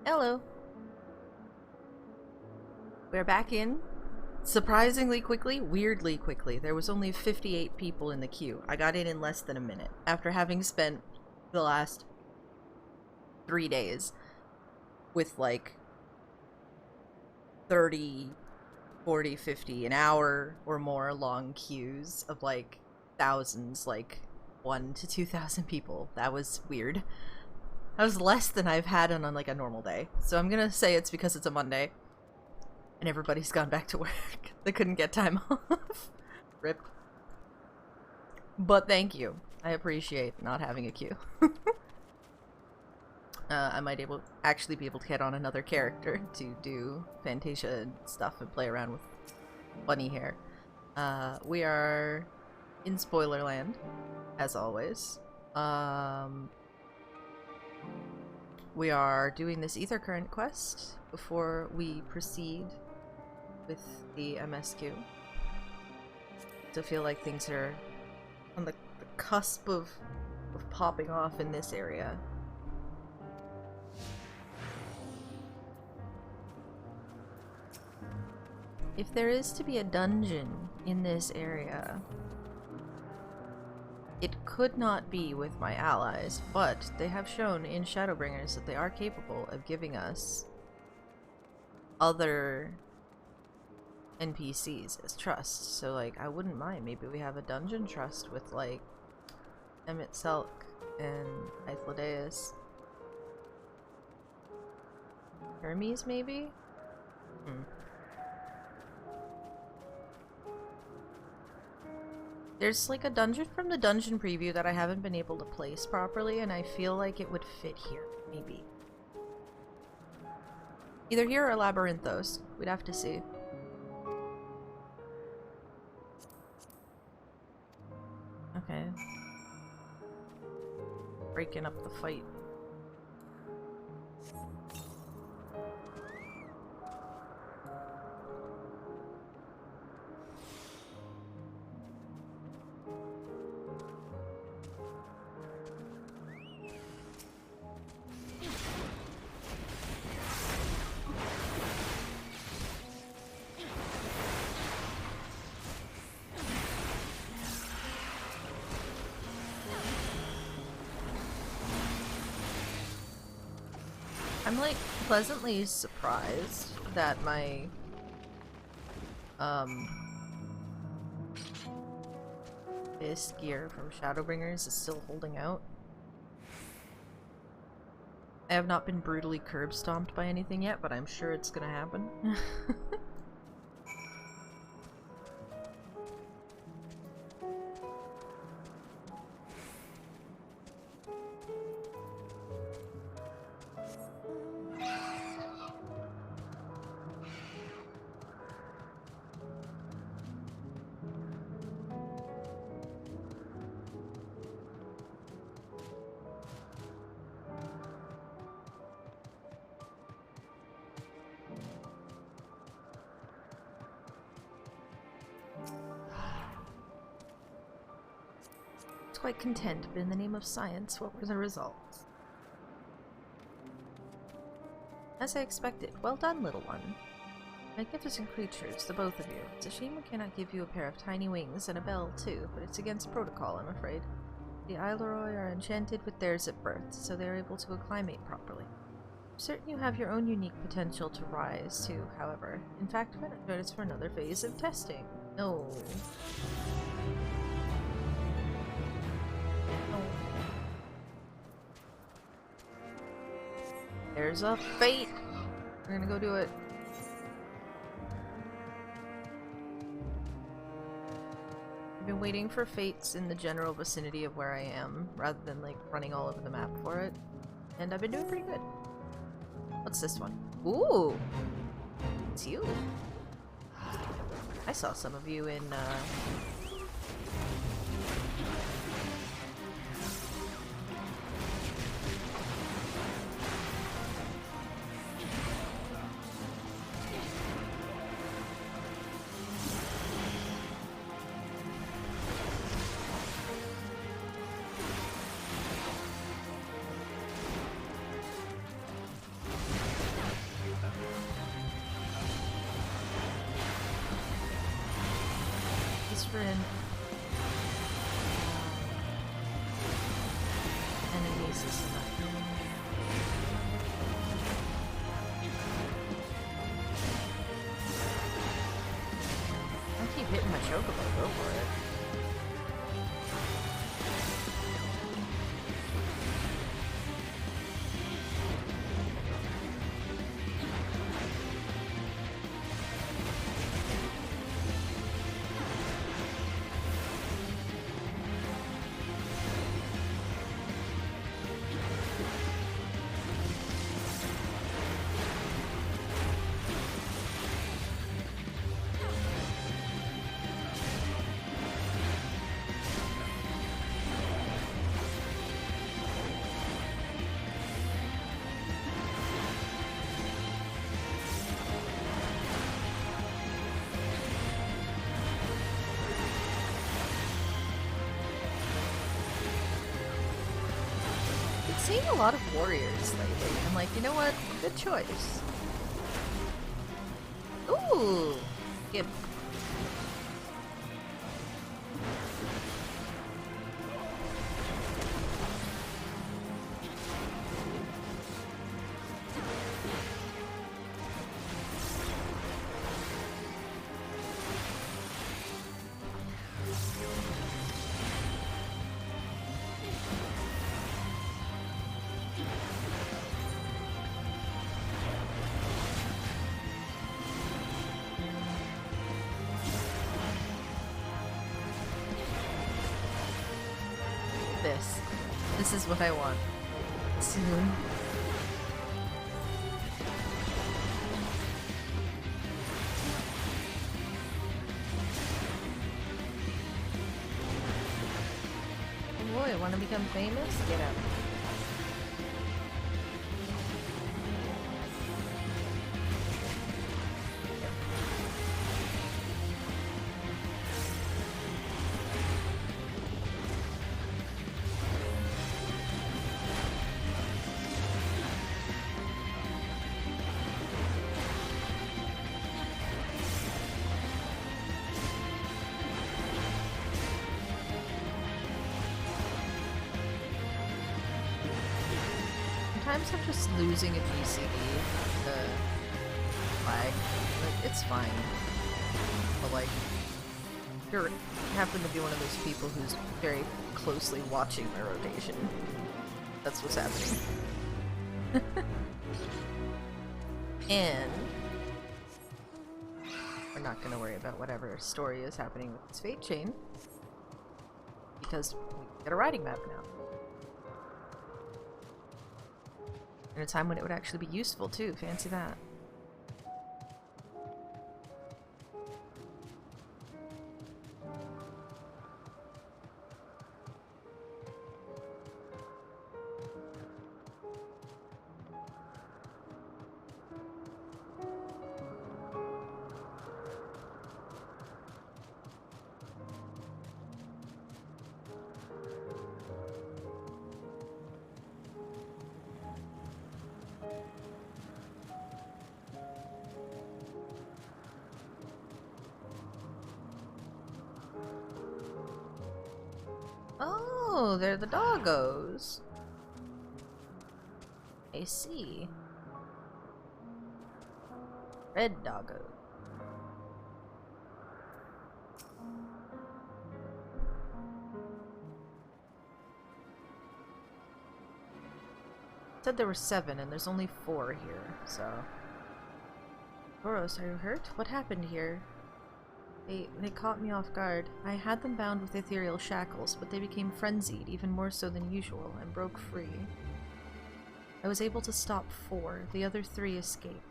Hello. We're back in. Surprisingly quickly, weirdly quickly. There was only 58 people in the queue. I got in less than a minute after having spent the last 3 days with like 30, 40, 50, an hour or more long queues of like thousands, like 1 to 2,000 people. That was weird. That was less than I've had on like a normal day. So I'm gonna say it's because it's a Monday. And everybody's gone back to work. They couldn't get time off. Rip. But thank you. I appreciate not having a queue. I might actually be able to get on another character to do Fantasia stuff and play around with bunny hair. We are in Spoilerland, as always. We are doing this Ether Current quest before we proceed with the MSQ. So feel like things are on the cusp of popping off in this area. If there is to be a dungeon in this area, it could not be with my allies, but they have shown in Shadowbringers that they are capable of giving us other NPCs as trust. So like, I wouldn't mind. Maybe we have a dungeon trust with like Emmett Selk and Eithlodeus. Hermes, maybe? There's like a dungeon from the dungeon preview that I haven't been able to place properly, and I feel like it would fit here, maybe. Either here or Labyrinthos. We'd have to see. Okay. Breaking up the fight. I'm like pleasantly surprised that my this gear from Shadowbringers is still holding out. I have not been brutally curb stomped by anything yet, but I'm sure it's gonna happen. Quite content, but in the name of science, what were the results? As I expected. Well done, little one. Magnificent creatures, the both of you. It's a shame we cannot give you a pair of tiny wings and a bell, too, but it's against protocol, I'm afraid. The Isloroi are enchanted with theirs at birth, so they are able to acclimate properly. I'm certain you have your own unique potential to rise, too, however. In fact, why not join us for another phase of testing? No. There's a fate! We're gonna go do it. I've been waiting for fates in the general vicinity of where I am, rather than like running all over the map for it. And I've been doing pretty good. What's this one? Ooh! It's you! I saw some of you in, Transfer in enemies is enough. I keep hitting my chocobo, go for it. Seeing a lot of warriors lately. I'm like, you know what? Good choice. Ooh! Yep. This is what I want. Soon. Oh boy, want to become famous? Get out. Sometimes I'm just losing a GCD, the flag. Like, it's fine. But like, if you happen to be one of those people who's very closely watching my rotation, that's what's happening. And we're not gonna worry about whatever story is happening with this fate chain, because we get a riding map now. In a time when it would actually be useful too, fancy that. Oh, they're the doggos. I see. Red doggo. Said there were 7 and there's only 4 here, so. Boros, are you hurt? What happened here? They caught me off guard. I had them bound with ethereal shackles, but they became frenzied, even more so than usual, and broke free. I was able to stop 4. The other 3 escaped.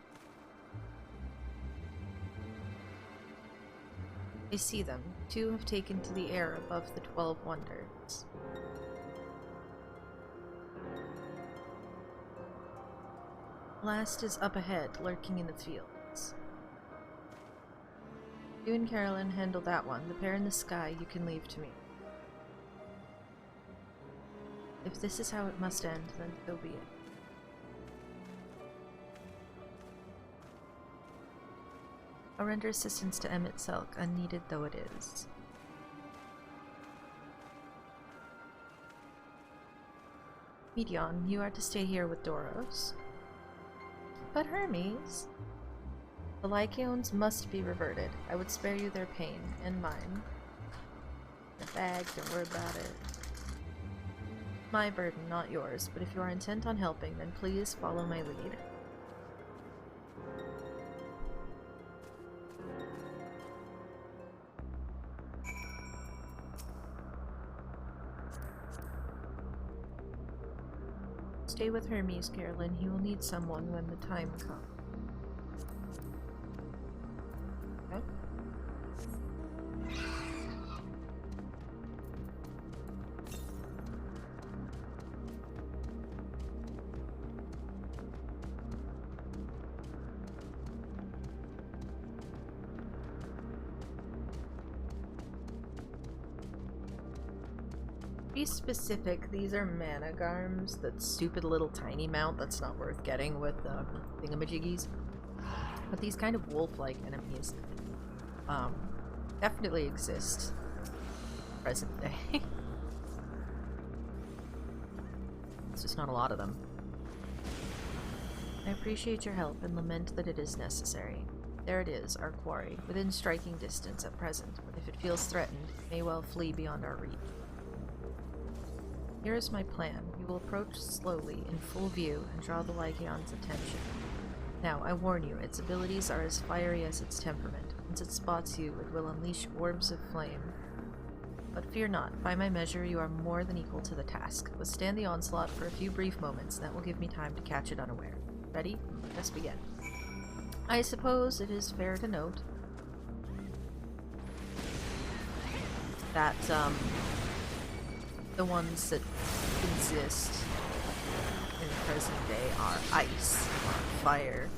I see them. 2 have taken to the air above the 12 wonders. Last is up ahead, lurking in the fields. You and Carolyn handle that one. The pair in the sky you can leave to me. If this is how it must end, then so be it. I'll render assistance to Emmett Selk, unneeded though it is. Medion, you are to stay here with Doros. But Hermes... The Lycaons must be reverted. I would spare you their pain, and mine. The bag, don't worry about it. My burden, not yours, but if you are intent on helping, then please follow my lead. Stay with Hermes, Carolyn. He will need someone when the time comes. Okay. Be specific, these are mana garms, that stupid little tiny mount that's not worth getting with thingamajiggies. But these kind of wolf-like enemies definitely exist present day. It's just not a lot of them. I appreciate your help and lament that it is necessary. There it is, our quarry, within striking distance at present, but if it feels threatened, it may well flee beyond our reach. Here is my plan. You will approach slowly, in full view, and draw the Lycaon's attention. Now, I warn you, its abilities are as fiery as its temperament. Once it spots you, it will unleash orbs of flame. But fear not, by my measure, you are more than equal to the task. Withstand the onslaught for a few brief moments, and that will give me time to catch it unaware. Ready? Let's begin. I suppose it is fair to note that, the ones that exist in the present day are ice, or fire.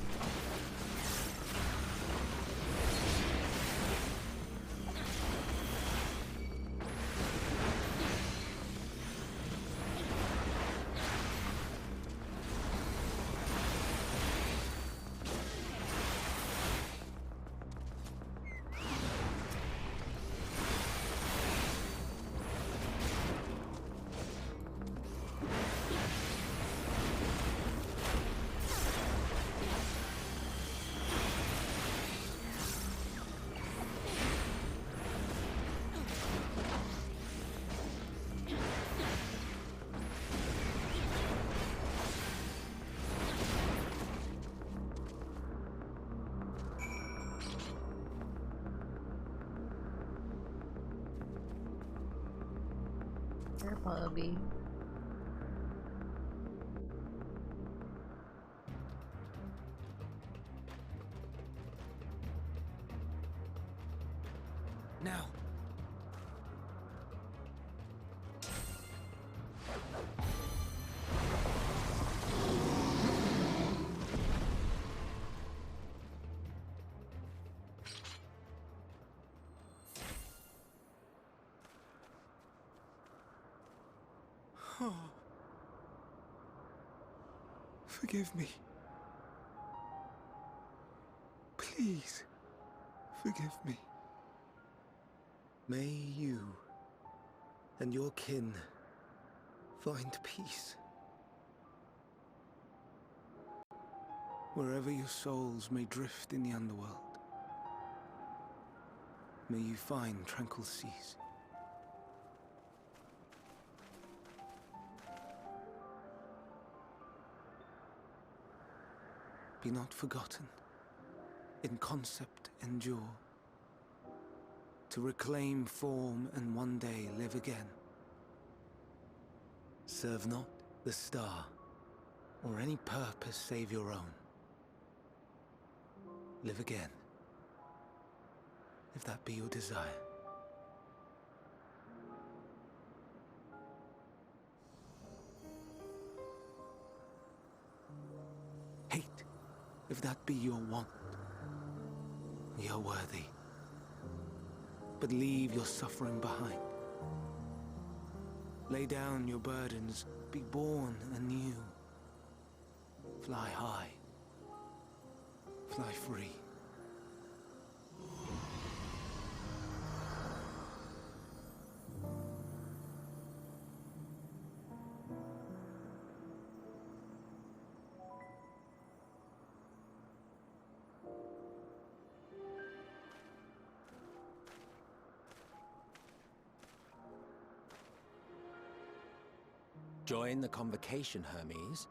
Puppy. Now. Forgive me. Please, forgive me. May you and your kin find peace. Wherever your souls may drift in the underworld, may you find tranquil seas. Be not forgotten, in concept endure, to reclaim form and one day live again. Serve not the star, or any purpose save your own. Live again, if that be your desire. Hate, if that be your want. Ye are worthy, but leave your suffering behind. Lay down your burdens, be born anew. Fly high, fly free. Join the convocation, Hermes.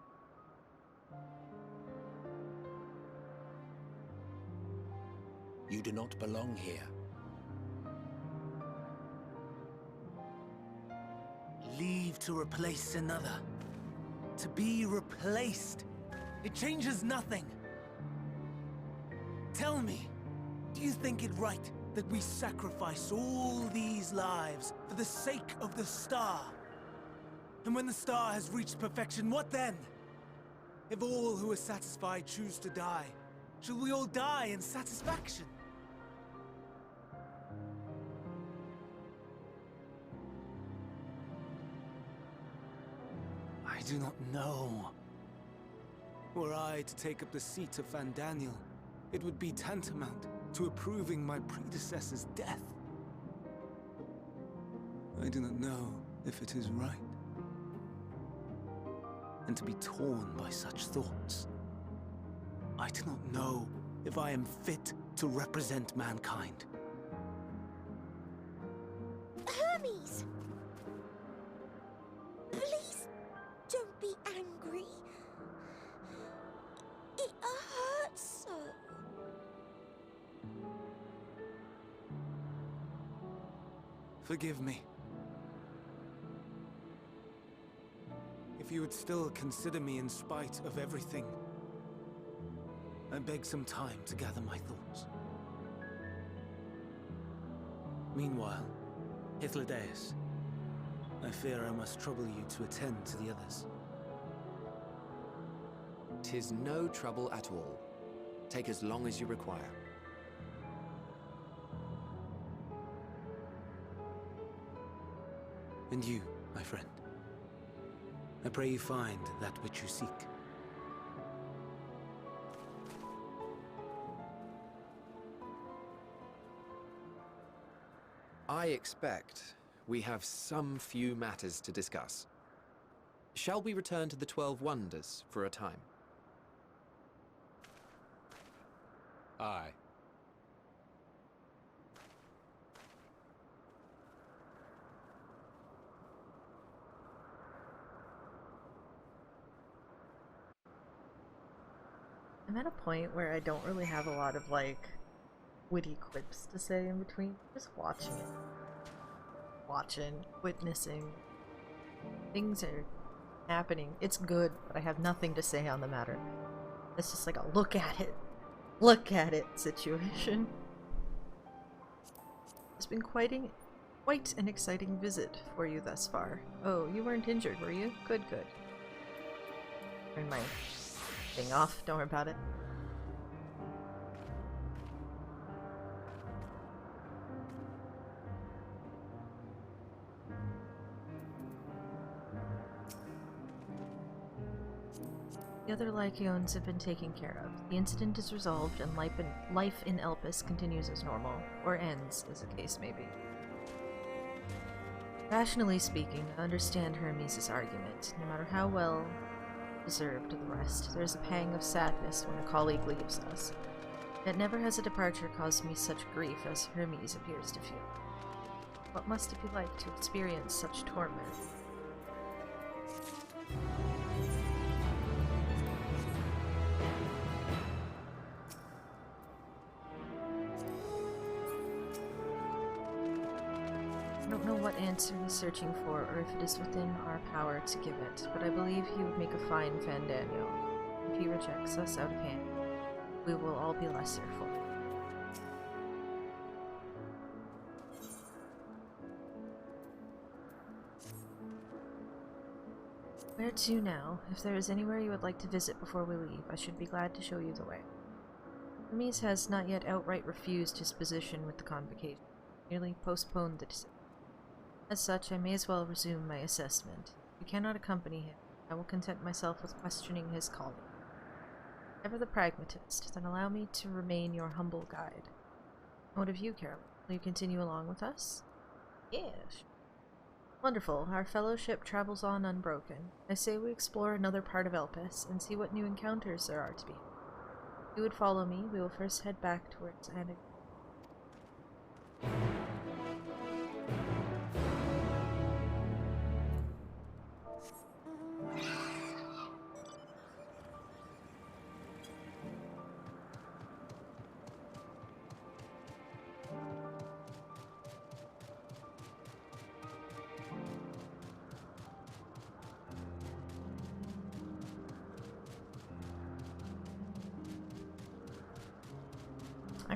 You do not belong here. Leave to replace another. To be replaced. It changes nothing. Tell me, do you think it right that we sacrifice all these lives for the sake of the star? And when the star has reached perfection, what then? If all who are satisfied choose to die, shall we all die in satisfaction? I do not know. Were I to take up the seat of Van Daniel, it would be tantamount to approving my predecessor's death. I do not know if it is right. And to be torn by such thoughts, I do not know if I am fit to represent mankind. Hermes! Please don't be angry. It hurts so. Forgive me. If you would still consider me in spite of everything, I beg some time to gather my thoughts. Meanwhile, Hythlodaeus, I fear I must trouble you to attend to the others. 'Tis no trouble at all. Take as long as you require. And you, my friend, I pray you find that which you seek. I expect we have some few matters to discuss. Shall we return to the 12 Wonders for a time? Aye. I'm at a point where I don't really have a lot of, like, witty quips to say in between. Just watching it. Watching, witnessing. Things are happening. It's good, but I have nothing to say on the matter. It's just like a look at it situation. It's been quite an exciting visit for you thus far. Oh, you weren't injured, were you? Good, good. Turn my thing off, don't worry about it. The other Lycaons have been taken care of. The incident is resolved and life in Elpis continues as normal, or ends, as the case may be. Rationally speaking, I understand Hermes' argument. No matter how well deserved the rest, there is a pang of sadness when a colleague leaves us. Yet never has a departure caused me such grief as Hermes appears to feel. What must it be like to experience such torment? I don't know what answer he's searching for, or if it is within our power to give it, but I believe he would make a fine Van Daniel. If he rejects us out of hand, we will all be lesser for it. Where to now? If there is anywhere you would like to visit before we leave, I should be glad to show you the way. Hermes has not yet outright refused his position with the convocation, merely postponed the decision. As such, I may as well resume my assessment. If you cannot accompany him, I will content myself with questioning his calling. Ever the pragmatist, then allow me to remain your humble guide. What of you, Carol? Will you continue along with us? Yes. Wonderful. Our fellowship travels on unbroken. I say we explore another part of Elpis and see what new encounters there are to be. If you would follow me, we will first head back towards Anna.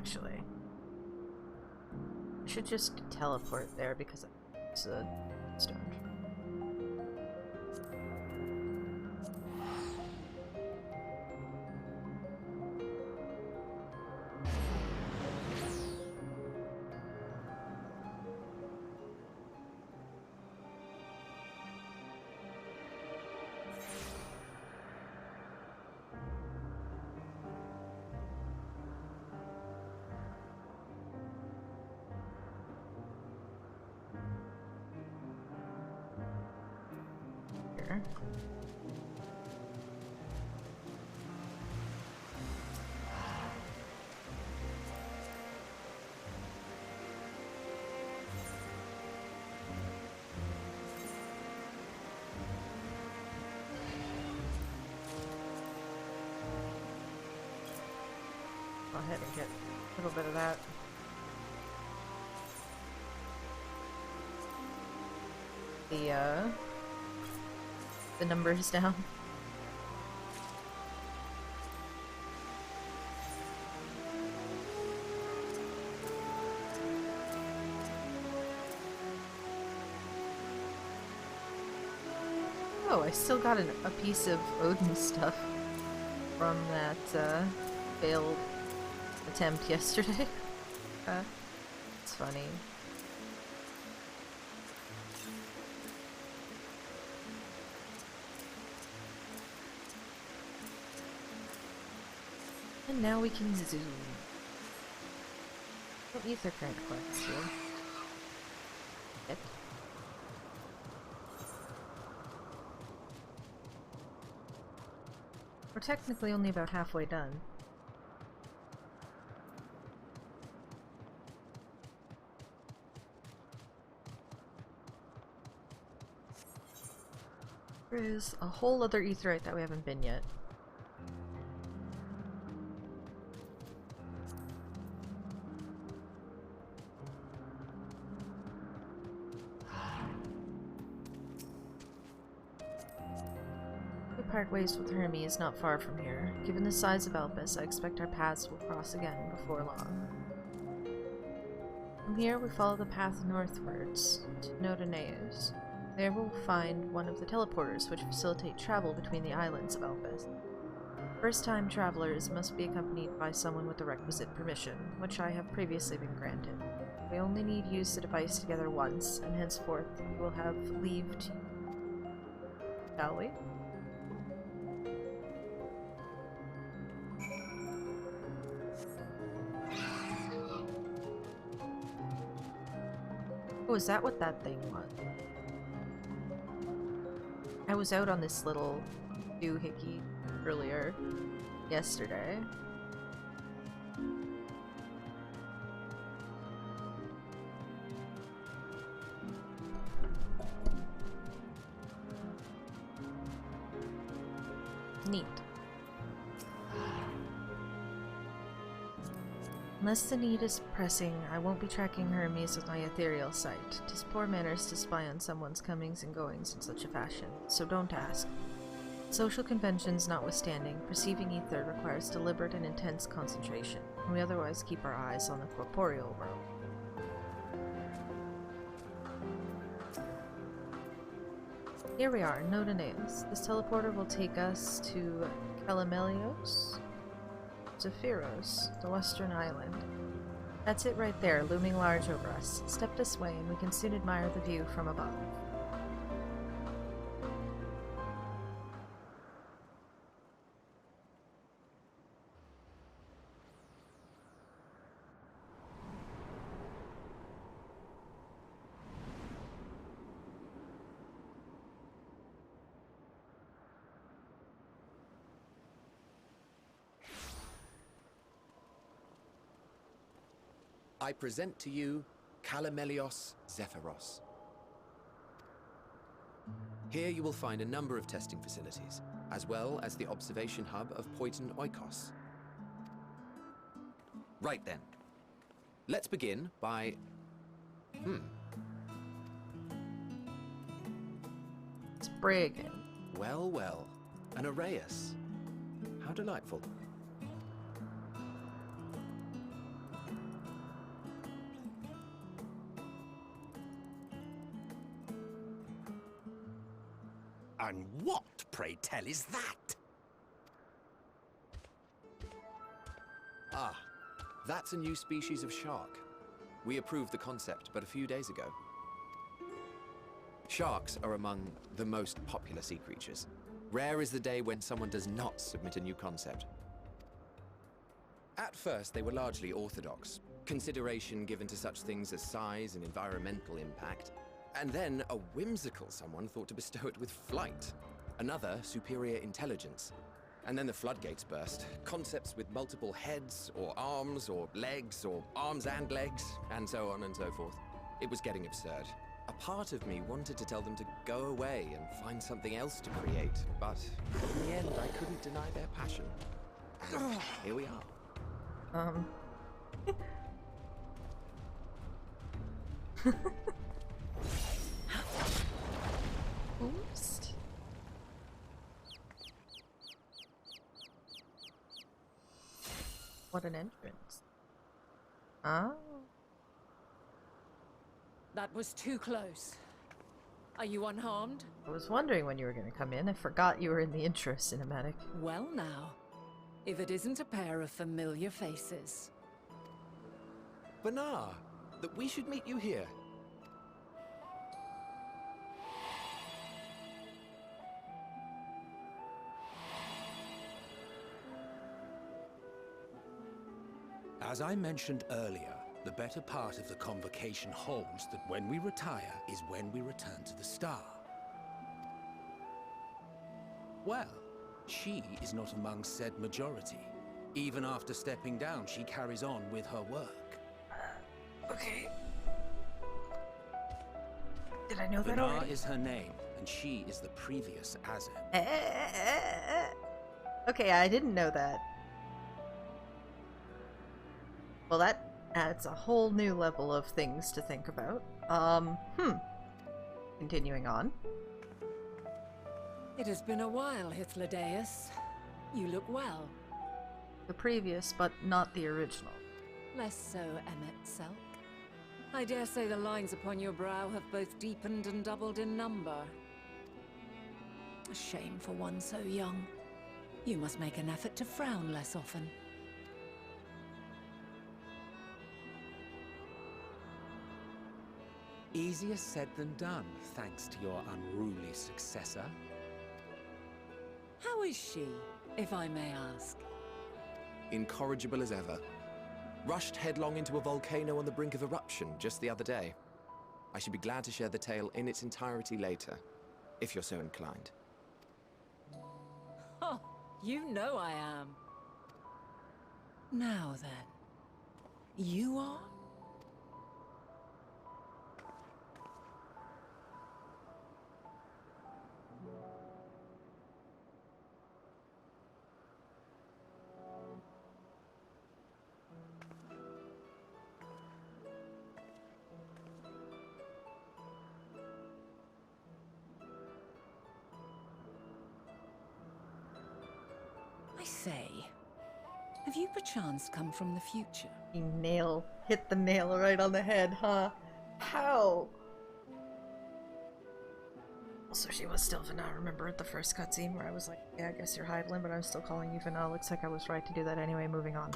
actually. I should just teleport there because it's a stone. Here. Go ahead and get a little bit of that. The numbers down. Oh, I still got a piece of Odin stuff from that failed attempt yesterday. It's funny. And now we can zoom. What ether current collects here? Yep. We're technically only about halfway done. There is a whole other aetheryte that we haven't been yet. We part ways with Hermes not far from here. Given the size of Elpis, I expect our paths will cross again before long. From here, we follow the path northwards to Nodoneus. There we'll find one of the teleporters which facilitate travel between the islands of Elpis. First-time travelers must be accompanied by someone with the requisite permission, which I have previously been granted. We only need use the device together once, and henceforth we will have leave to... Shall we? Oh, is that what that thing was? I was out on this little doohickey earlier yesterday. Neat. Unless the need is pressing, I won't be tracking Hermes with my ethereal sight. 'Tis poor manners to spy on someone's comings and goings in such a fashion, so don't ask. Social conventions notwithstanding, perceiving ether requires deliberate and intense concentration, and we otherwise keep our eyes on the corporeal world. Here we are, Nodoneus. This teleporter will take us to Calamelios? Zephyros, the western island. That's it right there, looming large over us. Step this way and we can soon admire the view from above. I present to you Calamelios Zephyros. Here you will find a number of testing facilities, as well as the observation hub of Poiton Oikos. Right then. Let's begin by... It's Bray again. Well, well. An Arraius. How delightful. And what, pray tell, is that? Ah, that's a new species of shark. We approved the concept but a few days ago. Sharks are among the most popular sea creatures. Rare is the day when someone does not submit a new concept. At first, they were largely orthodox, consideration given to such things as size and environmental impact. And then a whimsical someone thought to bestow it with flight, another superior intelligence. And then the floodgates burst. Concepts with multiple heads, or arms and legs, and so on and so forth. It was getting absurd. A part of me wanted to tell them to go away and find something else to create, but in the end I couldn't deny their passion. And here we are. Oops. What an entrance. Ah. That was too close. Are you unharmed? I was wondering when you were going to come in. I forgot you were in the intro cinematic. Well now, if it isn't a pair of familiar faces. Banar, that we should meet you here. As I mentioned earlier, the better part of the convocation holds that when we retire is when we return to the star. Well, she is not among said majority. Even after stepping down, she carries on with her work. Okay. Did I know that Banar already? is her name, and she is the previous Azem. Okay, I didn't know that. Well, that adds a whole new level of things to think about. Continuing on. It has been a while, Hythlodaeus. You look well. The previous, but not the original. Less so, Emmet Selk. I dare say the lines upon your brow have both deepened and doubled in number. A shame for one so young. You must make an effort to frown less often. Easier said than done, thanks to your unruly successor. How is she, if I may ask? Incorrigible as ever. Rushed headlong into a volcano on the brink of eruption just the other day. I should be glad to share the tale in its entirety later, if you're so inclined. Oh, you know I am. Now then, you are? I say, have you perchance come from the future? He hit the nail right on the head, huh? How? Also, she was still Vanna. Remember at the first cutscene where I was like, yeah, I guess you're Hyvelin, but I'm still calling you Vanna. Looks like I was right to do that anyway. Moving on.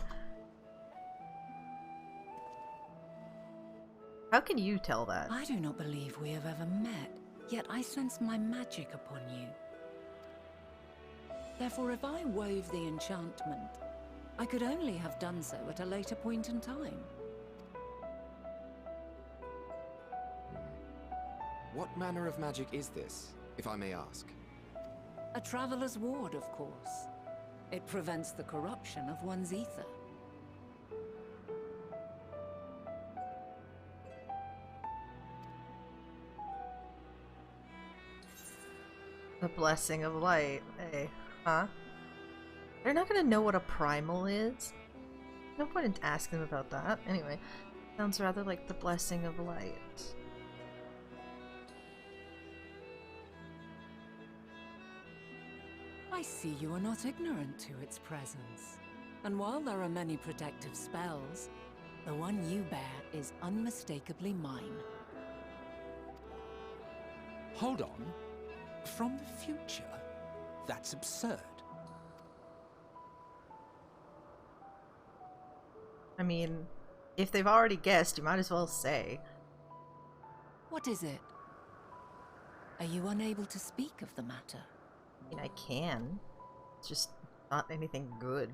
How can you tell that? I do not believe we have ever met, yet I sense my magic upon you. Therefore, if I wove the enchantment, I could only have done so at a later point in time. What manner of magic is this, if I may ask? A traveler's ward, of course. It prevents the corruption of one's ether. The blessing of light. Hey, huh? They're not gonna know what a primal is? No point in asking them about that. Anyway, sounds rather like the blessing of light. I see you are not ignorant to its presence. And while there are many protective spells, the one you bear is unmistakably mine. Hold on. From the future? That's absurd. I mean, if they've already guessed, you might as well say. What is it? Are you unable to speak of the matter? I mean, I can. It's just not anything good.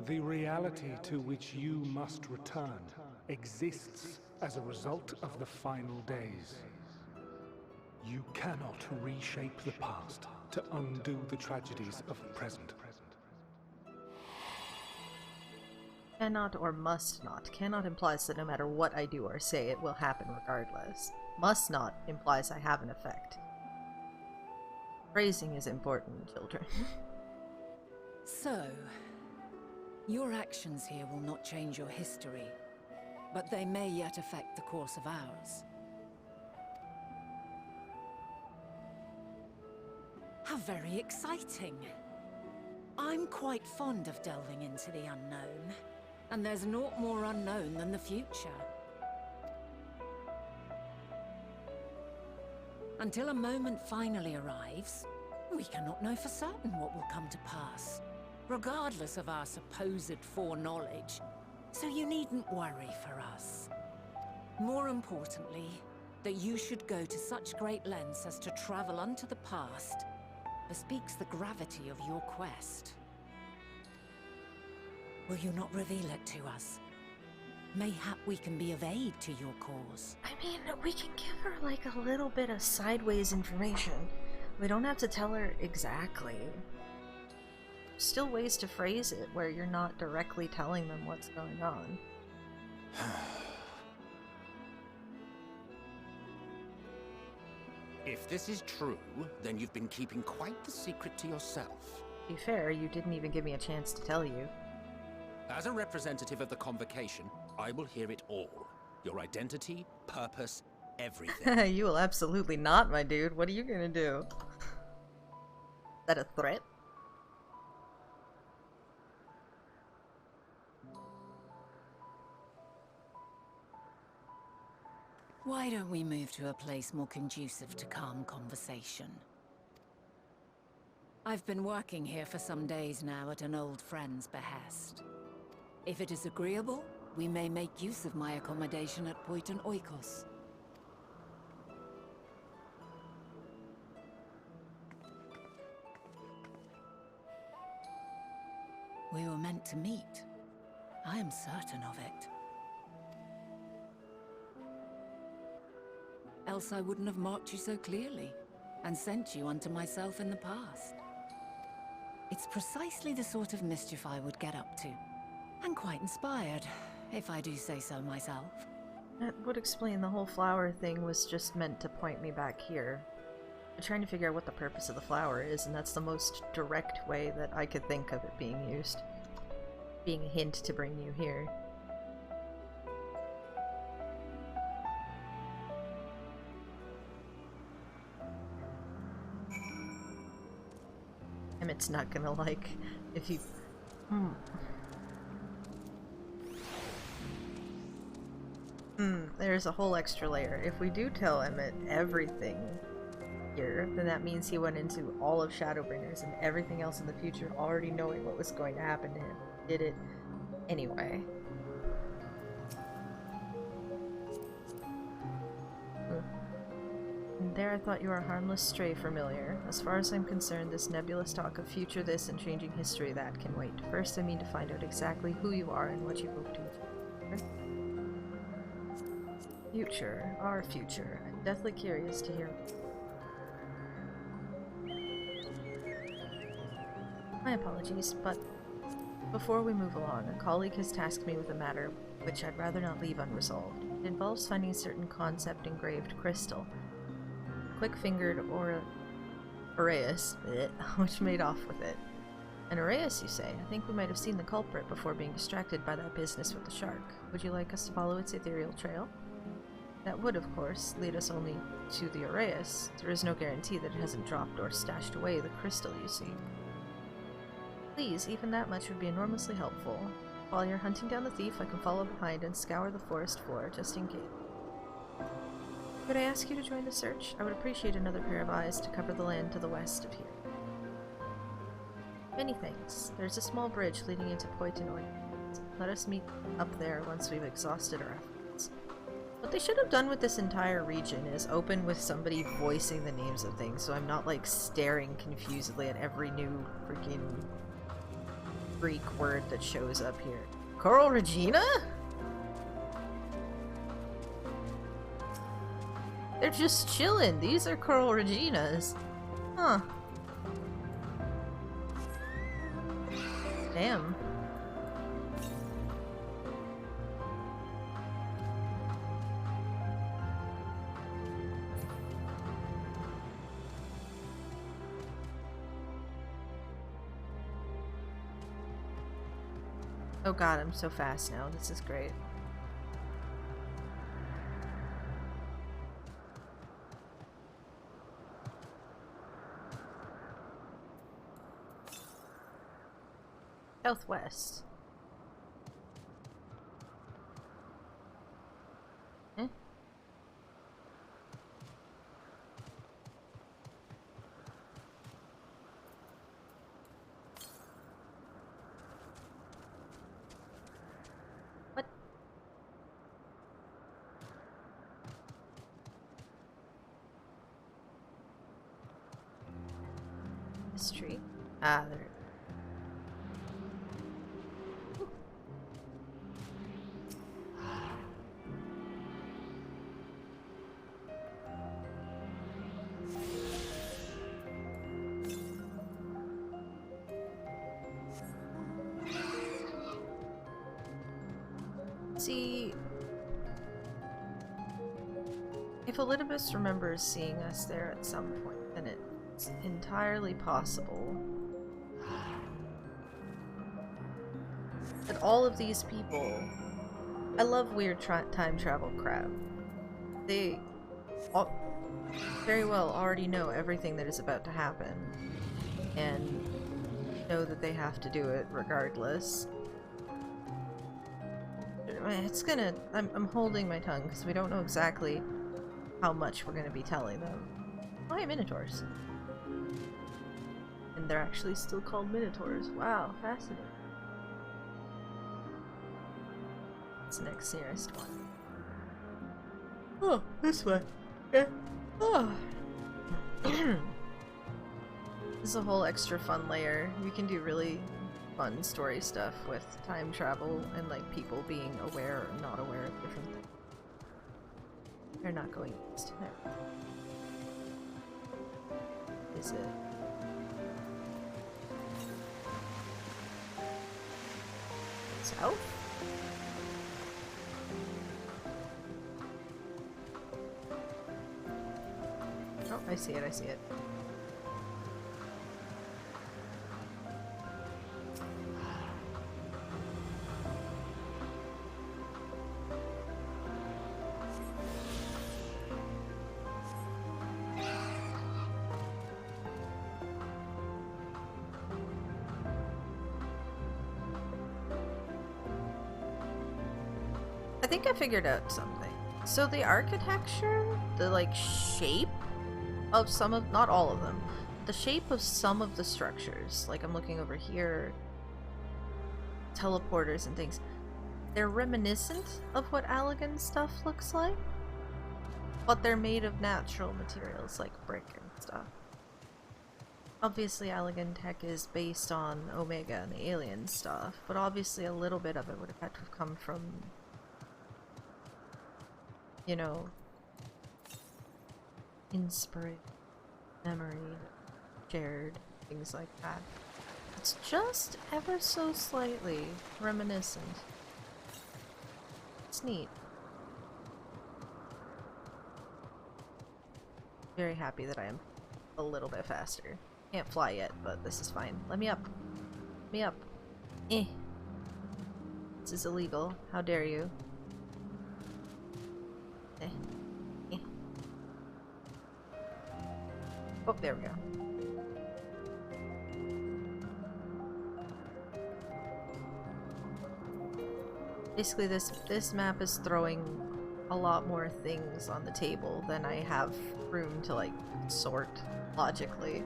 The reality to which you must return exists as a result of the final days. You cannot reshape the past to undo the tragedies of the present. Cannot or must not. Cannot implies that no matter what I do or say, it will happen regardless. Must not implies I have an effect. Phrasing is important, children. So, your actions here will not change your history, but they may yet affect the course of ours. How very exciting! I'm quite fond of delving into the unknown, and there's naught more unknown than the future. Until a moment finally arrives, we cannot know for certain what will come to pass, regardless of our supposed foreknowledge, so you needn't worry for us. More importantly, that you should go to such great lengths as to travel unto the past bespeaks the gravity of your quest. Will you not reveal it to us? Mayhap we can be of aid to your cause. I mean, we can give her like a little bit of sideways information. We don't have to tell her exactly. Still ways to phrase it where you're not directly telling them what's going on. If this is true, then you've been keeping quite the secret to yourself. To be fair, you didn't even give me a chance to tell you. As a representative of the Convocation, I will hear it all. Your identity, purpose, everything. You will absolutely not, my dude. What are you gonna do? Is that a threat? Why don't we move to a place more conducive to calm conversation? I've been working here for some days now at an old friend's behest. If it is agreeable, we may make use of my accommodation at Poiton Oikos. We were meant to meet. I am certain of it. Else I wouldn't have marked you so clearly, and sent you unto myself in the past. It's precisely the sort of mischief I would get up to. And quite inspired, if I do say so myself. That would explain the whole flower thing was just meant to point me back here. I'm trying to figure out what the purpose of the flower is, and that's the most direct way that I could think of it being used. Being a hint to bring you here. Emmett's not gonna like if you... There's a whole extra layer. If we do tell Emmett everything here, then that means he went into all of Shadowbringers and everything else in the future already knowing what was going to happen to him. Did it anyway. And there I thought you were a harmless stray, familiar. As far as I'm concerned, this nebulous talk of future this and changing history that can wait. First I mean to find out exactly who you are and what you hope to achieve. Future, our future. I'm deathly curious to hear. My apologies, but before we move along, a colleague has tasked me with a matter which I'd rather not leave unresolved. It involves finding a certain concept-engraved crystal. Quick-fingered Aureus, which made off with it. An Aureus, you say? I think we might have seen the culprit before being distracted by that business with the shark. Would you like us to follow its ethereal trail? That would, of course, lead us only to the Aureus. There is no guarantee that it hasn't dropped or stashed away the crystal you seek. Please, even that much would be enormously helpful. While you're hunting down the thief, I can follow behind and scour the forest floor, just in case. Could I ask you to join the search? I would appreciate another pair of eyes to cover the land to the west of here. Many thanks. There's a small bridge leading into Poitinoy. Let us meet up there once we've exhausted our efforts. What they should have done with this entire region is open with somebody voicing the names of things, so I'm not like staring confusedly at every new freaking Greek word that shows up here. Coral Regina? They're just chilling. These are Coral Reginas. Huh. Damn. Oh god, I'm so fast now. This is great. Southwest. Eh? What? This tree? Ah, there. See, if Elidibus remembers seeing us there at some point, then it's entirely possible that all of these people... I love weird time travel crap. They all very well already know everything that is about to happen and know that they have to do it regardless. It's gonna... I'm holding my tongue because we don't know exactly how much we're gonna be telling them. Why Minotaurs? And they're actually still called Minotaurs. Wow, fascinating. What's the next nearest one? Oh, this way. Yeah. Oh. This is a whole extra fun layer. You can do really fun story stuff with time travel and like people being aware or not aware of different things. They're not going east. No. Is it? South? Oh, I see it, I see it. I think I figured out something. So the architecture, the like shape of some of, not all of them, the shape of some of the structures, like I'm looking over here, teleporters and things, they're reminiscent of what Allegan stuff looks like, but they're made of natural materials like brick and stuff. Obviously Allegan tech is based on Omega and the alien stuff, but obviously a little bit of it would have had to have come from, you know, inspiration, memory, shared, things like that. It's just ever so slightly reminiscent. It's neat. Very happy that I am a little bit faster. Can't fly yet, but this is fine. Let me up. Let me up. Eh. This is illegal. How dare you? Eh. Eh. Oh, there we go. Basically, this map is throwing a lot more things on the table than I have room to, like, sort logically.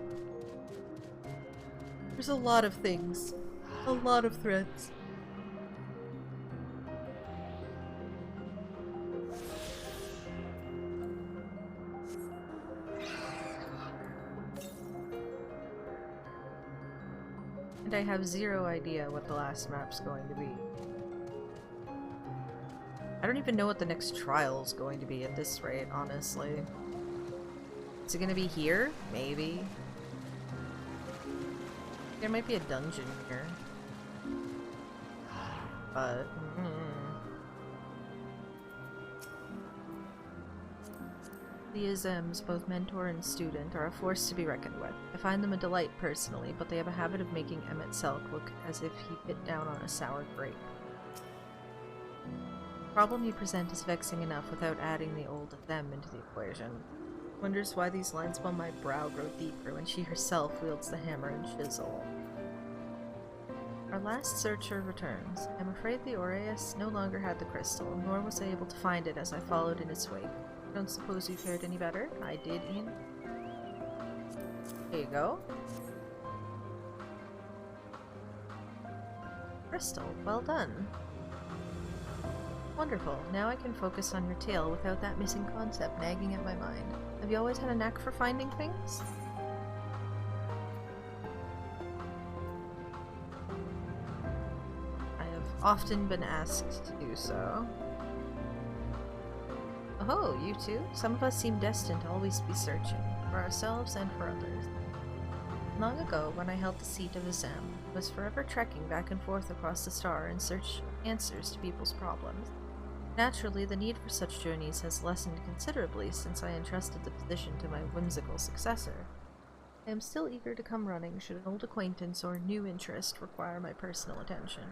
There's a lot of things. A lot of threads. And I have zero idea what the last map's going to be. I don't even know what the next trial's going to be at this rate, honestly. Is it gonna be here? Maybe. There might be a dungeon here. But... The Isms, both mentor and student, are a force to be reckoned with. I find them a delight personally, but they have a habit of making Emmett Selk look as if he bit down on a sour grape. The problem you present is vexing enough without adding the old them into the equation. Wonders why these lines upon my brow grow deeper when she herself wields the hammer and chisel. Our last searcher returns. I'm afraid the Aureus no longer had the crystal, nor was I able to find it as I followed in its wake. Don't suppose you fared any better? I did, Ian. There you go. Crystal, well done. Wonderful. Now I can focus on your tale without that missing concept nagging at my mind. Have you always had a knack for finding things? I have often been asked to do so. Oh, you two? Some of us seem destined to always be searching, for ourselves and for others. Long ago, when I held the seat of Azam, I was forever trekking back and forth across the star in search of answers to people's problems. Naturally, the need for such journeys has lessened considerably since I entrusted the position to my whimsical successor. I am still eager to come running should an old acquaintance or new interest require my personal attention.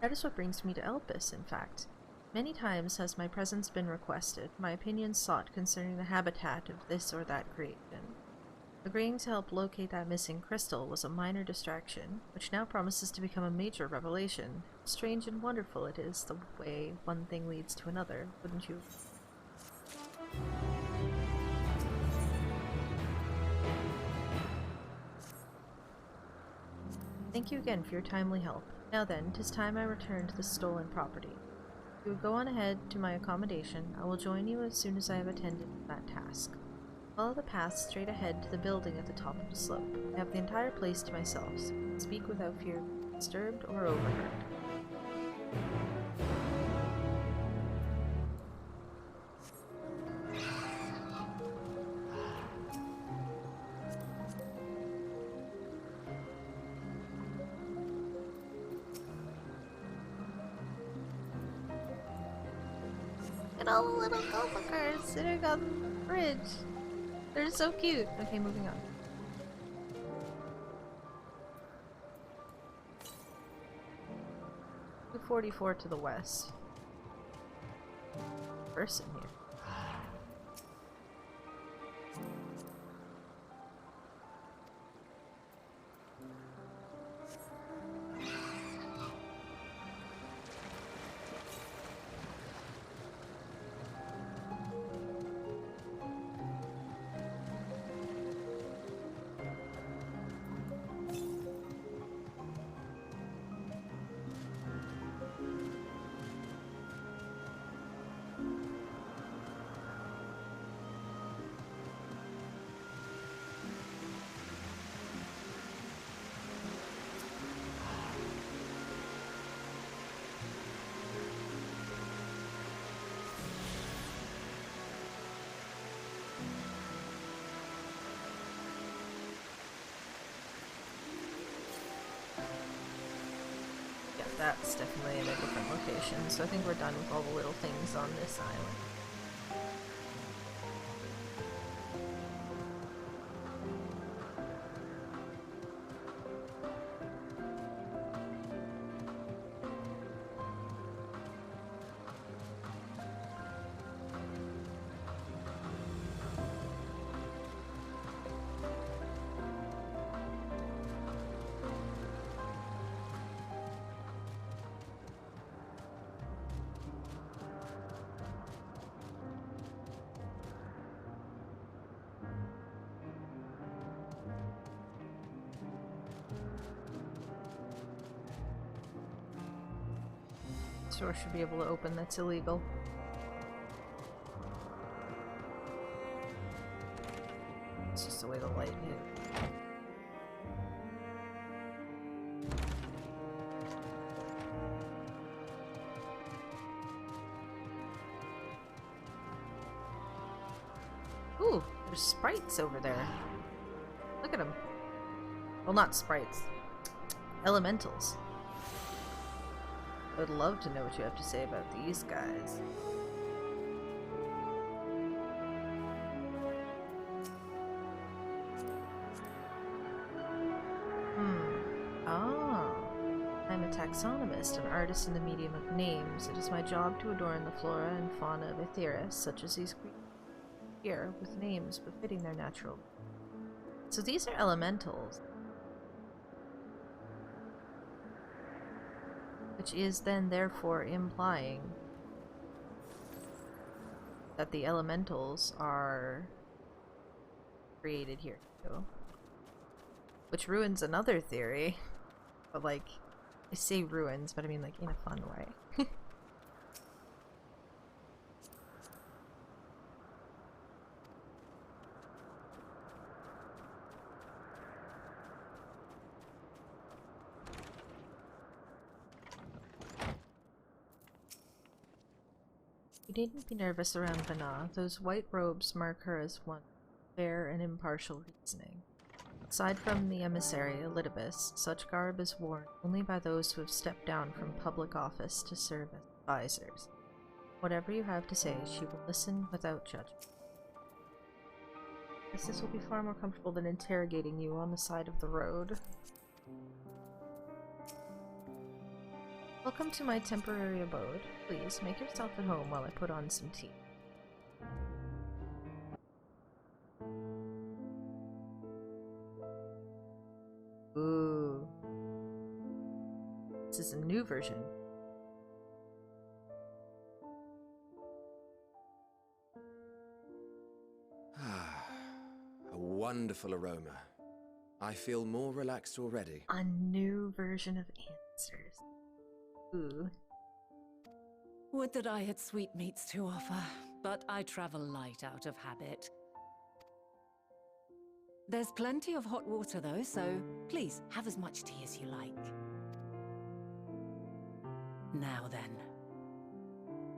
That is what brings me to Elpis, in fact. Many times has my presence been requested, my opinions sought concerning the habitat of this or that creation. Agreeing to help locate that missing crystal was a minor distraction, which now promises to become a major revelation. Strange and wonderful it is, the way one thing leads to another, wouldn't you? Thank you again for your timely help. Now then, 'tis time I return to the stolen property. If you would go on ahead to my accommodation, I will join you as soon as I have attended to that task. Follow the path straight ahead to the building at the top of the slope. I have the entire place to myself, so I can speak without fear of being disturbed or overheard. Look at all the little Gulpakars sitting on the bridge. They're so cute. Okay, moving on. .244 to the west. Person here. That's definitely in a different location, so I think we're done with all the little things on this island. Store should be able to open that's illegal. It's just the way the light hit. Ooh, there's sprites over there. Look at them. Well, not sprites. Elementals. I would love to know what you have to say about these guys. I'm a taxonomist, an artist in the medium of names. It is my job to adorn the flora and fauna of Aetheris, such as these creatures here, with names befitting their natural. So these are elementals. Which is then therefore implying that the elementals are created here too. Which ruins another theory. But like, I say ruins, but I mean like in a fun way. You needn't be nervous around Vana. Those white robes mark her as one fair and impartial reasoning. Aside from the emissary, Elidibus, such garb is worn only by those who have stepped down from public office to serve as advisors. Whatever you have to say, she will listen without judgment. I guess this will be far more comfortable than interrogating you on the side of the road. Welcome to my temporary abode. Please, make yourself at home while I put on some tea. Ooh. This is a new version. A wonderful aroma. I feel more relaxed already. A new version of answers. Ooh. Would that I had sweetmeats to offer, but I travel light out of habit. There's plenty of hot water though, so please have as much tea as you like. Now then,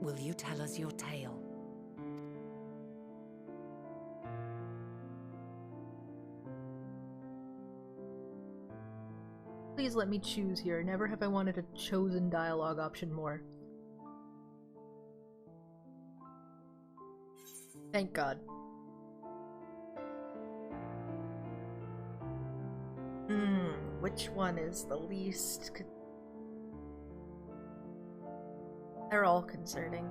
will you tell us your tale? Please let me choose here. Never have I wanted a chosen dialogue option more. Thank God. Which one is the least... They're all concerning.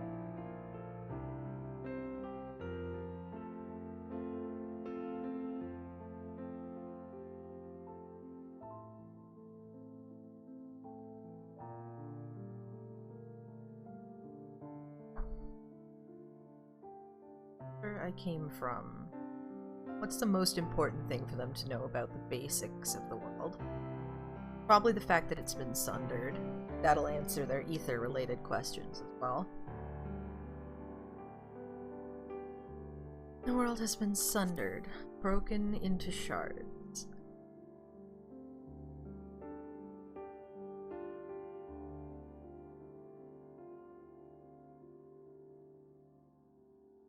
Where I came from. What's the most important thing for them to know about the basics of the world? Probably the fact that it's been sundered. That'll answer their ether-related questions as well. The world has been sundered, broken into shards.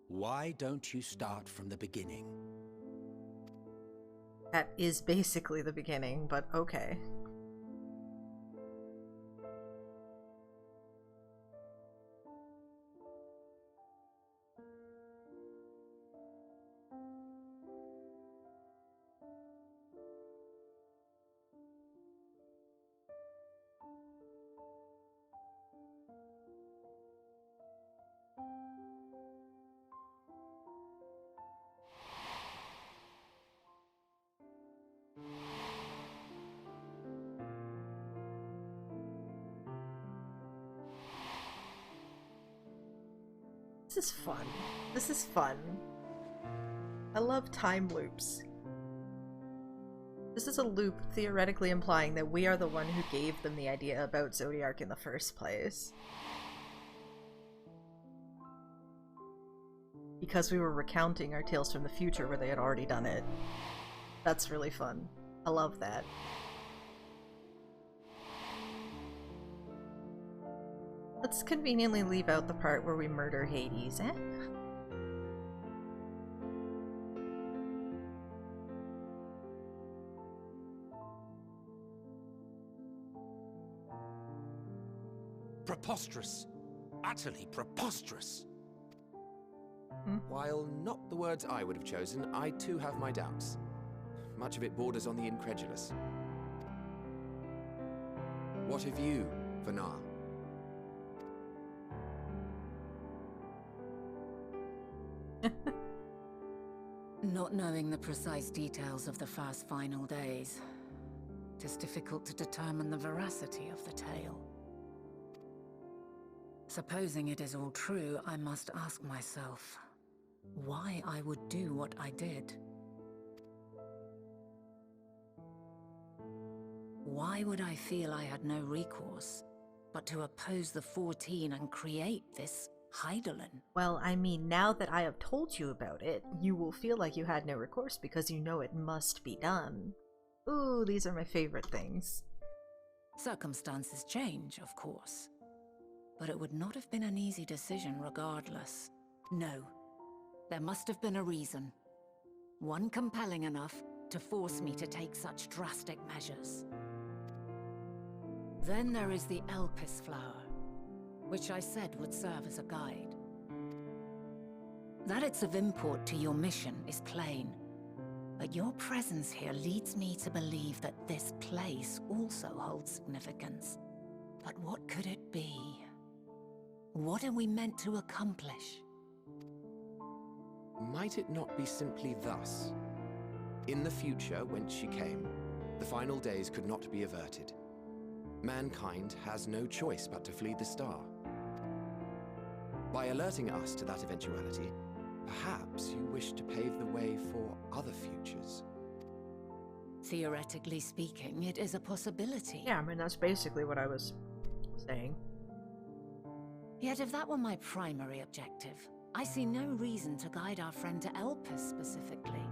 Why don't you start from the beginning? That is basically the beginning, but okay. This is fun. This is fun. I love time loops. This is a loop theoretically implying that we are the one who gave them the idea about Zodiark in the first place. because we were recounting our tales from the future where they had already done it. That's really fun. I love that. Let's conveniently leave out the part where we murder Hades, eh? Preposterous. Utterly preposterous. While not the words I would have chosen, I too have my doubts. Much of it borders on the incredulous. What have you, Vanar? Not knowing the precise details of the first final days, it is difficult to determine the veracity of the tale. Supposing it is all true, I must ask myself why I would do what I did. Why would I feel I had no recourse but to oppose the 14 and create this Hydaelyn? Well, I mean, now that I have told you about it, you will feel like you had no recourse because you know it must be done. Ooh, these are my favorite things. Circumstances change, of course. But it would not have been an easy decision regardless. No. There must have been a reason. One compelling enough to force me to take such drastic measures. Then there is the Elpis flower, which I said would serve as a guide. That it's of import to your mission is plain, but your presence here leads me to believe that this place also holds significance. But what could it be? What are we meant to accomplish? Might it not be simply thus? In the future, whence she came, the final days could not be averted. Mankind has no choice but to flee the star. By alerting us to that eventuality, perhaps you wish to pave the way for other futures. Theoretically speaking, it is a possibility. Yeah, I mean, that's basically what I was saying. Yet if that were my primary objective, I see no reason to guide our friend to Elpis specifically.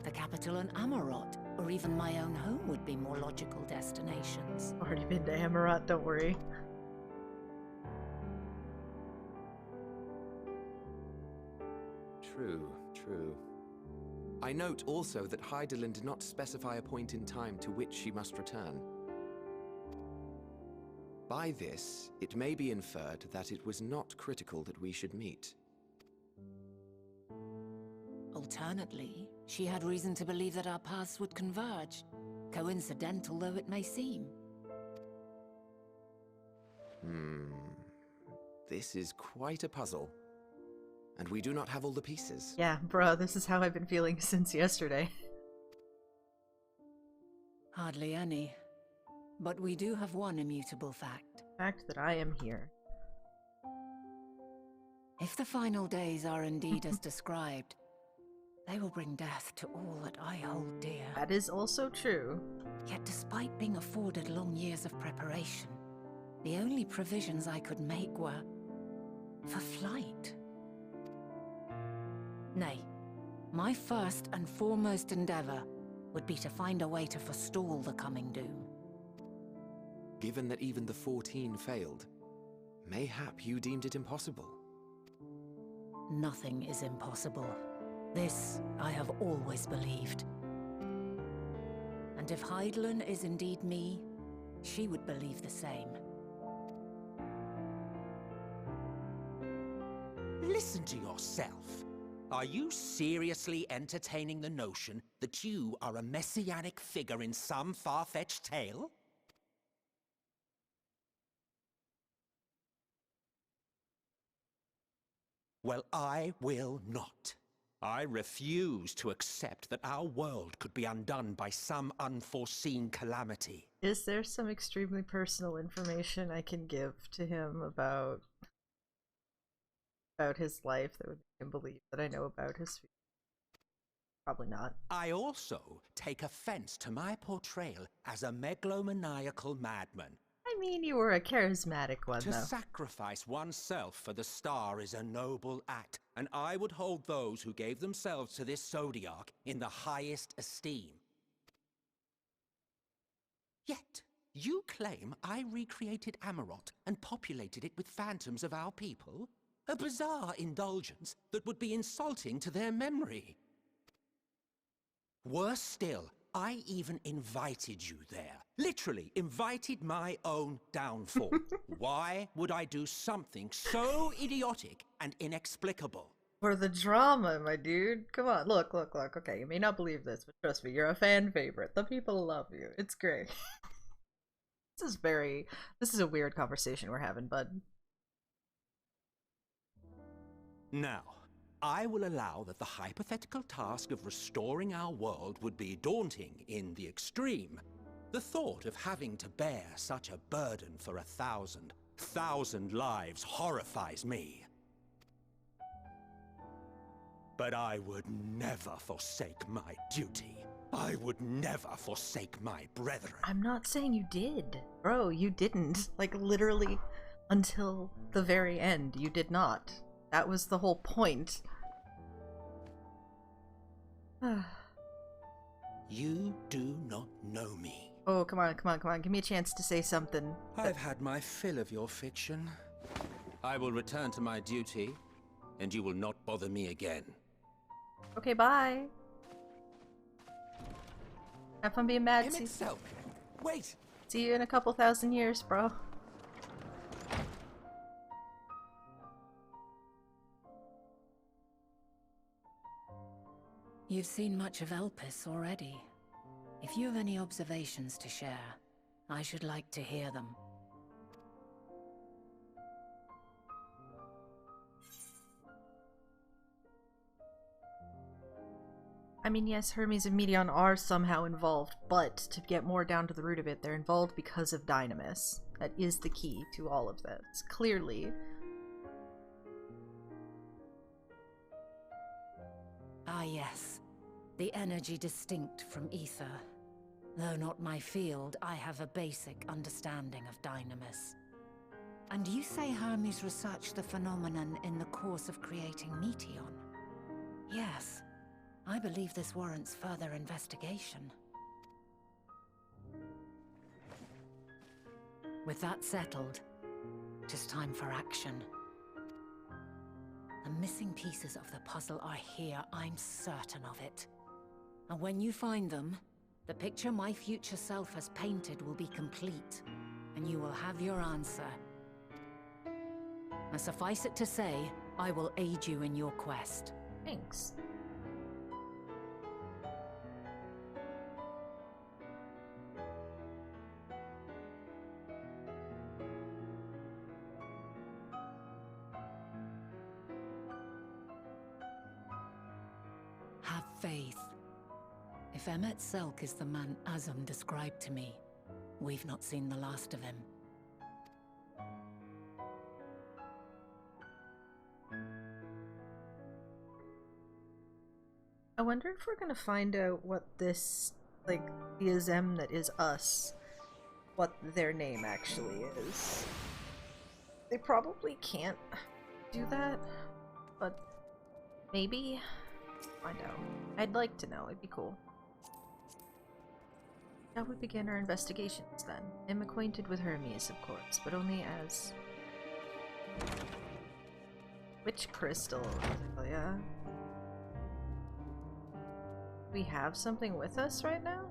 The capital and Amarot, or even my own home would be more logical destinations. Already been to Amarot, don't worry. True, true. I note also that Hydaelyn did not specify a point in time to which she must return. By this, it may be inferred that it was not critical that we should meet. Alternately, she had reason to believe that our paths would converge, coincidental though it may seem. This is quite a puzzle. And we do not have all the pieces. Yeah, bruh, this is how I've been feeling since yesterday. Hardly any. But we do have one immutable fact. The fact that I am here. If the final days are indeed as described, they will bring death to all that I hold dear. That is also true. Yet despite being afforded long years of preparation, the only provisions I could make were for flight. Nay, my first and foremost endeavor would be to find a way to forestall the coming doom. Given that even the 14 failed, mayhap you deemed it impossible. Nothing is impossible. This I have always believed. And if Hydaelyn is indeed me, she would believe the same. Listen to yourself. Are you seriously entertaining the notion that you are a messianic figure in some far-fetched tale? Well, I will not. I refuse to accept that our world could be undone by some unforeseen calamity. Is there some extremely personal information I can give to him about his life that would make him believe that I know about his future? Probably not. I also take offense to my portrayal as a megalomaniacal madman. I mean you were a charismatic one, To though. sacrifice oneself for the star is a noble act, and I would hold those who gave themselves to this zodiac in the highest esteem. Yet, you claim I recreated Amarot and populated it with phantoms of our people? A bizarre indulgence that would be insulting to their memory. Worse still, I even invited you there. Literally invited my own downfall. Why would I do something so idiotic and inexplicable? For the drama, my dude. Come on, look. Okay, you may not believe this, but trust me, you're a fan favorite. The people love you. It's great. This is a weird conversation we're having, bud. Now, I will allow that the hypothetical task of restoring our world would be daunting in the extreme. The thought of having to bear such a burden for 1,000 lives horrifies me. But I would never forsake my duty. I would never forsake my brethren. I'm not saying you did. Bro, you didn't. Like, literally, until the very end, you did not. That was the whole point. You do not know me. Oh, come on. Give me a chance to say something. I've had my fill of your fiction. I will return to my duty, and you will not bother me again. Okay, bye. Have fun being mad. Wait! See you in a couple thousand years, bro. You've seen much of Elpis already. If you have any observations to share, I should like to hear them. I mean, yes, Hermes and Meteon are somehow involved, but to get more down to the root of it, they're involved because of Dynamis. That is the key to all of this, clearly. Ah yes, the energy distinct from ether. Though not my field, I have a basic understanding of Dynamis. And you say Hermes researched the phenomenon in the course of creating Meteon? Yes, I believe this warrants further investigation. With that settled, it is time for action. The missing pieces of the puzzle are here, I'm certain of it. And when you find them, the picture my future self has painted will be complete, and you will have your answer. And suffice it to say, I will aid you in your quest. Thanks. Have faith. If Emmet Selk is the man Azum described to me, we've not seen the last of him. I wonder if we're gonna find out what this, like, the Azem that is us, what their name actually is. They probably can't do that, but maybe? Find out. I'd like to know, it'd be cool. Now we begin our investigations then. I'm acquainted with Hermes, of course, but only as... Witch crystal, yeah. We have something with us right now?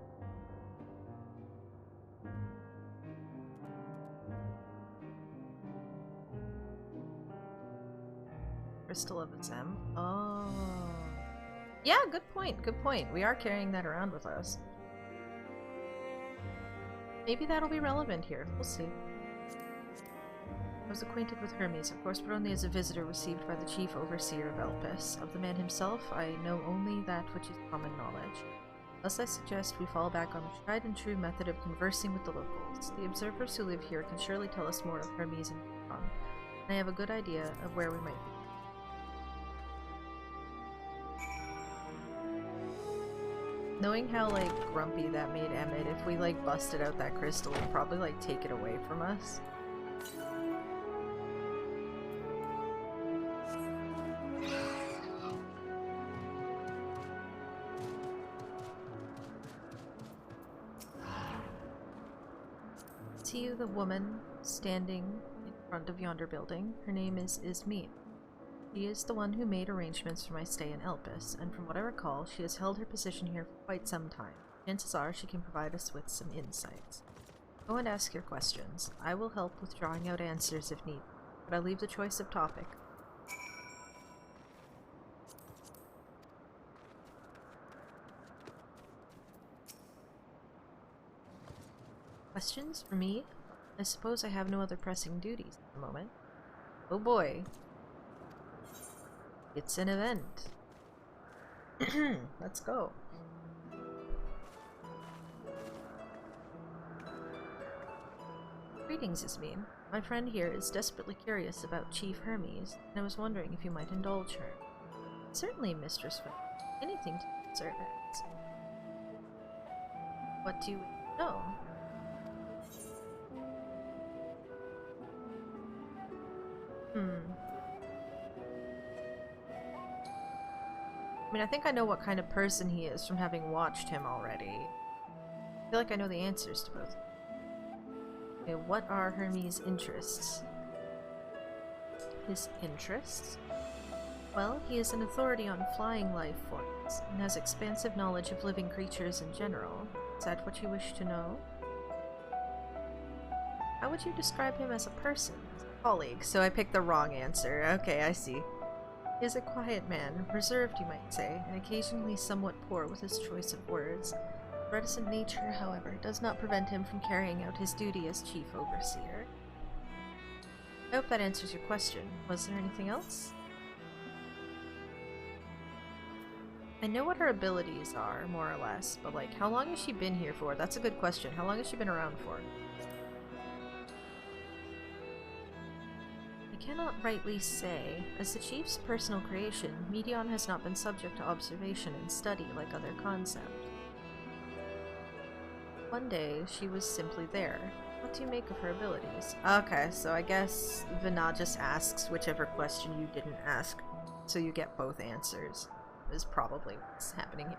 Crystal of Azem. Oh. Yeah, good point, good point. We are carrying that around with us. Maybe that'll be relevant here. We'll see. I was acquainted with Hermes, of course, but only as a visitor received by the chief overseer of Elpis. Of the man himself, I know only that which is common knowledge. Thus I suggest we fall back on the tried and true method of conversing with the locals. The observers who live here can surely tell us more of Hermes and Meteon, and I have a good idea of where we might be. Knowing how, like, grumpy that made Emmett, if we, like, busted out that crystal, it'd probably, like, take it away from us. See you, the woman standing in front of yonder building. Her name is Ismene. She is the one who made arrangements for my stay in Elpis, and from what I recall, she has held her position here for quite some time. Chances are she can provide us with some insights. Go and ask your questions. I will help with drawing out answers if needed, but I leave the choice of topic. Questions for me? I suppose I have no other pressing duties at the moment. Oh boy. It's an event. Let's go. Greetings, Ismene. My friend here is desperately curious about Chief Hermes, and I was wondering if you might indulge her. Certainly, Mistress Fenn. Anything to serve it. What do you know? I mean, I think I know what kind of person he is from having watched him already. I feel like I know the answers to both. Okay, what are Hermes' interests? His interests? Well, he is an authority on flying life forms, and has expansive knowledge of living creatures in general. Is that what you wish to know? How would you describe him as a person? As a colleague? So I picked the wrong answer. Okay, I see. He is a quiet man, reserved you might say, and occasionally somewhat poor with his choice of words. Reticent nature, however, does not prevent him from carrying out his duty as chief overseer. I hope that answers your question. Was there anything else? I know what her abilities are, more or less, but like, how long has she been here for? That's a good question. How long has she been around for? I cannot rightly say. As the chief's personal creation, Medion has not been subject to observation and study like other concepts. One day, she was simply there. What do you make of her abilities? Okay, so I guess Vina just asks whichever question you didn't ask, so you get both answers, is probably what's happening here.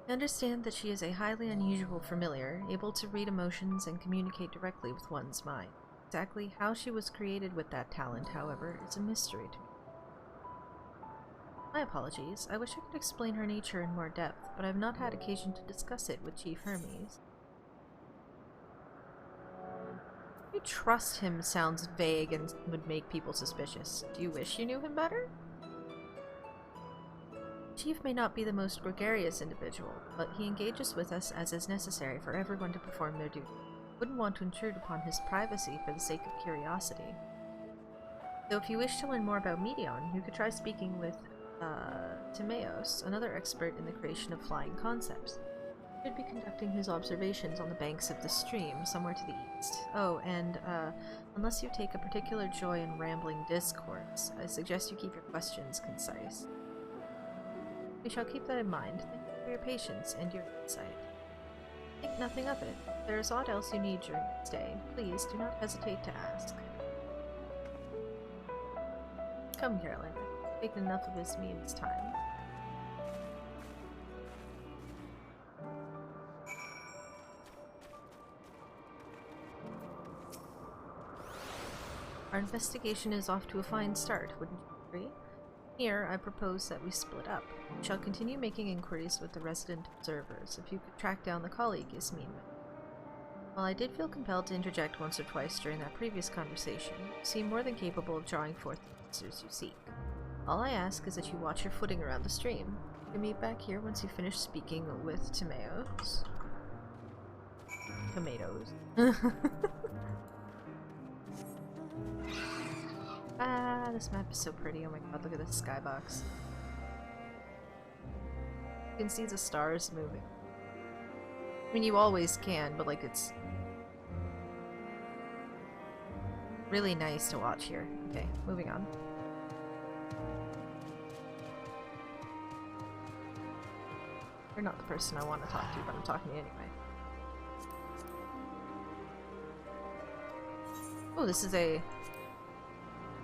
I understand that she is a highly unusual familiar, able to read emotions and communicate directly with one's mind. Exactly how she was created with that talent, however, is a mystery to me. My apologies. I wish I could explain her nature in more depth, but I have not had occasion to discuss it with Chief Hermes. You trust him sounds vague and would make people suspicious. Do you wish you knew him better? Chief may not be the most gregarious individual, but he engages with us as is necessary for everyone to perform their duty. Wouldn't want to intrude upon his privacy for the sake of curiosity. So if you wish to learn more about Medion, you could try speaking with Timaeus, another expert in the creation of flying concepts. He should be conducting his observations on the banks of the stream, somewhere to the east. Oh, and unless you take a particular joy in rambling discourse, I suggest you keep your questions concise. We shall keep that in mind. Thank you for your patience and your insight. Think nothing of it. If there is aught else you need during your stay, please do not hesitate to ask. Come, Caroline. I've taken enough of Ismene's time. Our investigation is off to a fine start, wouldn't you agree? Here, I propose that we split up. We shall continue making inquiries with the resident observers, if you could track down the colleague Ismene. While I did feel compelled to interject once or twice during that previous conversation, you seem more than capable of drawing forth the answers you seek. All I ask is that you watch your footing around the stream. You can meet back here once you finish speaking with Timaeus. Tomatoes. Ah, this map is so pretty. Oh my god, look at this skybox. You can see the stars moving. I mean, you always can, but like it's really nice to watch here. Okay, moving on. You're not the person I want to talk to, but I'm talking to you anyway. Oh, this is the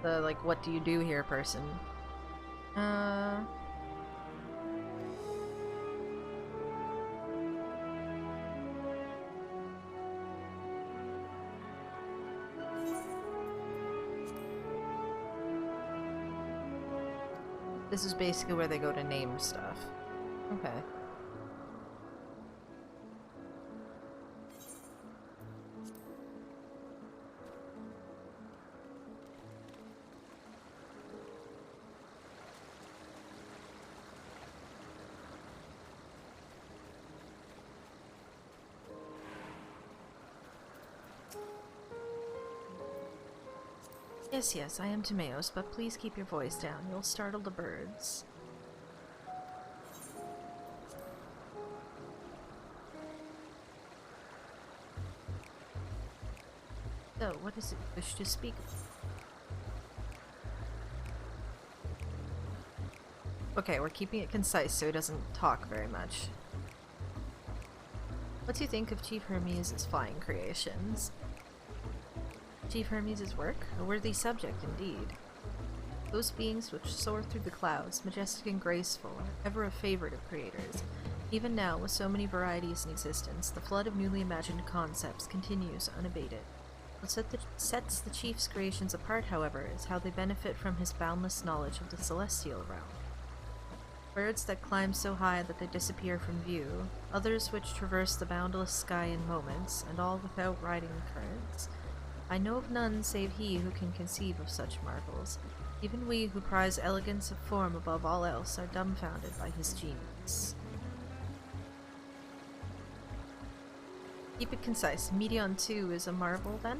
like, what do you do here person. This is basically where they go to name stuff. Okay. Yes, yes, I am Timaeus, but please keep your voice down. You'll startle the birds. So, what is it you wish to speak of? Okay, we're keeping it concise so he doesn't talk very much. What do you think of Chief Hermes' flying creations? Chief Hermes' work? A worthy subject indeed. Those beings which soar through the clouds, majestic and graceful, are ever a favorite of creators. Even now, with so many varieties in existence, the flood of newly imagined concepts continues unabated. What sets the Chief's creations apart, however, is how they benefit from his boundless knowledge of the celestial realm. Birds that climb so high that they disappear from view, others which traverse the boundless sky in moments, and all without riding the currents. I know of none save he who can conceive of such marvels. Even we who prize elegance of form above all else are dumbfounded by his genius. Keep it concise. Meteon 2 is a marvel, then?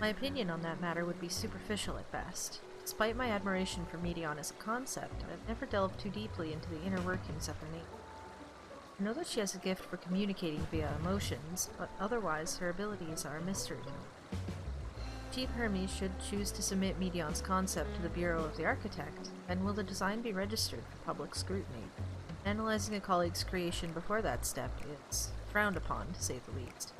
My opinion on that matter would be superficial at best. Despite my admiration for Meteon as a concept, I've never delved too deeply into the inner workings of her nature. I know that she has a gift for communicating via emotions, but otherwise her abilities are a mystery to me. Chief Hermes should choose to submit Meteon's concept to the Bureau of the Architect, and will the design be registered for public scrutiny? Analyzing a colleague's creation before that step is frowned upon, to say the least.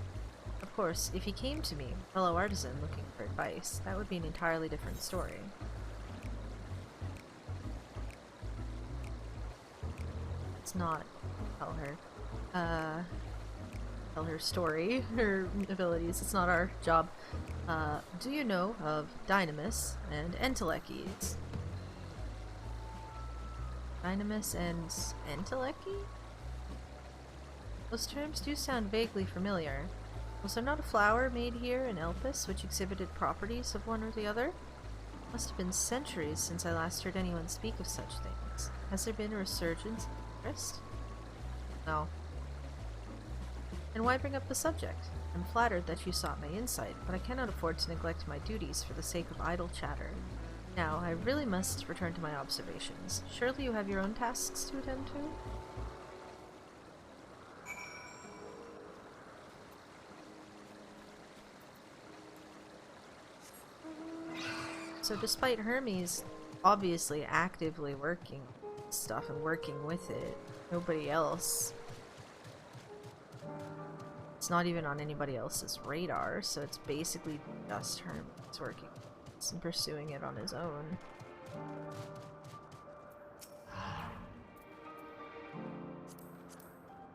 Of course, if he came to me, a fellow artisan looking for advice, that would be an entirely different story. It's not tell her story, her abilities. It's not our job. Do you know of Dynamis and Entelekes? Dynamis and Enteleke? Those terms do sound vaguely familiar. Was there not a flower made here in Elpis which exhibited properties of one or the other? Must have been centuries since I last heard anyone speak of such things. Has there been a resurgence of interest? No. And why bring up the subject? I'm flattered that you sought my insight, but I cannot afford to neglect my duties for the sake of idle chatter. Now, I really must return to my observations. Surely you have your own tasks to attend to? So despite Hermes obviously actively working stuff and working with it, nobody else, it's not even on anybody else's radar, so it's basically just Hermes working and pursuing it on his own.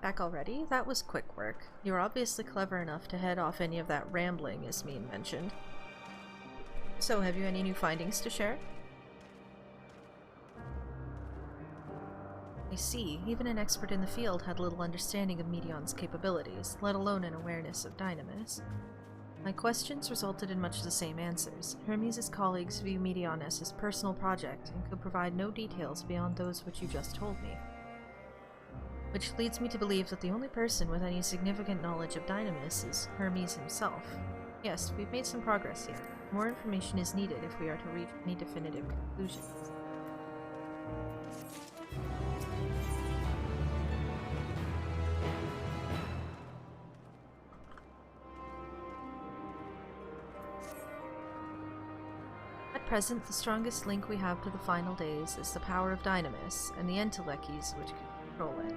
Back already? That was quick work. You were obviously clever enough to head off any of that rambling Ismene mentioned. So, have you any new findings to share? I see. Even an expert in the field had little understanding of Meteon's capabilities, let alone an awareness of Dynamis. My questions resulted in much the same answers. Hermes' colleagues view Meteon as his personal project and could provide no details beyond those which you just told me. Which leads me to believe that the only person with any significant knowledge of Dynamis is Hermes himself. Yes, we've made some progress here. More information is needed if we are to reach any definitive conclusions. At present, the strongest link we have to the final days is the power of Dynamis and the Entelekes which control it.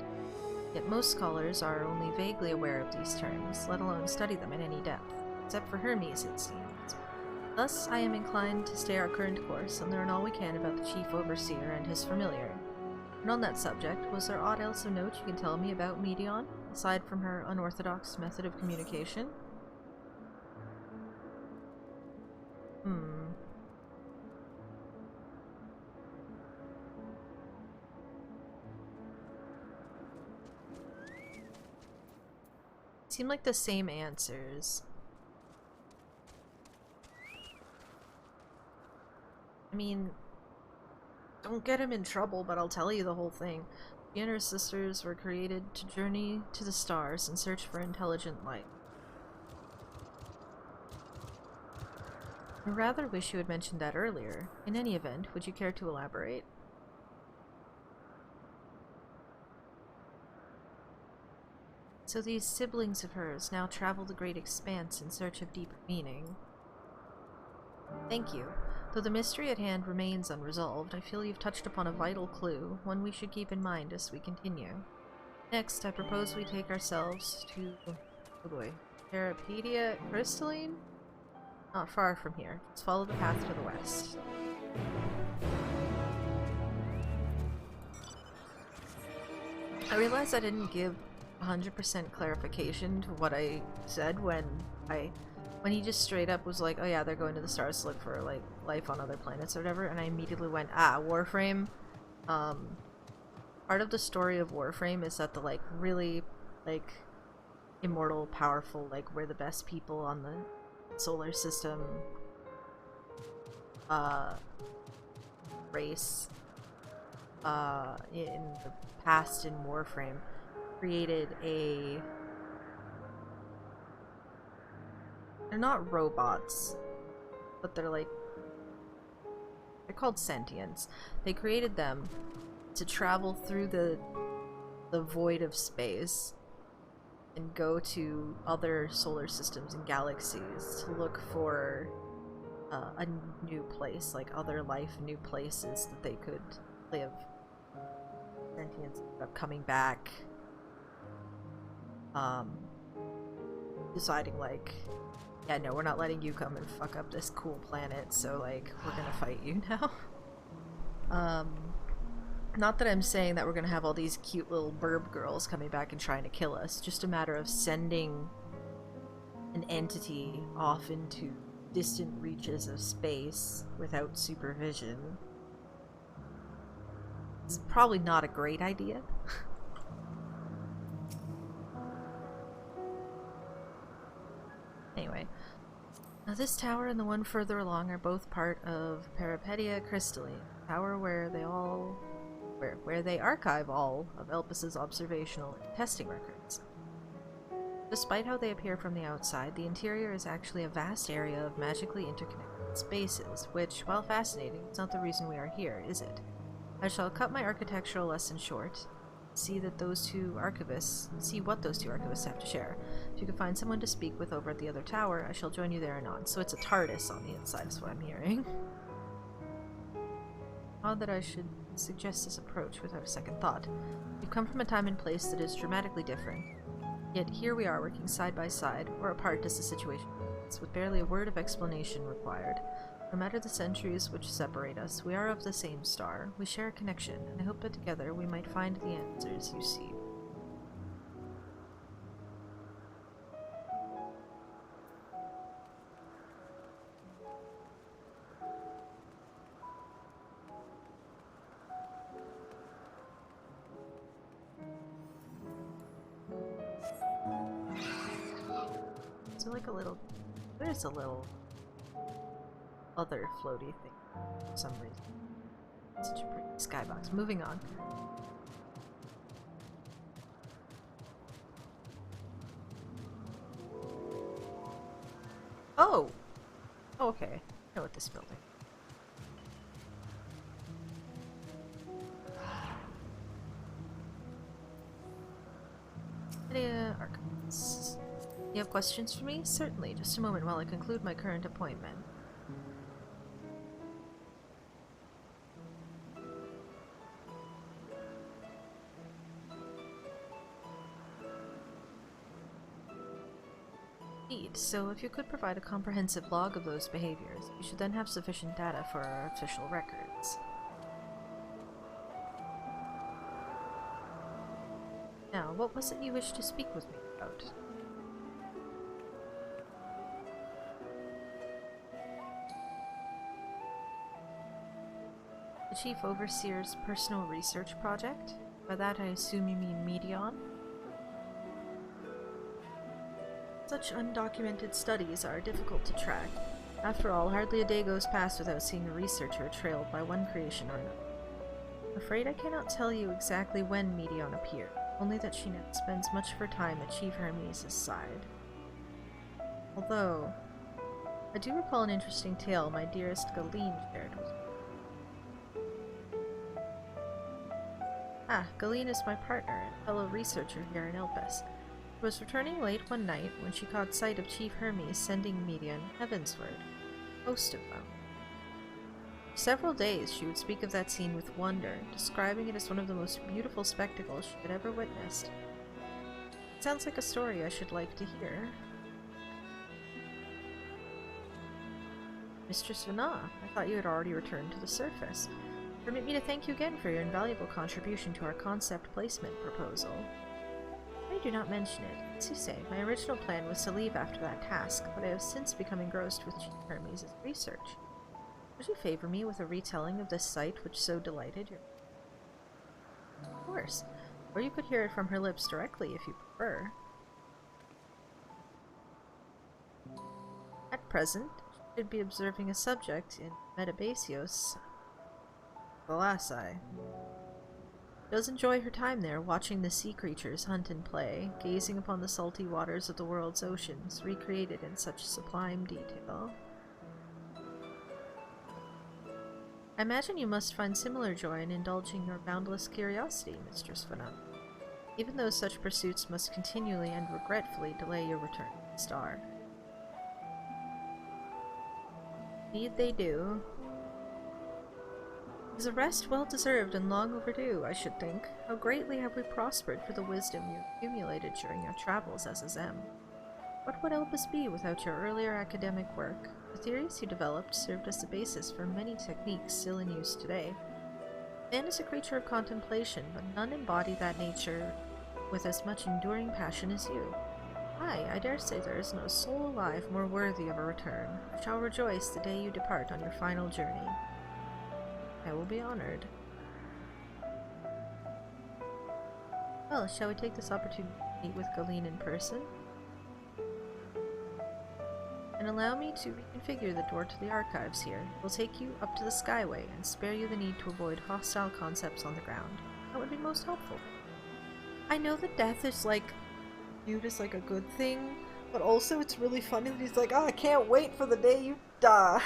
Yet most scholars are only vaguely aware of these terms, let alone study them in any depth, except for Hermes, it seems. Thus, I am inclined to stay our current course and learn all we can about the Chief Overseer and his familiar. And on that subject, was there aught else of note you can tell me about Medion, aside from her unorthodox method of communication? Seem like the same answers. I mean, don't get him in trouble, but I'll tell you the whole thing. She and her sisters were created to journey to the stars and search for intelligent life. I rather wish you had mentioned that earlier. In any event, would you care to elaborate? So these siblings of hers now travel the great expanse in search of deeper meaning. Thank you. Though the mystery at hand remains unresolved, I feel you've touched upon a vital clue, one we should keep in mind as we continue. Next, I propose we take ourselves to... oh boy. Parapedia Crystalline? Not far from here. Let's follow the path to the west. I realize I didn't give 100% clarification to what I said when he just straight up was like, oh yeah, they're going to the stars to look for like life on other planets or whatever, and I immediately went, Warframe. Part of the story of Warframe is that the like really like immortal, powerful, like we're the best people on the solar system race in the past in Warframe created a... they're not robots, but they're like... they're called sentients. They created them to travel through the void of space and go to other solar systems and galaxies to look for a new place, like other life, new places that they could live. Sentients ended up coming back, deciding like, yeah, no, we're not letting you come and fuck up this cool planet, so like, we're gonna fight you now. Not that I'm saying that we're gonna have all these cute little burb girls coming back and trying to kill us, just a matter of sending an entity off into distant reaches of space without supervision. This is probably not a great idea. Anyway, now this tower and the one further along are both part of Parapedia Crystalline, a tower where they archive all of Elpis' observational and testing records. Despite how they appear from the outside, the interior is actually a vast area of magically interconnected spaces, which, while fascinating, is not the reason we are here, is it? I shall cut my architectural lesson short, see what those two archivists have to share. If you can find someone to speak with over at the other tower, I shall join you there anon. So it's a TARDIS on the inside, is what I'm hearing. Odd that I should suggest this approach without a second thought. We've come from a time and place that is dramatically different. Yet here we are working side by side, or apart as the situation is, with barely a word of explanation required. No matter the centuries which separate us, we are of the same star. We share a connection, and I hope that together we might find the answers you seek. So like a little... there's a little... other floaty thing for some reason. Such a pretty skybox. Moving on. Oh! Oh, okay. I know what this building. Archives. You have questions for me? Certainly. Just a moment while I conclude my current appointment. Indeed, so if you could provide a comprehensive log of those behaviors, you should then have sufficient data for our official records. Now, what was it you wished to speak with me about? The Chief Overseer's personal research project? By that I assume you mean Medion? Such undocumented studies are difficult to track. After all, hardly a day goes past without seeing a researcher trailed by one creation or another. I'm afraid I cannot tell you exactly when Medion appeared, only that she now spends much of her time at Chief Hermes' side. Although, I do recall an interesting tale my dearest Galeen shared with me. Ah, Galeen is my partner and fellow researcher here in Elpis. She was returning late one night when she caught sight of Chief Hermes sending Medion heavensward, a host of them. For several days she would speak of that scene with wonder, describing it as one of the most beautiful spectacles she had ever witnessed. It sounds like a story I should like to hear. Mistress Vana, I thought you had already returned to the surface. Permit me to thank you again for your invaluable contribution to our concept placement proposal. I do not mention it. As you say, my original plan was to leave after that task, but I have since become engrossed with Chief Hermes' research. Would you favor me with a retelling of this sight which so delighted you? Of course. Or you could hear it from her lips directly if you prefer. At present, she should be observing a subject in Metabasios, Thalassae. She does enjoy her time there, watching the sea creatures hunt and play, gazing upon the salty waters of the world's oceans, recreated in such sublime detail. I imagine you must find similar joy in indulging your boundless curiosity, Mistress Vana, even though such pursuits must continually and regretfully delay your return to the star. Indeed they do. It is a rest well deserved and long overdue, I should think. How greatly have we prospered for the wisdom you accumulated during your travels as a Zem. What would Elpis be without your earlier academic work? The theories you developed served as the basis for many techniques still in use today. Man is a creature of contemplation, but none embody that nature with as much enduring passion as you. Aye, I dare say there is no soul alive more worthy of a return. I shall rejoice the day you depart on your final journey. I will be honored. Well, shall we take this opportunity to meet with Galeen in person? And allow me to reconfigure the door to the archives here. It will take you up to the Skyway and spare you the need to avoid hostile concepts on the ground. That would be most helpful. I know that death is like viewed as like a good thing, but also it's really funny that he's like, oh, I can't wait for the day you die.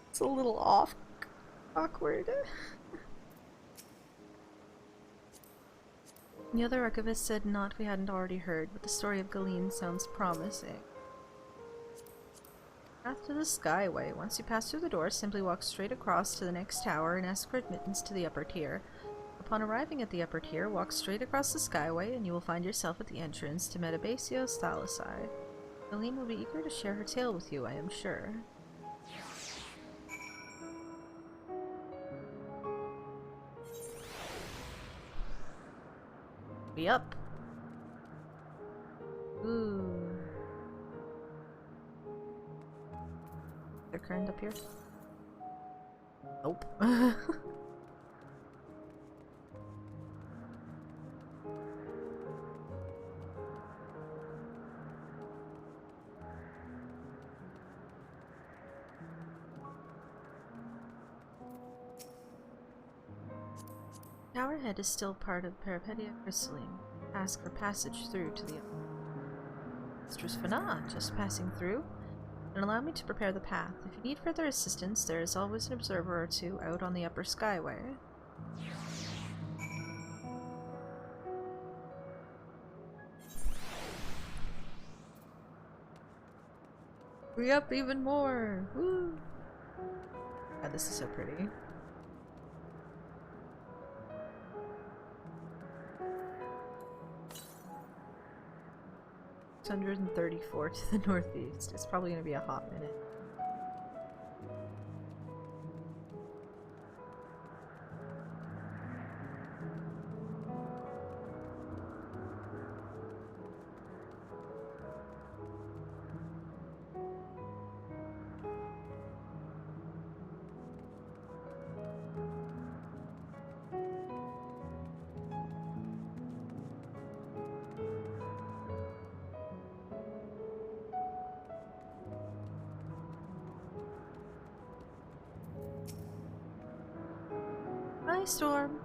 It's a little awkward. The other archivist said not we hadn't already heard, but the story of Galeen sounds promising. Path to the Skyway. Once you pass through the door, simply walk straight across to the next tower and ask for admittance to the upper tier. Upon arriving at the upper tier, walk straight across the Skyway and you will find yourself at the entrance to Metabasios Thalassae. Galeen will be eager to share her tale with you, I am sure. Be up. Ooh. They're current up here? Nope. Towerhead is still part of Peripetia Crystalline. Ask for passage through to the Mistress Vana, just passing through. And allow me to prepare the path. If you need further assistance, there is always an observer or two out on the upper Skyway. Hurry up even more! Woo! God, this is so pretty. 634 to the northeast. It's probably going to be a hot minute. Hi, Storm.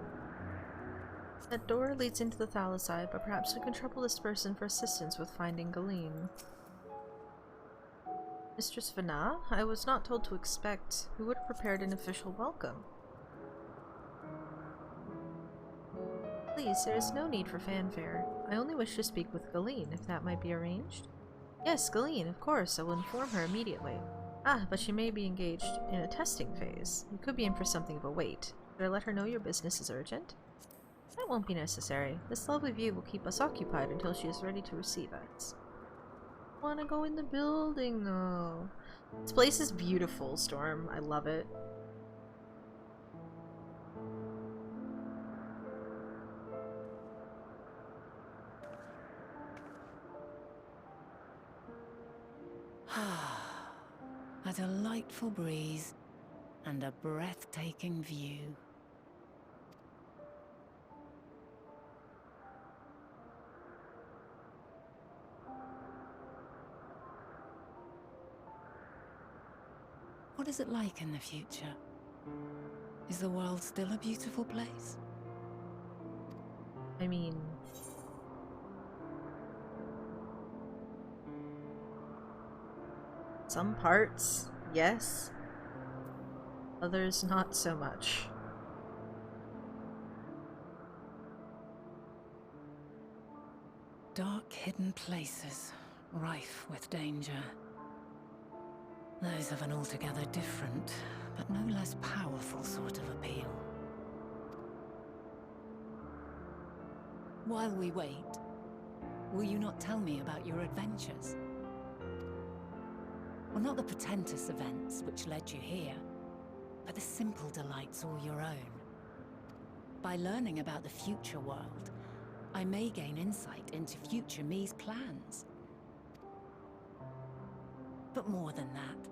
That door leads into the Thalasside, but perhaps we can trouble this person for assistance with finding Galeen. Mistress Vana? I was not told to expect. Who would have prepared an official welcome? Please, there is no need for fanfare. I only wish to speak with Galeen, if that might be arranged. Yes, Galeen, of course. I will inform her immediately. Ah, but she may be engaged in a testing phase. You could be in for something of a wait. Should I let her know your business is urgent? That won't be necessary. This lovely view will keep us occupied until she is ready to receive us. I want to go in the building, though. This place is beautiful, Storm. I love it. A delightful breeze and a breathtaking view. What is it like in the future? Is the world still a beautiful place? I mean... some parts, yes. Others, not so much. Dark, hidden places, rife with danger. Those have an altogether different, but no less powerful sort of appeal. While we wait, will you not tell me about your adventures? Well, not the portentous events which led you here, but the simple delights all your own. By learning about the future world, I may gain insight into future me's plans. But more than that,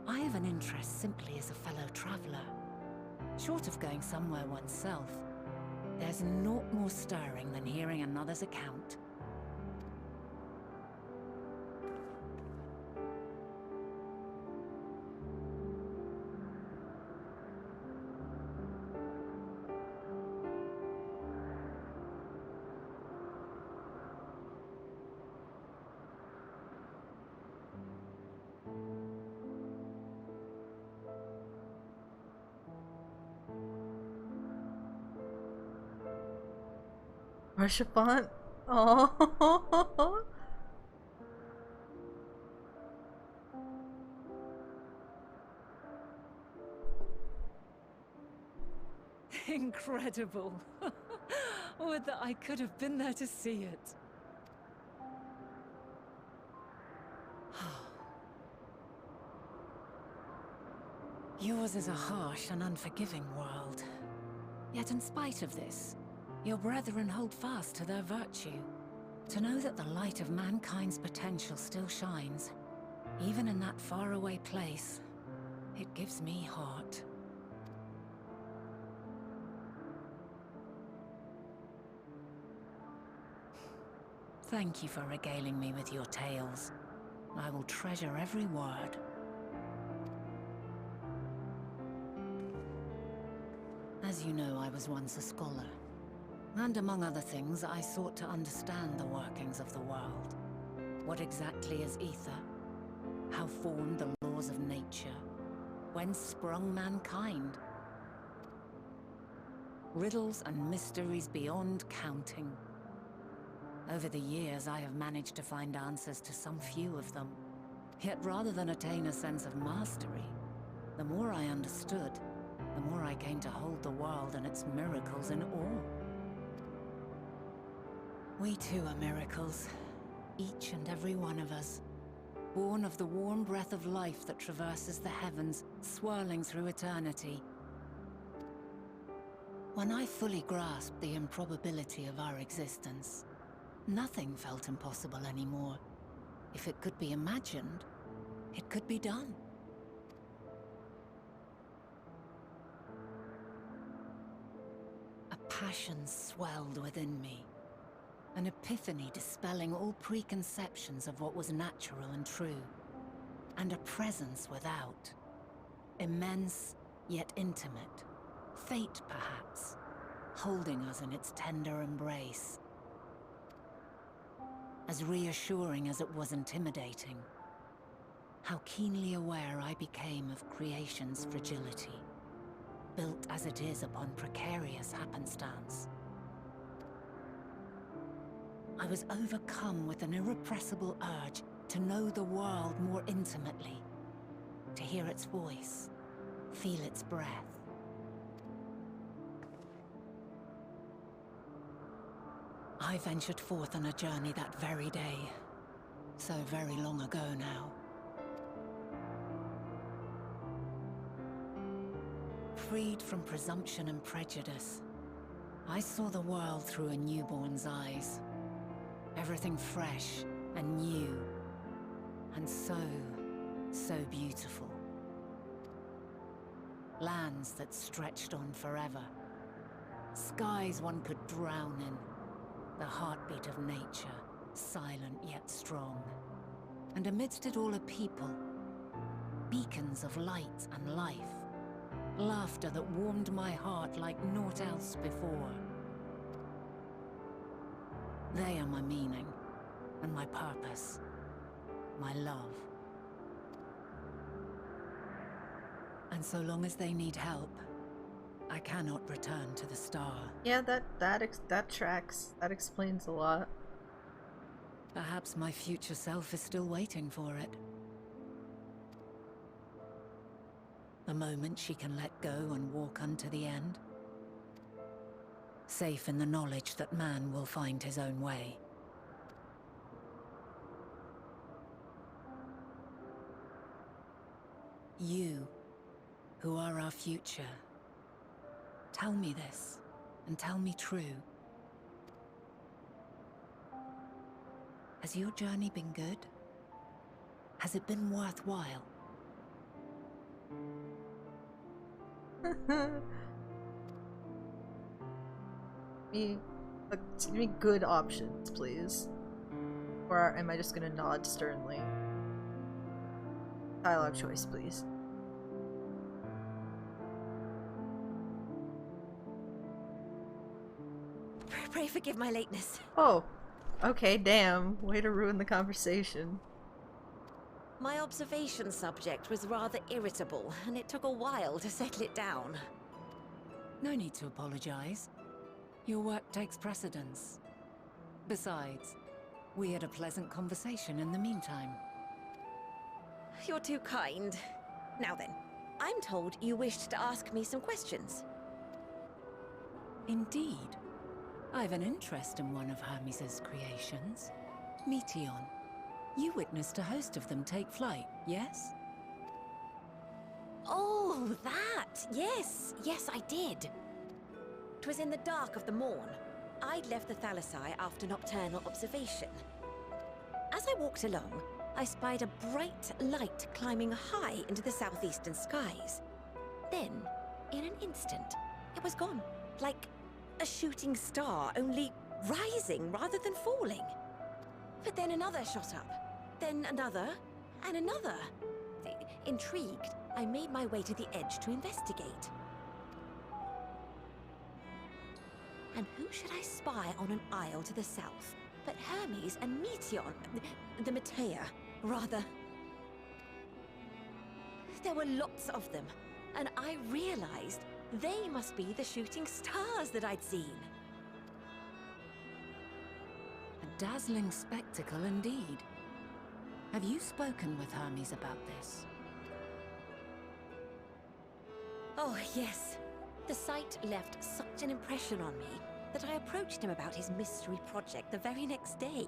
I have an interest simply as a fellow traveler. Short of going somewhere oneself, there's naught more stirring than hearing another's account. Marchapont? Oh. Incredible. Would that I could have been there to see it. Yours is a harsh and unforgiving world. Yet in spite of this, your brethren hold fast to their virtue. To know that the light of mankind's potential still shines, even in that faraway place, it gives me heart. Thank you for regaling me with your tales. I will treasure every word. As you know, I was once a scholar. And among other things, I sought to understand the workings of the world. What exactly is ether? How formed the laws of nature? Whence sprung mankind? Riddles and mysteries beyond counting. Over the years, I have managed to find answers to some few of them. Yet rather than attain a sense of mastery, the more I understood, the more I came to hold the world and its miracles in awe. We too are miracles, Each and every one of us, born of the warm breath of life that traverses the heavens, swirling through eternity. When I fully grasped the improbability of our existence, nothing felt impossible anymore. If it could be imagined, it could be done. A passion swelled within me, an epiphany dispelling all preconceptions of what was natural and true, and a presence without, immense yet intimate, fate perhaps, holding us in its tender embrace. As reassuring as it was intimidating, how keenly aware I became of creation's fragility, built as it is upon precarious happenstance. I was overcome with an irrepressible urge to know the world more intimately, to hear its voice, feel its breath. I ventured forth on a journey that very day, so very long ago now. Freed from presumption and prejudice, I saw the world through a newborn's eyes. Everything fresh and new, and so beautiful. Lands that stretched on forever. Skies one could drown in. The heartbeat of nature, silent yet strong. And amidst it all a people. Beacons of light and life. Laughter that warmed my heart like naught else before. They are my meaning, and my purpose, my love. And so long as they need help, I cannot return to the star. Yeah, that tracks. That explains a lot. Perhaps my future self is still waiting for it. The moment she can let go and walk unto the end. Safe in the knowledge that man will find his own way. You, who are our future, tell me this, and tell me true. Has your journey been good? Has it been worthwhile? Give me good options, please. Or am I just gonna nod sternly? Dialogue choice, please. Pray forgive my lateness. Oh, okay, damn. Way to ruin the conversation. My observation subject was rather irritable, and it took a while to settle it down. No need to apologize. Your work takes precedence. Besides, we had a pleasant conversation in the meantime. You're too kind. Now then, I'm told you wished to ask me some questions. Indeed. I've an interest in one of Hermes' creations. Meteon. You witnessed a host of them take flight, yes? Oh, that! Yes, I did. 'Twas in the dark of the morn. I'd left the Thalassai after nocturnal observation. As I walked along, I spied a bright light climbing high into the southeastern skies. Then, in an instant, it was gone, like a shooting star, only rising rather than falling. But then another shot up, then another, and another. Intrigued, I made my way to the edge to investigate. And who should I spy on an isle to the south but Hermes and Meteon, the Metea, rather. There were lots of them, and I realized they must be the shooting stars that I'd seen. A dazzling spectacle indeed. Have you spoken with Hermes about this? Oh, yes. The sight left such an impression on me that I approached him about his mystery project the very next day.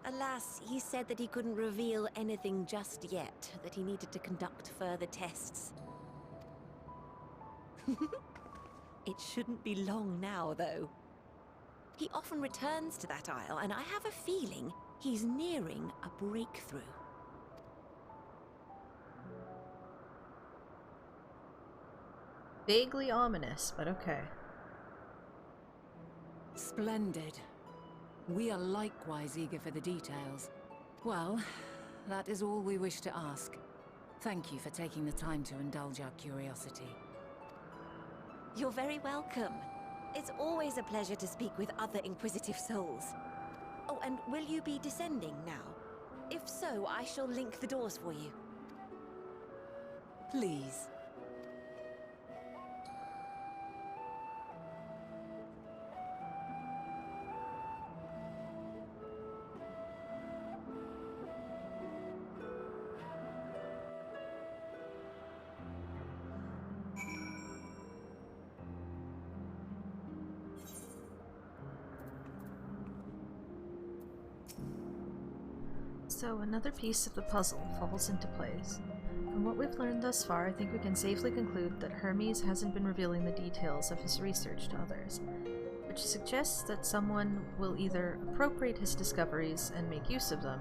Alas, he said that he couldn't reveal anything just yet, that he needed to conduct further tests. It shouldn't be long now, though. He often returns to that isle, and I have a feeling he's nearing a breakthrough. Vaguely ominous, but okay. Splendid. We are likewise eager for the details. Well, that is all we wish to ask. Thank you for taking the time to indulge our curiosity. You're very welcome. It's always a pleasure to speak with other inquisitive souls. Oh, and will you be descending now? If so, I shall link the doors for you. Please. So another piece of the puzzle falls into place. From what we've learned thus far, I think we can safely conclude that Hermes hasn't been revealing the details of his research to others, which suggests that someone will either appropriate his discoveries and make use of them,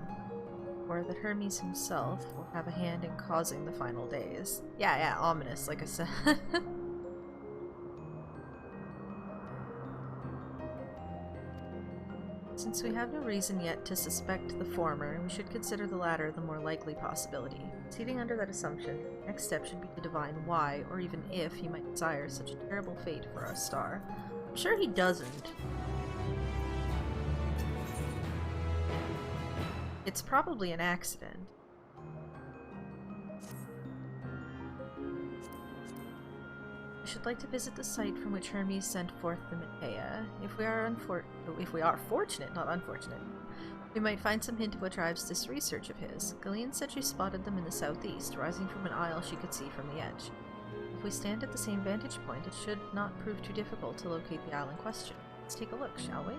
or that Hermes himself will have a hand in causing the final days. Yeah, ominous, like I said. Since we have no reason yet to suspect the former, we should consider the latter the more likely possibility. Proceeding under that assumption, the next step should be to divine why, or even if, he might desire such a terrible fate for our star. I'm sure he doesn't. It's probably an accident. I should like to visit the site from which Hermes sent forth the Meka. If we are fortunate, not unfortunate, we might find some hint of what drives this research of his. Galene said she spotted them in the southeast, rising from an isle she could see from the edge. If we stand at the same vantage point, it should not prove too difficult to locate the isle in question. Let's take a look, shall we?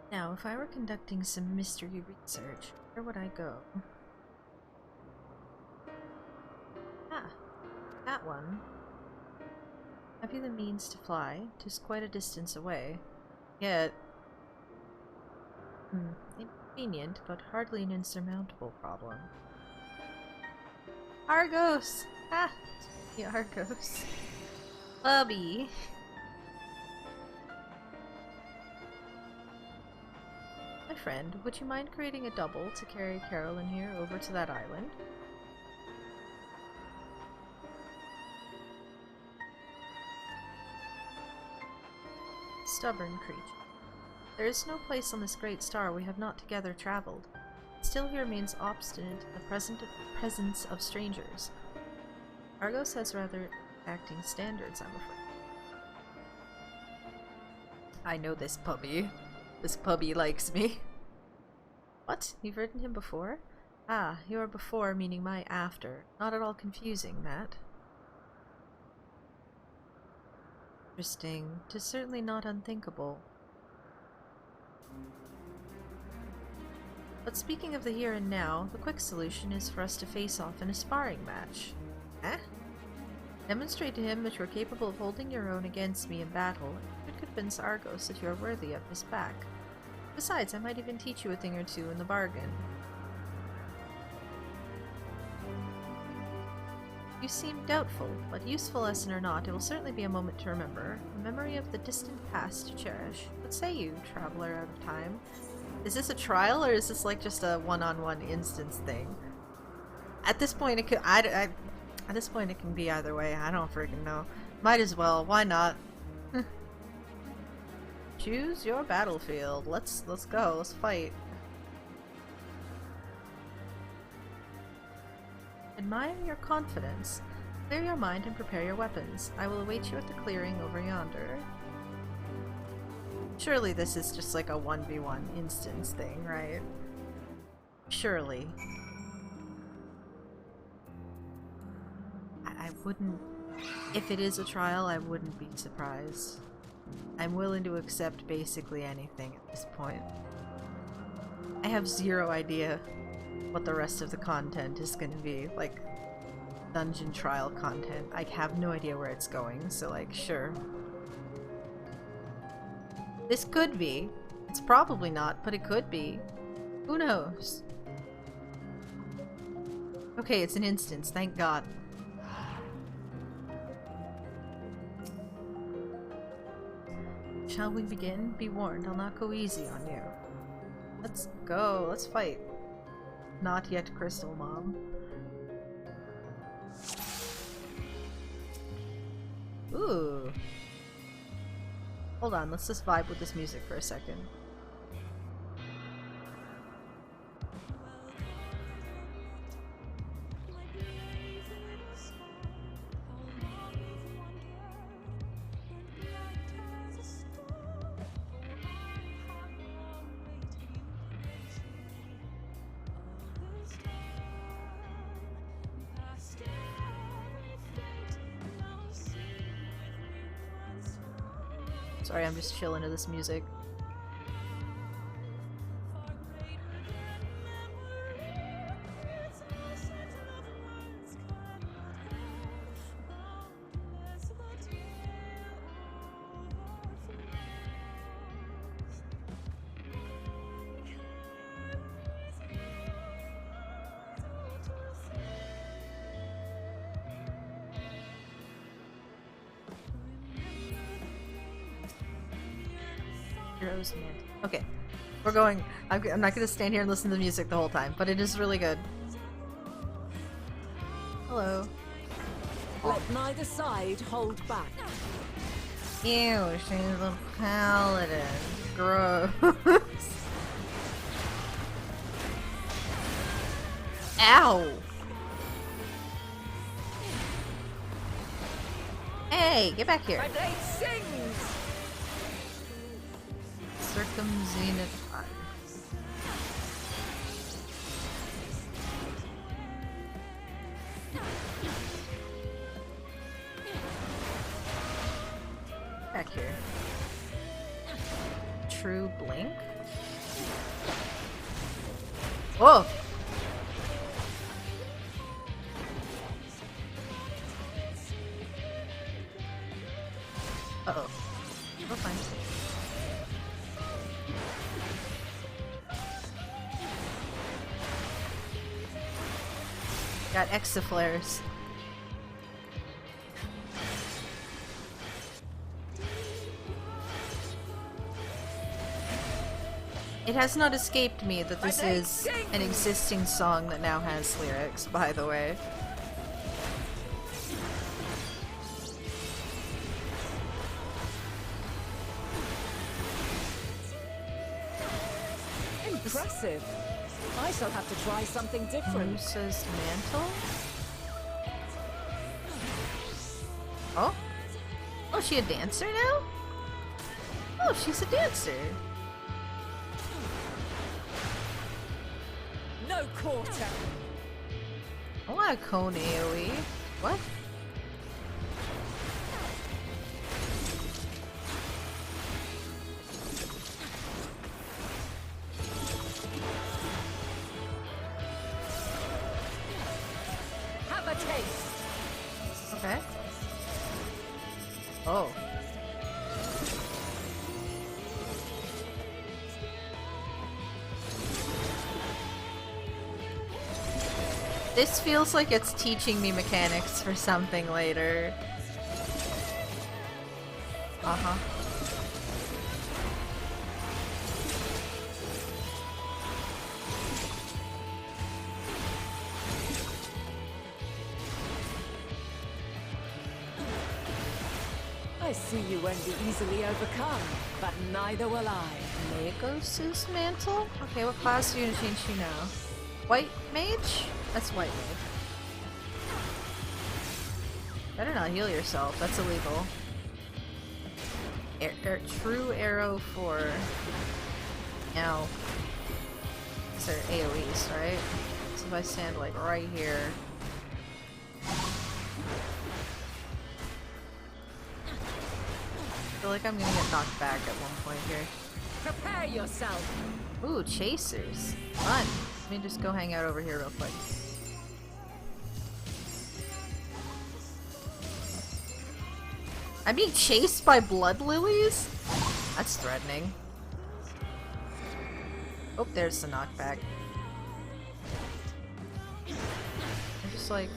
Now, if I were conducting some mystery research, where would I go? Ah, that one. Have you the means to fly? 'Tis quite a distance away. Yet, inconvenient, but hardly an insurmountable problem. Argos! Ah! The Argos. Bubby! My friend, would you mind creating a double to carry Carolyn here over to that island? Stubborn creature. There is no place on this great star we have not together traveled. Still he remains obstinate in the presence of strangers. Argos has rather acting standards, I'm afraid. I know this puppy. This puppy likes me. What? You've ridden him before? Ah, your before meaning my after. Not at all confusing, that. Interesting. 'Tis certainly not unthinkable. But speaking of the here and now, the quick solution is for us to face off in a sparring match. Eh? Demonstrate to him that you are capable of holding your own against me in battle, and you could convince Argos that you are worthy of his back. Besides, I might even teach you a thing or two in the bargain. You seem doubtful, but useful lesson or not, it will certainly be a moment to remember, a memory of the distant past to cherish. What say you, traveler out of time? Is this a trial, or is this like just a one-on-one instance thing? At this point, it could. At this point, it can be either way. I don't freaking know. Might as well. Why not? Choose your battlefield. Let's go. Let's fight. Admire your confidence. Clear your mind and prepare your weapons. I will await you at the clearing over yonder. Surely this is just like a 1v1 instance thing, right? Surely. I wouldn't... If it is a trial, I wouldn't be surprised. I'm willing to accept basically anything at this point. I have zero idea what the rest of the content is going to be. Like, dungeon trial content. I have no idea where it's going, so like, sure. This could be. It's probably not, but it could be. Who knows? Okay, it's an instance, thank God. Shall we begin? Be warned, I'll not go easy on you. Let's go, let's fight. Not yet, Crystal Mom. Ooh. Hold on, let's just vibe with this music for a second. Sorry, I'm just chilling to this music. Okay, we're going. I'm not going to stand here and listen to the music the whole time, but it is really good. Hello. Let neither side hold back. Ew, she's a paladin. Gross. Ow! Hey, get back here. My blade sings! Circumzenit. Back here. True blink. Whoa! Uh-oh. We're fine. Got exaflares. It has not escaped me that this is an existing song that now has lyrics, by the way. Impressive. I shall have to try something different. Musa's mantle? Oh? Oh, she a dancer now? Oh, she's a dancer. No quarter. I want a cone AoE. What? Oh. This feels like it's teaching me mechanics for something later. Uh-huh. I see you won't be easily overcome, but neither will I. Magos' mantle? Okay, what class are you gonna change to now? White mage? That's white mage. Better not heal yourself, that's illegal. True arrow for... Now. These are AoEs, right? So if I stand like right here... I feel like I'm gonna get knocked back at one point here. Prepare yourself! Ooh, chasers. Fun. Let me just go hang out over here real quick. I'm being chased by blood lilies? That's threatening. Oh, there's the knockback. I'm just like...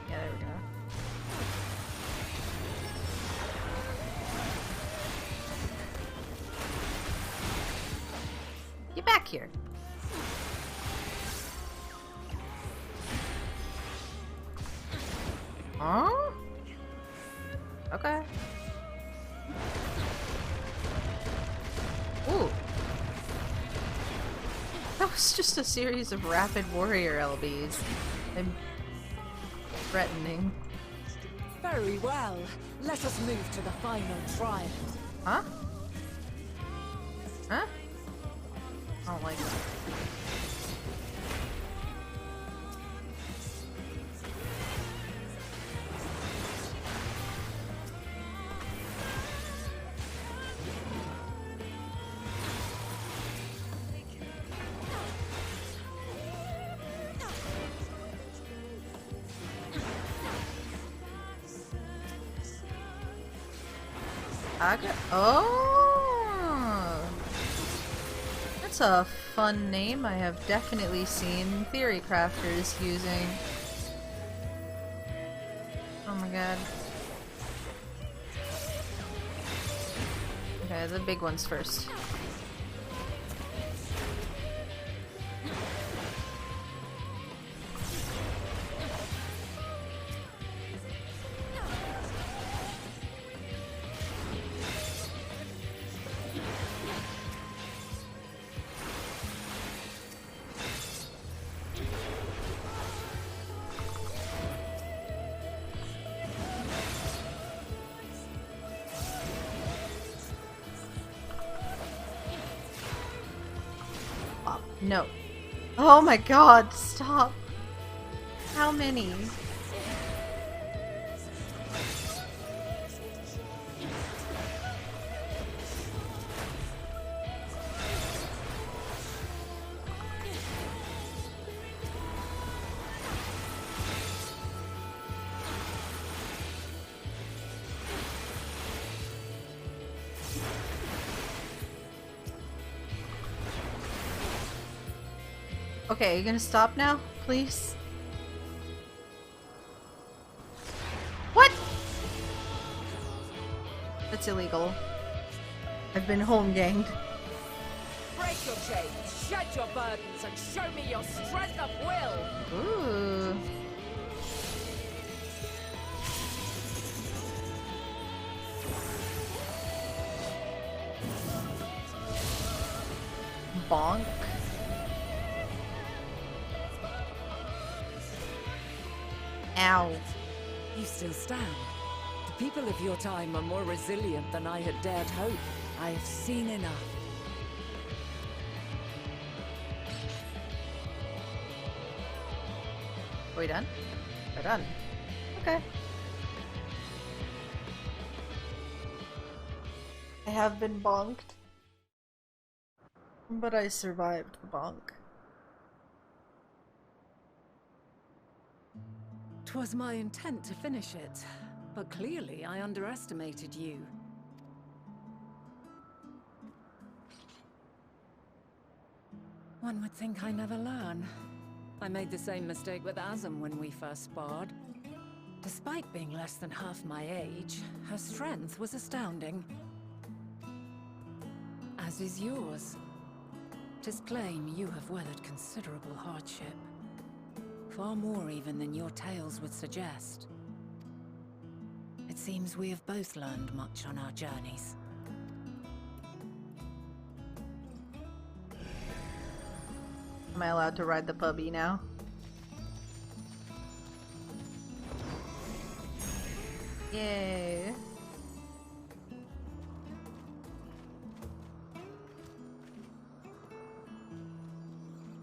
Yeah, there we go. Get back here. Huh? Okay. Ooh. That was just a series of rapid warrior LBs. I'm threatening. Very well. Let us move to the final trial. Huh? Huh? I don't like that. Oh! That's a fun name I have definitely seen theory crafters using. Oh my god. Okay, the big ones first. No. Oh my god, stop. How many? Okay, you gonna stop now, please? What? That's illegal. I've been home ganged. Break your chains, shed your burdens, and show me your strength of will! Ooh. Bonk. Ow. You still stand. The people of your time are more resilient than I had dared hope. I have seen enough. Are we done? We're done. Okay. I have been bonked. But I survived the bonk. 'Twas my intent to finish it, but clearly I underestimated you. One would think I never learn. I made the same mistake with Azem when we first sparred. Despite being less than half my age, her strength was astounding. As is yours. 'Tis plain you have weathered considerable hardship. Far more even than your tales would suggest. It seems we have both learned much on our journeys. Am I allowed to ride the puppy now? Yay.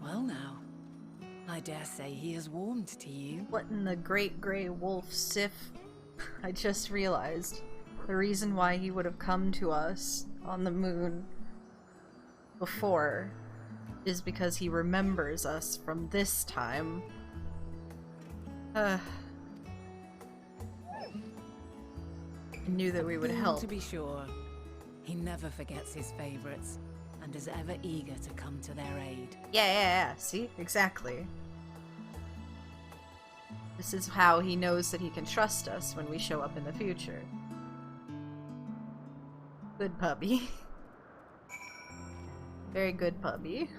Well now, I dare say he has warmed to you. What in the great grey wolf Sif? I just realized the reason why he would have come to us on the moon before is because he remembers us from this time. I knew that we would help. To be sure, he never forgets his favorites and is ever eager to come to their aid. Yeah, see? Exactly. This is how he knows that he can trust us when we show up in the future. Good puppy. Very good puppy.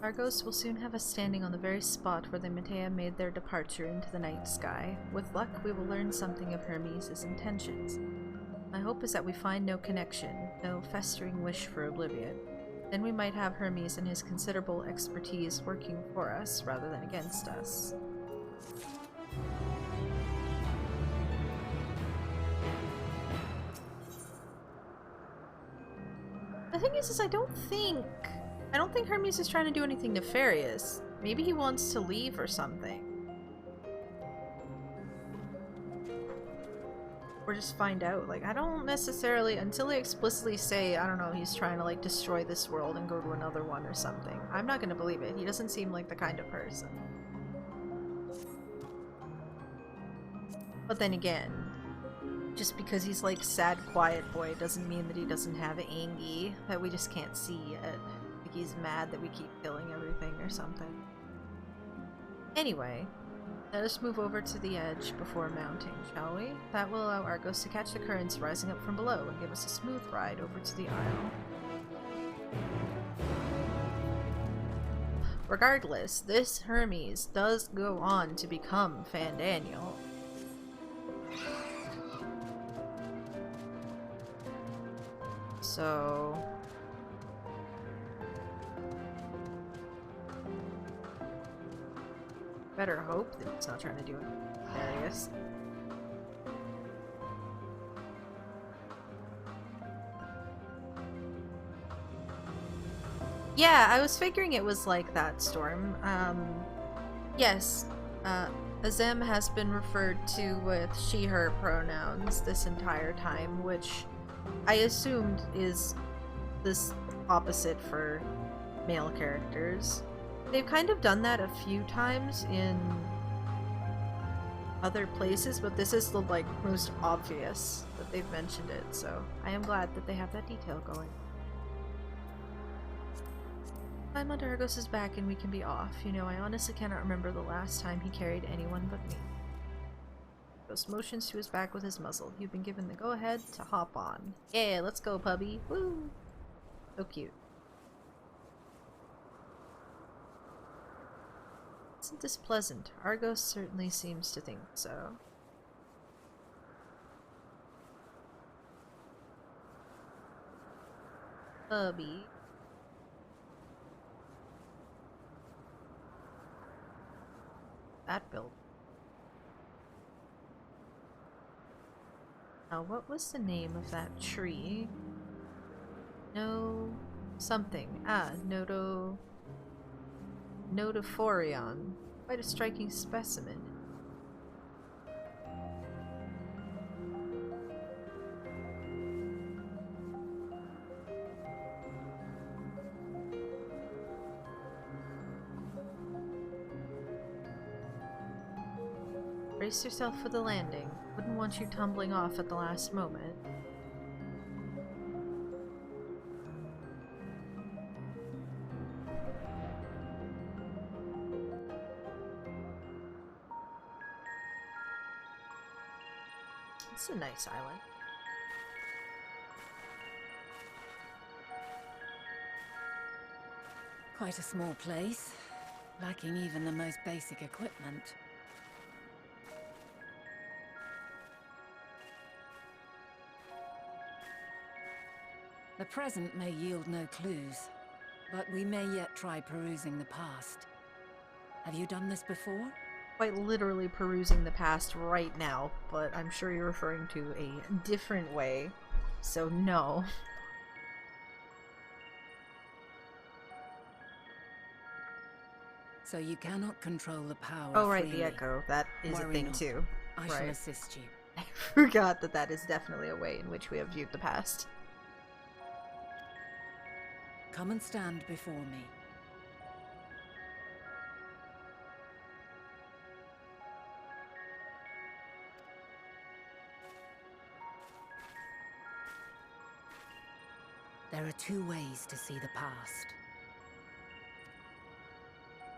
Argos will soon have us standing on the very spot where the Metea made their departure into the night sky. With luck, we will learn something of Hermes' intentions. My hope is that we find no connection, no festering wish for oblivion. Then we might have Hermes and his considerable expertise working for us rather than against us. The thing is I don't think Hermes is trying to do anything nefarious. Maybe he wants to leave or something. Or just find out. Like, I don't necessarily, until they explicitly say, I don't know, he's trying to, like, destroy this world and go to another one or something. I'm not gonna believe it. He doesn't seem like the kind of person. But then again, just because he's, like, sad, quiet boy doesn't mean that he doesn't have Angie that we just can't see yet. Like, he's mad that we keep killing everything or something. Anyway, let us move over to the edge before mounting, shall we? That will allow Argos to catch the currents rising up from below and give us a smooth ride over to the isle. Regardless, this Hermes does go on to become Fandaniel. So... better hope that it's not trying to do anything nefarious. Yeah, I was figuring it was like that, Storm. Yes, Azem has been referred to with she-her pronouns this entire time, which I assumed is this opposite for male characters. They've kind of done that a few times in other places, but this is the, like, most obvious that they've mentioned it, so I am glad that they have that detail going. I'm under Argos's back and we can be off. You know, I honestly cannot remember the last time he carried anyone but me. Argos motions to his back with his muzzle. You've been given the go-ahead to hop on. Yeah, let's go, puppy. Woo! So cute. Isn't this pleasant? Argos certainly seems to think so. Puppy. That build. Now, what was the name of that tree? No... something. Ah, Nodophorion. Quite a striking specimen. Brace yourself for the landing. Wouldn't want you tumbling off at the last moment. It's a nice island. Quite a small place, lacking even the most basic equipment. The present may yield no clues, but we may yet try perusing the past. Have you done this before? Quite literally perusing the past right now, but I'm sure you're referring to a different way, so no. So you cannot control the power Oh right, freely. the echo. That is a Worry thing not. too. I shall Right. assist you. I forgot that that is definitely a way in which we have viewed the past. Come and stand before me. There are two ways to see the past.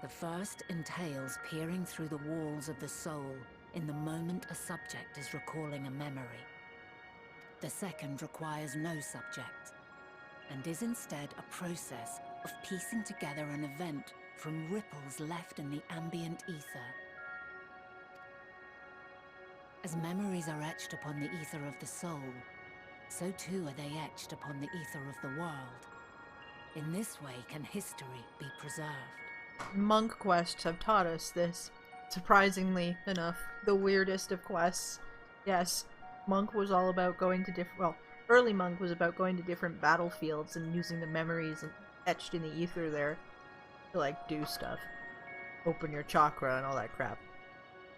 The first entails peering through the walls of the soul in the moment a subject is recalling a memory. The second requires no subject, and is instead a process of piecing together an event from ripples left in the ambient ether. As memories are etched upon the ether of the soul, so too are they etched upon the ether of the world. In this way can history be preserved. Monk quests have taught us this. Surprisingly enough, the weirdest of quests. Yes, Monk was all about going to different... Well, early Monk was about going to different battlefields and using the memories etched in the ether there to, like, do stuff. Open your chakra and all that crap.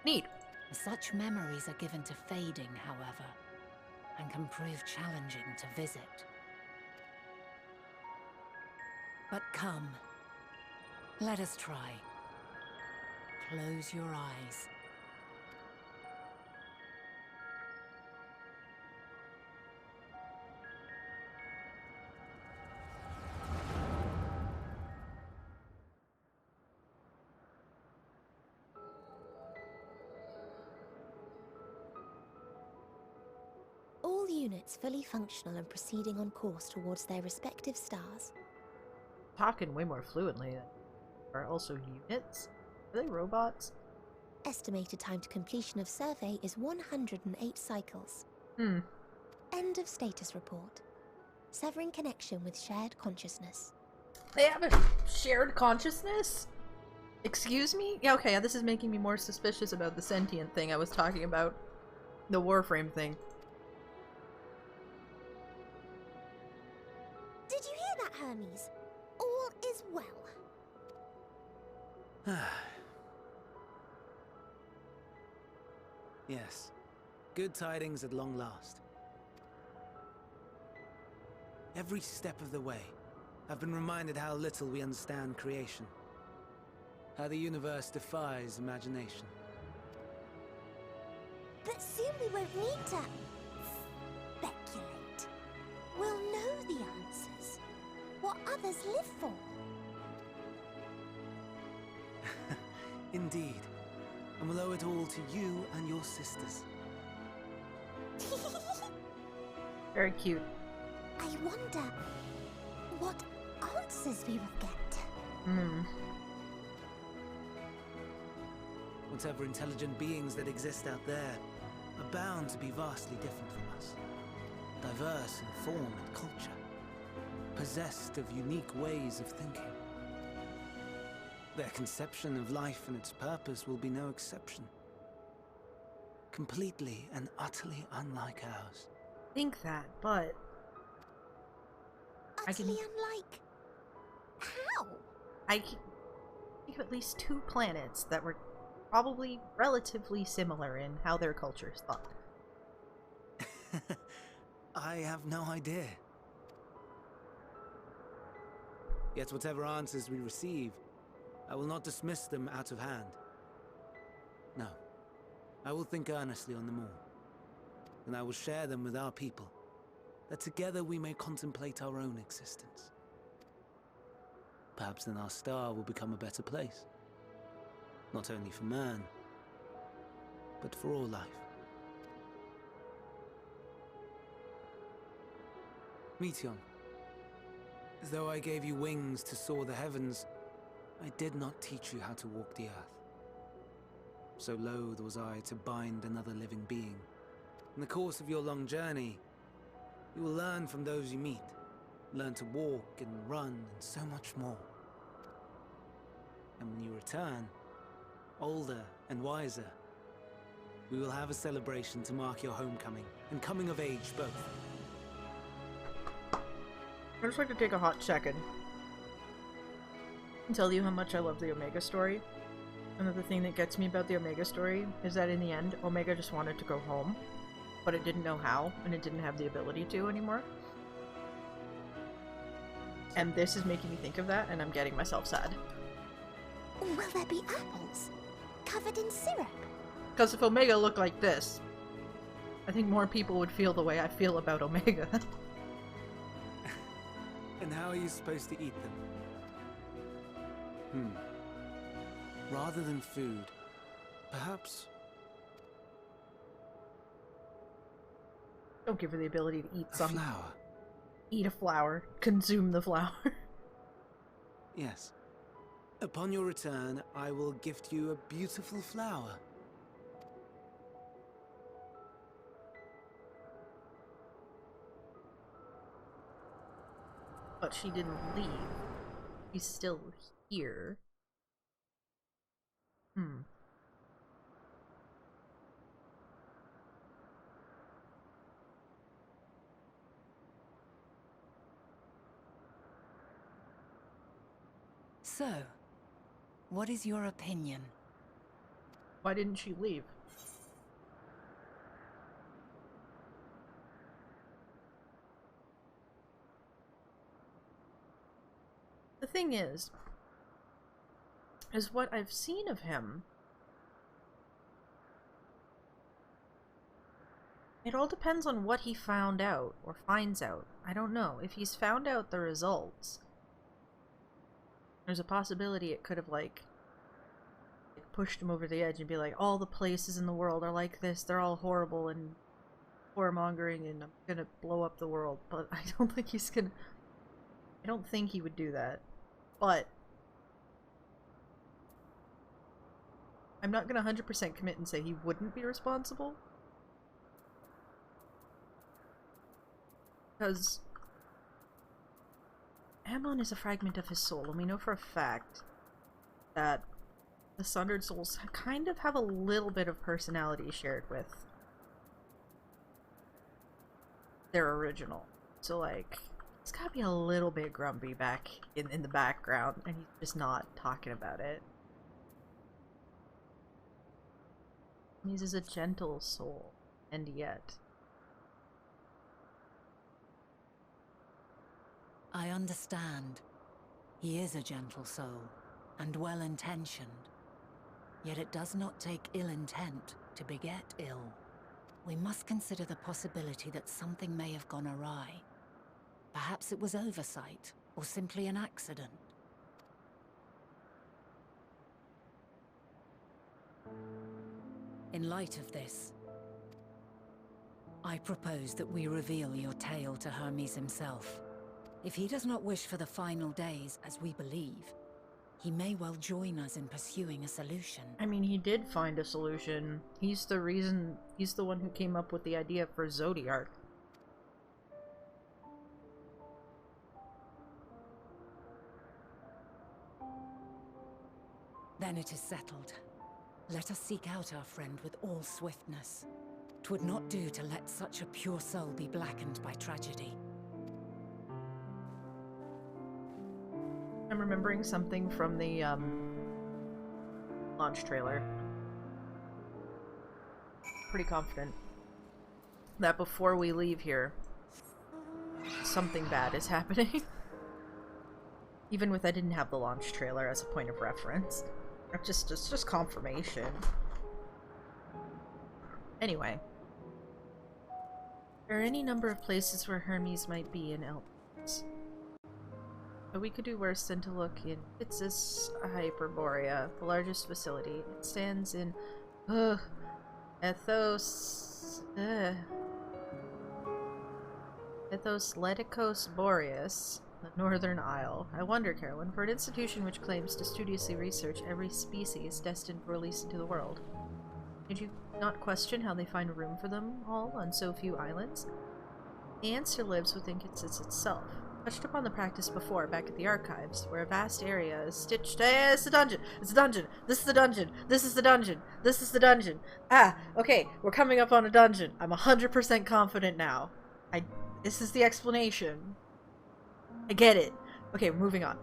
Neat. Such memories are given to fading, however, and can prove challenging to visit. But come, let us try. Close your eyes. All units fully functional and proceeding on course towards their respective stars. Talking way more fluently than are also units. Are they robots? Estimated time to completion of survey is 108 cycles. End of status report. Severing connection with shared consciousness. They have a shared consciousness? Excuse me? Yeah, okay, this is making me more suspicious about the sentient thing I was talking about. The Warframe thing. Did you hear that, Hermes? All is well. Yes. Good tidings at long last. Every step of the way, I've been reminded how little we understand creation. How the universe defies imagination. But soon we won't need to speculate. We'll know the answers. What others live for. Indeed. And we'll owe it all to you and your sisters. Very cute. I wonder what answers we will get. Whatever intelligent beings that exist out there are bound to be vastly different from us. Diverse in form and culture. Possessed of unique ways of thinking. Their conception of life and its purpose will be no exception. Completely and utterly unlike ours. Think that, but Utterly unlike. How? I can think of at least two planets that were probably relatively similar in how their cultures thought. I have no idea. Yet whatever answers we receive, I will not dismiss them out of hand. No. I will think earnestly on them all, and I will share them with our people, that together we may contemplate our own existence. Perhaps then our star will become a better place, not only for man, but for all life. Meteion, as though I gave you wings to soar the heavens, I did not teach you how to walk the earth. So loath was I to bind another living being. In the course of your long journey, you will learn from those you meet, learn to walk and run and so much more. And when you return, older and wiser, we will have a celebration to mark your homecoming and coming of age both. I'd just like to take a hot second and tell you how much I love the Omega story. Another thing that gets me about the Omega story is that in the end, Omega just wanted to go home, but it didn't know how, and it didn't have the ability to anymore. And this is making me think of that, and I'm getting myself sad. Will there be apples? Covered in syrup? Because if Omega looked like this, I think more people would feel the way I feel about Omega. And how are you supposed to eat them? Rather than food, perhaps... Don't give her the ability to eat a some. flower. Eat a flower. Consume the flower. Yes. Upon your return, I will gift you a beautiful flower. But she didn't leave. She's still here. So, what is your opinion? Why didn't she leave? The thing is what I've seen of him, it all depends on what he found out, or finds out. I don't know. If he's found out the results, there's a possibility it could have, like, pushed him over the edge and be like, all the places in the world are like this, they're all horrible and whoremongering, and I'm gonna blow up the world. But I don't think he's gonna... I don't think he would do that. But I'm not gonna 100% commit and say he wouldn't be responsible. Because Ammon is a fragment of his soul, and we know for a fact that the Sundered Souls kind of have a little bit of personality shared with their original. So, like, he's gotta be a little bit grumpy back in the background, and he's just not talking about it. He's a gentle soul, and yet... I understand. He is a gentle soul, and well-intentioned. Yet it does not take ill intent to beget ill. We must consider the possibility that something may have gone awry. Perhaps it was oversight, or simply an accident. In light of this, I propose that we reveal your tale to Hermes himself. If he does not wish for the final days, as we believe, he may well join us in pursuing a solution. I mean, he did find a solution. He's the reason, he's the one who came up with the idea for Zodiark. Then it is settled. Let us seek out our friend with all swiftness. 'Twould not do to let such a pure soul be blackened by tragedy. I'm remembering something from the launch trailer. Pretty confident that before we leave here, something bad is happening. Even with I didn't have the launch trailer as a point of reference. It's just confirmation. Anyway. There are any number of places where Hermes might be in Elpis. But we could do worse than to look in Itzis Hyperborea, the largest facility. It stands in Ethos Leticos Boreas, the Northern Isle. I wonder, Carolyn, for an institution which claims to studiously research every species destined for release into the world, did you not question how they find room for them all on so few islands? The answer lives within Itzis itself. Touched upon the practice before, back at the archives, where a vast area is stitched. It's a dungeon! It's a dungeon! This is the dungeon! This is the dungeon! This is the dungeon! Ah! Okay, we're coming up on a dungeon. I'm 100% confident now. This is the explanation. I get it. Okay, we're moving on.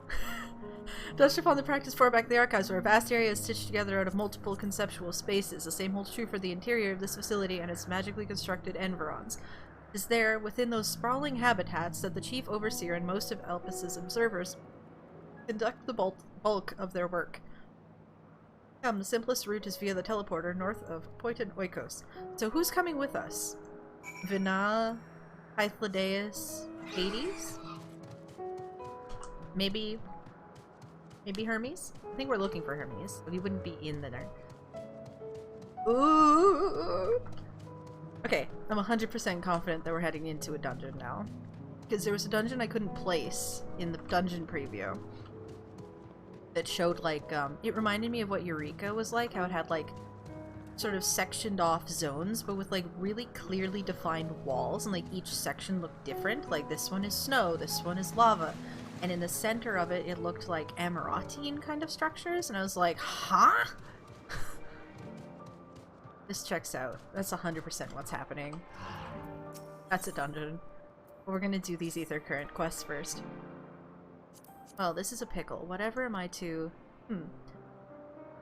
Touched upon the practice before, back at the archives, where a vast area is stitched together out of multiple conceptual spaces. The same holds true for the interior of this facility and its magically constructed environs. Is there, within those sprawling habitats, that the chief overseer and most of Elpis's observers conduct the bulk of their work. The simplest route is via the teleporter north of Poiton Oikos. So who's coming with us? Vina, Hythlodeus, Hades? Maybe Hermes? I think we're looking for Hermes, but he wouldn't be in the dark. Ooh! Okay, I'm 100% confident that we're heading into a dungeon now. Because there was a dungeon I couldn't place in the dungeon preview that showed, like, it reminded me of what Eureka was like, how it had, like, sort of sectioned off zones, but with, like, really clearly defined walls, and, like, each section looked different. Like, this one is snow, this one is lava, and in the center of it, it looked like Emiratian kind of structures, and I was like, huh? This checks out. That's 100% what's happening. That's a dungeon. But we're gonna do these Ether Current quests first. Well, this is a pickle. Whatever am I to...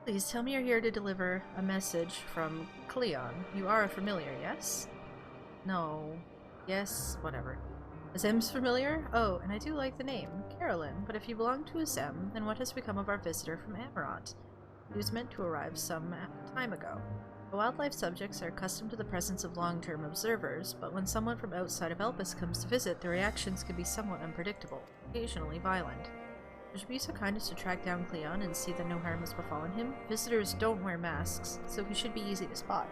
Please tell me you're here to deliver a message from Cleon. You are a familiar, yes? No. Yes, whatever. Azem's familiar? Oh, and I do like the name. Carolyn. But if you belong to Azem, then what has become of our visitor from Amarant? He was meant to arrive some time ago. The wildlife subjects are accustomed to the presence of long-term observers, but when someone from outside of Elpis comes to visit, their reactions can be somewhat unpredictable, occasionally violent. Would you be so kind as to track down Cleon and see that no harm has befallen him? Visitors don't wear masks, so he should be easy to spot.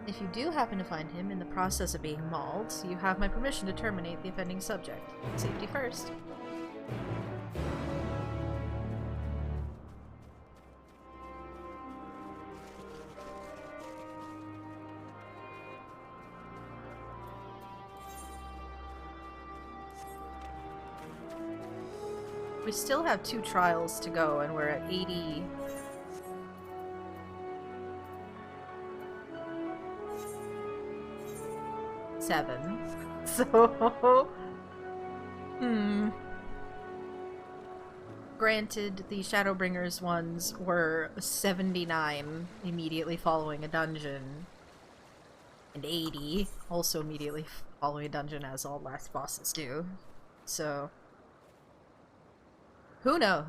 If you do happen to find him in the process of being mauled, you have my permission to terminate the offending subject. Safety first. We still have 2 trials to go, and we're at 80... seven. So... Granted, the Shadowbringers ones were 79 immediately following a dungeon, and 80 also immediately following a dungeon, as all last bosses do. So... who knows?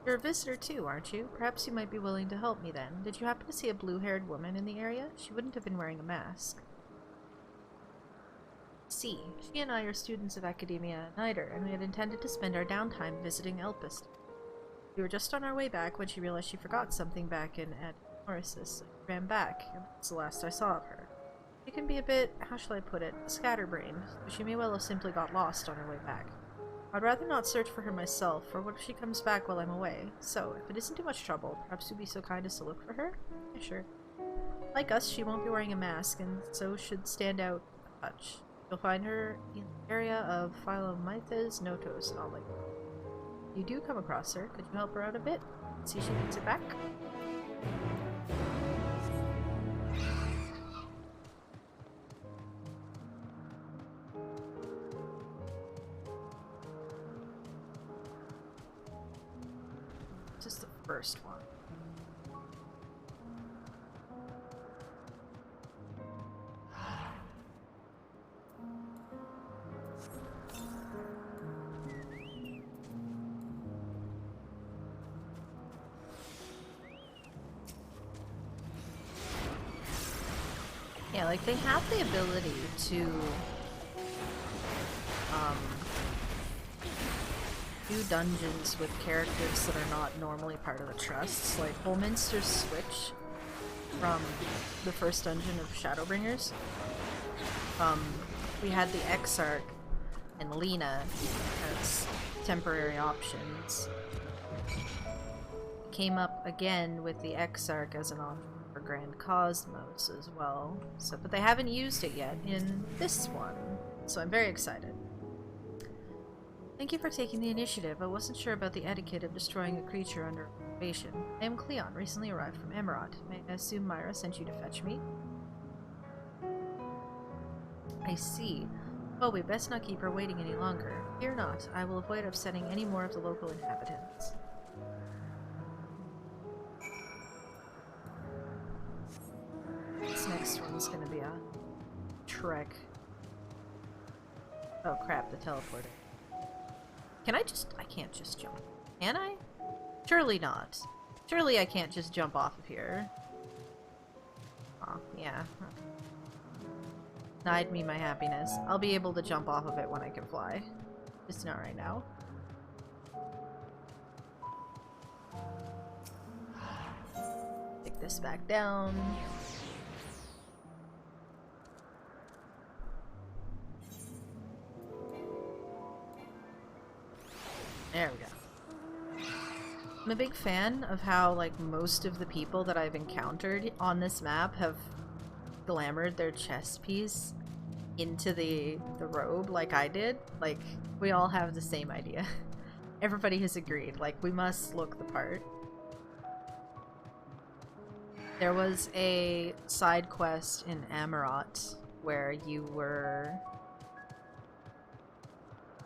You're a visitor too, aren't you? Perhaps you might be willing to help me then. Did you happen to see a blue-haired woman in the area? She wouldn't have been wearing a mask. See, she and I are students of Academia Niter, and we had intended to spend our downtime visiting Elpis. We were just on our way back when she realized she forgot something back in Admorisis. She ran back, and that's the last I saw of her. She can be a bit, how shall I put it, scatterbrained, so she may well have simply got lost on her way back. I'd rather not search for her myself, for what if she comes back while I'm away? So, if it isn't too much trouble, perhaps you'd be so kind as to look for her? Yeah, sure. Like us, she won't be wearing a mask, and so should stand out a touch. You'll find her in the area of Philomythes Notos, and I'll let you know. If you do come across her, could you help her out a bit? See if she makes it back? Just the first one. like, they have the ability to do dungeons with characters that are not normally part of the trusts. Like, Holminster's switch from the first dungeon of Shadowbringers. We had the Exarch and Lena as temporary options. Came up again with the Exarch as an option for Grand Cosmos as well. So, but they haven't used it yet in this one, so I'm very excited. Thank you for taking the initiative. I wasn't sure about the etiquette of destroying a creature under observation. I am Cleon, recently arrived from Emerald. May I assume Myra sent you to fetch me? I see. Oh, we best not keep her waiting any longer. Fear not, I will avoid upsetting any more of the local inhabitants. This next one's gonna be a trek. Oh crap, the teleporter. Can I just... I can't just jump. Can I? Surely not. Surely I can't just jump off of here. Oh, yeah. Denied me my happiness. I'll be able to jump off of it when I can fly. Just not right now. Take this back down. There we go. I'm a big fan of how, like, most of the people that I've encountered on this map have glamoured their chest piece into the robe like I did. Like, we all have the same idea. Everybody has agreed, like, we must look the part. There was a side quest in Amarot where you were...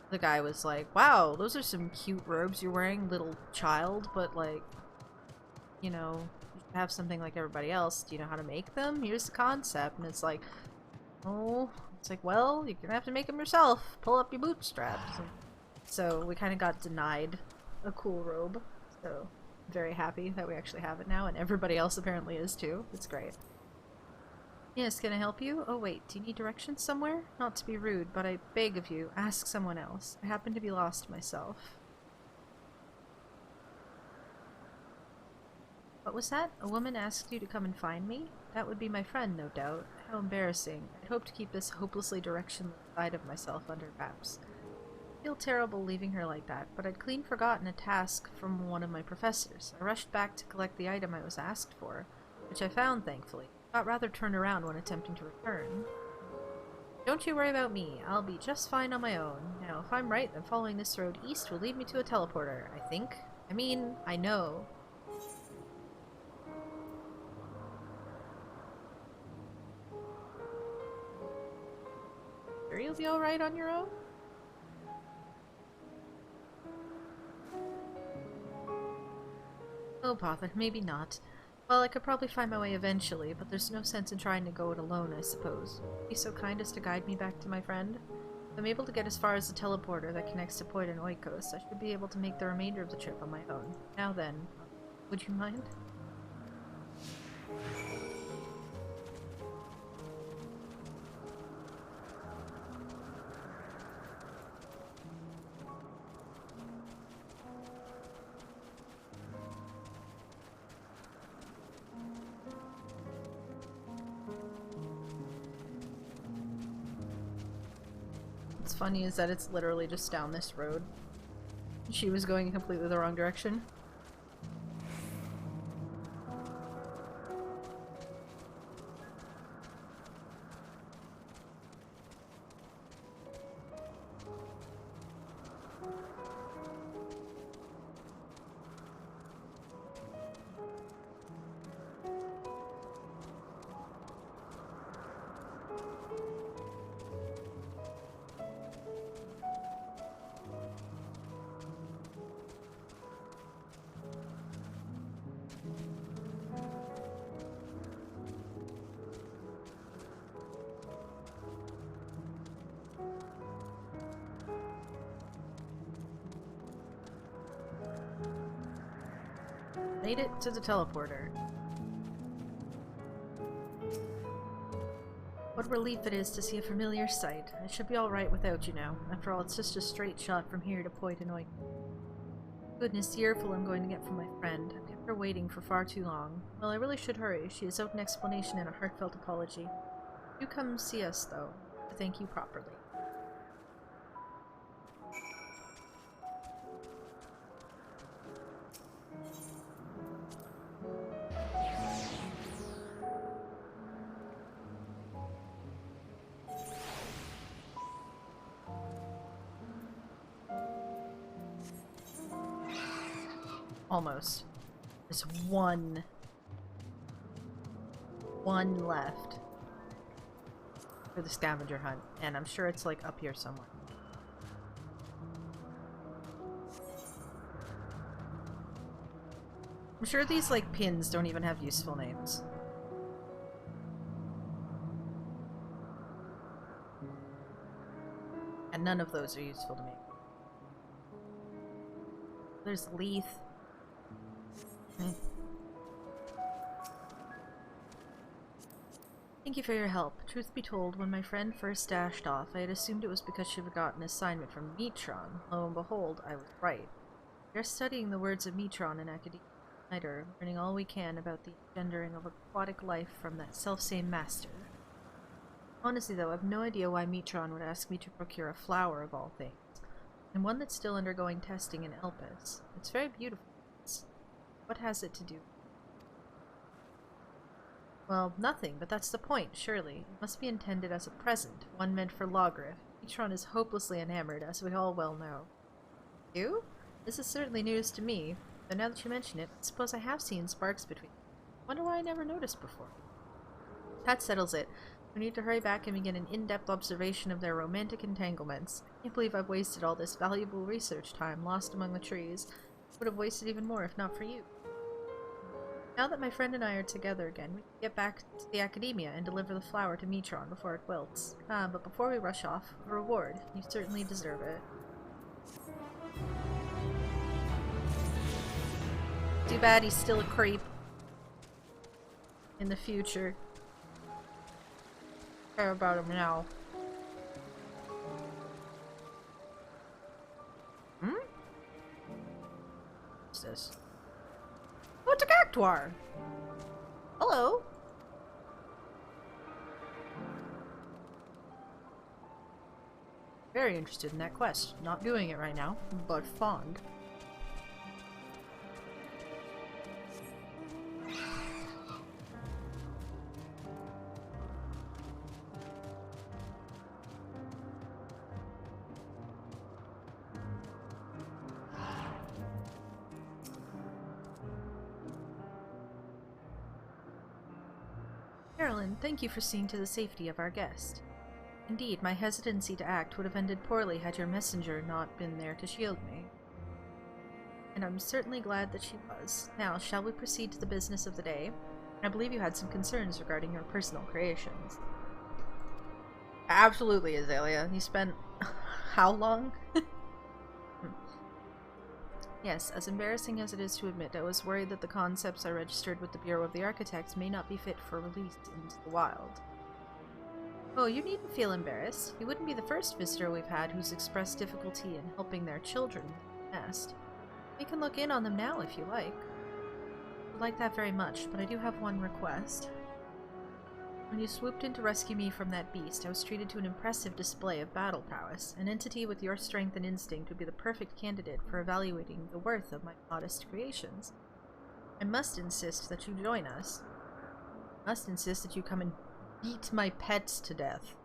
The guy was like, wow, those are some cute robes you're wearing, little child, but, like, you know, you should have something like everybody else. Do you know how to make them? Here's the concept. And it's like, oh, it's like, well, you're gonna have to make them yourself. Pull up your bootstraps. So we kind of got denied a cool robe. So I'm very happy that we actually have it now, and everybody else apparently is too. It's great. Yes, can I help you? Oh wait, do you need directions somewhere? Not to be rude, but I beg of you, ask someone else. I happen to be lost myself. What was that? A woman asked you to come and find me? That would be my friend, no doubt. How embarrassing. I'd hoped to keep this hopelessly directionless side of myself under wraps. I feel terrible leaving her like that, but I'd clean forgotten a task from one of my professors. I rushed back to collect the item I was asked for, which I found, thankfully. Got rather turned around when attempting to return. Don't you worry about me. I'll be just fine on my own. Now, if I'm right, then following this road east will lead me to a teleporter, I think. I mean, I know. Sure you'll be alright on your own? Oh, bother. Maybe not. Well, I could probably find my way eventually, but there's no sense in trying to go it alone, I suppose. Be so kind as to guide me back to my friend? If I'm able to get as far as the teleporter that connects to Point and Oikos, I should be able to make the remainder of the trip on my own. Now then, would you mind? What's funny is that it's literally just down this road. She was going completely the wrong direction. Made it to the teleporter. What a relief it is to see a familiar sight. I should be alright without you now. After all, it's just a straight shot from here to Poitanoy. Goodness, the earful I'm going to get from my friend. I've kept her waiting for far too long. Well, I really should hurry. She has owed an explanation and a heartfelt apology. Do come see us, though, to thank you properly. Almost. There's one left for the scavenger hunt, and I'm sure it's like up here somewhere. I'm sure these like pins don't even have useful names. And none of those are useful to me. There's Leith. Thank you for your help. Truth be told, when my friend first dashed off, I had assumed it was because she forgot an assignment from Metron. Lo and behold, I was right. We are studying the words of Metron in Academia Igniter, learning all we can about the engendering of aquatic life from that selfsame master. Honestly though, I have no idea why Metron would ask me to procure a flower of all things, and one that's still undergoing testing in Elpis. It's very beautiful. What has it to do? Well, nothing, but that's the point, surely. It must be intended as a present, one meant for Logrif. Metron is hopelessly enamored, as we all well know. You? This is certainly news to me, but now that you mention it, I suppose I have seen sparks between them. Wonder why I never noticed before. That settles it. We need to hurry back and begin an in-depth observation of their romantic entanglements. I can't believe I've wasted all this valuable research time lost among the trees. Would have wasted even more if not for you. Now that my friend and I are together again, we can get back to the Academia and deliver the flower to Metron before it wilts. But before we rush off, a reward. You certainly deserve it. Too bad he's still a creep. In the future. Care about him now. What's this? Oh, it's a cactuar! Hello! Very interested in that quest. Not doing it right now, but fond. Carolyn, thank you for seeing to the safety of our guest. Indeed, my hesitancy to act would have ended poorly had your messenger not been there to shield me. And I'm certainly glad that she was. Now, shall we proceed to the business of the day? I believe you had some concerns regarding your personal creations. Absolutely, Azalea. You spent how long? Yes, as embarrassing as it is to admit, I was worried that the concepts I registered with the Bureau of the Architects may not be fit for release into the wild. Oh, you needn't feel embarrassed. You wouldn't be the first visitor we've had who's expressed difficulty in helping their children nest. We can look in on them now if you like. I'd like that very much, but I do have one request. When you swooped in to rescue me from that beast, I was treated to an impressive display of battle prowess. An entity with your strength and instinct would be the perfect candidate for evaluating the worth of my modest creations. I must insist that you join us. I must insist that you come and beat my pets to death.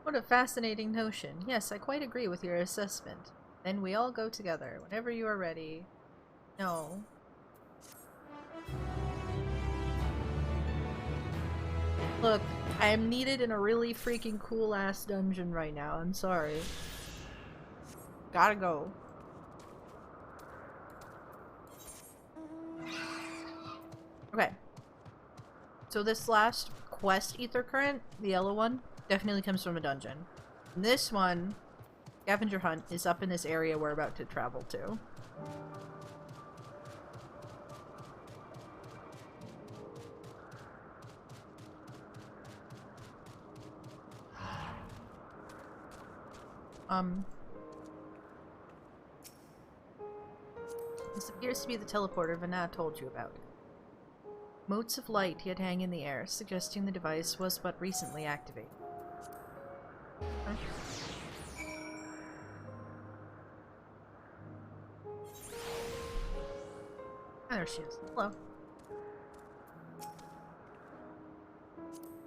What a fascinating notion. Yes, I quite agree with your assessment. Then we all go together, whenever you are ready. No. Look, I am needed in a really freaking cool-ass dungeon right now. I'm sorry. Gotta go. Okay. So this last quest ether current, the yellow one, definitely comes from a dungeon. And this one, scavenger hunt, is up in this area we're about to travel to. This appears to be the teleporter Vanna told you about. Motes of light yet hang in the air, suggesting the device was but recently activated. Huh? Ah, there she is. Hello.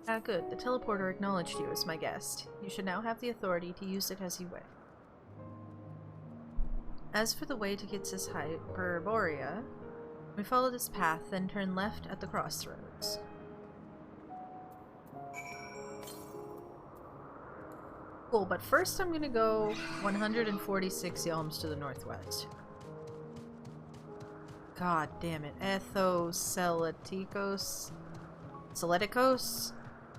Ah, good. The teleporter acknowledged you as my guest. You should now have the authority to use it as you wish. As for the way to Kitsis Hyperborea, we follow this path, then turn left at the crossroads. Cool, but first I'm gonna go 146 yalms to the northwest. God damn it. Ethoseletikos? Seletikos?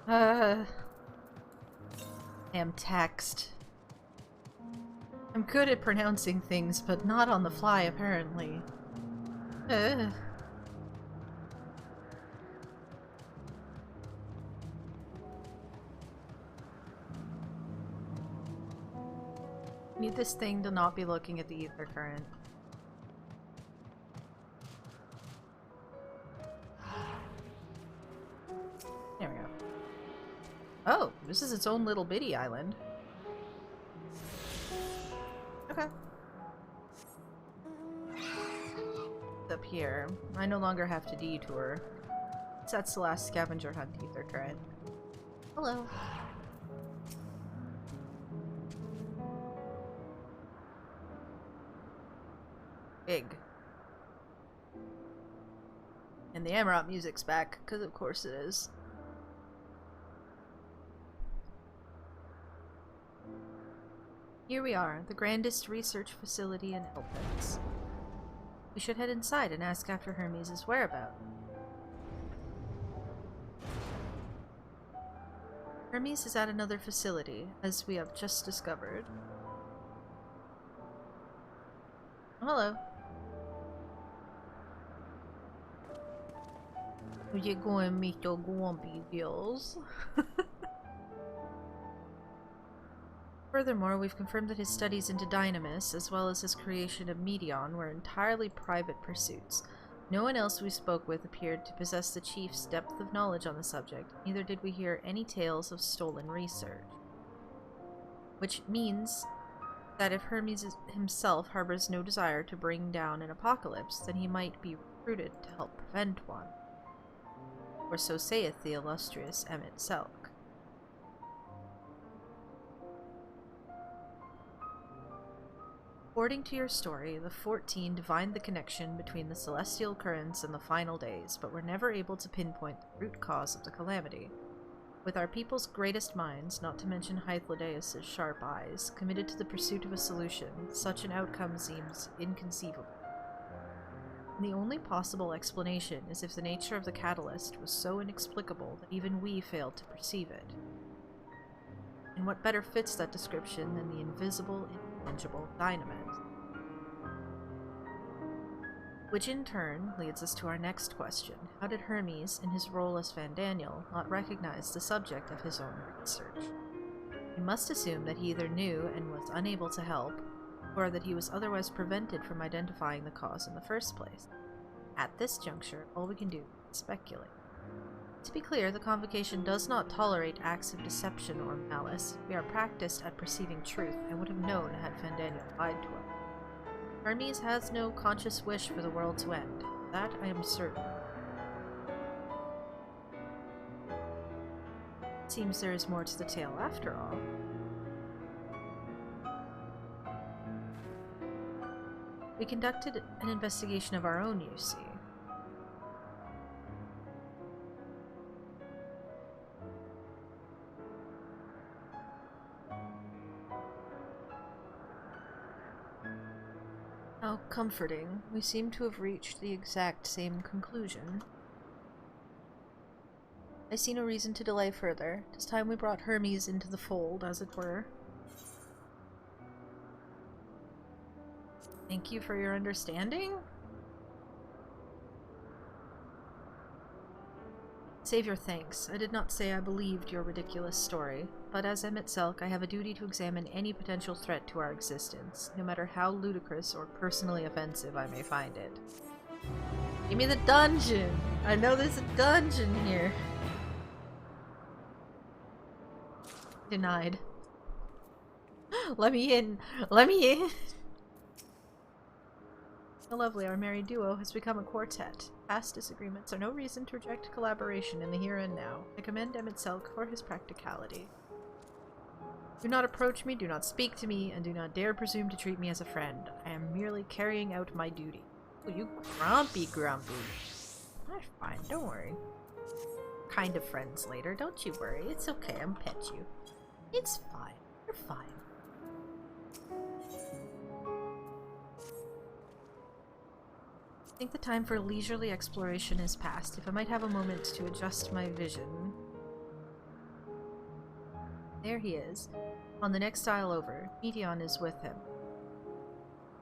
Damn text. I'm good at pronouncing things, but not on the fly, apparently. Need this thing to not be looking at the ether current. There we go. Oh, this is its own little bitty island. Okay. Up here. I no longer have to detour. That's the last scavenger hunt ether current. Hello. Big. And the Amarant music's back, because of course it is. Here we are, the grandest research facility in Elpix. We should head inside and ask after Hermes' whereabouts. Hermes is at another facility, as we have just discovered. Oh, hello. You go and meet your grumpy girls. Furthermore, we've confirmed that his studies into Dynamis, as well as his creation of Medion, were entirely private pursuits. No one else we spoke with appeared to possess the chief's depth of knowledge on the subject, neither did we hear any tales of stolen research. Which means that if Hermes himself harbors no desire to bring down an apocalypse, then he might be recruited to help prevent one. Or so saith the illustrious Emmett Selk. According to your story, the 14 divined the connection between the celestial currents and the final days, but were never able to pinpoint the root cause of the calamity. With our people's greatest minds, not to mention Hythlodaeus' sharp eyes, committed to the pursuit of a solution, such an outcome seems inconceivable. And the only possible explanation is if the nature of the catalyst was so inexplicable that even we failed to perceive it. And what better fits that description than the invisible, intangible dynamite? Which in turn leads us to our next question. How did Hermes, in his role as Fandaniel, not recognize the subject of his own research? We must assume that he either knew and was unable to help, or that he was otherwise prevented from identifying the cause in the first place. At this juncture, all we can do is speculate. To be clear, the Convocation does not tolerate acts of deception or malice. We are practiced at perceiving truth, and would have known had Fandaniel lied to us. Hermes has no conscious wish for the world to end. That I am certain. Seems there is more to the tale after all. We conducted an investigation of our own, you see. How comforting. We seem to have reached the exact same conclusion. I see no reason to delay further. It is time we brought Hermes into the fold, as it were. Thank you for your understanding? Save your thanks. I did not say I believed your ridiculous story. but as Emmett Selk, I have a duty to examine any potential threat to our existence, no matter how ludicrous or personally offensive I may find it. Give me the dungeon! I know there's a dungeon here! Denied. Let me in! Let me in! So lovely, our married duo has become a quartet. Past disagreements are no reason to reject collaboration in the here and now. I commend Emmett Selk for his practicality. Do not approach me, do not speak to me, and do not dare presume to treat me as a friend. I am merely carrying out my duty. Oh, you grumpy. That's fine, don't worry. Kind of friends later, don't you worry. It's okay, I'll pet you. It's fine. You're fine. I think the time for leisurely exploration is past. If I might have a moment to adjust my vision. There he is. On the next aisle over, Medion is with him.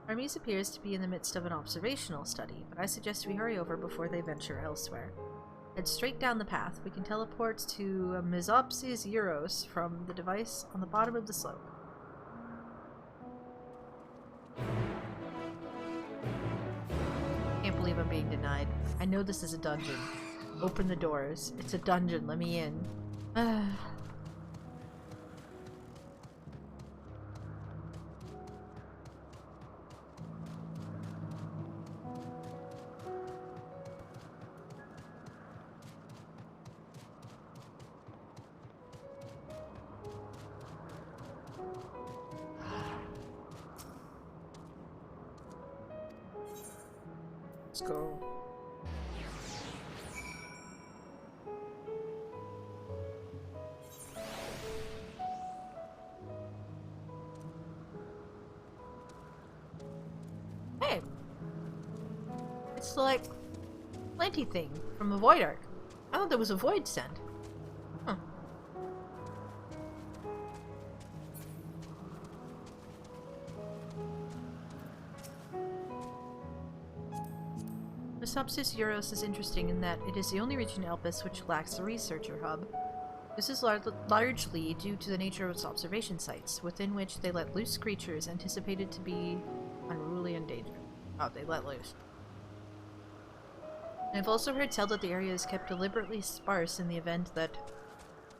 Hermes appears to be in the midst of an observational study, but I suggest we hurry over before they venture elsewhere. Head straight down the path. We can teleport to Mesopsis Euros from the device on the bottom of the slope. Can't believe I'm being denied. I know this is a dungeon. Open the doors. It's a dungeon. Let me in. Let's go. Hey! It's like Plenty thing from the Void Arc. I thought there was a Void sent. Huh. Mesopsis Euros is interesting in that it is the only region in Elpis which lacks a researcher hub. This is largely due to the nature of its observation sites, within which they let loose creatures anticipated to be unruly and dangerous. Oh, they let loose. I've also heard tell that the area is kept deliberately sparse in the event that,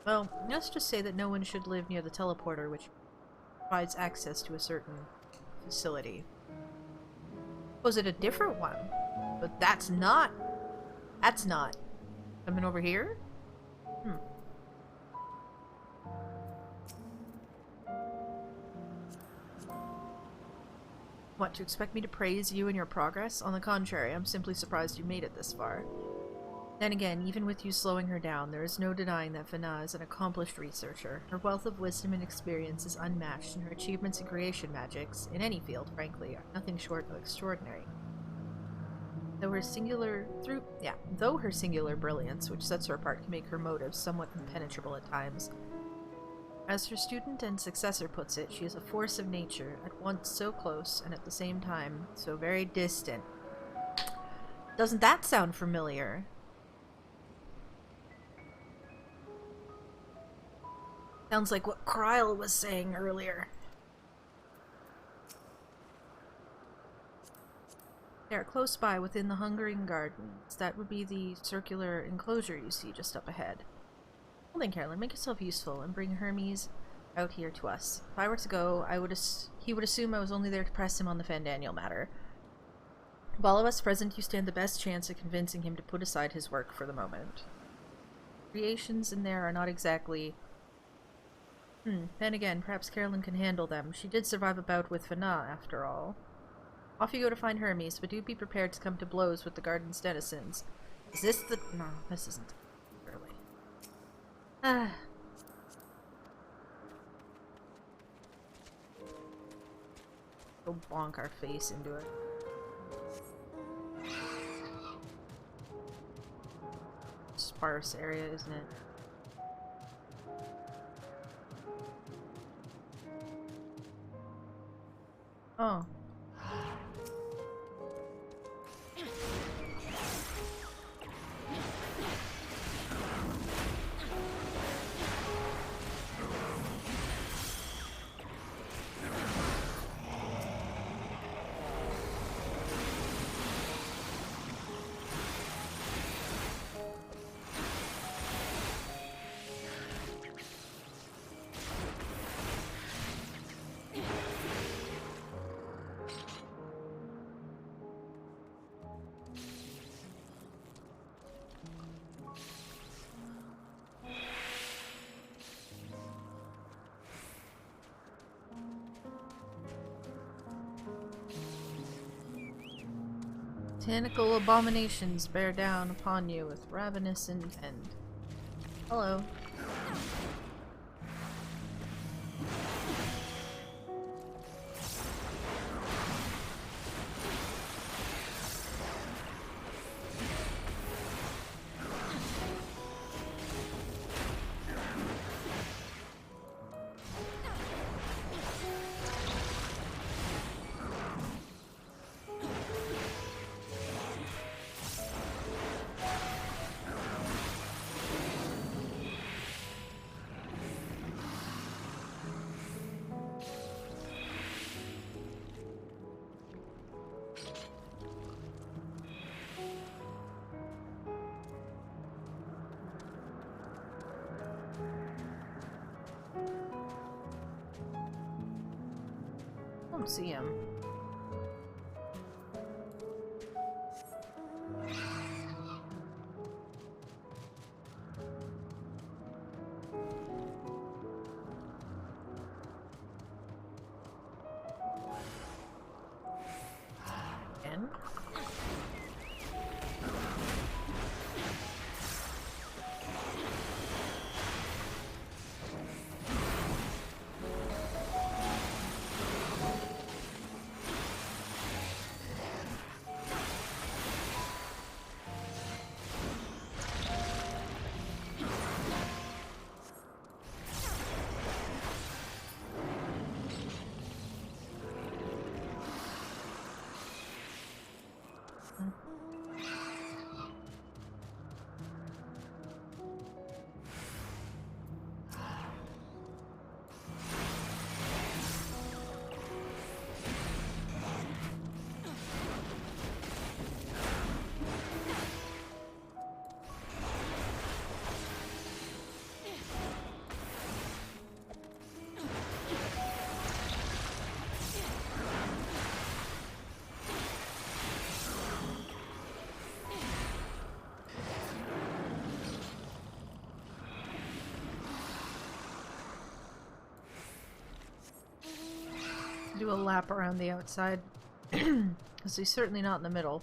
well, let's just say that no one should live near the teleporter, which provides access to a certain facility. Was it a different one? But that's not. That's not. Coming over here? What, to expect me to praise you and your progress? On the contrary, I'm simply surprised you made it this far. Then again, even with you slowing her down, there is no denying that Fana is an accomplished researcher. Her wealth of wisdom and experience is unmatched, and her achievements in creation magics, in any field, frankly, are nothing short of extraordinary. Though her singular brilliance, which sets her apart, can make her motives somewhat impenetrable at times. As her student and successor puts it, she is a force of nature, at once so close and at the same time so very distant. Doesn't that sound familiar? Sounds like what Kryle was saying earlier. They are close by within the Hungering Gardens. That would be the circular enclosure you see just up ahead. Well then, Carolyn, make yourself useful and bring Hermes out here to us. If I were to go, he would assume I was only there to press him on the Fandaniel matter. Of all of us present, you stand the best chance of convincing him to put aside his work for the moment. Creations in there are not exactly... Then again, perhaps Carolyn can handle them. She did survive a bout with Fana, after all. Off you go to find Hermes, but do be prepared to come to blows with the garden's denizens. Is this the... No, this isn't... Go bonk our face into it. Sparse area, isn't it? Oh. Botanical abominations bear down upon you with ravenous intent. Hello. I don't see him. Again? Do a lap around the outside, because he's certainly not in the middle.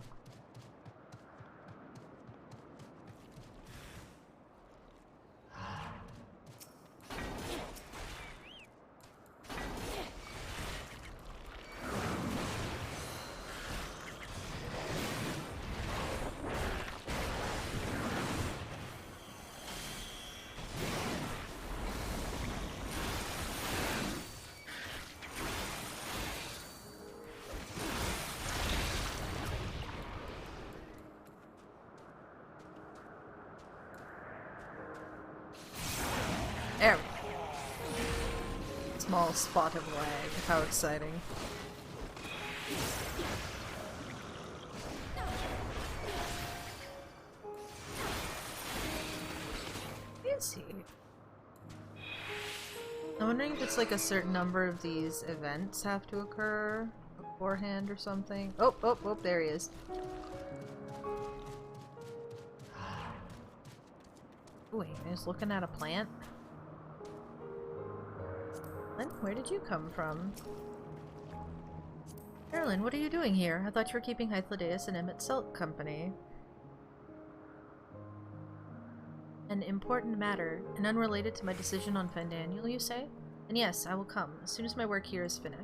There we go. Small spot of lag. How exciting. Is he? I'm wondering if it's like a certain number of these events have to occur beforehand or something. Oh, oh, oh, there he is. Wait, he's looking at a plant? Where did you come from? Carolyn, what are you doing here? I thought you were keeping Hythlodaeus and Emmett Silk company. An important matter, and unrelated to my decision on Fandaniel, you say? And yes, I will come, as soon as my work here is finished.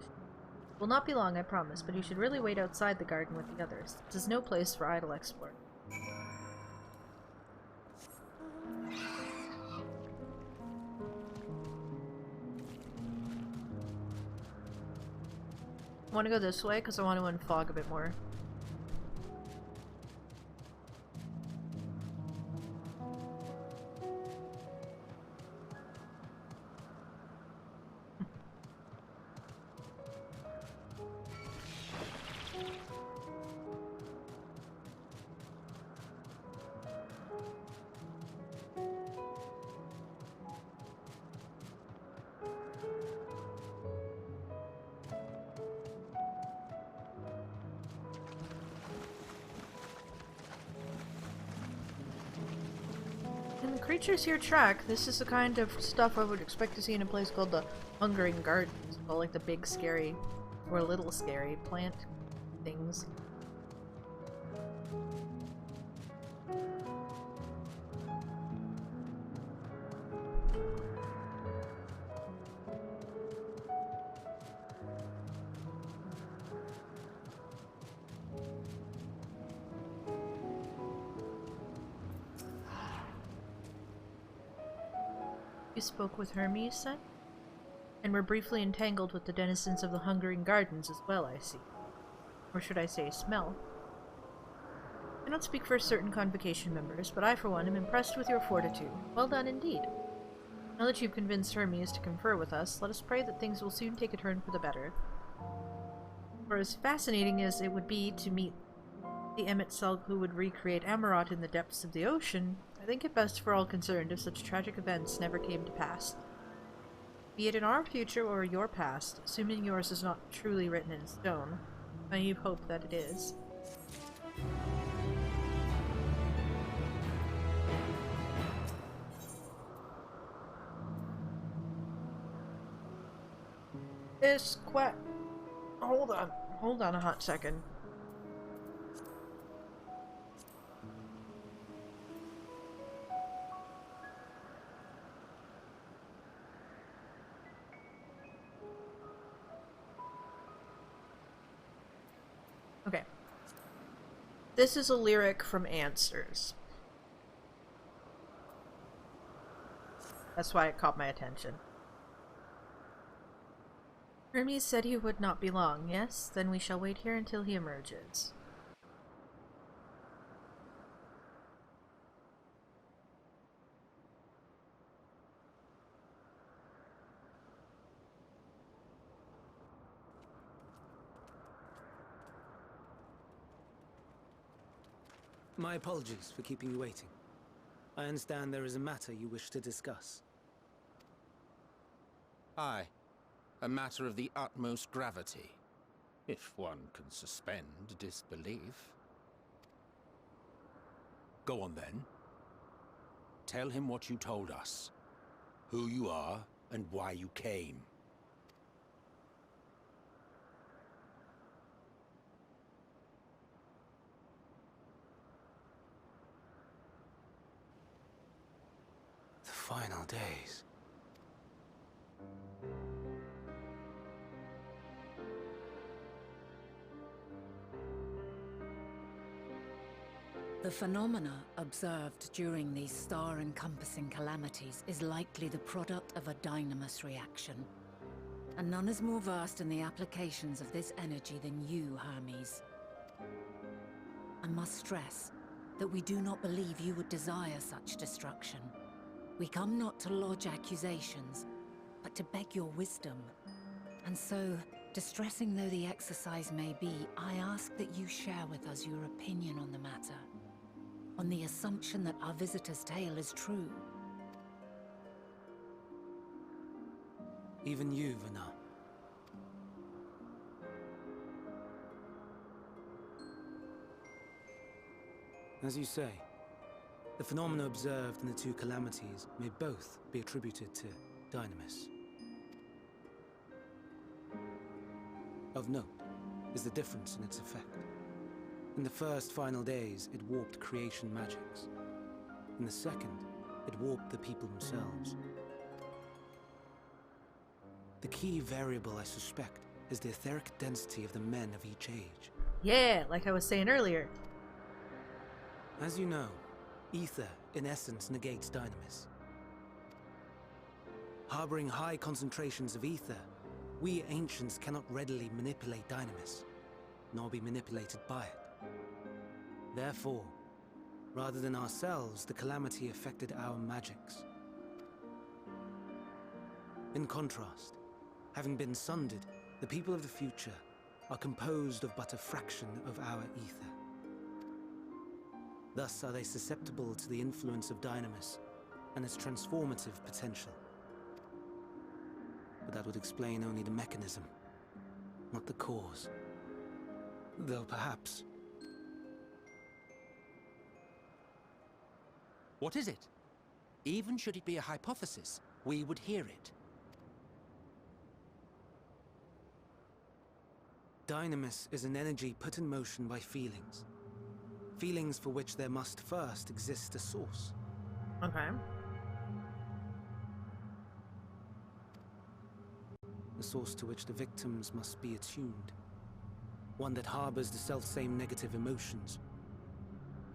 It will not be long, I promise, but you should really wait outside the garden with the others. This is no place for idle exploit. I want to go this way because I want to unfog a bit more. Creatures here track. This is the kind of stuff I would expect to see in a place called the Hungering Gardens. All like the big scary, or little scary plant things. You spoke with Hermes, then? And were briefly entangled with the denizens of the Hungering Gardens as well, I see. Or should I say, smell. I don't speak for certain Convocation members, but I, for one, am impressed with your fortitude. Well done indeed. Now that you've convinced Hermes to confer with us, let us pray that things will soon take a turn for the better. For as fascinating as it would be to meet the Emet-Selch who would recreate Amarot in the depths of the ocean, I think it best for all concerned if such tragic events never came to pass. Be it in our future or your past, assuming yours is not truly written in stone, I hope that it is. It's quite... Hold on a hot second. Okay. This is a lyric from Answers. That's why it caught my attention. Hermes said he would not be long, yes? Then we shall wait here until he emerges. My apologies for keeping you waiting. I understand there is a matter you wish to discuss. Aye. A matter of the utmost gravity, if one can suspend disbelief. Go on then. Tell him what you told us, who you are, and why you came. The final days. The phenomena observed during these star-encompassing calamities is likely the product of a dynamis reaction. And none is more versed in the applications of this energy than you, Hermes. I must stress that we do not believe you would desire such destruction. We come not to lodge accusations, but to beg your wisdom. And so, distressing though the exercise may be, I ask that you share with us your opinion on the matter. On the assumption that our visitor's tale is true. Even you, Vana. As you say, the phenomena observed in the two calamities may both be attributed to dynamis. Of note is the difference in its effect. In the first final days, it warped creation magics. In the second, it warped the people themselves. The key variable, I suspect, is the etheric density of the men of each age. Yeah, like I was saying earlier. As you know, ether, in essence, negates dynamis. Harboring high concentrations of ether, we ancients cannot readily manipulate dynamis, nor be manipulated by it. Therefore, rather than ourselves, the calamity affected our magics. In contrast, having been sundered, the people of the future are composed of but a fraction of our ether. Thus are they susceptible to the influence of dynamis and its transformative potential. But that would explain only the mechanism, not the cause. Though perhaps... What is it? Even should it be a hypothesis, we would hear it. Dynamis is an energy put in motion by feelings. Feelings for which there must first exist a source. Okay. A source to which the victims must be attuned. One that harbors the selfsame negative emotions.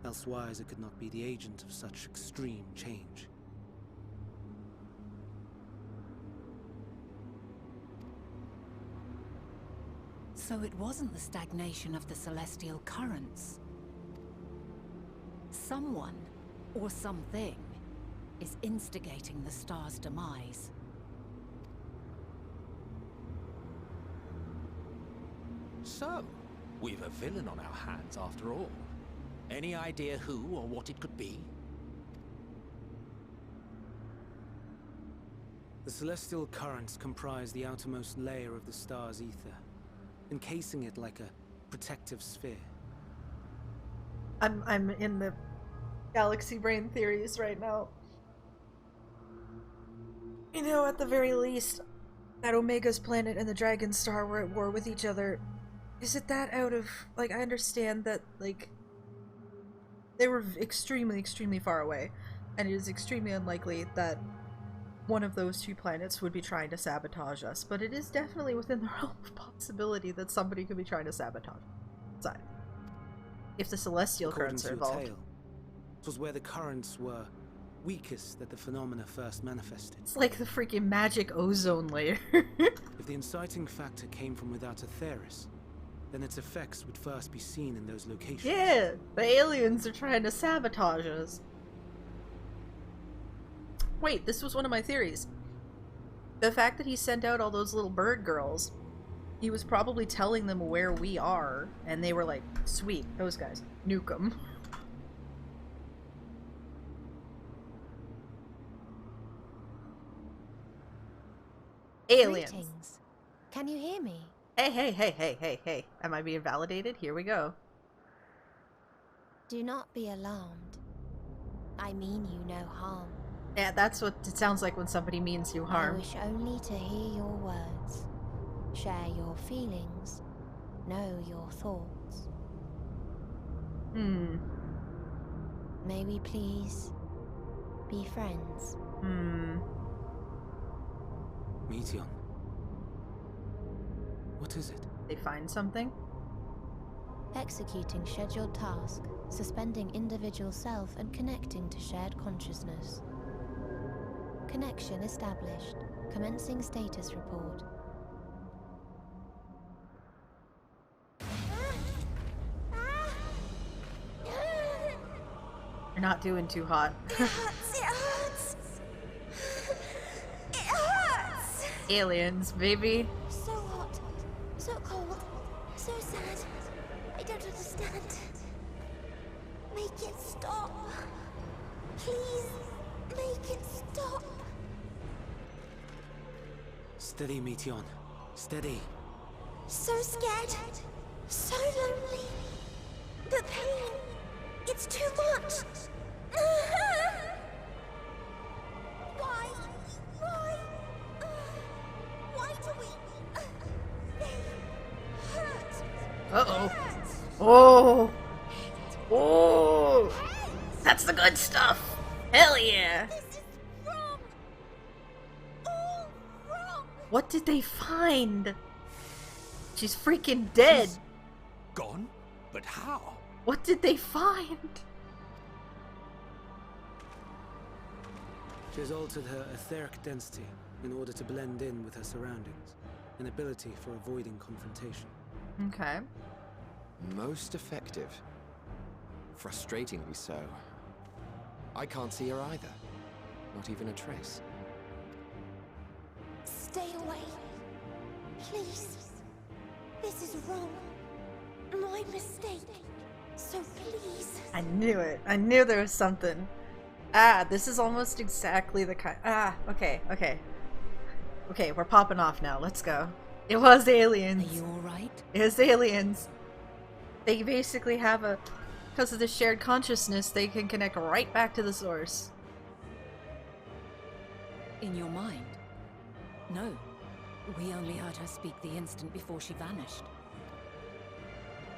Elsewise, it could not be the agent of such extreme change. So it wasn't the stagnation of the celestial currents. Someone, or something, is instigating the star's demise. So, we've a villain on our hands after all. Any idea who or what it could be? The celestial currents comprise the outermost layer of the star's ether, encasing it like a protective sphere. I'm in the galaxy brain theories right now. You know, at the very least, that Omega's planet and the Dragon Star were at war with each other. Is it that out of... like, I understand that, like, they were extremely, extremely far away, and it is extremely unlikely that one of those two planets would be trying to sabotage us, but it is definitely within the realm of possibility that somebody could be trying to sabotage us. If the celestial currents are involved. Tale, it was where the currents were weakest that the phenomena first manifested. It's like the freaking magic ozone layer. If the inciting factor came from without Aetheris, then its effects would first be seen in those locations. Yeah, the aliens are trying to sabotage us. Wait, this was one of my theories. The fact that he sent out all those little bird girls, he was probably telling them where we are, and they were like, sweet, those guys, nuke them. Aliens. Greetings. Can you hear me? Hey. Am I being validated? Here we go. Do not be alarmed. I mean you no harm. Yeah, that's what it sounds like when somebody means you I harm. wish only to hear your words, share your feelings, know your thoughts. May we please be friends? Meteon. What is it? They find something? Executing scheduled task, suspending individual self and connecting to shared consciousness. Connection established. Commencing status report. You're not doing too hot. It hurts. It hurts. Aliens, baby. So hot, so cold, so sad. I don't understand. Make it stop. Please, make it stop. Steady, Meteon. Steady. So scared, so lonely. The pain, it's too much. Why? Why do we? They hurt. Uh-oh. Hurt. Oh! Oh! That's the good stuff! Hell yeah! This is wrong. All wrong. What did they find? She's freaking dead! She's gone? But how? What did they find? She has altered her etheric density in order to blend in with her surroundings, an ability for avoiding confrontation. Okay. Most effective. Frustratingly so. I can't see her either. Not even a trace. Stay away. Please. This is wrong. My mistake. So please. I knew it. I knew there was something. Ah, this is almost exactly the kind. Ah, okay. Okay, we're popping off now. Let's go. It was aliens. Are you alright? It was aliens. They basically have a... because of the shared consciousness, they can connect right back to the source. In your mind? No. We only heard her speak the instant before she vanished.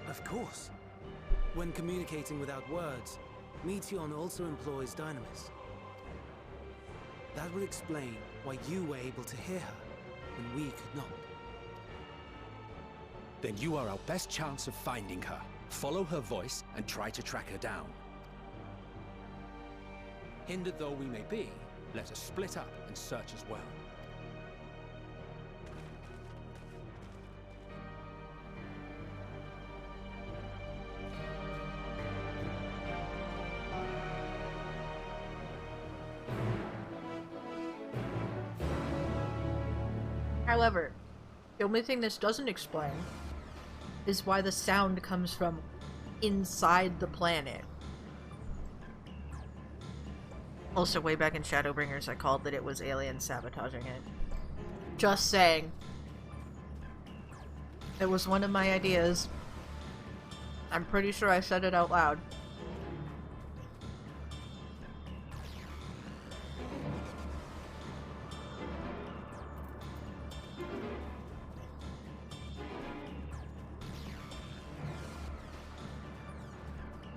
Of course. When communicating without words, Meteon also employs dynamis. That would explain why you were able to hear her when we could not. Then you are our best chance of finding her. Follow her voice and try to track her down. Hindered though we may be, let us split up and search as well. However, the only thing this doesn't explain is why the sound comes from inside the planet. Also, way back in Shadowbringers, I called that it was aliens sabotaging it. Just saying. It was one of my ideas. I'm pretty sure I said it out loud.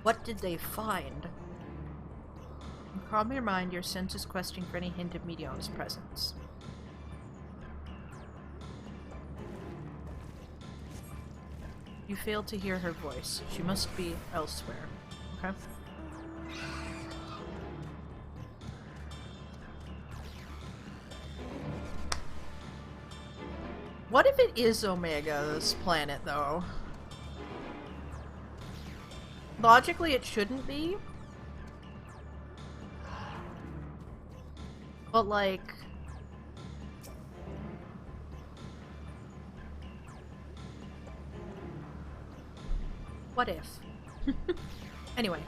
What did they find? Calm your mind, your senses questing for any hint of Medion's presence. You failed to hear her voice. She must be elsewhere. Okay? What if it is Omega's planet, though? Logically, it shouldn't be. But, like... what if? Anyway.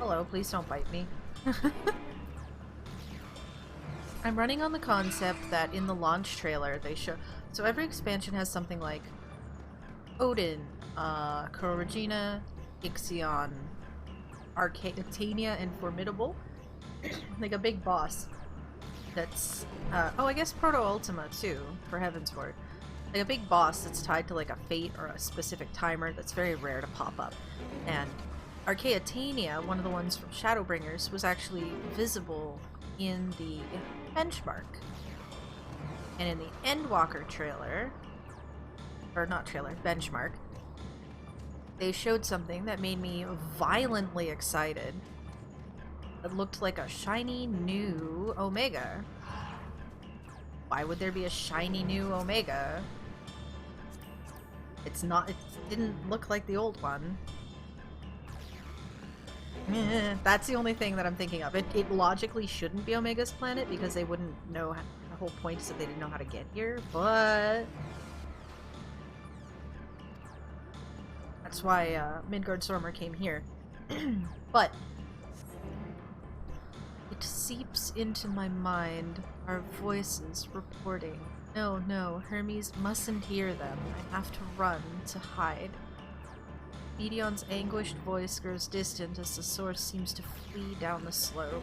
Hello, please don't bite me. I'm running on the concept that in the launch trailer they show... So every expansion has something like Odin, Kuro Regina, Ixion, Arcatania, and Formidable. Like a big boss that's... oh, I guess Proto-Ultima too, for Heavensward. Like a big boss that's tied to like a fate or a specific timer that's very rare to pop up. And Arcatania, one of the ones from Shadowbringers, was actually visible in the benchmark. And in the Endwalker trailer, or not trailer, benchmark, they showed something that made me violently excited. It looked like a shiny new Omega. Why would there be a shiny new Omega? It's not, it didn't look like the old one. That's the only thing that I'm thinking of. It logically shouldn't be Omega's planet because they wouldn't know how, the whole point is that they didn't know how to get here, but that's why Midgard-Stormer came here. But it seeps into my mind, our voices reporting. No, no, Hermes mustn't hear them. I have to run to hide. Medion's anguished voice grows distant as the source seems to flee down the slope.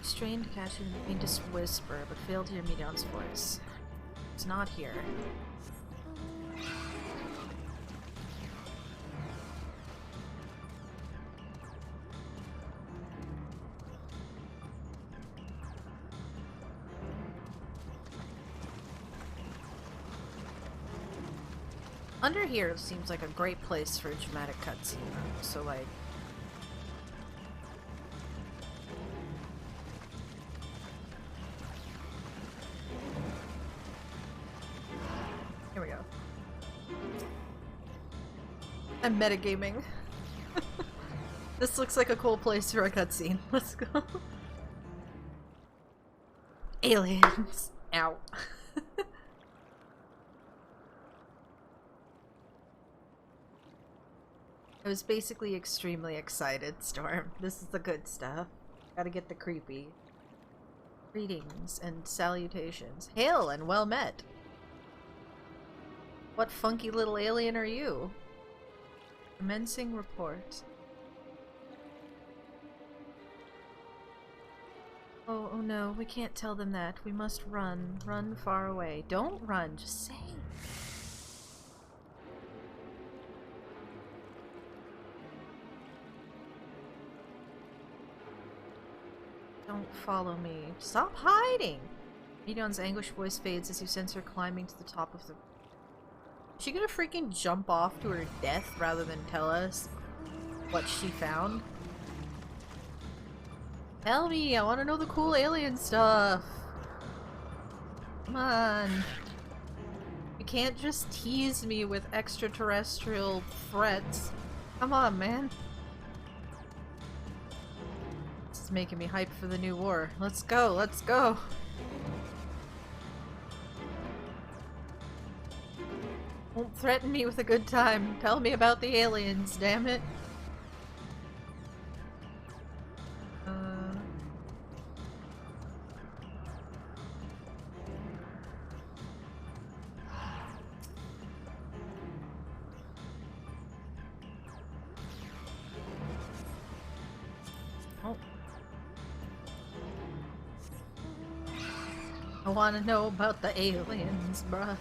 Strained to catch in the faintest whisper, but failed to hear Medion's voice. It's not here. Under here seems like a great place for a dramatic cutscene, so like... here we go. I'm metagaming. This looks like a cool place for a cutscene. Let's go. Aliens. Ow. I was basically extremely excited, Storm. This is the good stuff. Gotta get the creepy. Greetings and salutations. Hail and well met. What funky little alien are you? Commencing report. Oh, oh no, we can't tell them that. We must run. Run far away. Don't run, just say. Don't follow me. Stop hiding! Medion's anguished voice fades as you sense her climbing to the top of the... Is she gonna freaking jump off to her death rather than tell us what she found? Tell me! I want to know the cool alien stuff! Come on! You can't just tease me with extraterrestrial threats. Come on, man! This is making me hyped for the new war. Let's go! Let's go! Don't threaten me with a good time. Tell me about the aliens, damn it. Oh. I want to know about the aliens, bruh.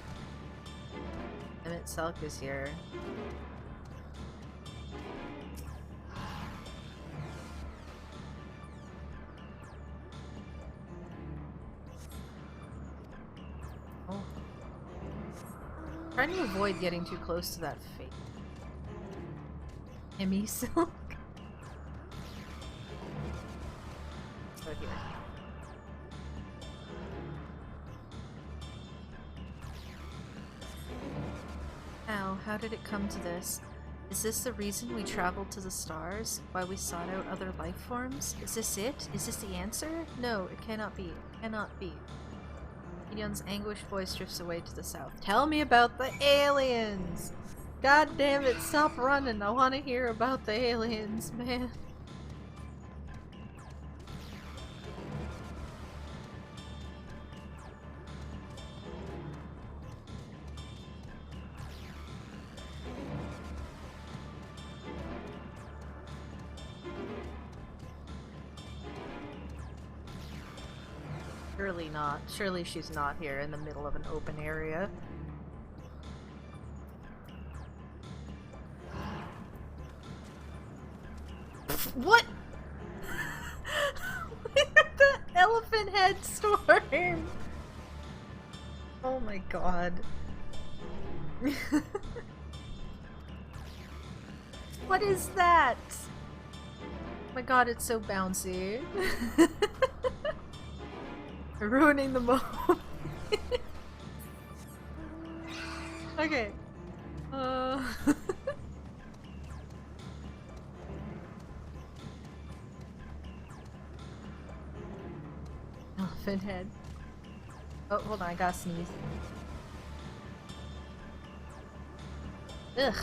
Emmett Selk is here. Oh. Trying to avoid getting too close to that fate. Emmy Silk. Oh, here. Al, how did it come to this? Is this the reason we traveled to the stars? Why we sought out other life forms? Is this it? Is this the answer? No, it cannot be. It cannot be. Gideon's anguished voice drifts away to the south. Tell me about the aliens! God damn it, stop running! I want to hear about the aliens, man. Surely not. Surely she's not here in the middle of an open area. What? The elephant head storm! Oh my god. What is that? Oh my god, it's so bouncy. Ruining the moment. Okay. Elephant head. Oh, hold on, I gotta sneeze. Ugh.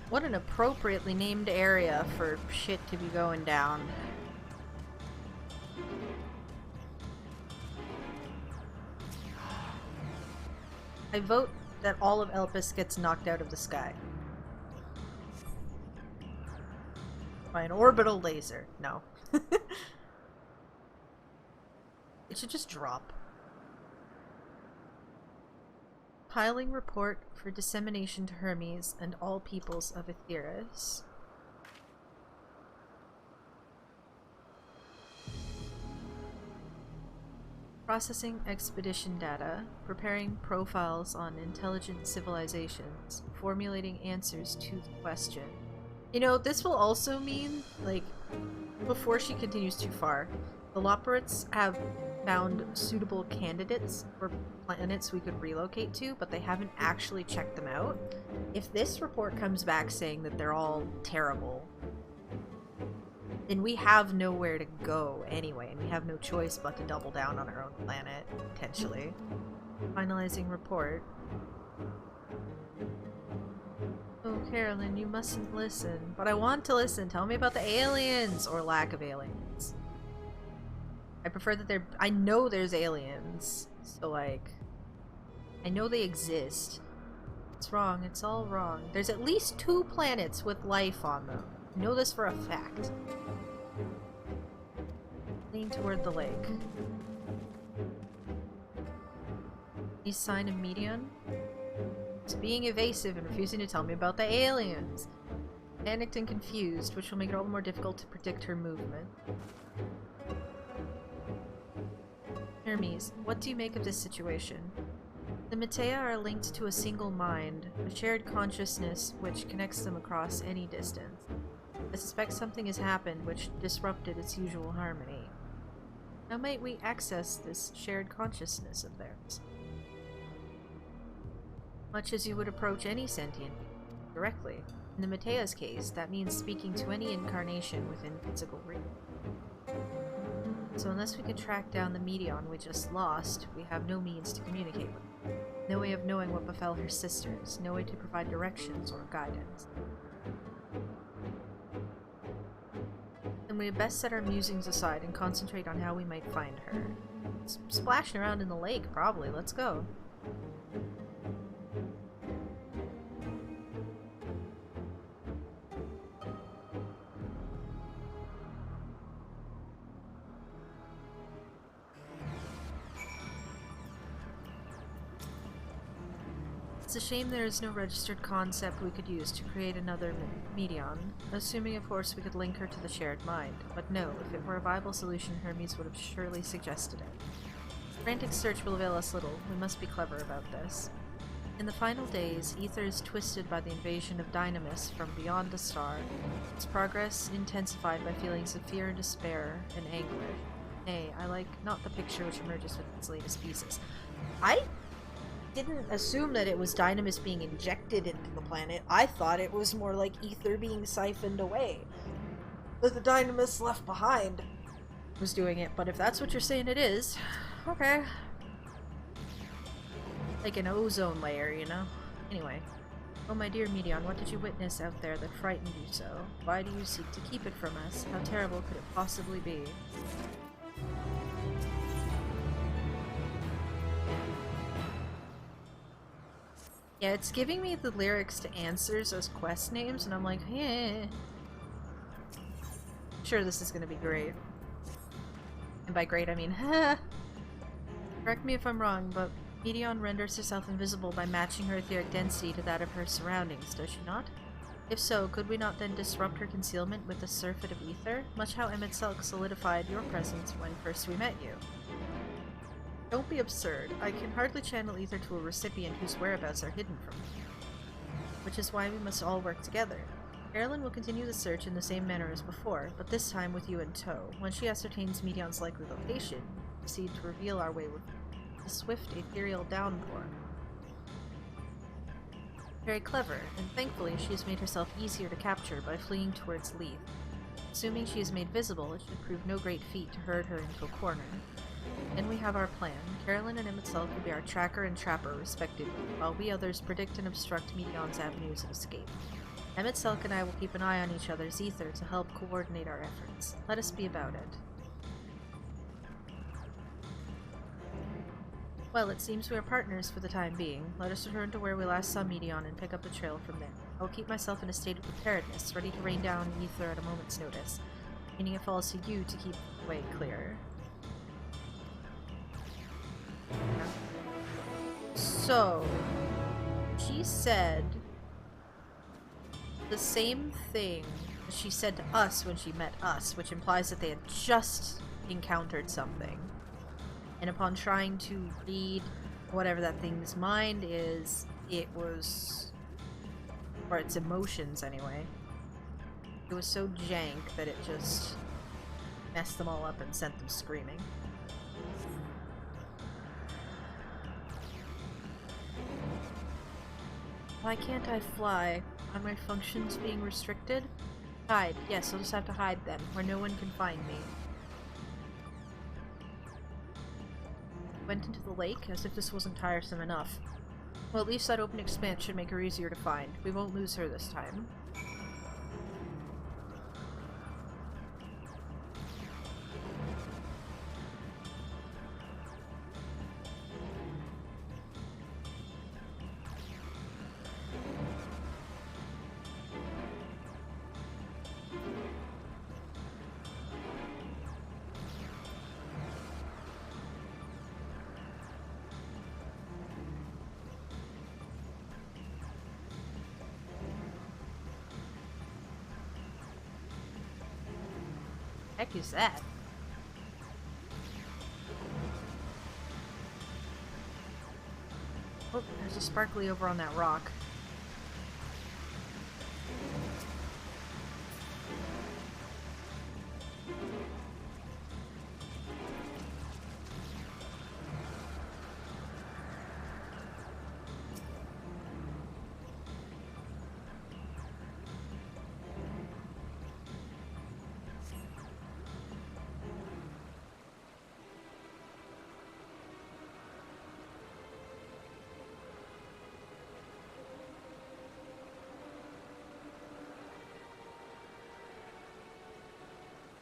What an appropriately named area for shit to be going down. I vote that all of Elpis gets knocked out of the sky. By an orbital laser. No. It should just drop. Piling report for dissemination to Hermes and all peoples of Aetheris. Processing expedition data, preparing profiles on intelligent civilizations, formulating answers to the question. You know, this will also mean, like, before she continues too far, the Loperites have found suitable candidates for planets we could relocate to, but they haven't actually checked them out. If this report comes back saying that they're all terrible, then we have nowhere to go anyway, and we have no choice but to double down on our own planet, potentially. Finalizing report. Oh, Carolyn, you mustn't listen. But I want to listen. Tell me about the aliens, or lack of aliens. I prefer that I know there's aliens, so like, I know they exist. It's wrong, it's all wrong. There's at least 2 planets with life on them. I know this for a fact. Lean toward the lake. East sign of Medion? It's being evasive and refusing to tell me about the aliens. Panicked and confused, which will make it all the more difficult to predict her movement. Hermes, what do you make of this situation? The Metea are linked to a single mind, a shared consciousness which connects them across any distance. I suspect something has happened which disrupted its usual harmony. How might we access this shared consciousness of theirs? Much as you would approach any sentient being, directly. In the Metea's case, that means speaking to any incarnation within physical reach. So unless we can track down the Meteon we just lost, we have no means to communicate with her. No way of knowing what befell her sisters, no way to provide directions or guidance. Then we had best set our musings aside and concentrate on how we might find her. Splashing around in the lake, probably. Let's go. It's a shame there is no registered concept we could use to create another Meteon, assuming of course we could link her to the shared mind. But no, if it were a viable solution, Hermes would have surely suggested it. Frantic search will avail us little. We must be clever about this. In the final days, Ether is twisted by the invasion of Dynamis from beyond the star, its progress intensified by feelings of fear and despair and anguish. Nay, I like not the picture which emerges with its latest pieces. I didn't assume that it was Dynamis being injected into the planet. I thought it was more like ether being siphoned away. That the Dynamis left behind was doing it, but if that's what you're saying it is, okay. Like an ozone layer, you know? Anyway. Oh my dear Meteon, what did you witness out there that frightened you so? Why do you seek to keep it from us? How terrible could it possibly be? Yeah, it's giving me the lyrics to answers as quest names, and I'm like, eh. Sure, this is gonna be great. And by great, I mean, correct me if I'm wrong, but Meteon renders herself invisible by matching her etheric density to that of her surroundings, does she not? If so, could we not then disrupt her concealment with a surfeit of ether, much how MSQ solidified your presence when first we met you? Don't be absurd. I can hardly channel ether to a recipient whose whereabouts are hidden from me. Which is why we must all work together. Carolyn will continue the search in the same manner as before, but this time with you in tow. Once she ascertains Meteon's likely location, proceed to reveal our way with a swift ethereal downpour. Very clever, and thankfully she has made herself easier to capture by fleeing towards Leith. Assuming she is made visible, it should prove no great feat to herd her into a corner. Then we have our plan. Carolyn and MSQ will be our tracker and trapper, respectively, while we others predict and obstruct Meteon's avenues of escape. MSQ and I will keep an eye on each other's ether to help coordinate our efforts. Let us be about it. Well, it seems we are partners for the time being. Let us return to where we last saw Meteon and pick up the trail from there. I will keep myself in a state of preparedness, ready to rain down ether at a moment's notice, meaning it falls to you to keep the way clear. So, she said the same thing that she said to us when she met us, which implies that they had just encountered something. And upon trying to read whatever that thing's mind is, it was... or its emotions anyway. It was so jank that it just messed them all up and sent them screaming. Why can't I fly? Are my functions being restricted? Hide. Yes, I'll just have to hide then, where no one can find me. Went into the lake, as if this wasn't tiresome enough. Well, at least that open expanse should make her easier to find. We won't lose her this time. heck is that? Oh, there's a sparkly over on that rock.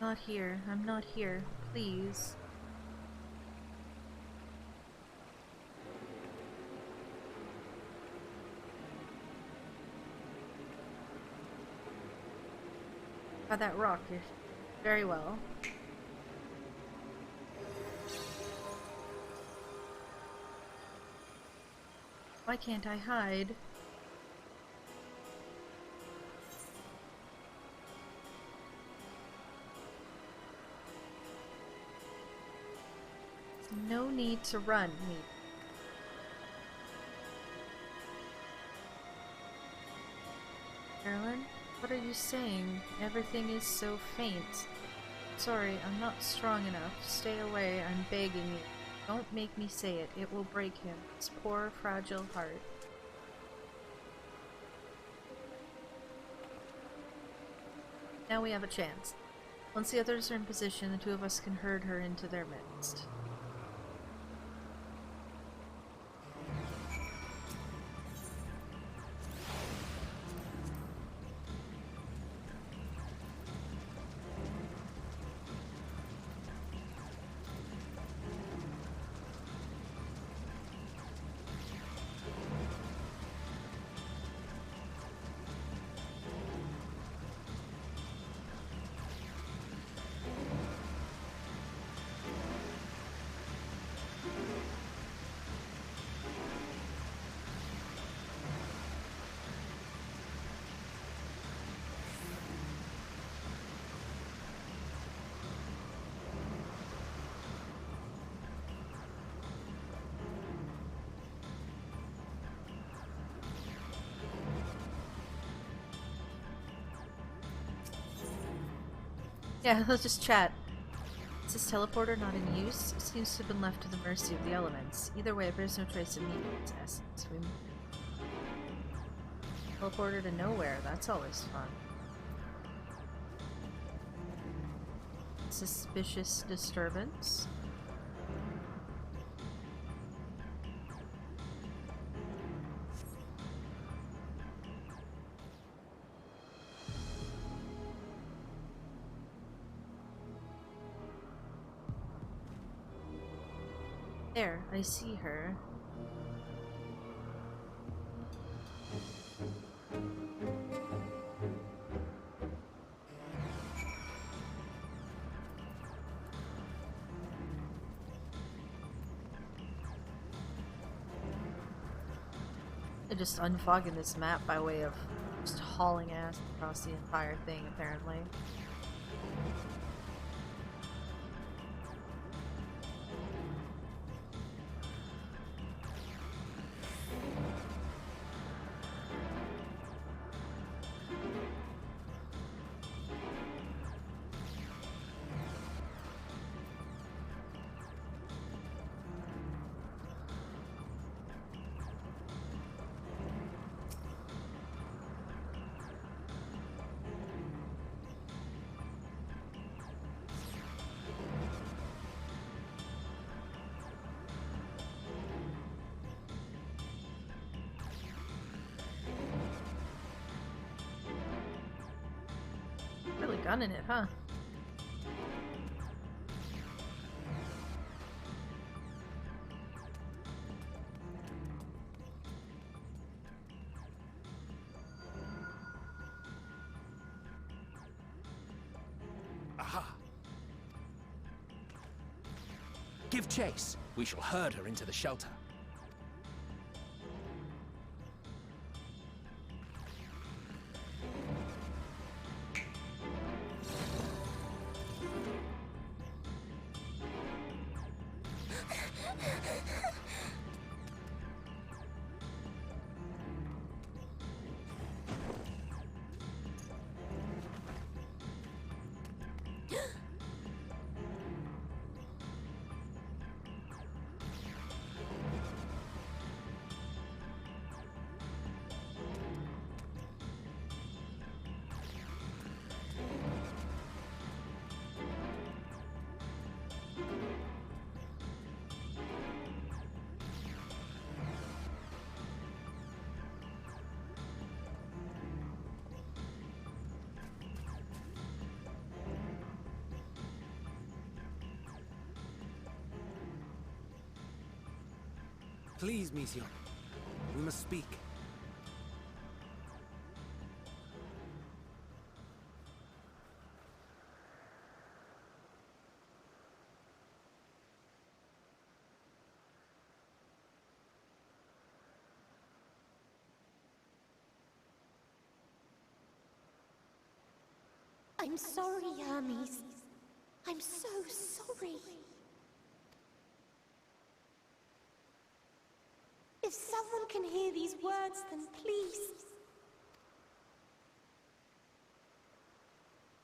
Not here. I'm not here. Please. By that rock, you're very well. Why can't I hide? No need to run, me. Carolyn, what are you saying? Everything is so faint. Sorry, I'm not strong enough. Stay away, I'm begging you. Don't make me say it. It will break him. His poor, fragile heart. Now we have a chance. Once the others are in position, the two of us can herd her into their midst. Yeah, let's just chat. Is this teleporter not in use? It seems to have been left to the mercy of the elements. Either way, it bears no trace of me in its essence. We teleporter to nowhere, that's always fun. Suspicious disturbance? There, I see her. They're just unfogging this map by way of just hauling ass across the entire thing, apparently. Really gunning it, huh? Aha! Give chase. We shall herd her into the shelter. Please, Mission. We must speak. I'm sorry, Hermes. I'm so sorry. If someone can hear these words, then please...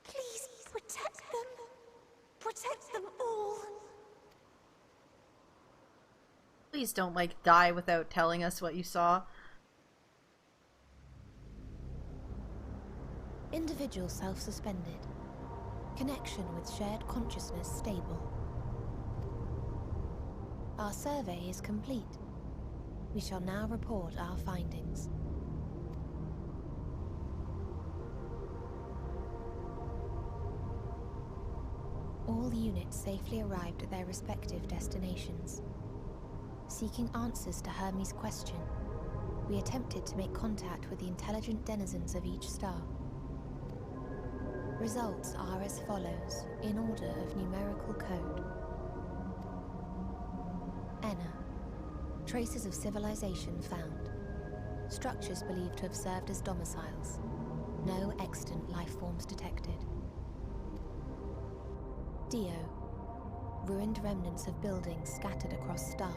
Please protect them. Protect them all. Please don't, like, die without telling us what you saw. Individual self-suspended. Connection with shared consciousness stable. Our survey is complete. We shall now report our findings. All units safely arrived at their respective destinations. Seeking answers to Hermes' question, we attempted to make contact with the intelligent denizens of each star. Results are as follows, in order of numerical code. Enna. Traces of civilization found. Structures believed to have served as domiciles. No extant life forms detected. Dio. Ruined remnants of buildings scattered across star,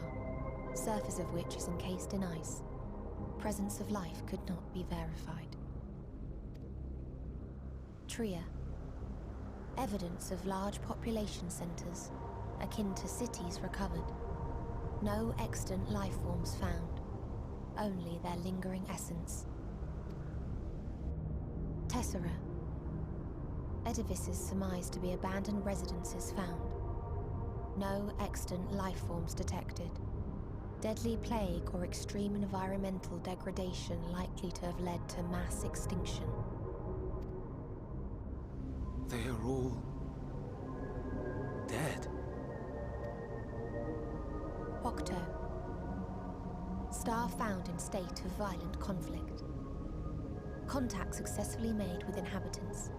surface of which is encased in ice. Presence of life could not be verified. Tria. Evidence of large population centers, akin to cities recovered. No extant life forms found, only their lingering essence. Tessera. Edifices surmised to be abandoned residences found. No extant life forms detected. Deadly plague or extreme environmental degradation likely to have led to mass extinction. They are all... dead. Octo. Star found in state of violent conflict. Contact successfully made with inhabitants,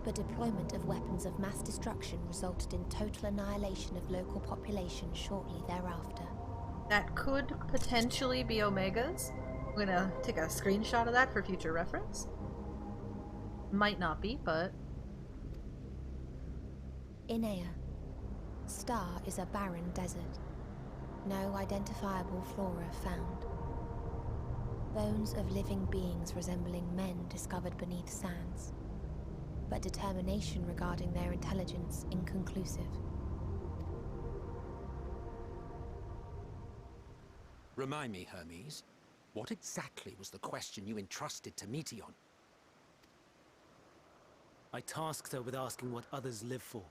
but deployment of weapons of mass destruction resulted in total annihilation of local population shortly thereafter. That could potentially be Omega's. I'm gonna take a screenshot of that for future reference. Might not be, but... Inea. Star is a barren desert. No identifiable flora found. Bones of living beings resembling men discovered beneath sands, but determination regarding their intelligence inconclusive. Remind me, Hermes, what exactly was the question you entrusted to Meteion? I tasked her with asking what others live for.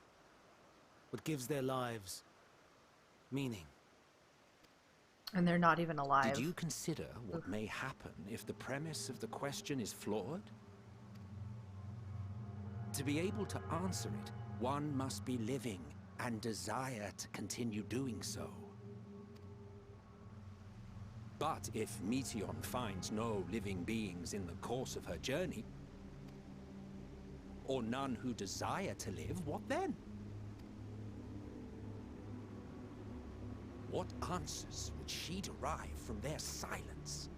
What gives their lives meaning. And they're not even alive. Did you consider what may happen if the premise of the question is flawed? To be able to answer it, one must be living and desire to continue doing so. But if Meteion finds no living beings in the course of her journey, or none who desire to live, what then? What answers would she derive from their silence?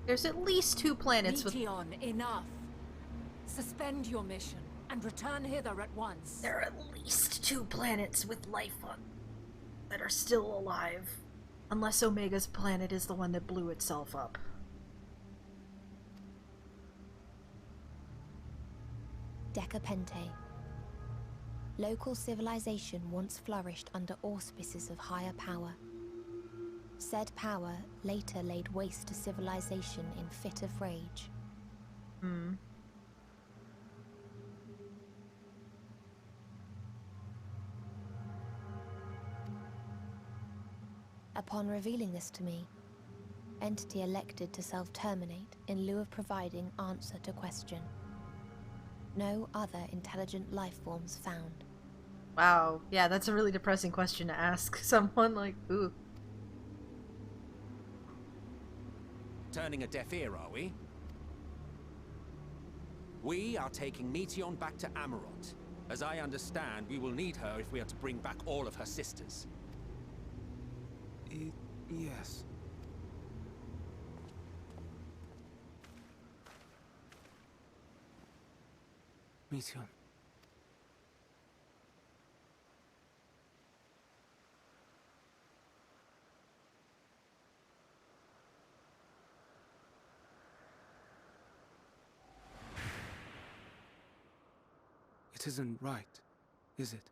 There's at least 2 planets with... Meteion, enough. Suspend your mission and return hither at once. There are at least 2 planets with life on that are still alive. Unless Omega's planet is the one that blew itself up. Decapente. Local civilization once flourished under auspices of higher power. Said power later laid waste to civilization in fit of rage. Upon revealing this to me, entity elected to self-terminate in lieu of providing answer to question. No other intelligent life forms found. Wow. Yeah, that's a really depressing question to ask someone, like, ooh. Turning a deaf ear, are we? We are taking Meteion back to Amarant. As I understand, we will need her if we are to bring back all of her sisters. Yes. Meteion. It isn't right, is it?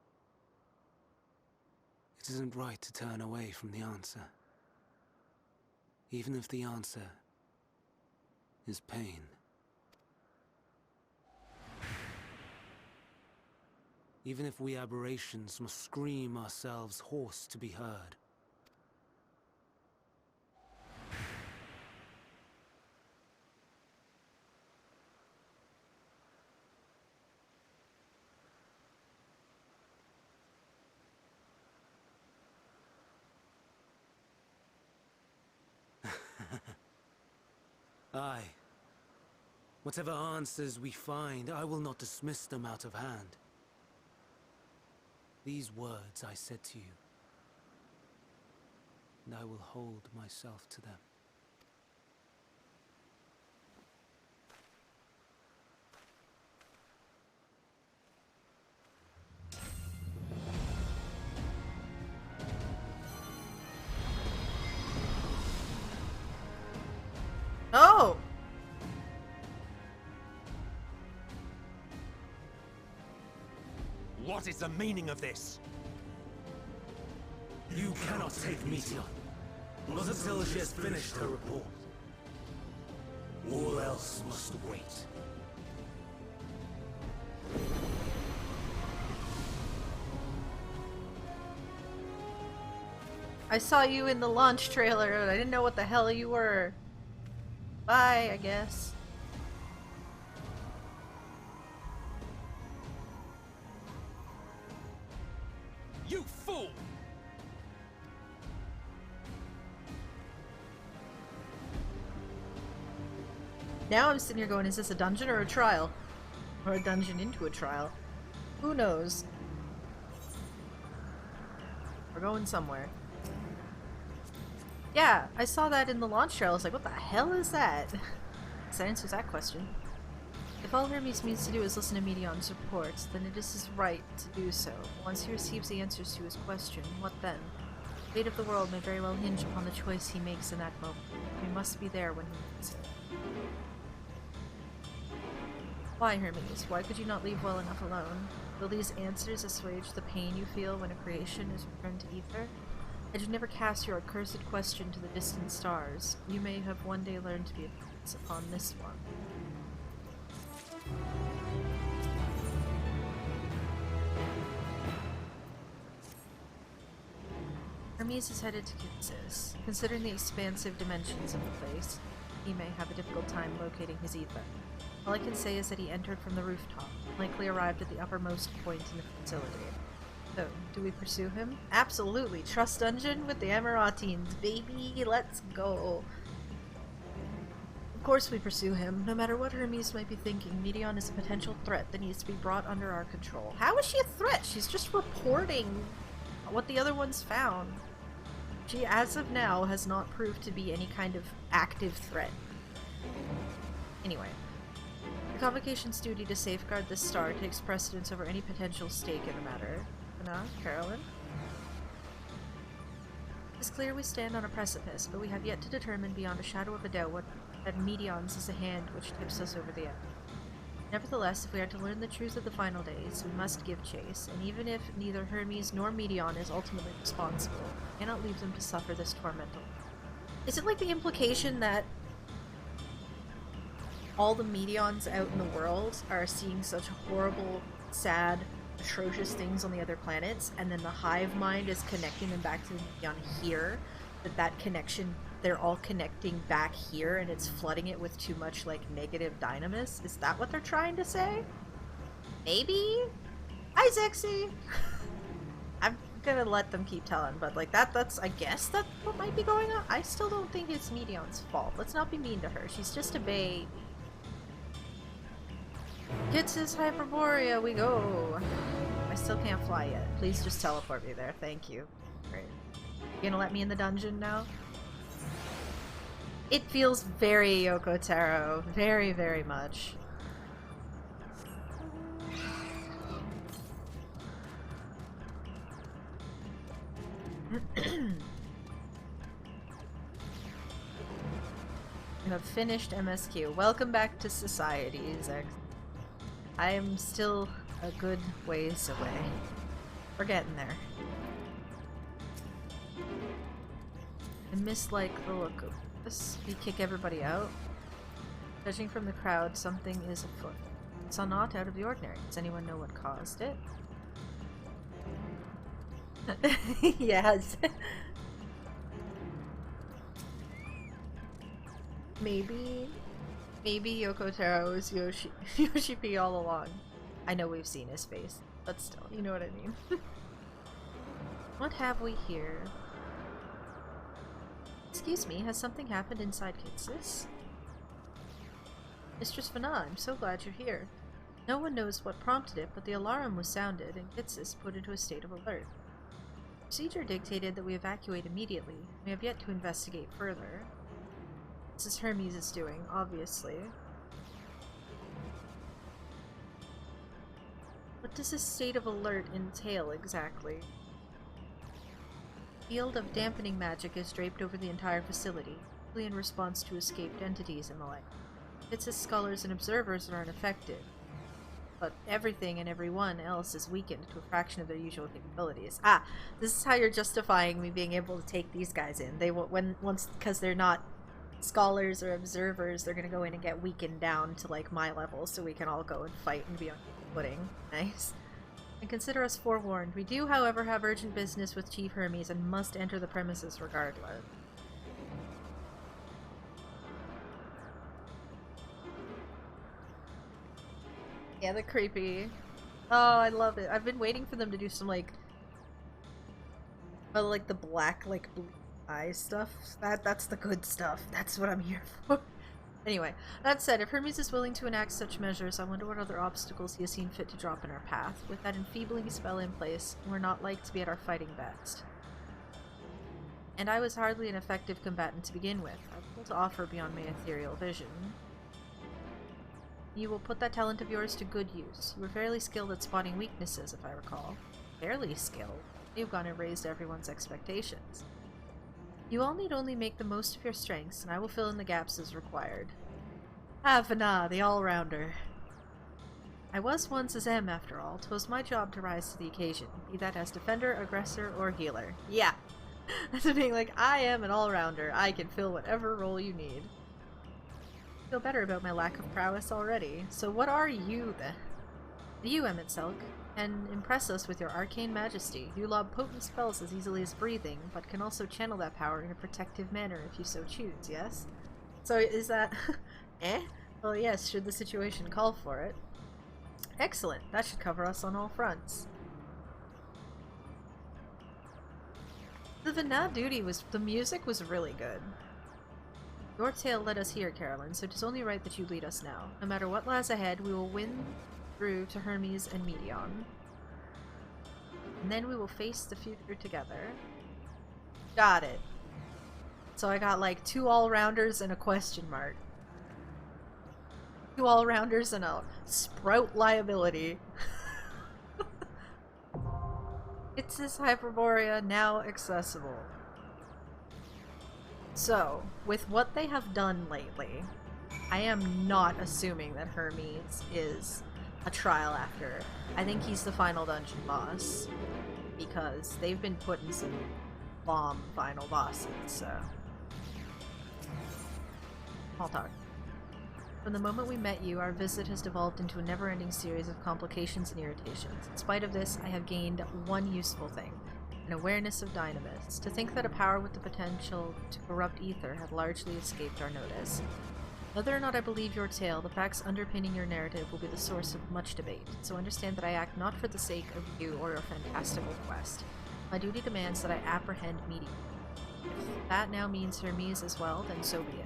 It isn't right to turn away from the answer. Even if the answer is pain. Even if we aberrations must scream ourselves hoarse to be heard. Aye. Whatever answers we find, I will not dismiss them out of hand. These words I said to you, and I will hold myself to them. Oh! What is the meaning of this? You cannot take Meteion, not until she has finished her report. All else must wait. I saw you in the launch trailer and I didn't know what the hell you were. Bye, I guess. You fool! Now I'm sitting here going, is this a dungeon or a trial? Or a dungeon into a trial? Who knows? We're going somewhere. Yeah, I saw that in the launch trailer. I was like, what the hell is that? So that answers that question. If all Hermes means to do is listen to Meteion's reports, then it is his right to do so. Once he receives the answers to his question, what then? The fate of the world may very well hinge upon the choice he makes in that moment. We must be there when he makes it. Why, Hermes? Why could you not leave well enough alone? Will these answers assuage the pain you feel when a creation is returned to ether? I should never cast your accursed question to the distant stars. You may have one day learned to be a prince upon this one. Hermes is headed to Kansas. Considering the expansive dimensions of the place, he may have a difficult time locating his ether. All I can say is that he entered from the rooftop, likely arrived at the uppermost point in the facility. So, do we pursue him? Absolutely! Trust Dungeon with the Amaratines, baby! Let's go! Of course we pursue him. No matter what Hermes might be thinking, Meteion is a potential threat that needs to be brought under our control. How is she a threat? She's just reporting what the other ones found. She, as of now, has not proved to be any kind of active threat. Anyway. The Convocation's duty to safeguard this star takes precedence over any potential stake in the matter. Anna, Carolyn? It's clear we stand on a precipice, but we have yet to determine beyond a shadow of a doubt what that Meteion's is a hand which tips us over the edge. Nevertheless, if we are to learn the truth of the final days, we must give chase, and even if neither Hermes nor Meteion is ultimately responsible, we cannot leave them to suffer this tormental. Is it like the implication that all the Meteions out in the world are seeing such horrible, sad, atrocious things on the other planets, and then the hive mind is connecting them back to the Meteion here, that connection they're all connecting back here and it's flooding it with too much, like, negative dynamis? Is that what they're trying to say? Maybe? Hi, Zexy! I'm gonna let them keep telling, but, like, that's, I guess that's what might be going on. I still don't think it's Medion's fault. Let's not be mean to her. She's just a baby. Gets his Hyperborea, we go! I still can't fly yet. Please just teleport me there, thank you. Great. You gonna let me in the dungeon now? It feels very Yoko Taro. Very, very much. You have finished MSQ. Welcome back to society, Zex. I am still a good ways away. We're getting there. I miss, like, the look of this. We kick everybody out. Judging from the crowd, something is afoot. It's not out of the ordinary. Does anyone know what caused it? Yes. Maybe Yoko Taro is Yoshi P all along. I know we've seen his face, but still, you know what I mean. What have we here? Excuse me, has something happened inside Kitsis? Mistress Vana, I'm so glad you're here. No one knows what prompted it, but the alarm was sounded and Kitsis put into a state of alert. Procedure dictated that we evacuate immediately. We have yet to investigate further. This is Hermes is doing, obviously. What does this state of alert entail exactly? Field of dampening magic is draped over the entire facility, probably in response to escaped entities and the like. It's as scholars and observers aren't affected, but everything and everyone else is weakened to a fraction of their usual capabilities. Ah, this is how you're justifying me being able to take these guys in. They once because they're not scholars or observers, they're gonna go in and get weakened down to like my level, so we can all go and fight and be on footing. Nice. And consider us forewarned. We do, however, have urgent business with Chief Hermes and must enter the premises regardless. Yeah, they're creepy. Oh, I love it. I've been waiting for them to do some like the black, like, blue eye stuff. That's the good stuff. That's what I'm here for. Anyway, that said, if Hermes is willing to enact such measures, I wonder what other obstacles he has seen fit to drop in our path. With that enfeebling spell in place, we're not like to be at our fighting best. And I was hardly an effective combatant to begin with. I have little to offer beyond my ethereal vision. You will put that talent of yours to good use. You were fairly skilled at spotting weaknesses, if I recall. Fairly skilled? You've gone and raised everyone's expectations. You all need only make the most of your strengths, and I will fill in the gaps as required. Ah, Vana, the all-rounder. I was once as M, after all. 'Twas my job to rise to the occasion, be that as defender, aggressor, or healer. Yeah! That's being like, I am an all-rounder. I can fill whatever role you need. I feel better about my lack of prowess already. So what are you, then? You, Emmett Selk, and impress us with your arcane majesty. You lob potent spells as easily as breathing, but can also channel that power in a protective manner if you so choose, yes? So is that... eh? Well, yes, should the situation call for it. Excellent. That should cover us on all fronts. The Vana duty was... the music was really good. Your tale led us here, Carolyn, so it is only right that you lead us now. No matter what lies ahead, we will win through to Hermes and Medion. And then we will face the future together. Got it. So I got like 2 all-rounders and a question mark. 2 all-rounders and a sprout liability. It's this Hyperborea now accessible. So, with what they have done lately, I am not assuming that Hermes is a trial after. I think he's the final dungeon boss, because they've been putting some bomb final bosses, so... I'll talk. From the moment we met you, our visit has devolved into a never-ending series of complications and irritations. In spite of this, I have gained one useful thing. an awareness of dynamis. To think that a power with the potential to corrupt ether had largely escaped our notice. Whether or not I believe your tale, the facts underpinning your narrative will be the source of much debate, so understand that I act not for the sake of you or your fantastical quest. My duty demands that I apprehend media. If that now means Hermes as well, then so be it.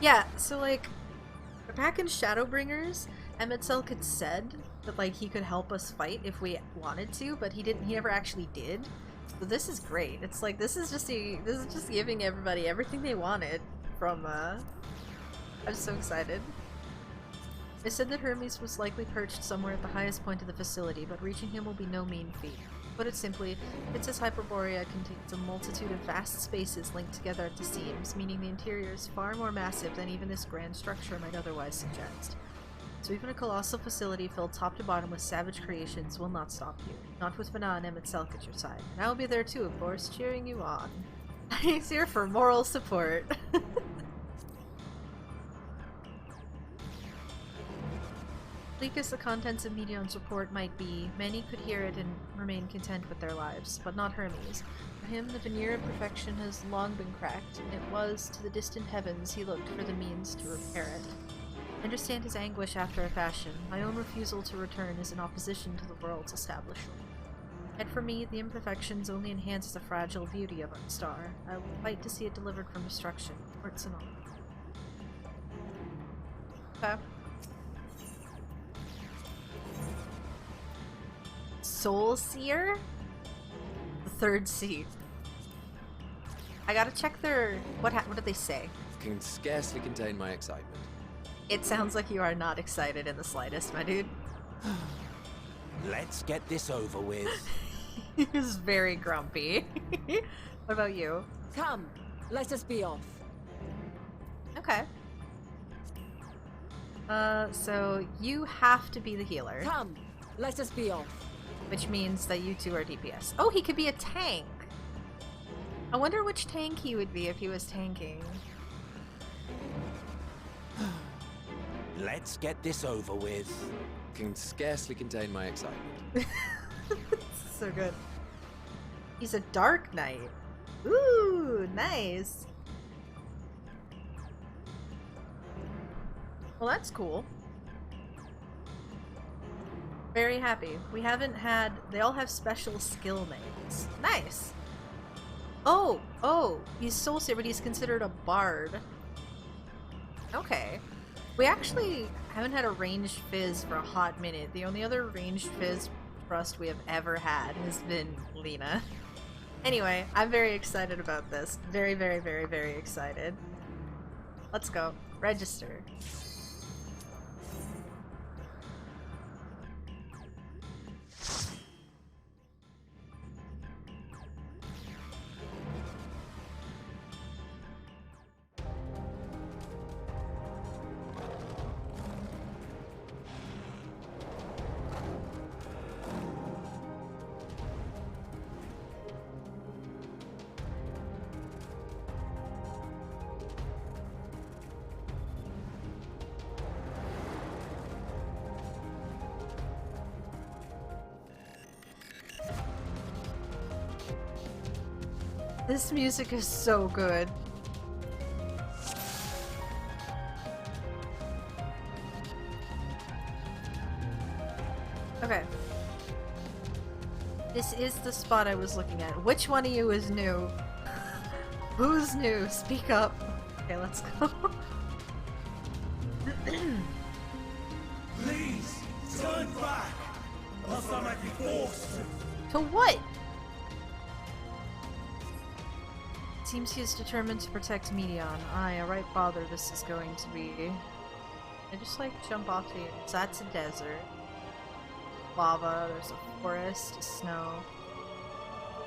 Yeah, so like, back in Shadowbringers, Emet-Selch had said that like he could help us fight if we wanted to, but he never actually did. So this is great. It's like this is just giving everybody everything they wanted from I'm so excited. They said that Hermes was likely perched somewhere at the highest point of the facility, but reaching him will be no mean feat. Put it simply, Kitsis Hyperborea contains a multitude of vast spaces linked together at the seams, meaning the interior is far more massive than even this grand structure might otherwise suggest. So even a colossal facility filled top to bottom with savage creations will not stop you. Not with Mena and Emet-Selch at your side. And I will be there too, of course, cheering you on. He's here for moral support. Bleak as the contents of Medion's report might be, many could hear it and remain content with their lives, but not Hermes. For him, the veneer of perfection has long been cracked, and it was to the distant heavens he looked for the means to repair it. I understand his anguish after a fashion. My own refusal to return is in opposition to the world's establishment. Yet for me, the imperfections only enhance the fragile beauty of our star. I will fight to see it delivered from destruction, for it's an honor. Okay. Soul Seer? The third seat. I gotta check their... What did they say? Can scarcely contain my excitement. It sounds like you are not excited in the slightest, my dude. Let's get this over with. He's very grumpy. What about you? Come, let us be off. Okay. So you have to be the healer. Come, let us be off. Which means that you two are DPS. Oh, he could be a tank! I wonder which tank he would be if he was tanking. Let's get this over with. Can scarcely contain my excitement. So good. He's a Dark Knight. Ooh, nice. Well, that's cool. Very happy. We haven't had... They all have special skill names. Nice. Oh, he's Soul Seer, but he's considered a bard. Okay. We actually haven't had a ranged fizz for a hot minute. The only other ranged fizz trust we have ever had has been Lena. Anyway, I'm very excited about this. Very, very, very, very excited. Let's go. Register. This music is so good. Okay. This is the spot I was looking at. Which one of you is new? Who's new? Speak up. Okay, let's go. Please, turn back! Else I might be forced to. To what? Seems he is determined to protect Medion. Aye, a right bother this is going to be. I just like jump off the... So that's a desert. Lava, there's a forest, snow.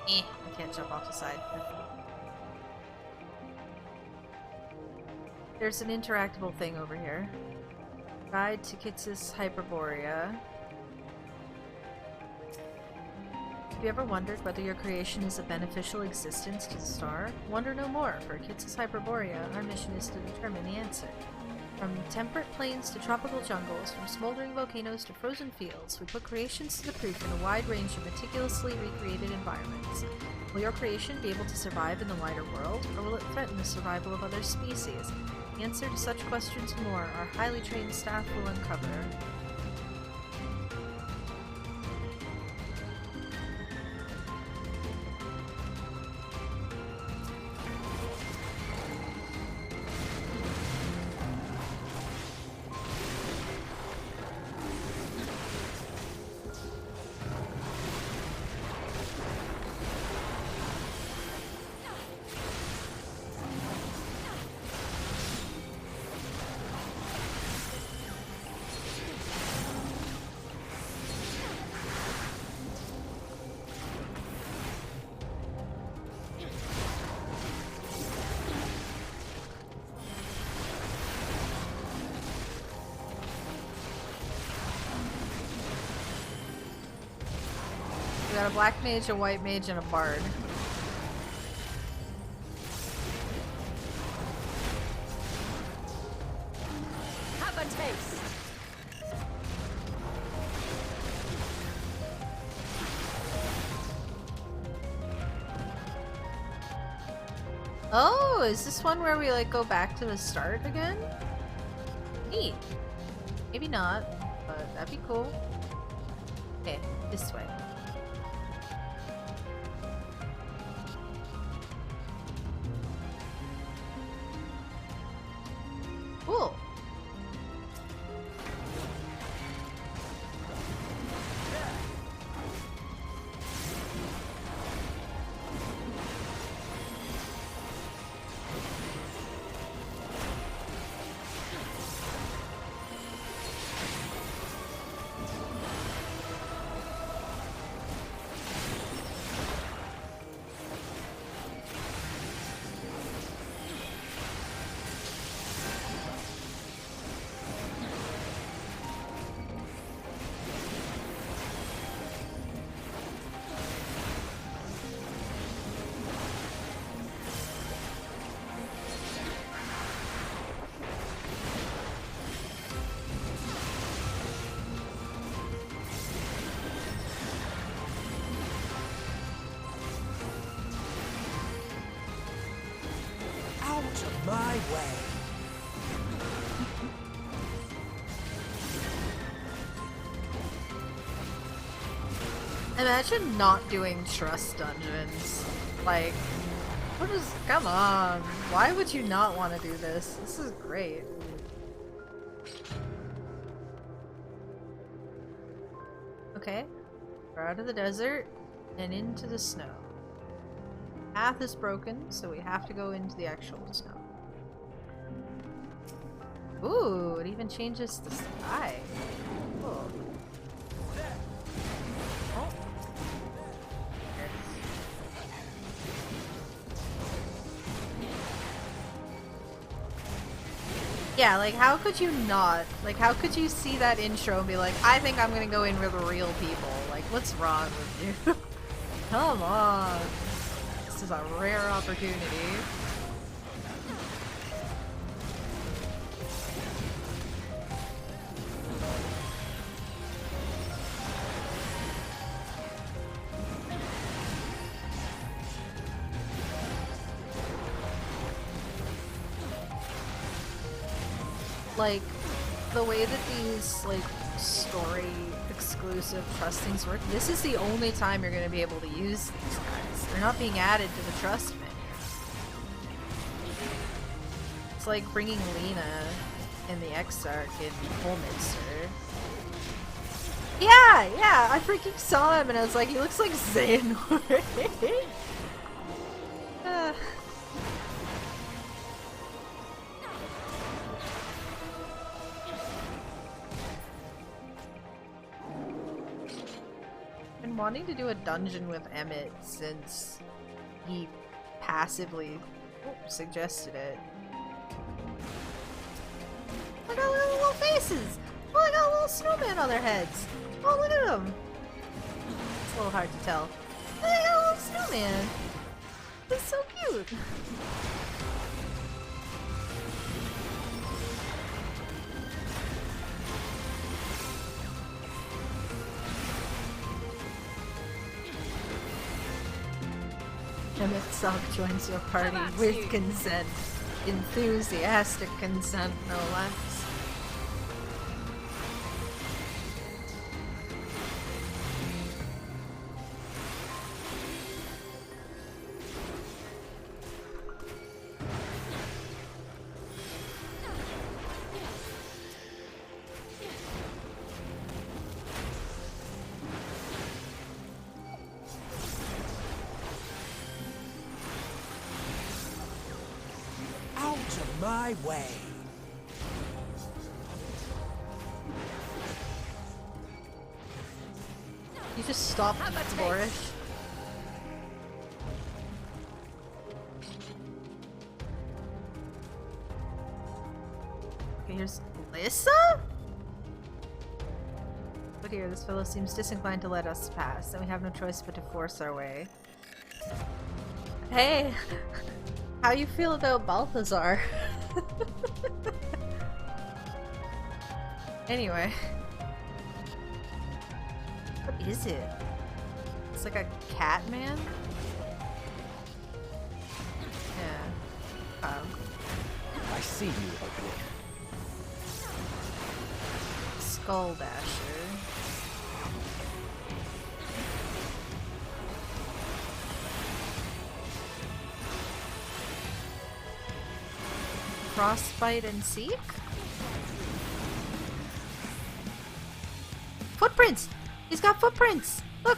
I can't jump off the side. There's an interactable thing over here. Guide to Kitsis Hyperborea. Have you ever wondered whether your creation is a beneficial existence to the star? Wonder no more. For Kitsis Hyperborea, our mission is to determine the answer. From temperate plains to tropical jungles, from smoldering volcanoes to frozen fields, we put creations to the proof in a wide range of meticulously recreated environments. Will your creation be able to survive in the wider world, or will it threaten the survival of other species? The answer to such questions and more, our highly trained staff will uncover. We got a black mage, a white mage, and a bard. Have a taste! Oh, is this one where we like go back to the start again? Neat. Maybe not, but that'd be cool. Okay, this way. Cool. Out of my way. Imagine not doing trust dungeons. Like, what is... Come on. Why would you not want to do this? This is great. Okay. We're out of the desert and into the snow. Path is broken, so we have to go into the actual snow. Ooh, it even changes the sky. Cool. Oh. Yeah, like how could you not? Like how could you see that intro and be like, I think I'm gonna go in with real people? Like what's wrong with you? Come on. This is a rare opportunity. Like, the way that these, like, story exclusive trust things work, this is the only time you're gonna be able to use these guys. They're not being added to the trust menu. It's like bringing Lena in the Exarch in Holminster. Yeah, I freaking saw him and I was like, he looks like Xehanort. Been wanting to do a dungeon with Emmett since he passively suggested it. Look at their little faces! Oh, they got a little snowman on their heads! Oh, look at them! It's a little hard to tell. They got a little snowman! It's so cute! Emmett Selk joins your party with consent. Enthusiastic consent, no less. My way. You just stopped Boorish. Okay, here's Lissa? But here, this fellow seems disinclined to let us pass, and we have no choice but to force our way. Hey! How you feel about Balthazar? Anyway. What is it? It's like a cat man? Yeah. I see you, Oakwood. Skull Dasher. Frostbite and Seek? Footprints! He's got footprints! Look!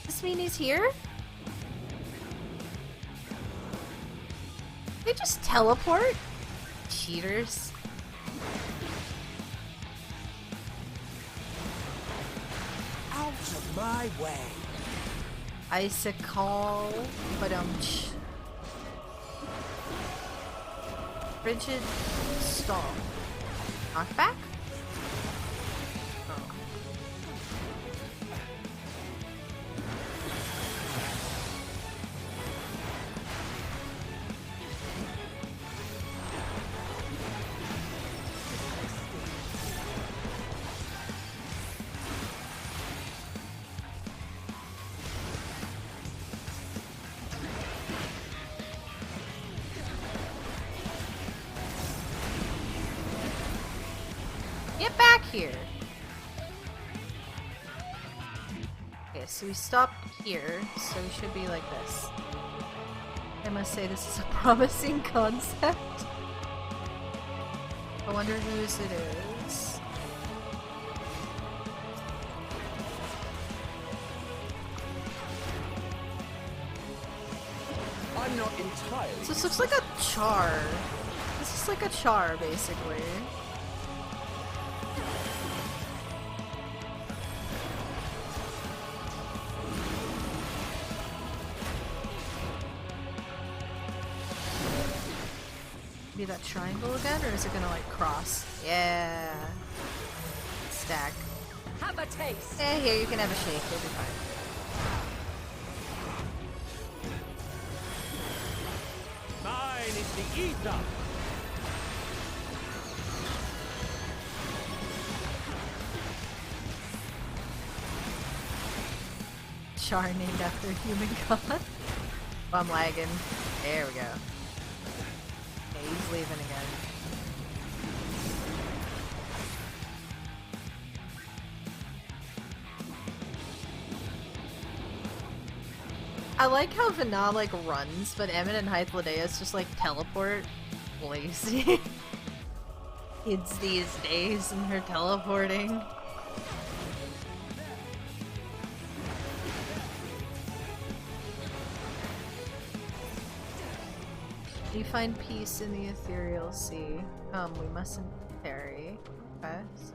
Does this mean he's here? They just teleport? Cheaters. Out of my way. Icicle. Rigid stall. Knockback? Oh. Get back here! Okay, so we stopped here, so we should be like this. I must say this is a promising concept. I wonder whose it is. I'm not entirely. So this looks like a char. This is like a char, basically. Be that triangle again, or is it gonna like cross? Yeah. Stack. Have a taste. Yeah, here you can have a shake. You'll be fine. Mine is the ether. Char named after a human god. Oh, I'm lagging. There we go. Okay, he's leaving again. I like how Vana like runs, but Emmett and Hythlodeus just like teleport. Lazy. Kids these days and her teleporting. You find peace in the ethereal sea. We mustn't tarry. Okay, so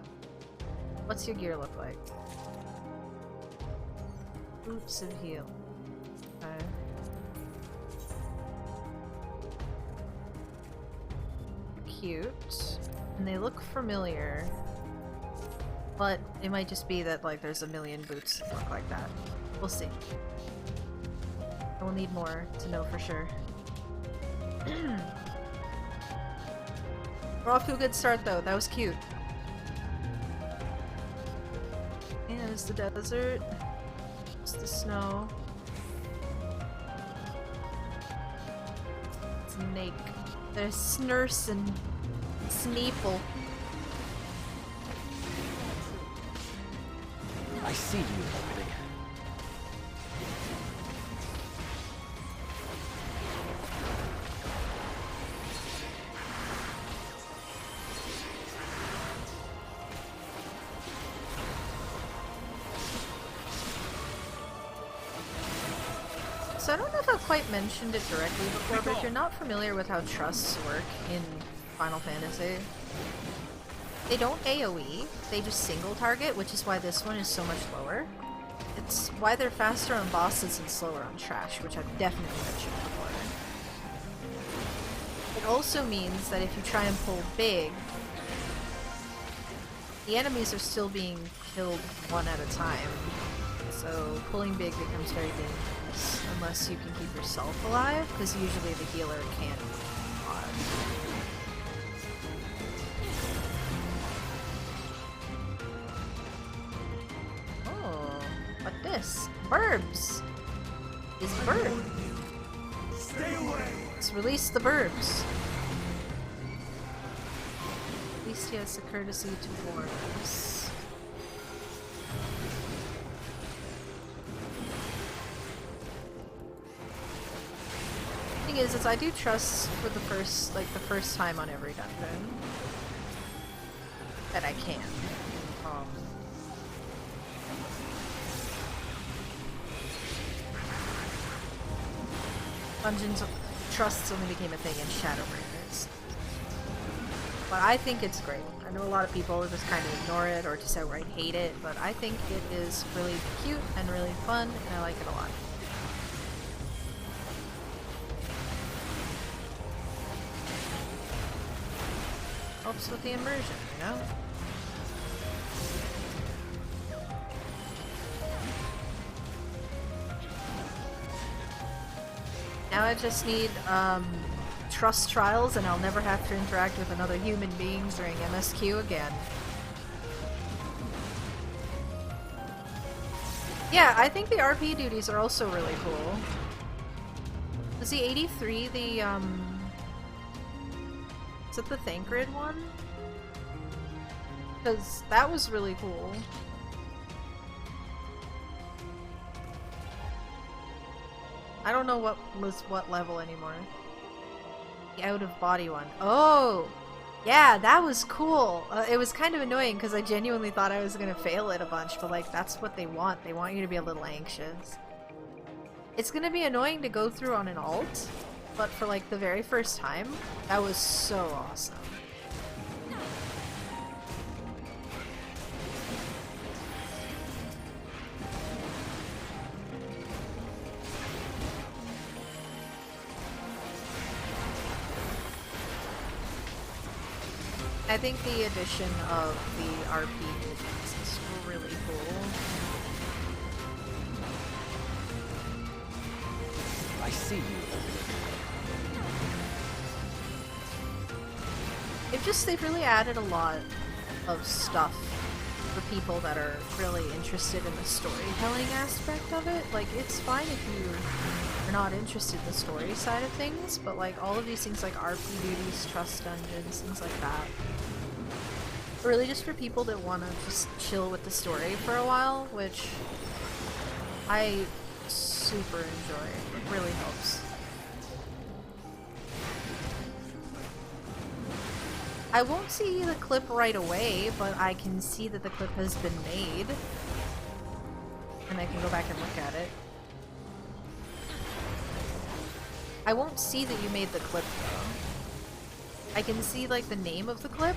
what's your gear look like? Boots of heal. Okay. Cute. And they look familiar. But it might just be that like there's a million boots that look like that. We'll see. I will need more to know for sure. We're off to a good start though, that was cute. And it's the desert. It's the snow. Snake. There's Snurse and Sneeple. I see you already. So I don't know if I've quite mentioned it directly before, but if you're not familiar with how trusts work in Final Fantasy, they don't AoE, they just single target, which is why this one is so much lower. It's why they're faster on bosses and slower on trash, which I've definitely mentioned before. It also means that if you try and pull big, the enemies are still being killed one at a time. So pulling big becomes very dangerous unless you can keep yourself alive, because usually the healer can't. Oh, what this? Burbs! Is burb. Stay away! Let's release the burbs. At least he has the courtesy to warn us. Thing is I do trust for the first time on every dungeon that I can. Dungeons trusts only became a thing in Shadowbringers, but I think it's great. I know a lot of people just kind of ignore it or just outright hate it, but I think it is really cute and really fun, and I like it a lot. Helps with the immersion, you know? Now I just need trust trials, and I'll never have to interact with another human being during MSQ again. Yeah, I think the RP duties are also really cool. Was the 83 the is it the Thancred one? Because that was really cool. I don't know what was what level anymore. The out-of-body one. Oh! Yeah, that was cool! It was kind of annoying because I genuinely thought I was gonna fail it a bunch, but like, that's what they want. They want you to be a little anxious. It's gonna be annoying to go through on an alt, but for like the very first time, that was so awesome. I think the addition of the RP is really cool. I see you. They've really added a lot of stuff for people that are really interested in the storytelling aspect of it. Like, it's fine if you are not interested in the story side of things, but like all of these things like RP duties, trust dungeons, things like that. Really just for people that want to just chill with the story for a while, which I super enjoy. It really helps. I won't see the clip right away, but I can see that the clip has been made. And I can go back and look at it. I won't see that you made the clip though. I can see like the name of the clip.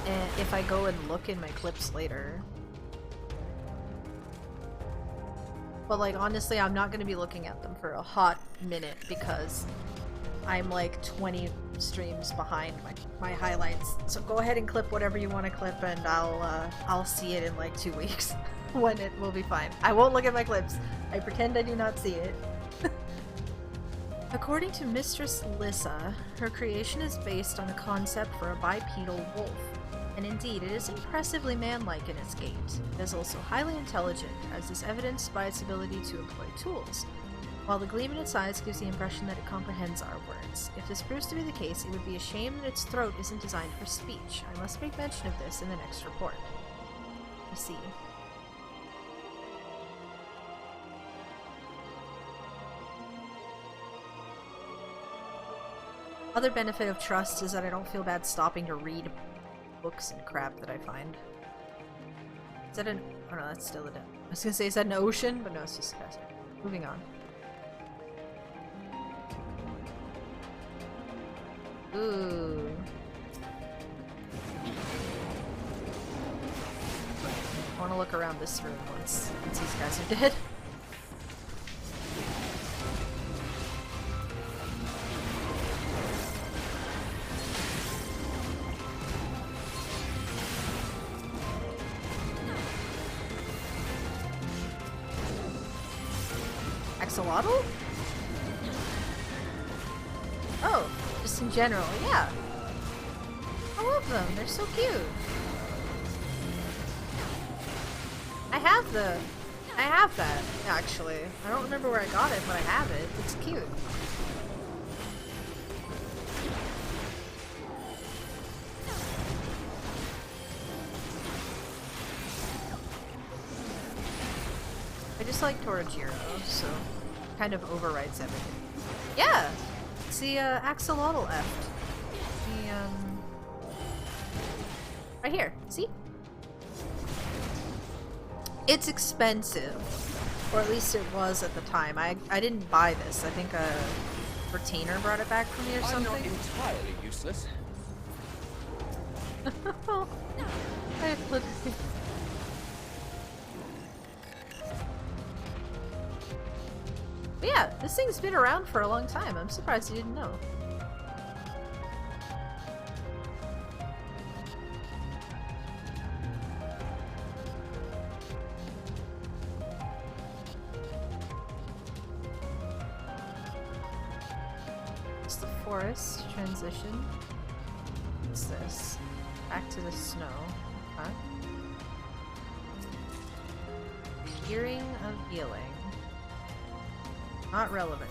And if I go and look in my clips later. But like honestly, I'm not going to be looking at them for a hot minute because I'm like 20 streams behind my highlights. So go ahead and clip whatever you want to clip, and I'll see it in like 2 weeks when it will be fine. I won't look at my clips. I pretend I do not see it. According to Mistress Lissa, her creation is based on a concept for a bipedal wolf. And indeed, it is impressively manlike in its gait. It is also highly intelligent, as is evidenced by its ability to employ tools. While the gleam in its eyes gives the impression that it comprehends our words. If this proves to be the case, it would be a shame that its throat isn't designed for speech. I must make mention of this in the next report. I see. Other benefit of trust is that I don't feel bad stopping to read books and crap that I find. Is that an... oh no, that's still a... I was gonna say, is that an ocean? But no, it's just a desert. Moving on. Ooh. I want to look around this room once these guys are dead. Axolotl? Oh, just in general, yeah. I love them, they're so cute. I have that, actually. I don't remember where I got it, but I have it. It's cute. I just like Torajiro, so kind of overwrites everything. Yeah! It's the axolotl eft. The, right here, see? It's expensive. Or at least it was at the time. I didn't buy this. I think a retainer brought it back for me or something. I'm not entirely useless. I literally... But yeah, this thing's been around for a long time. I'm surprised you didn't know. It's the forest transition. What's this? Back to the snow. Huh? Hearing of healing. Not relevant.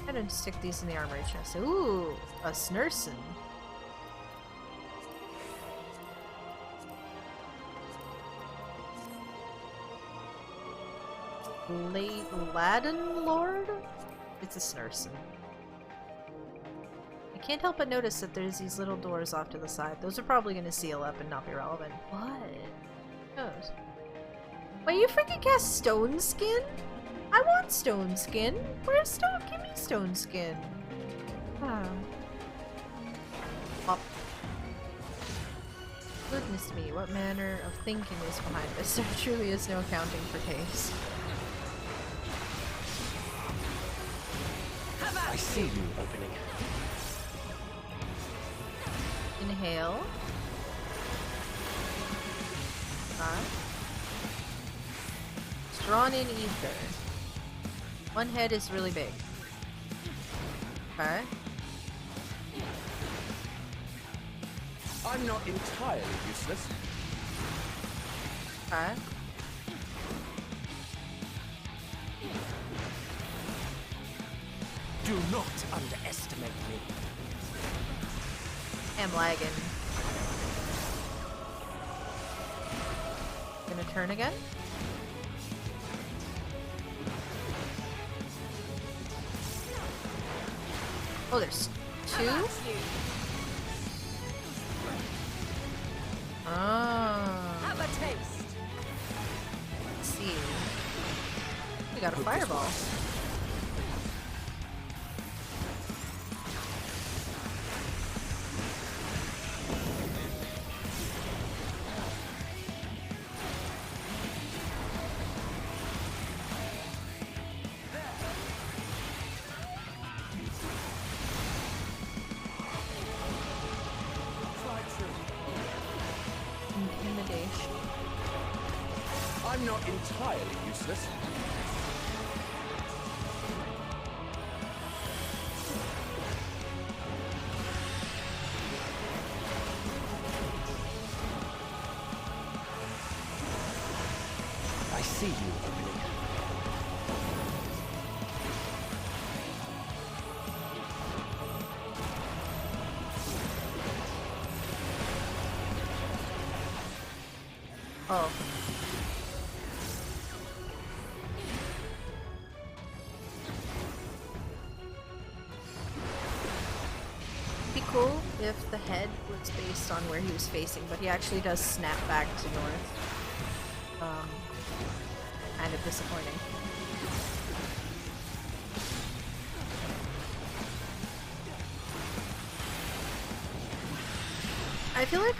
I didn't stick these in the armory chest. Ooh, a Snursen. Laden Lord? It's a Snursen. I can't help but notice that there's these little doors off to the side. Those are probably going to seal up and not be relevant. What? Who knows? Wait, you freaking cast Stone Skin? I want Stone Skin. Where's Stone? Give me Stone Skin. Oh. Up. Goodness me, what manner of thinking is behind this? There truly is no accounting for taste. I see you opening. Inhale. It's drawn in ether. One head is really big. Okay. I'm not entirely useless. Okay. Do not underestimate me. I'm lagging. Gonna turn again? Oh, there's two? Ah. Have a taste. Let's see. We got a fireball. Intimidation. I'm not entirely useless. I see you opening. if the head was based on where he was facing, but he actually does snap back to north. Kind of disappointing. I feel like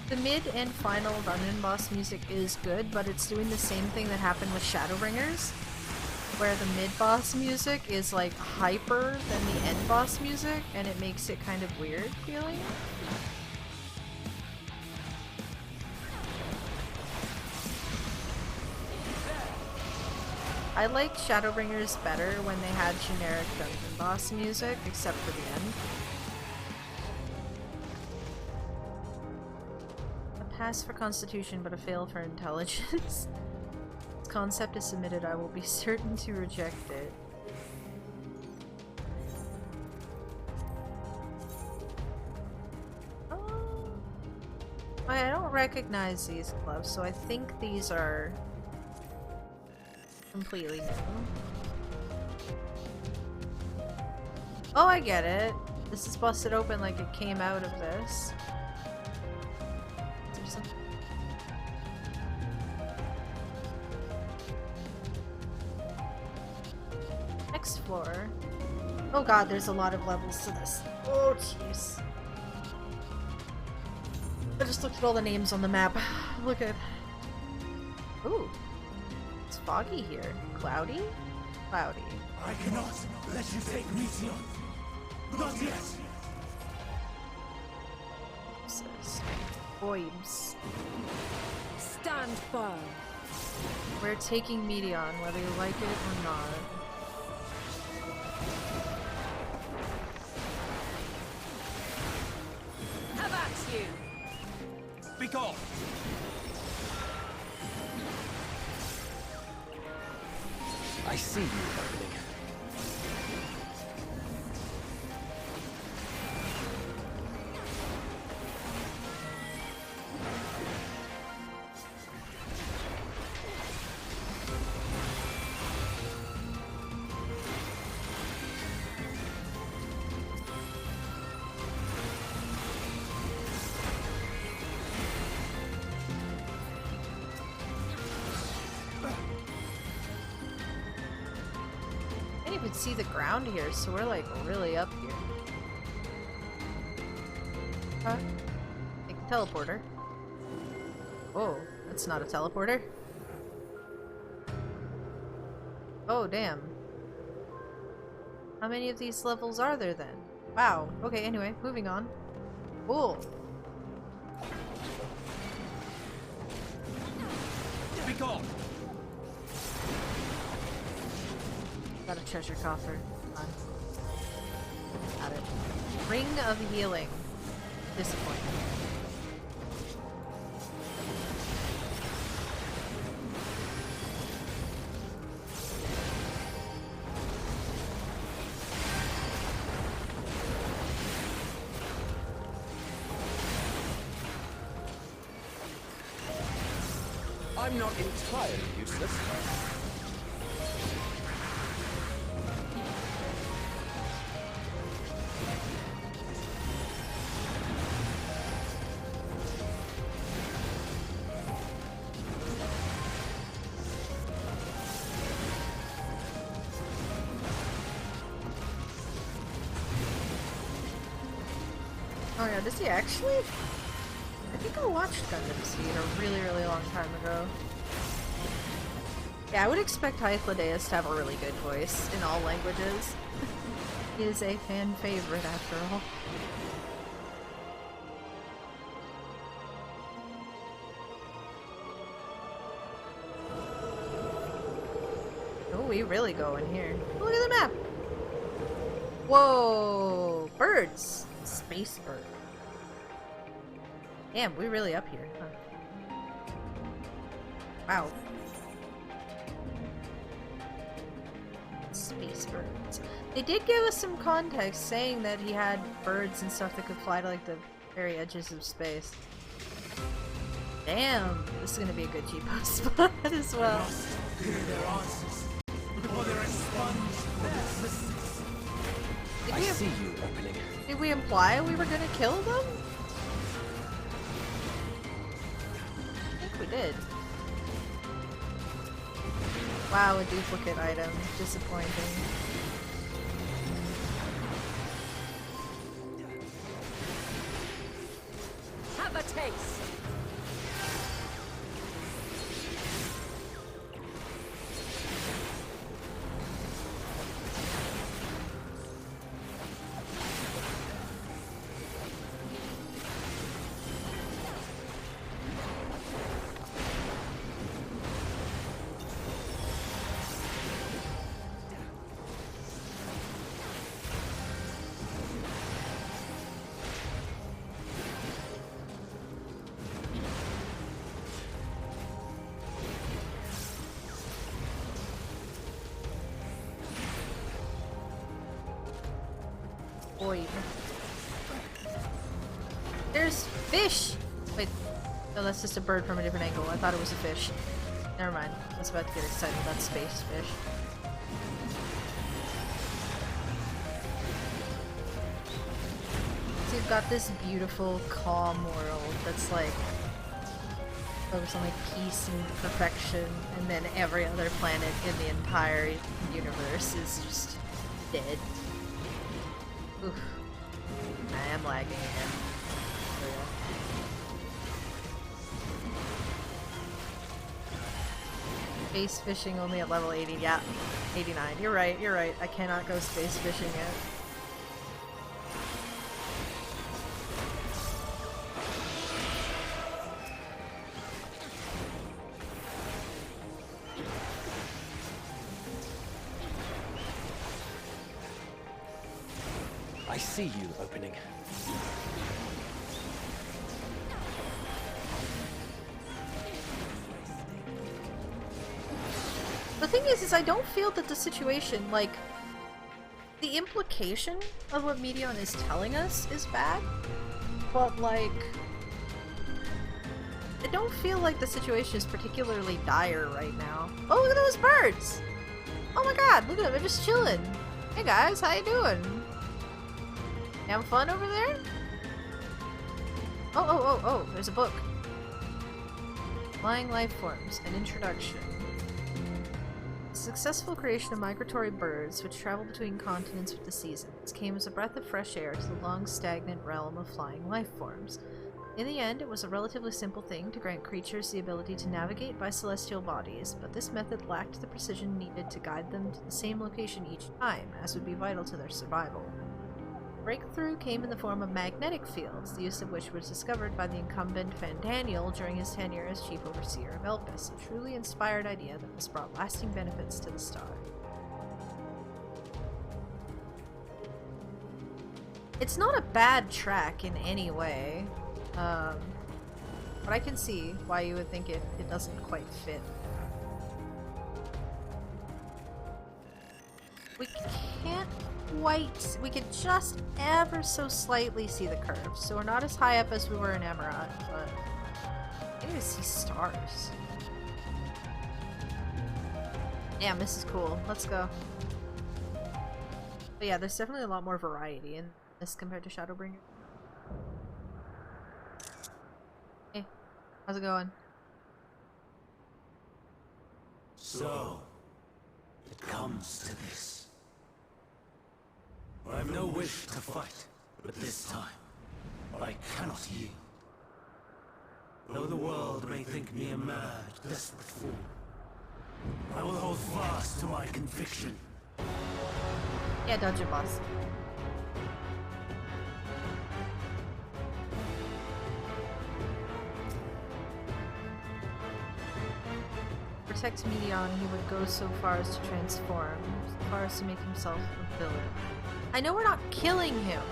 the mid and final dungeon boss music is good, but it's doing the same thing that happened with Shadowbringers, where the mid boss music is like hyper than the end boss music, and it makes it kind of weird feeling. I like Shadowbringers better when they had generic dungeon boss music, except for the end. Pass for Constitution, but a fail for Intelligence. This concept is submitted, I will be certain to reject it. I don't recognize these gloves, so I think these are completely new. Oh, I get it. This is busted open like it came out of this. Next floor. Oh god, there's a lot of levels to this. Oh jeez. I just looked at all the names on the map. Look at... Ooh. It's foggy here. Cloudy? Cloudy. I cannot let you take Meteor. Not yet. Boibs. Stand firm. We're taking Meteon, whether you like it or not. Have at you. Speak off. I see you opening. See the ground here, so we're like really up here. Huh? Take the teleporter. Oh, that's not a teleporter. Oh, damn. How many of these levels are there then? Wow. Okay, anyway, moving on. Cool. Speak off. Got a treasure coffer. Come on. Got it. Ring of Healing. Disappointing. I'm not entirely useless. Oh yeah, does he actually? I think I watched Gundam Seed a really, really long time ago. Yeah, I would expect Hythlodaeus to have a really good voice in all languages. He is a fan favorite after all. Oh, we really go in here. Look at the map! Whoa! Birds! Space bird. Damn, we're really up here, huh? Wow. Space birds. They did give us some context saying that he had birds and stuff that could fly to like the very edges of space. Damn, this is gonna be a good G-Post spot as well. Hear their answers before they're expunged for their existence. I see you opening. Did we imply we were gonna kill them? I think we did. Wow, a duplicate item. Disappointing. Have a taste. Void. There's fish! Wait, no, that's just a bird from a different angle. I thought it was a fish. Never mind. I was about to get excited about space fish. So you've got this beautiful, calm world that's like focused on like peace and perfection, and then every other planet in the entire universe is just dead. Oof. I am lagging again. Space fishing only at level 80. Yeah, 89. You're right, you're right. I cannot go space fishing yet. I see you opening. The thing is I don't feel that the situation, like, the implication of what Medion is telling us is bad, but, like, I don't feel like the situation is particularly dire right now. Oh, look at those birds! Oh my god, look at them, they're just chilling. Hey guys, how you doing? You having fun over there? Oh, there's a book. Flying Life Forms, an introduction. The successful creation of migratory birds which travel between continents with the seasons came as a breath of fresh air to the long stagnant realm of flying life forms. In the end, it was a relatively simple thing to grant creatures the ability to navigate by celestial bodies, but this method lacked the precision needed to guide them to the same location each time, as would be vital to their survival. Breakthrough came in the form of magnetic fields, the use of which was discovered by the incumbent Fandaniel during his tenure as chief overseer of Elpis, a truly inspired idea that has brought lasting benefits to the star. It's not a bad track in any way, but I can see why you would think it doesn't quite fit. We can't quite, we could just ever so slightly see the curves, so we're not as high up as we were in Emerald, but I need to see stars. Damn, this is cool. Let's go. But yeah, there's definitely a lot more variety in this compared to Shadowbringer. Hey, how's it going? So, it comes to this. I have no wish to fight, but this time, I cannot yield. Though the world may think me a mad, desperate fool, I will hold fast to my conviction. Yeah, dungeon boss. To protect Medion, he would go so far as to transform, so far as to make himself a villain. I know we're not killing him.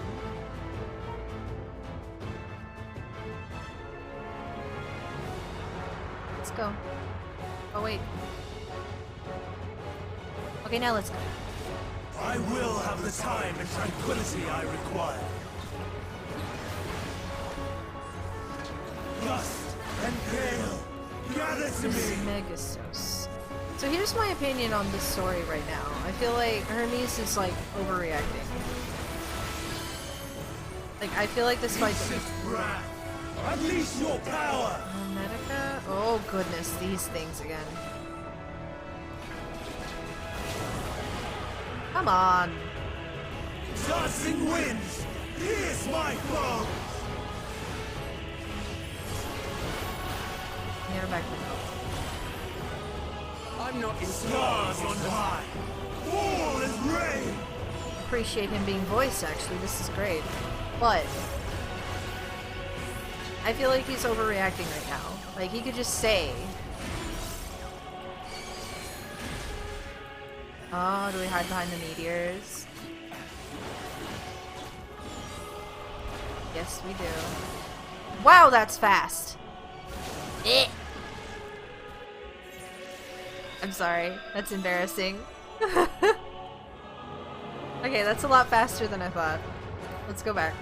Let's go. Oh wait. Okay, now let's go. I will have the time and tranquility I require. Lust and gale, gather to me! Megastos. So here's my opinion on this story right now. I feel like Hermes is like overreacting. Like, I feel like this fight's... Unleash your power! Meka? Oh goodness, these things again. Come on. Tossing winds! Here's my foe! Get her back. I'm not in Stars on high! All is rain! Appreciate him being voiced, actually. This is great. But I feel like he's overreacting right now. Like, he could just say... Oh, do we hide behind the meteors? Yes, we do. Wow, that's fast! Eh. I'm sorry. That's embarrassing. Okay, that's a lot faster than I thought. Let's go back.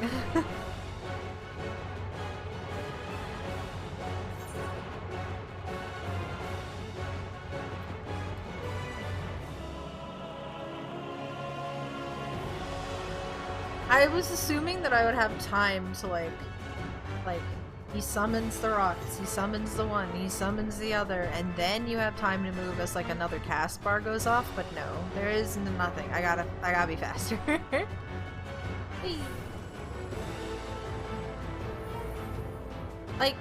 I was assuming that I would have time to like he summons the rocks, he summons the one, he summons the other, and then you have time to move as like another cast bar goes off, but no, there is nothing. I gotta be faster. Like,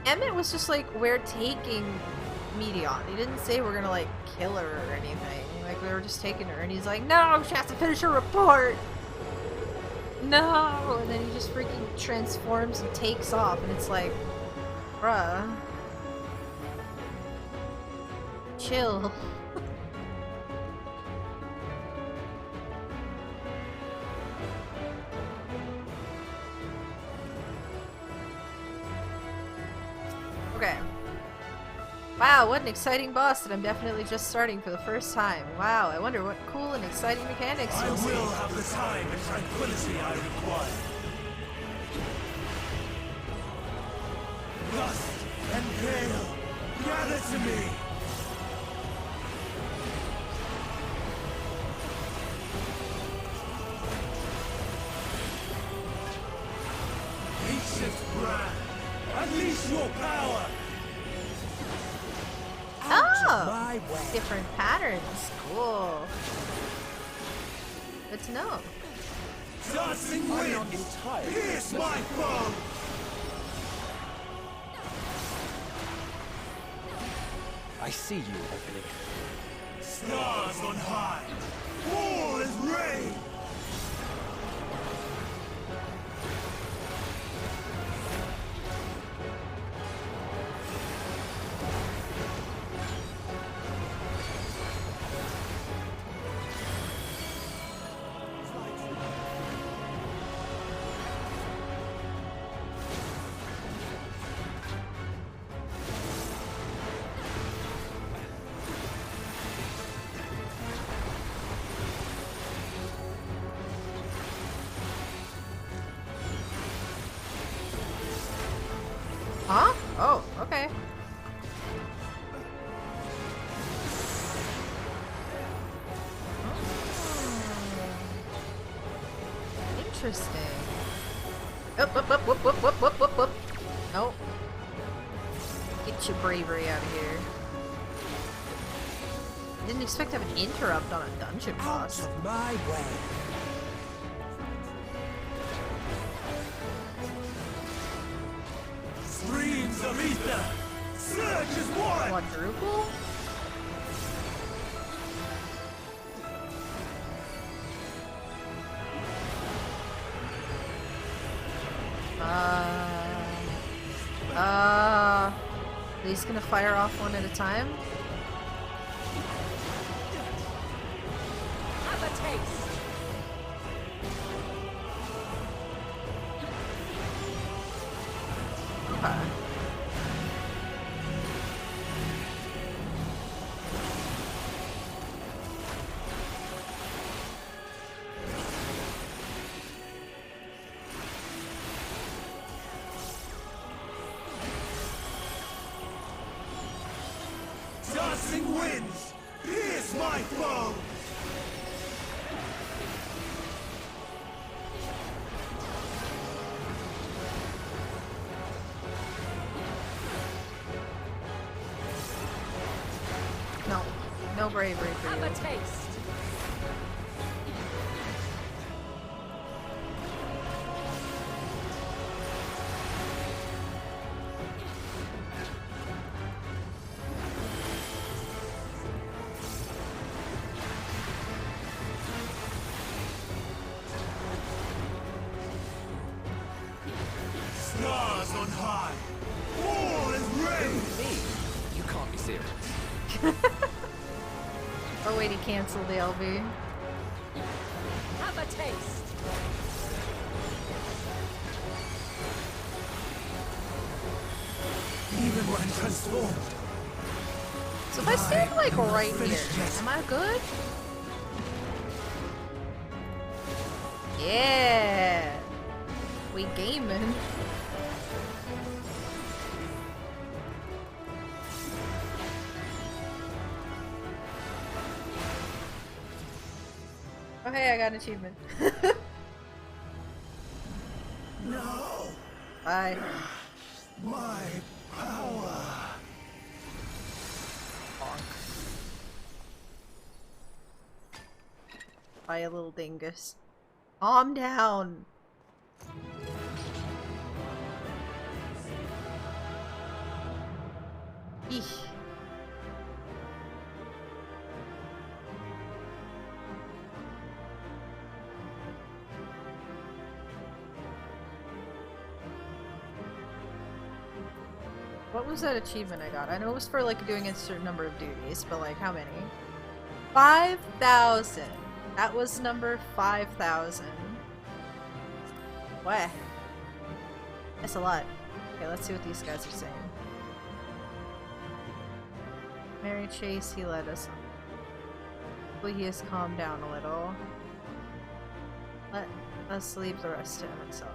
Emmett was just like, we're taking Medion. He didn't say we're gonna like kill her or anything. Like, we were just taking her, and he's like, no, she has to finish her report. No! And then he just freaking transforms and takes off, and it's like, bruh. Chill. Okay. Wow, what an exciting boss that I'm definitely just starting for the first time. Wow, I wonder what cool and exciting mechanics I you'll see. will have the time and tranquility I require. Dust and hail, gather to me! Ancient brand, unleash your power! Oh! Different patterns. Cool. Good to know. Dancing wind! Here's my foe! I see you opening. Stars on high! All is rain! Huh? Oh, okay. Interesting. Up, up, up, whoop, whoop, whoop, whoop, whoop, whoop. Nope. Get your bravery out of here. Didn't expect to have an interrupt on a dungeon boss. Out of my way! Streams of ether! Surge as one! Quadruple? He's gonna fire off one at a time? Have a taste. Okay. Dancing winds! Here's my foe! No. No bravery for Have a you. taste. Stars on high! All is ready! Me? You can't be serious. Oh wait, he canceled the LV. Have a taste. Even when transformed, So if I stand like right here, am I good? Yeah! We gaming. Oh hey, I got an achievement. no! Bye. My power! Bye, a little dingus. Calm down. Eesh. What was that achievement I got? I know it was for like doing a certain number of duties, but like how many? 5,000. That was number 5,000. Wah. That's a lot. Okay, let's see what these guys are saying. Mary Chase, he led us on. Hopefully he has calmed down a little. Let us leave the rest to him himself.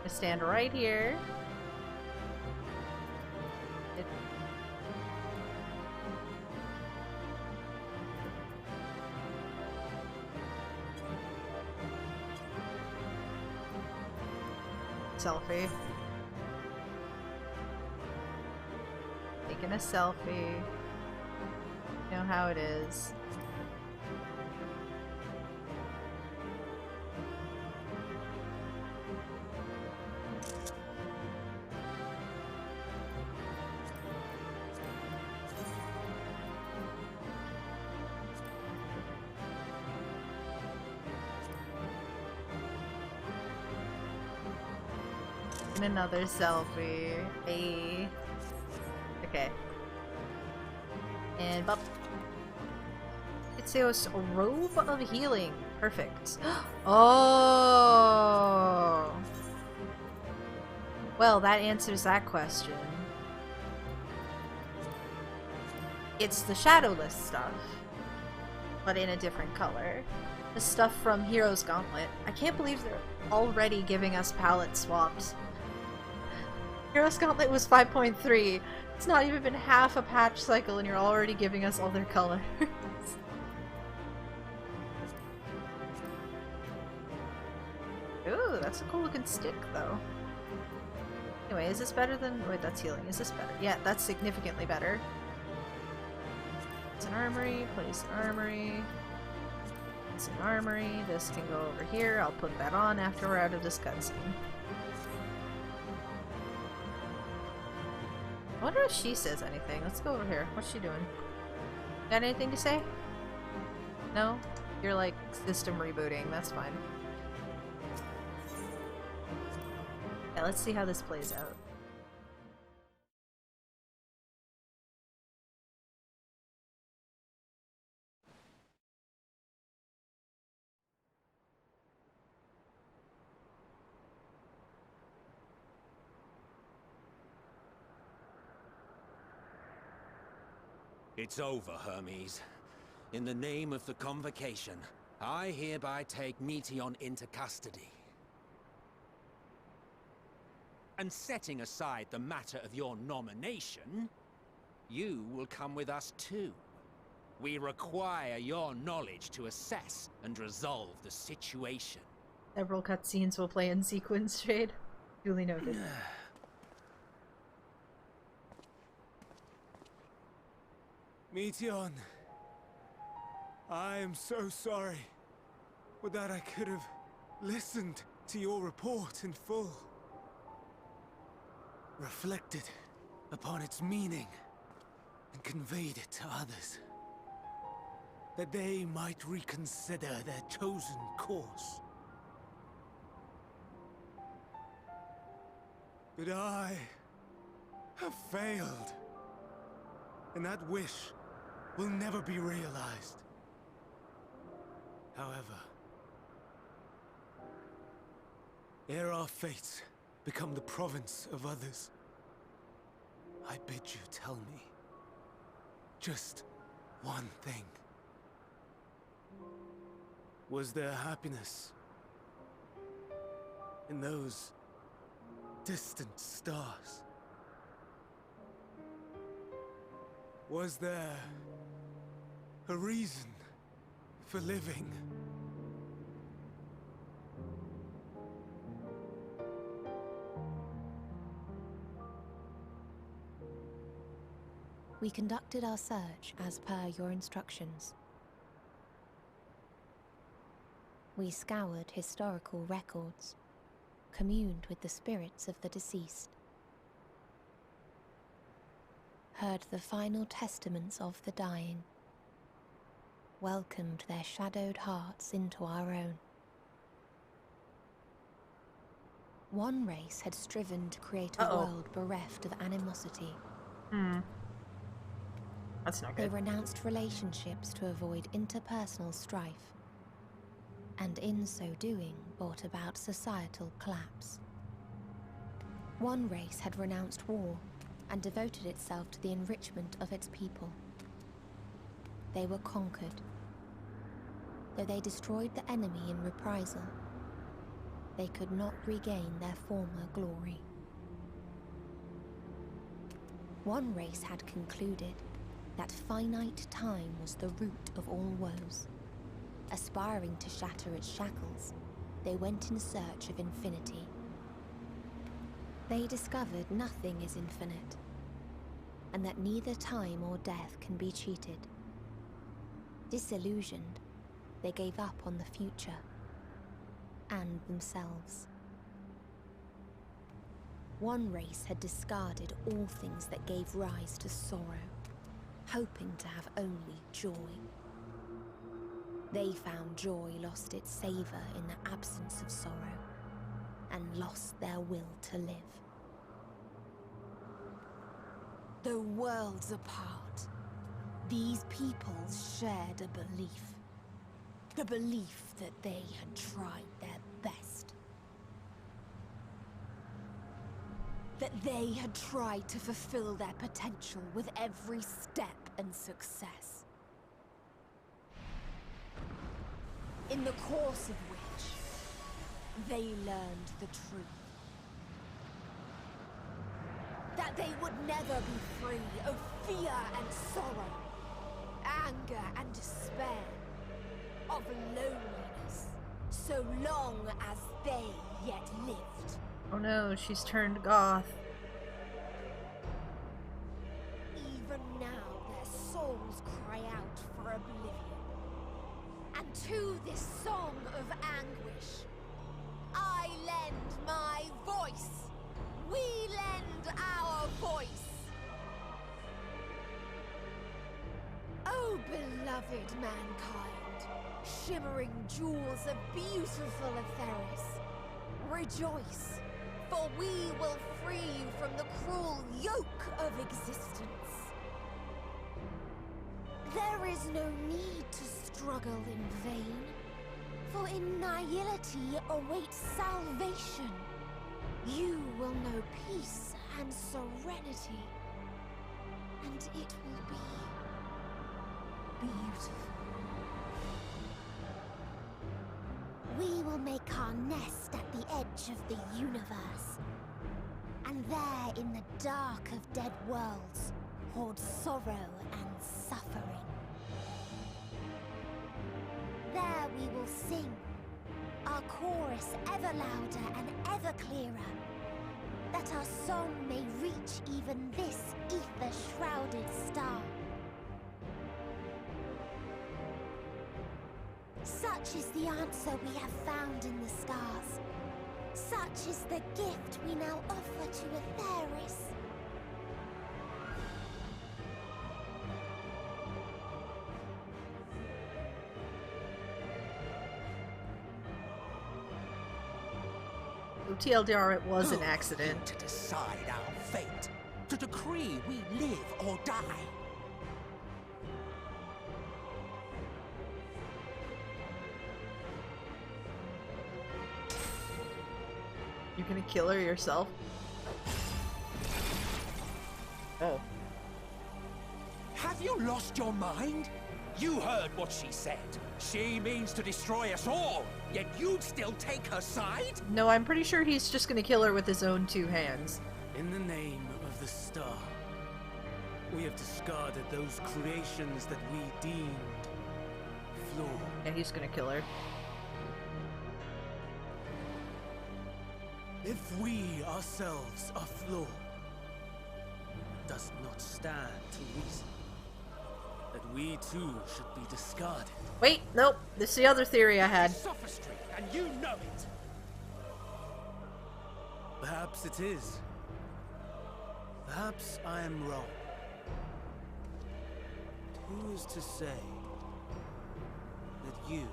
I stand right here. Selfie. Taking a selfie. You know how it is. And another selfie. Hey. Okay. And bop. It says a robe of healing. Perfect. Oh. Well, that answers that question. It's the shadowless stuff, but in a different color. The stuff from Hero's Gauntlet. I can't believe they're already giving us palette swaps. Hero's Gauntlet was 5.3. It's not even been half a patch cycle and you're already giving us all their colors. Ooh, that's a cool looking stick though. Anyway, is this better than... Wait, that's healing. Is this better? Yeah, that's significantly better. It's an armory. Place an armory. It's an armory. This can go over here. I'll put that on after we're out of this cutscene. I wonder if she says anything. Let's go over here. What's she doing? Got anything to say? No? You're like system rebooting. That's fine. Yeah, let's see how this plays out. It's over, Hermes. In the name of the Convocation, I hereby take Meteon into custody. And setting aside the matter of your nomination, you will come with us too. We require your knowledge to assess and resolve the situation. Several cutscenes will play in sequence, Shade. Duly noted. Meteon, I am so sorry. Would that I could have listened to your report in full. Reflected upon its meaning and conveyed it to others. That they might reconsider their chosen course. But I have failed. And that wish will never be realized. However, ere our fates become the province of others, I bid you tell me just one thing. Was there happiness in those distant stars? Was there a reason for living? We conducted our search as per your instructions. We scoured historical records, communed with the spirits of the deceased, heard the final testaments of the dying, welcomed their shadowed hearts into our own. One race had striven to create a world bereft of animosity. That's not They good. renounced relationships to avoid interpersonal strife, and in so doing brought about societal collapse. One race had renounced war and devoted itself to the enrichment of its people. They were conquered. Though they destroyed the enemy in reprisal, they could not regain their former glory. One race had concluded that finite time was the root of all woes. Aspiring to shatter its shackles, they went in search of infinity. They discovered nothing is infinite, and that neither time or death can be cheated. Disillusioned, they gave up on the future and themselves. One race had discarded all things that gave rise to sorrow, hoping to have only joy. They found joy lost its savor in the absence of sorrow, and lost their will to live. Though worlds apart, these peoples shared a belief. The belief that they had tried their best. That they had tried to fulfill their potential with every step and success. In the course of which, they learned the truth. That they would never be free of fear and sorrow, anger and despair, of loneliness, so long as they yet lived. Oh no, she's turned goth. Even now their souls cry out for oblivion. And to this song of anguish, I lend my voice. We lend our voice. Oh, beloved mankind, shimmering jewels of beautiful Atheris, rejoice, for we will free you from the cruel yoke of existence. There is no need to struggle in vain, for in nihility awaits salvation. You will know peace and serenity, and it will be beautiful. We will make our nest at the edge of the universe, and there in the dark of dead worlds hoard sorrow and suffering. There we will sing, our chorus ever louder and ever clearer, that our song may reach even this ether-shrouded star. Such is the answer we have found in the stars. Such is the gift we now offer to Atheris. TLDR, it was an accident. To decide our fate, to decree we live or die. You gonna kill her yourself? Oh. Have you lost your mind? You heard what she said. She means to destroy us all, yet you'd still take her side? No, I'm pretty sure he's just gonna kill her with his own 2 hands. In the name of the star, we have discarded those creations that we deemed flawed. Yeah, he's gonna kill her. If we ourselves are flawed, it does not stand to reason that we too should be discarded. Wait, nope. This is the other theory I had. Sophistry, and you know it. Perhaps it is. Perhaps I am wrong. Who is to say that you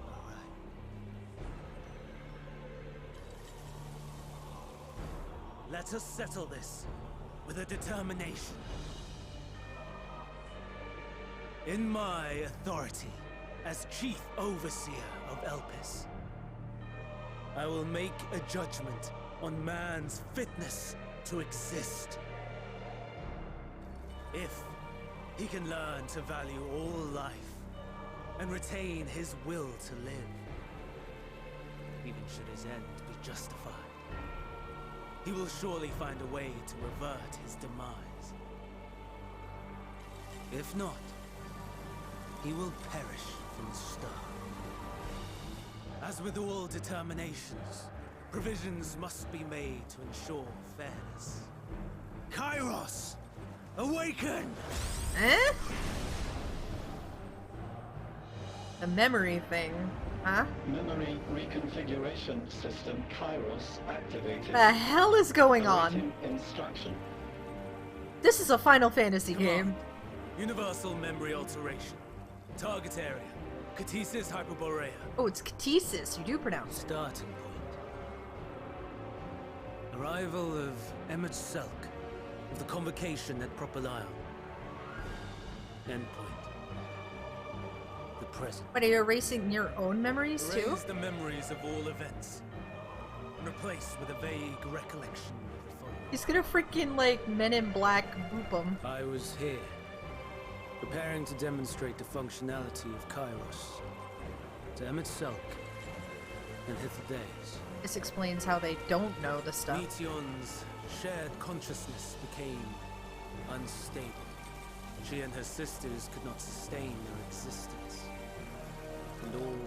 are right? Let us settle this with a determination. In my authority as Chief Overseer of Elpis, I will make a judgment on man's fitness to exist. If he can learn to value all life and retain his will to live, even should his end be justified, he will surely find a way to avert his demise. If not, he will perish from the start. As with all determinations, provisions must be made to ensure fairness. Kairos! Awaken! Eh? The memory thing, huh? Memory reconfiguration system Kairos activated. The hell is going on? Awaiting instruction. This is a Final Fantasy game. Command. Universal memory alteration. Target area. Catesis Hyperborea. Oh, it's Catesis. You do pronounce it. Starting point. Arrival of Selk of the convocation at Propylion. Endpoint. The present. But are you erasing your own memories too? Erase the memories of all events. And replace with a vague recollection of the following. He's gonna freaking like Men in Black boop him. I was here, preparing to demonstrate the functionality of Kairos to Selk and Hitheldays. This explains how they don't know the stuff. Meteon's shared consciousness became unstable. She and her sisters could not sustain their existence, and all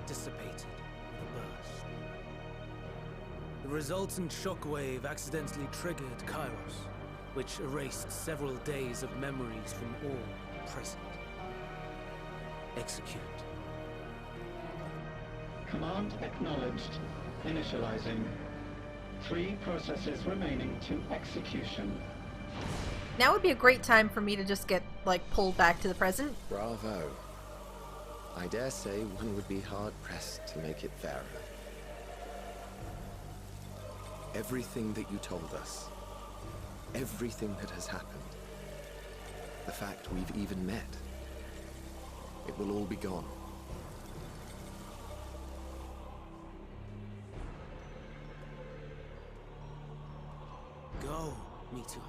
dissipated with a burst. The resultant shockwave accidentally triggered Kairos, which erased several days of memories from all present. Execute. Command acknowledged. Initializing. 3 processes remaining to execution. Now would be a great time for me to just get like pulled back to the present. Bravo. I dare say one would be hard-pressed to make it fairer. Everything that you told us, everything that has happened, the fact we've even met, it will all be gone. Go, Meteon.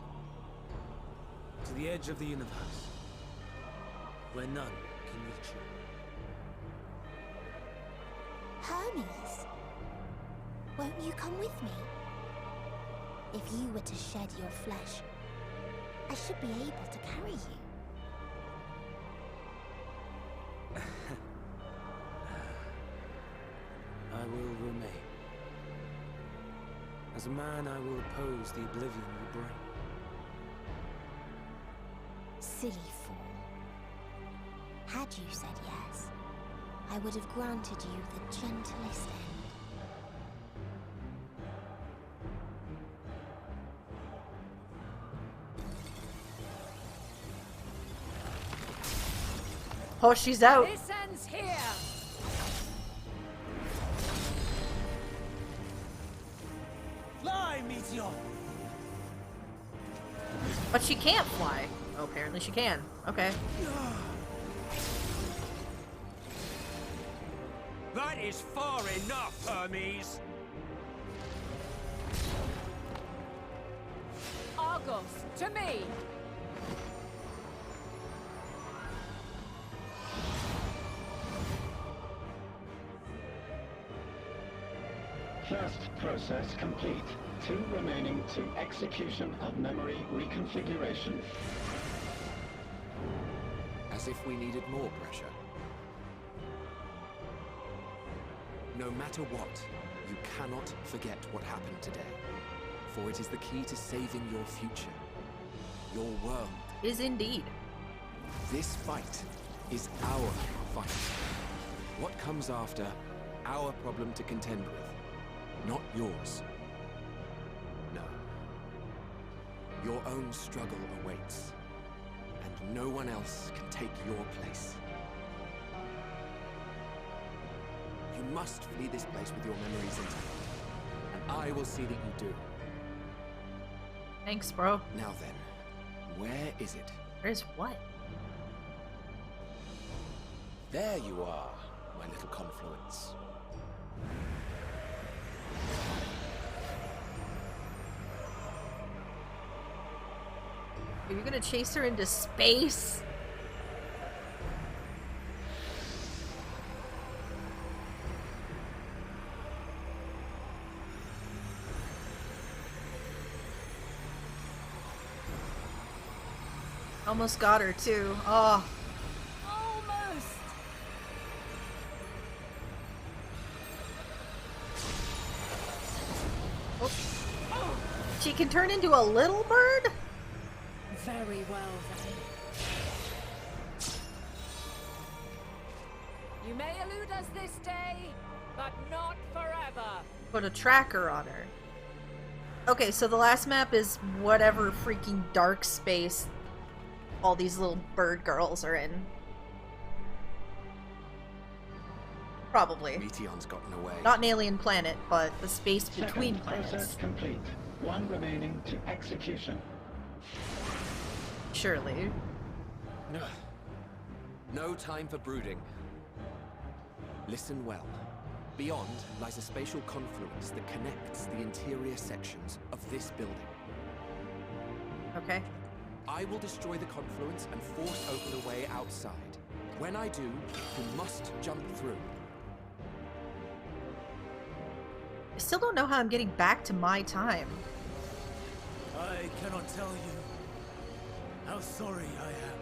To the edge of the universe, where none can reach you. Hermes, won't you come with me? If you were to shed your flesh, I should be able to carry you. I will remain. As a man, I will oppose the oblivion you bring. Silly fool. Had you said yes, I would have granted you the gentlest end. Oh, she's out. This ends here. Fly, Meteor! But she can't fly. Oh, apparently she can. Okay. That is far enough, Hermes! Argos, to me. First process complete. 2 remaining to execution of memory reconfiguration. As if we needed more pressure. No matter what, you cannot forget what happened today. For it is the key to saving your future. Your world. Is indeed. This fight is our fight. What comes after, our problem to contend with, not yours. No. Your own struggle awaits, and no one else can take your place. You must flee this place with your memories intact, and I will see that you do. Thanks, bro. Now then, where is it? Where's what? There you are, my little confluence. Are you gonna chase her into space? Almost got her too. Oh. Almost. Oh. She can turn into a little bird? Very well then. You may elude us this day, but not forever. Put a tracker on her. Okay, so the last map is whatever freaking dark space all these little bird girls are in. Probably. Meteon's gotten away. Not an alien planet, but the space between Second planets. process complete. 1 remaining to execution. Surely. No time for brooding. Listen well. Beyond lies a spatial confluence that connects the interior sections of this building. Okay. I will destroy the confluence and force open a way outside. When I do, you must jump through. I still don't know how I'm getting back to my time. I cannot tell you how sorry I am.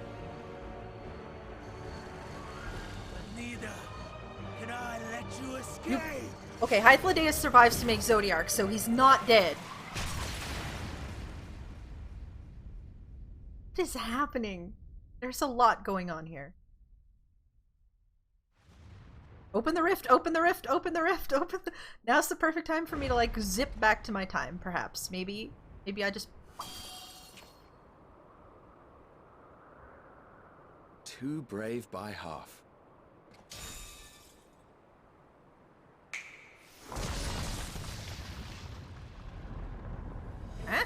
But neither can I let you escape! Okay, Hythlodaeus survives to make Zodiark, so he's not dead. What is happening? There's a lot going on here. Open the rift, open the rift, open the rift, open the... Now's the perfect time for me to, like, zip back to my time, perhaps. Maybe I just... Too brave by half. Huh?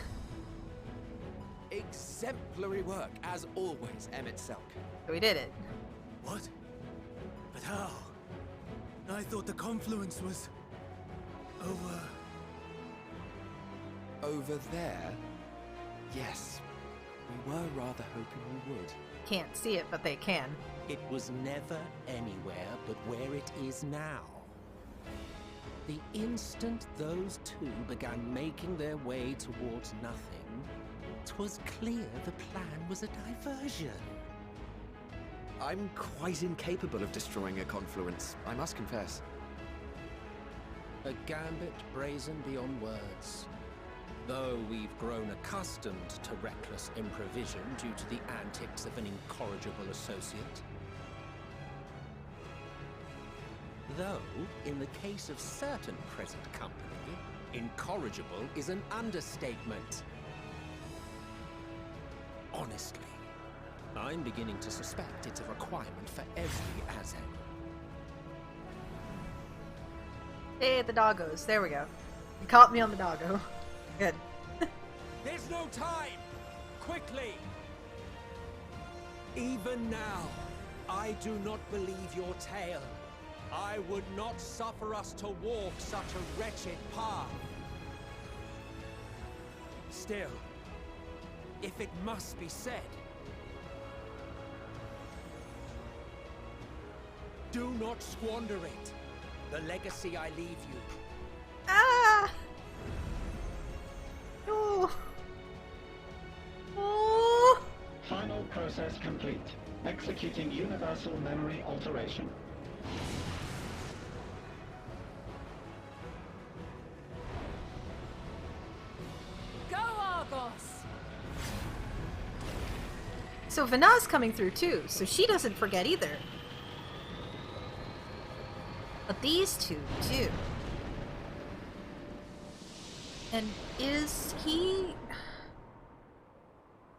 Exemplary work, as always, Emmett Selk. We did it. What? But how? I thought the confluence was... over... Over there? Yes. We were rather hoping we would. Can't see it, but they can. It was never anywhere but where it is now. The instant those two began making their way towards nothing, 'twas clear the plan was a diversion. I'm quite incapable of destroying a confluence, I must confess. A gambit brazen beyond words. Though we've grown accustomed to reckless improvision due to the antics of an incorrigible associate. Though, in the case of certain present company, incorrigible is an understatement. Honestly, I'm beginning to suspect it's a requirement for every Azen. Hey, the doggos. There we go. You caught me on the doggo. Good. There's no time! Quickly! Even now, I do not believe your tale. I would not suffer us to walk such a wretched path. Still, if it must be said, do not squander it. The legacy I leave you. Ah! Oh! Oh! Final process complete. Executing universal memory alteration. Go, Argos! So Vana's coming through too, so she doesn't forget either. But these two do. And is he...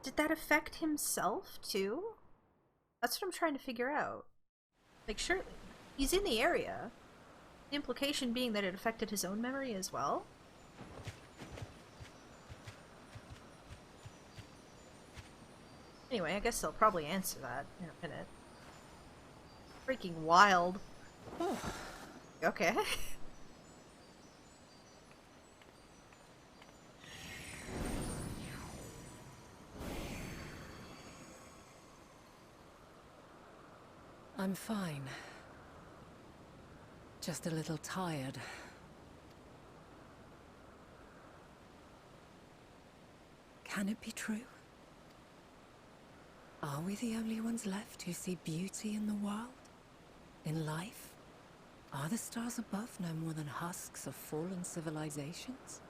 Did that affect himself too? That's what I'm trying to figure out. Like, sure, he's in the area. The implication being that it affected his own memory as well? Anyway, I guess they'll probably answer that in a minute. Freaking wild. Okay. I'm fine. Just a little tired. Can it be true? Are we the only ones left who see beauty in the world? In life? Are the stars above no more than husks of fallen civilizations?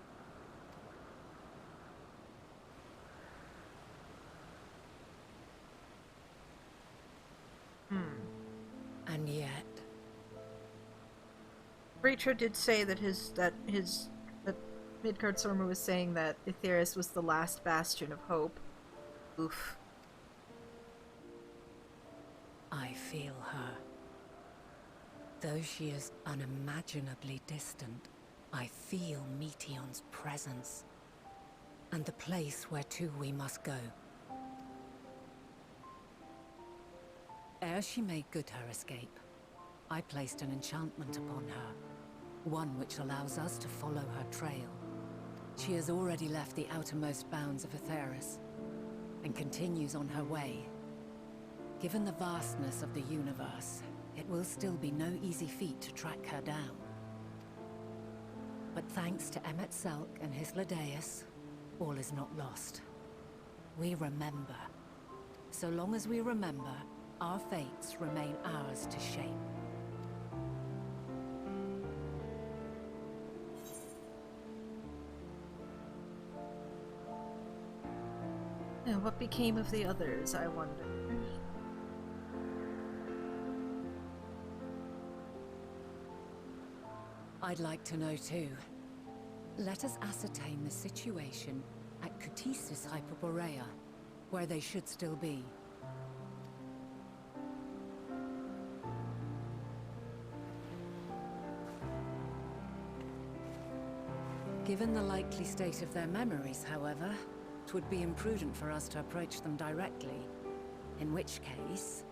And yet... Breacher did say that that Midgard Sormer was saying that Aetheris was the last bastion of hope. Oof. I feel her. Though she is unimaginably distant, I feel Meteion's presence, and the place where to we must go. Ere she made good her escape, I placed an enchantment upon her, one which allows us to follow her trail. She has already left the outermost bounds of Aetheris, and continues on her way. Given the vastness of the universe, it will still be no easy feat to track her down. But thanks to Emmet Selk and his Ladeus, all is not lost. We remember. So long as we remember, our fates remain ours to shape. And what became of the others, I wonder? I'd like to know too. Let us ascertain the situation at Kutisis Hyperborea, where they should still be. Given the likely state of their memories, however, it would be imprudent for us to approach them directly. In which case...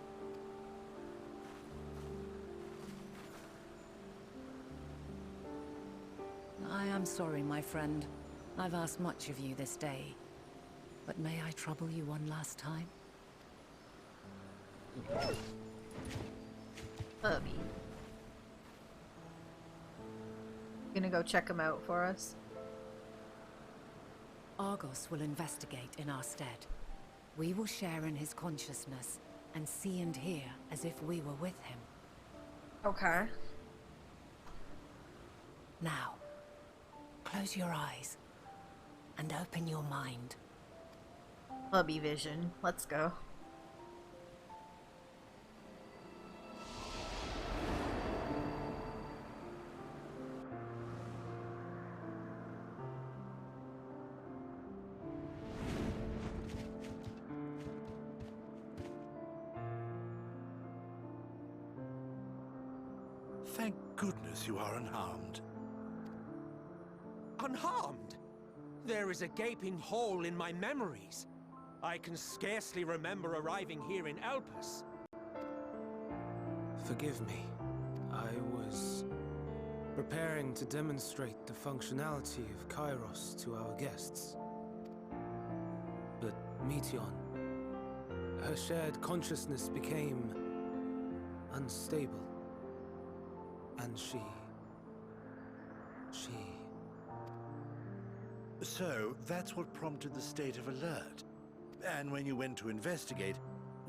I am sorry, my friend. I've asked much of you this day. But may I trouble you one last time? Bubby. Gonna go check him out for us? Argos will investigate in our stead. We will share in his consciousness and see and hear as if we were with him. Okay. Now, close your eyes and open your mind. Bubby vision. Let's go. Thank goodness you are unharmed. Unharmed? There is a gaping hole in my memories. I can scarcely remember arriving here in Elpis. Forgive me. I was preparing to demonstrate the functionality of Kairos to our guests. But Meteon, her shared consciousness became unstable. And she... So, that's what prompted the state of alert. And when you went to investigate,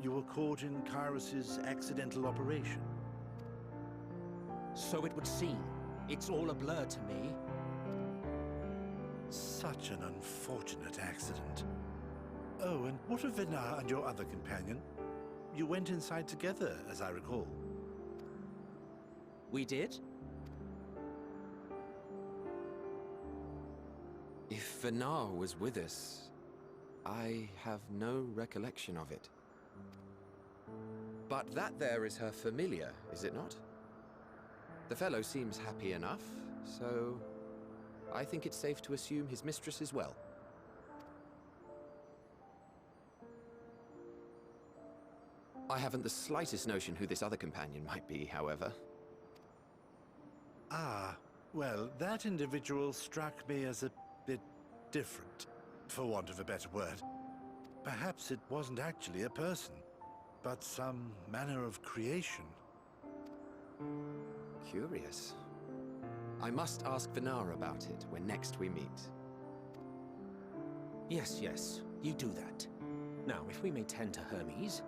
you were caught in Kairos' accidental operation. So it would seem. It's all a blur to me. Such an unfortunate accident. Oh, and what of Vinar and your other companion? You went inside together, as I recall. We did? If Vinar was with us, I have no recollection of it. But that there is her familiar, is it not? The fellow seems happy enough, so I think it's safe to assume his mistress as well. I haven't the slightest notion who this other companion might be, however. Ah, well, that individual struck me as a bit different, for want of a better word. Perhaps it wasn't actually a person, but some manner of creation. Curious. I must ask Vinar about it when next we meet. Yes, you do that. Now, if we may tend to Hermes,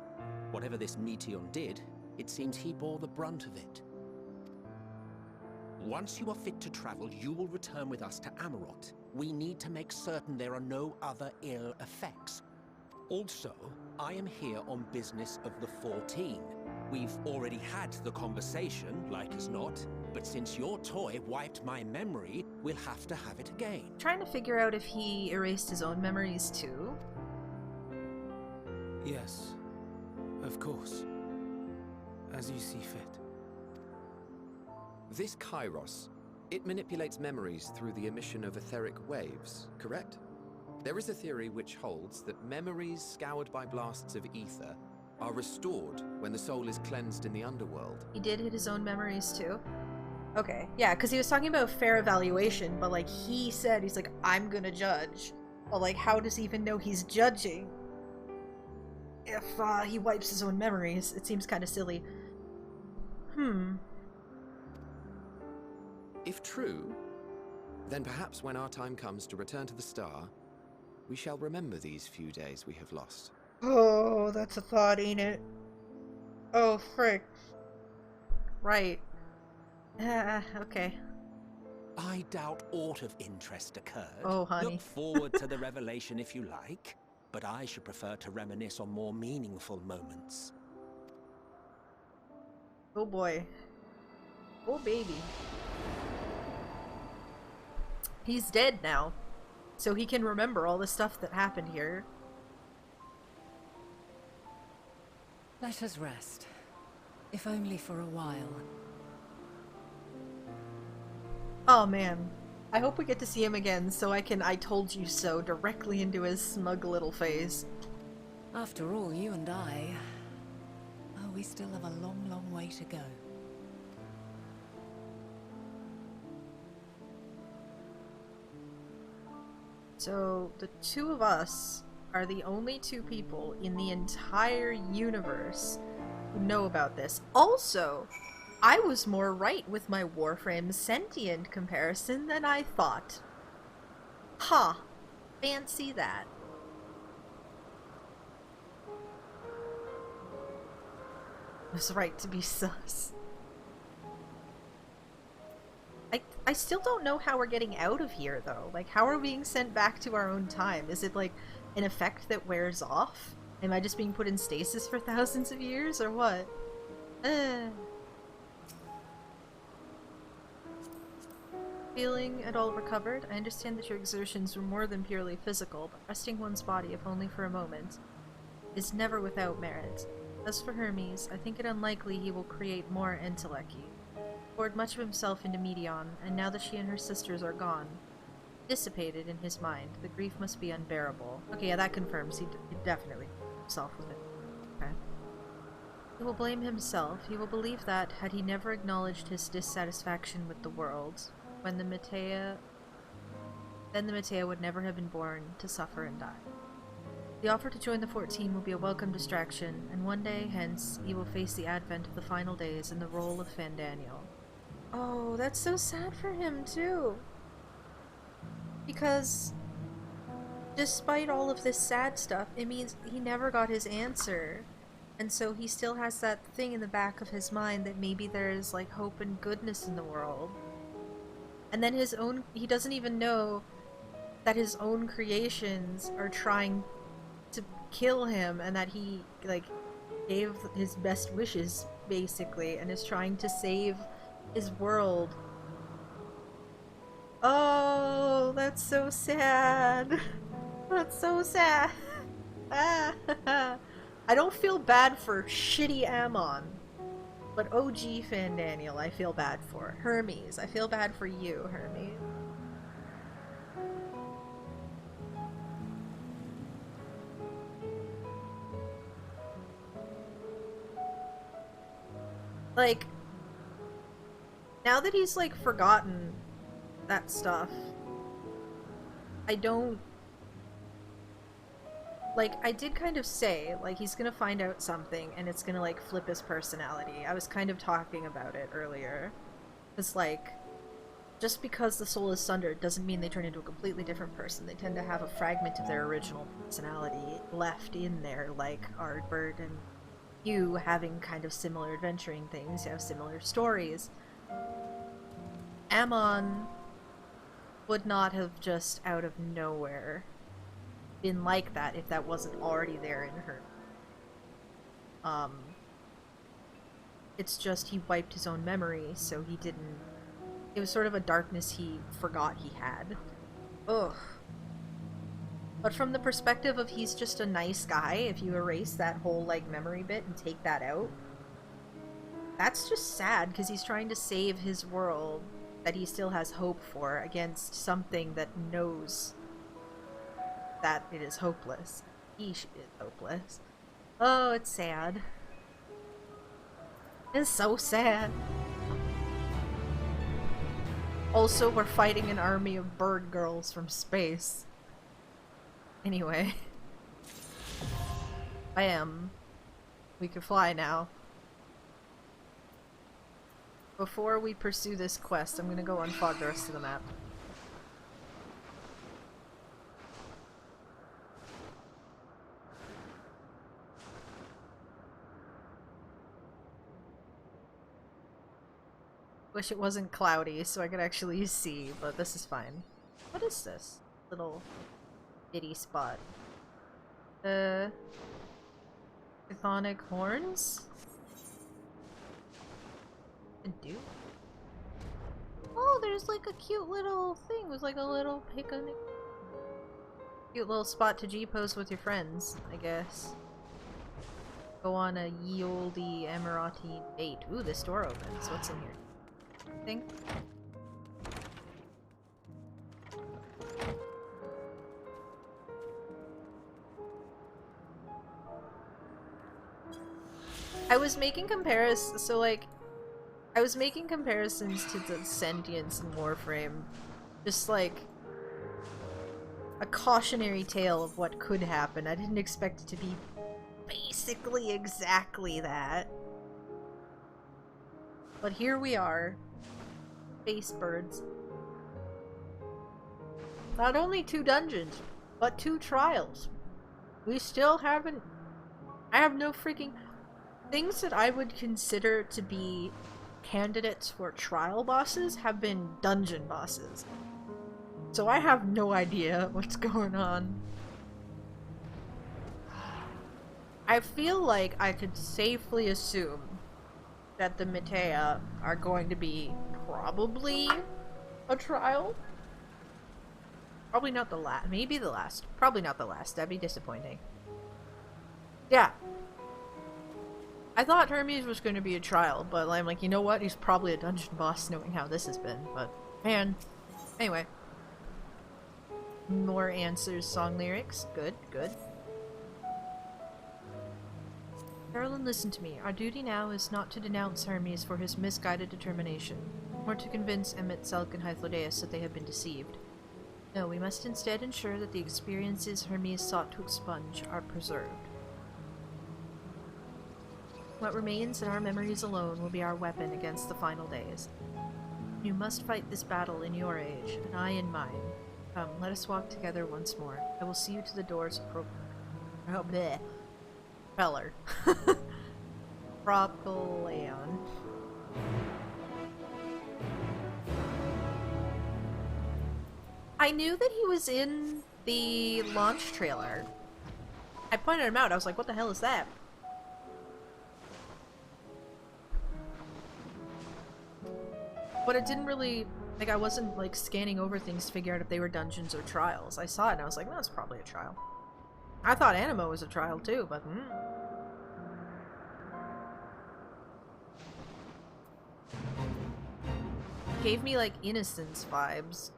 whatever this Meteon did, it seems he bore the brunt of it. Once you are fit to travel, you will return with us to Amarot. We need to make certain there are no other ill effects. Also, I am here on business of the 14. We've already had the conversation, like as not, but since your toy wiped my memory, we'll have to have it again. Trying to figure out if he erased his own memories too. Yes, of course. As you see fit. This Kairos, it manipulates memories through the emission of etheric waves, correct? There is a theory which holds that memories scoured by blasts of ether are restored when the soul is cleansed in the underworld. He did hit his own memories too? Okay, yeah, because he was talking about fair evaluation, but like he said, he's like, I'm gonna judge. But like, how does he even know he's judging if he wipes his own memories? It seems kind of silly. If true, then perhaps when our time comes to return to the star, we shall remember these few days we have lost. Oh, that's a thought, ain't it? Oh, frick. Right. Okay. I doubt aught of interest occurred. Oh, honey. Look forward to the revelation if you like, but I should prefer to reminisce on more meaningful moments. Oh boy. Oh baby. He's dead now, so he can remember all the stuff that happened here. Let us rest, if only for a while. Oh man, I hope we get to see him again so I can "I told you so" directly into his smug little face. After all, you and I... oh, we still have a long, long way to go. So, the two of us are the only two people in the entire universe who know about this. Also, I was more right with my Warframe Sentient comparison than I thought. Ha! Huh. Fancy that. I was right to be sus. I still don't know how we're getting out of here, though. Like, how are we being sent back to our own time? Is it, like, an effect that wears off? Am I just being put in stasis for thousands of years, or what? Feeling at all recovered? I understand that your exertions were more than purely physical, but resting one's body, if only for a moment, is never without merit. As for Hermes, I think it unlikely he will create more Endwalker. poured much of himself into Medion, and now that she and her sisters are gone, dissipated in his mind, the grief must be unbearable. Okay, yeah, that confirms. He definitely himself with it. Okay. He will blame himself. He will believe that, had he never acknowledged his dissatisfaction with the world, then the Metea would never have been born to suffer and die. The offer to join the 14 will be a welcome distraction, and one day, hence, he will face the advent of the final days in the role of Fandaniel. Oh, that's so sad for him, too. Because, despite all of this sad stuff, it means he never got his answer. And so he still has that thing in the back of his mind that maybe there's, like, hope and goodness in the world. And then he doesn't even know that his own creations are trying to kill him, and that he, like, gave his best wishes, basically, and is trying to save his world. Oh, that's so sad. That's so sad. I don't feel bad for shitty Ammon, but OG Fandaniel I feel bad for. Hermes, I feel bad for you, Hermes. Like, now that he's, like, forgotten that stuff, I don't... Like, I did kind of say, like, he's gonna find out something and it's gonna, like, flip his personality. I was kind of talking about it earlier. It's like, just because the soul is sundered doesn't mean they turn into a completely different person. They tend to have a fragment of their original personality left in there, like Ardbert and you having kind of similar adventuring things, you have similar stories. Ammon would not have just out of nowhere been like that if that wasn't already there in her. It's just he wiped his own memory, so he didn't... It was sort of a darkness he forgot he had. Ugh. But from the perspective of he's just a nice guy, if you erase that whole, like, memory bit and take that out, that's just sad, because he's trying to save his world that he still has hope for against something that knows that it is hopeless. He is hopeless. Oh, it's sad. It's so sad. Also, we're fighting an army of bird girls from space. Anyway. Bam. We can fly now. Before we pursue this quest, I'm gonna go unfog the rest of the map. Wish it wasn't cloudy so I could actually see, but this is fine. What is this little bitty spot? Chthonic horns? Do? Oh, there's like a cute little thing with like a little picnic. Cute little spot to G-pose with your friends, I guess. Go on a ye olde Emirati date. Ooh, this door opens. What's in here? Thing? I was making comparisons, so like, I was making comparisons to the sentience in Warframe. Just like, a cautionary tale of what could happen. I didn't expect it to be basically exactly that. But here we are. Space birds. Not only 2 dungeons, but 2 trials. We still haven't... I have no freaking... Things that I would consider to be candidates for trial bosses have been dungeon bosses. So I have no idea what's going on. I feel like I could safely assume that the Metea are going to be probably a trial. Probably not the last. Maybe the last. Probably not the last. That'd be disappointing. Yeah. I thought Hermes was going to be a trial, but I'm like, you know what? He's probably a dungeon boss knowing how this has been, but... Man. Anyway. More answers, song lyrics. Good, good. Carolyn, listen to me. Our duty now is not to denounce Hermes for his misguided determination, or to convince Emmet, Selk, and Hythlodaeus that they have been deceived. No, we must instead ensure that the experiences Hermes sought to expunge are preserved. What remains in our memories alone will be our weapon against the final days. You must fight this battle in your age, and I in mine. Come, let us walk together once more. I will see you to the doors of Oh, bleh. Feller. Propyleon. I knew that he was in the launch trailer. I pointed him out. I was like, what the hell is that? But it didn't really, like, I wasn't, like, scanning over things to figure out if they were dungeons or trials. I saw it and I was like, that's probably a trial. I thought Animo was a trial too, but Gave me, like, Innocence vibes.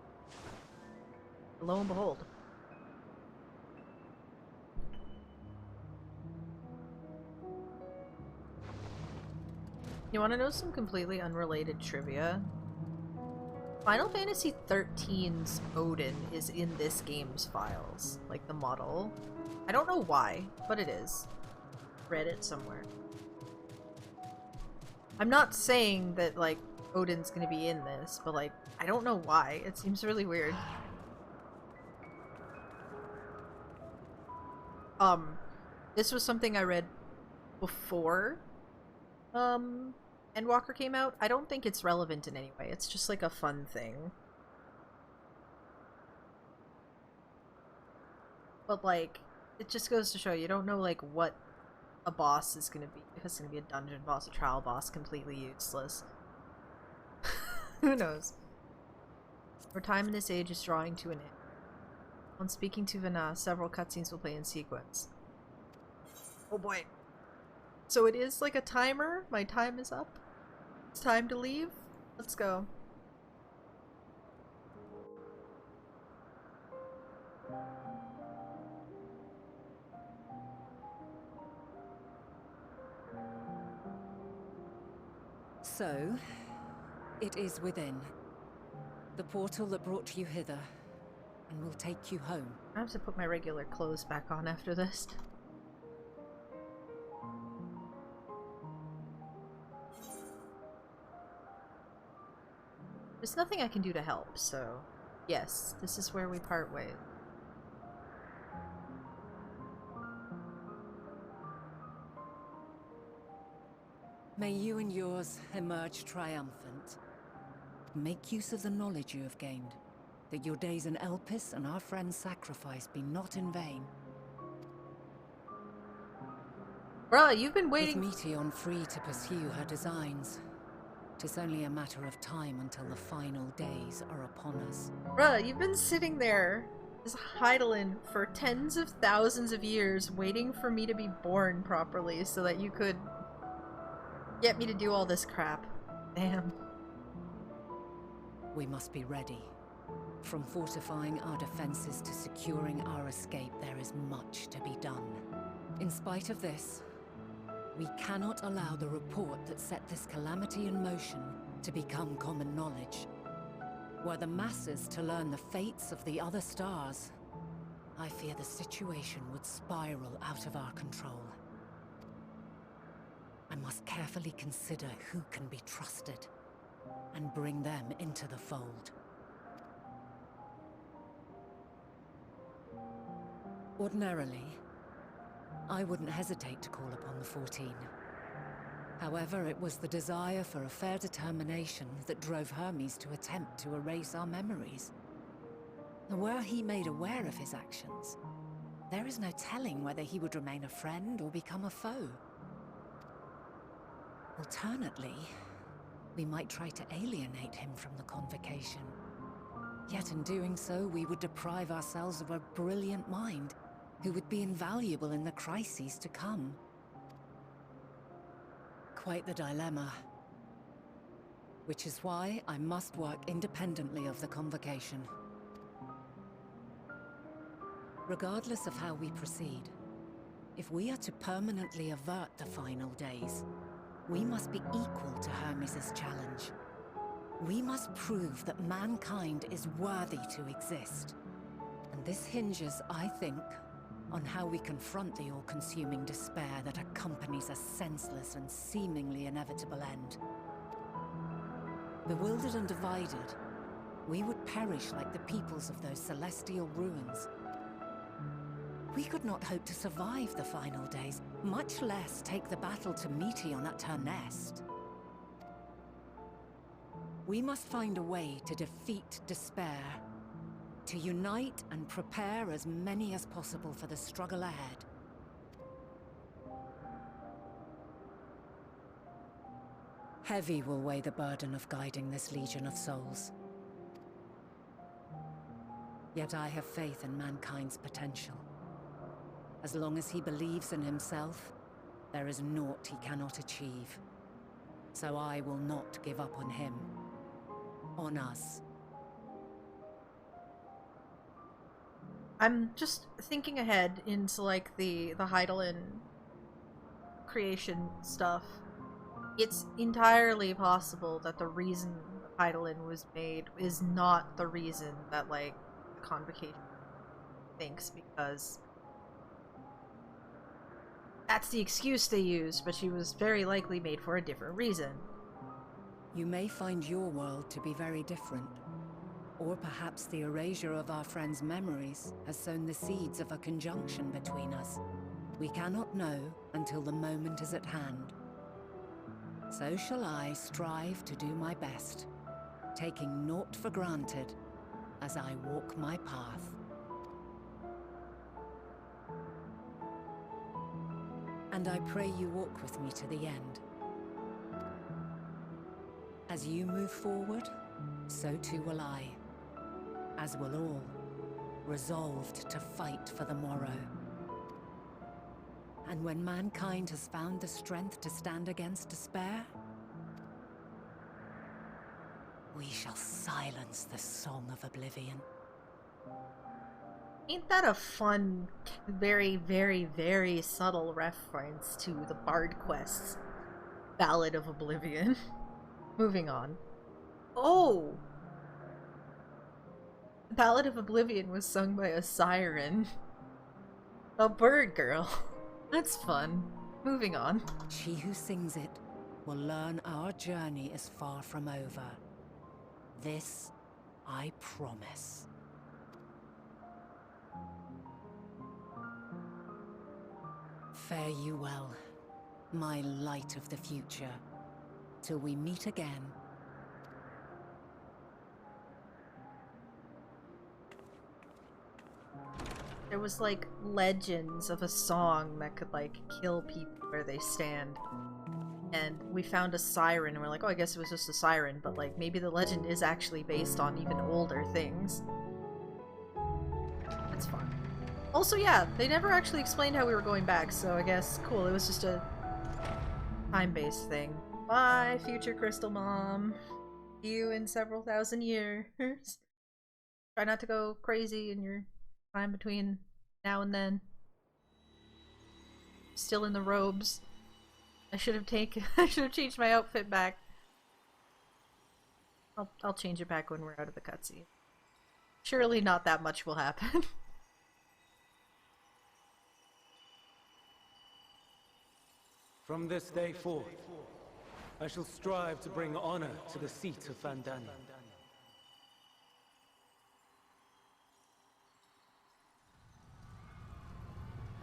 Lo and behold. You want to know some completely unrelated trivia? Final Fantasy XIII's Odin is in this game's files. Like, the model. I don't know why, but it is. Read it somewhere. I'm not saying that, like, Odin's gonna be in this, but, like, I don't know why. It seems really weird. This was something I read before, Endwalker came out. I don't think it's relevant in any way. It's just like a fun thing. But like, it just goes to show you don't know like what a boss is gonna be. If it's gonna be a dungeon boss, a trial boss, completely useless. Who knows? Our time in this age is drawing to an end. On speaking to Vana, several cutscenes will play in sequence. Oh boy. So it is like a timer? My time is up? It's time to leave? Let's go. So, it is within. The portal that brought you hither, and will take you home. I have to put my regular clothes back on after this. There's nothing I can do to help, so yes, this is where we part ways. May you and yours emerge triumphant. Make use of the knowledge you have gained, that your days in Elpis and our friend's sacrifice be not in vain. Bruh, you've been waiting. With Meteion free to pursue her designs, 'tis only a matter of time until the final days are upon us. Bruh, you've been sitting there as Hydaelyn for tens of thousands of years waiting for me to be born properly so that you could get me to do all this crap. Damn. We must be ready. From fortifying our defenses to securing our escape, there is much to be done. In spite of this, we cannot allow the report that set this calamity in motion to become common knowledge. Were the masses to learn the fates of the other stars, I fear the situation would spiral out of our control. I must carefully consider who can be trusted, and bring them into the fold. Ordinarily, I wouldn't hesitate to call upon the 14. However, it was the desire for a fair determination that drove Hermes to attempt to erase our memories. And were he made aware of his actions, there is no telling whether he would remain a friend or become a foe. Alternately, we might try to alienate him from the convocation. Yet in doing so, we would deprive ourselves of a brilliant mind who would be invaluable in the crises to come. quite the dilemma. Which is why I must work independently of the Convocation. Regardless of how we proceed, if we are to permanently avert the final days, we must be equal to Hermes' challenge. We must prove that mankind is worthy to exist. And this hinges, I think, on how we confront the all-consuming despair that accompanies a senseless and seemingly inevitable end. Bewildered and divided, we would perish like the peoples of those celestial ruins. We could not hope to survive the final days, much less take the battle to Meteon at her nest. We must find a way to defeat despair, to unite and prepare as many as possible for the struggle ahead. Heavy will weigh the burden of guiding this legion of souls. Yet I have faith in mankind's potential. As long as he believes in himself, there is naught he cannot achieve. So I will not give up on him. On us. I'm just thinking ahead into like the Hydaelyn creation stuff. It's entirely possible that the reason Hydaelyn was made is not the reason that like the Convocation thinks, because that's the excuse they use, but she was very likely made for a different reason. You may find your world to be very different. Or perhaps the erasure of our friends' memories has sown the seeds of a conjunction between us. We cannot know until the moment is at hand. So shall I strive to do my best, taking naught for granted as I walk my path. And I pray you walk with me to the end. As you move forward, so too will I. As will all, resolved to fight for the morrow. And when mankind has found the strength to stand against despair, we shall silence the song of oblivion. Ain't that a fun, very, very, very subtle reference to the Bard Quest's Ballad of Oblivion? Moving on. Oh! Ballad of Oblivion was sung by a siren. A bird girl. That's fun. Moving on. She who sings it will learn our journey is far from over. This I promise. Fare you well, my light of the future, till we meet again. There was like legends of a song that could like kill people where they stand. And we found a siren and we're like, oh, I guess it was just a siren, but like maybe the legend is actually based on even older things. That's fun. Also, yeah, they never actually explained how we were going back, so I guess cool, it was just a time-based thing. Bye, future Crystal Mom. See you in several thousand years. Try not to go crazy in your time between now and then. Still in the robes. I should have changed my outfit back. I'll change it back when we're out of the cutscene. Surely not that much will happen. From this day forth, I shall strive to bring honor to the seat of Vandani.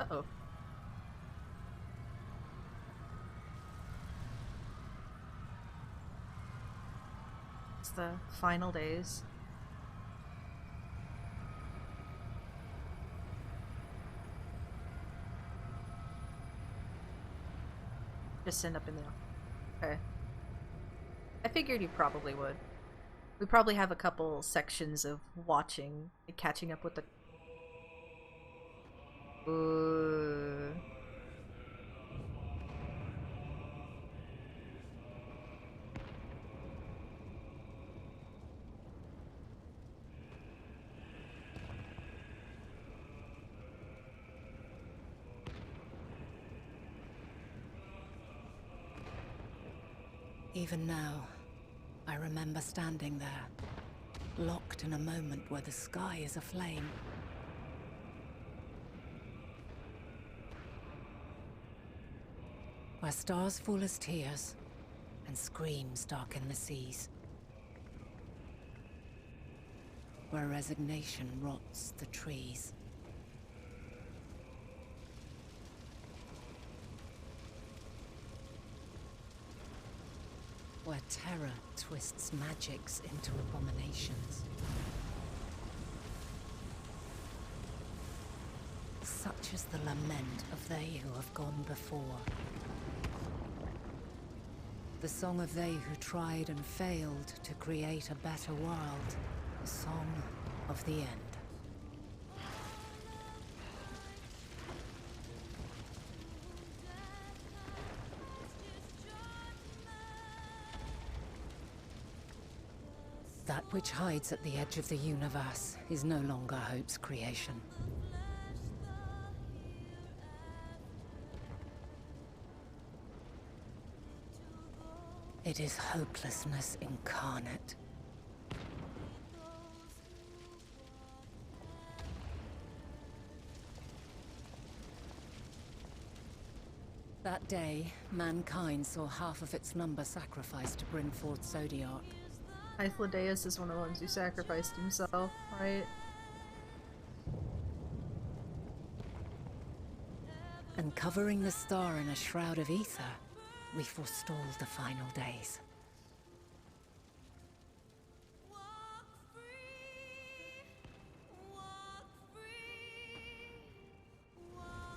Uh-oh. It's the final days. Just end up in the... Okay. I figured you probably would. We probably have a couple sections of watching and catching up with the... Ooh. Even now, I remember standing there, locked in a moment where the sky is aflame. Where stars fall as tears, and screams darken the seas. Where resignation rots the trees. Where terror twists magics into abominations. Such is the lament of they who have gone before. The song of they who tried and failed to create a better world. The song of the end. That which hides at the edge of the universe is no longer hope's creation. It is hopelessness incarnate. That day, mankind saw half of its number sacrificed to bring forth Zodiark. Hythlodaeus is one of the ones who sacrificed himself, right? And covering the star in a shroud of ether, we forestalled the final days.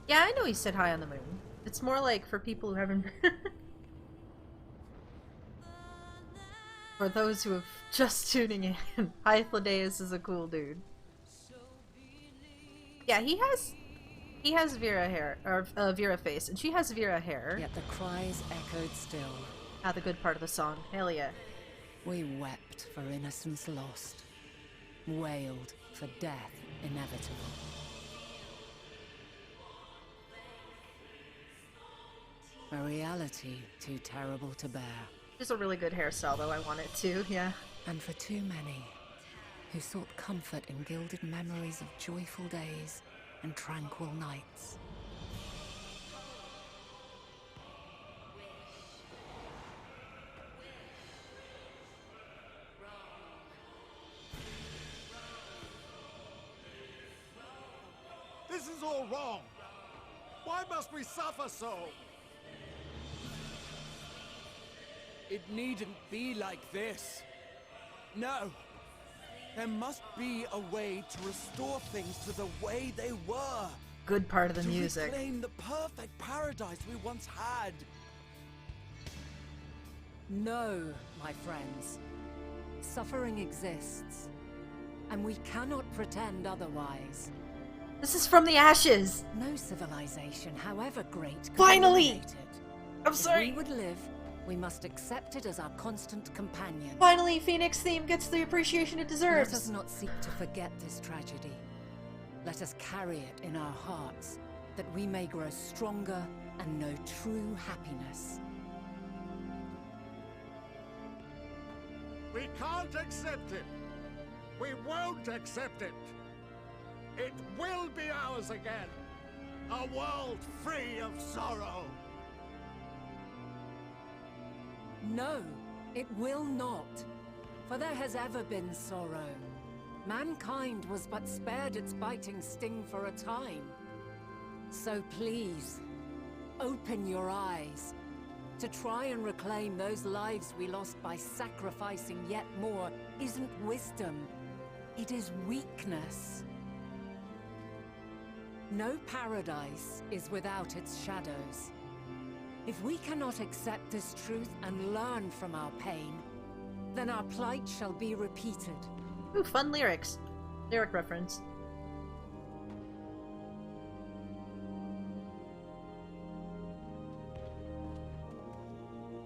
Yeah, I know he said hi on the moon. It's more like for people who haven't... For those who have just tuning in, Hythlodaeus is a cool dude. Yeah, he has Vera hair, or Vera face, and she has Vera hair. Yet the cries echoed still. Ah, the good part of the song. Hell yeah. We wept for innocence lost, wailed for death inevitable. A reality too terrible to bear. It's a really good hairstyle, though. I want it too, yeah. And for too many, who sought comfort in gilded memories of joyful days and tranquil nights. This is all wrong. Why must we suffer so? It needn't be like this. No. There must be a way to restore things to the way they were. Good part of the music. To reclaim the perfect paradise we once had. No, my friends. Suffering exists, and we cannot pretend otherwise. This is from the ashes! No civilization, however great, could Finally! eliminate it. I'm sorry! If we would live, we must accept it as our constant companion. Finally, Phoenix theme gets the appreciation it deserves! Let us not seek to forget this tragedy. Let us carry it in our hearts, that we may grow stronger and know true happiness. We can't accept it. We won't accept it. It will be ours again. A world free of sorrow. No, it will not. For there has ever been sorrow. Mankind was but spared its biting sting for a time. So please, open your eyes. To try and reclaim those lives we lost by sacrificing yet more isn't wisdom. It is weakness. No paradise is without its shadows. If we cannot accept this truth and learn from our pain, then our plight shall be repeated. Ooh, fun lyrics. Lyric reference.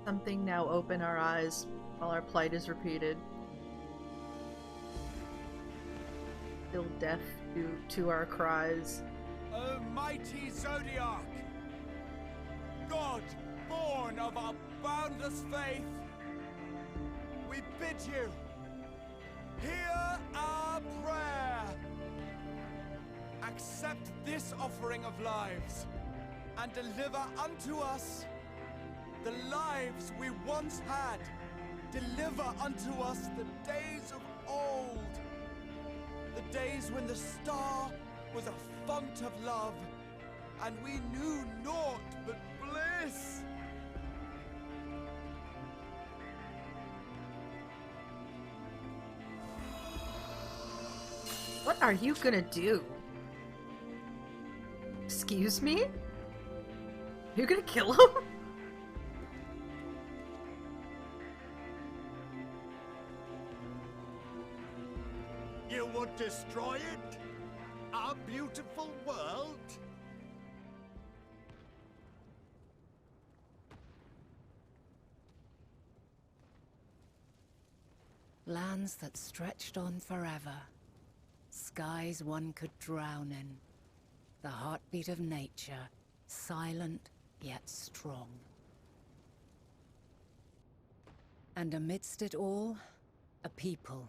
Something now open our eyes while our plight is repeated. Still deaf to our cries. O mighty Zodiark! God, born of our boundless faith, we bid you, hear our prayer. Accept this offering of lives, and deliver unto us the lives we once had. Deliver unto us the days of old, the days when the star was a font of love, and we knew naught but bliss. What are you gonna do? Excuse me? You're gonna kill him? You would destroy it? Our beautiful world? Lands that stretched on forever. Skies one could drown in. The heartbeat of nature, silent yet strong. And amidst it all, a people.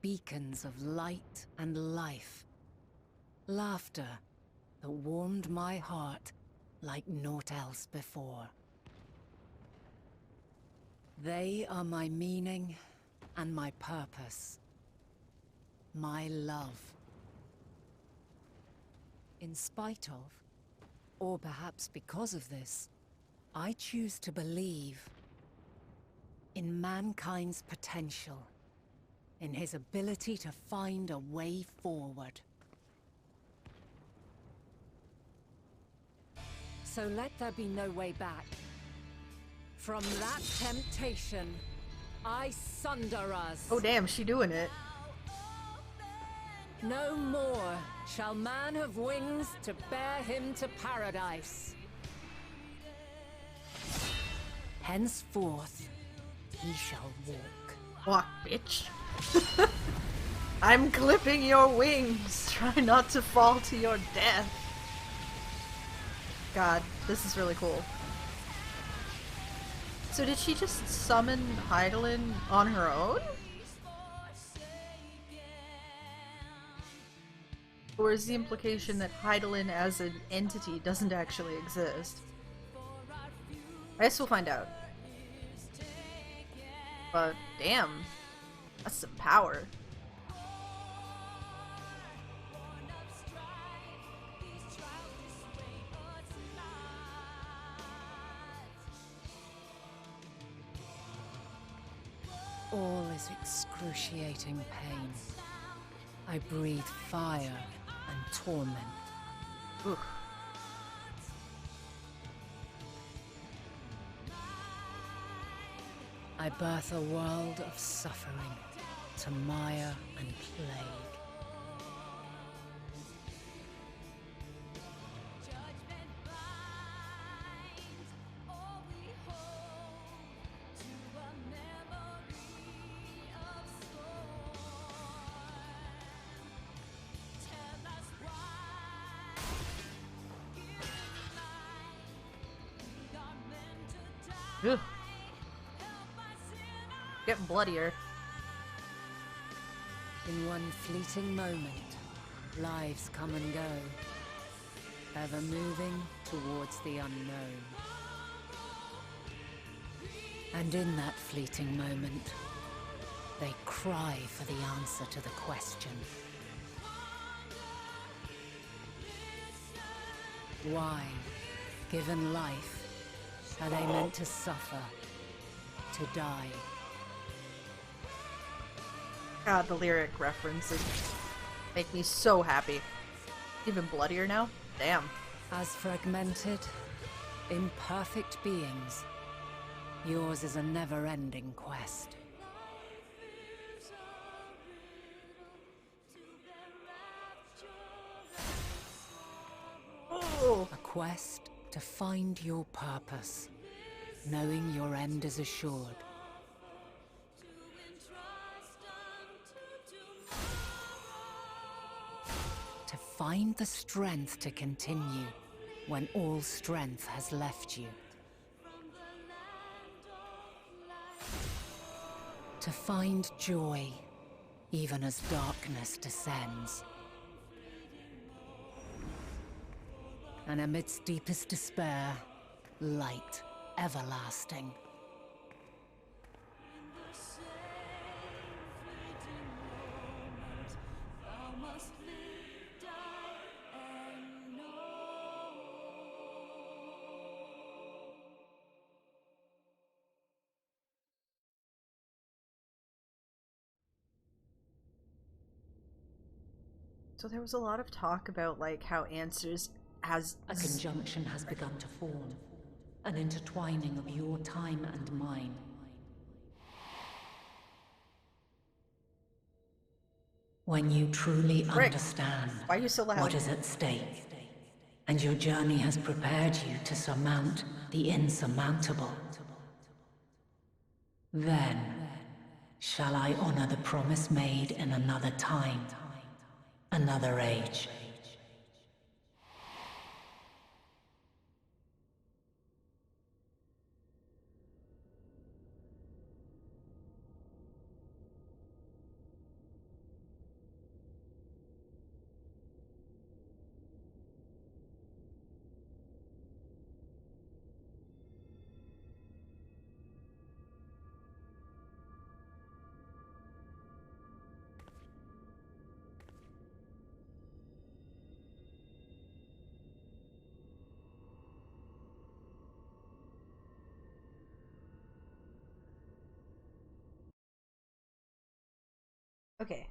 Beacons of light and life. Laughter that warmed my heart like naught else before. They are my meaning and my purpose. My love. In spite of, or perhaps because of this, I choose to believe in mankind's potential, in his ability to find a way forward. So let there be no way back. From that temptation, I sunder us. Oh damn, she doing it. No more shall man have wings to bear him to paradise. Henceforth, he shall walk. Walk, bitch. I'm clipping your wings. Try not to fall to your death. God, this is really cool. So did she just summon Hydaelyn on her own? Or is the implication that Hydaelyn as an entity doesn't actually exist? I guess we'll find out. But damn, that's some power. All is excruciating pain. I breathe fire and torment. Oof. I birth a world of suffering to mire and plague. Ugh. Getting bloodier. In one fleeting moment, lives come and go, ever moving towards the unknown. And in that fleeting moment, they cry for the answer to the question. Why, given life, are they meant to suffer, to die? God, the lyric references make me so happy. Even bloodier now? Damn. As fragmented, imperfect beings, yours is a never-ending quest. Oh. A quest to find your purpose, knowing your end is assured. To find the strength to continue when all strength has left you. To find joy, even as darkness descends. And amidst deepest despair, light everlasting. So there was a lot of talk about like how Answers has A conjunction has begun to form. An intertwining of your time and mine. When you truly understand Why are you so loud? what is at stake, and your journey has prepared you to surmount the insurmountable, then shall I honor the promise made in another time, another age. Okay.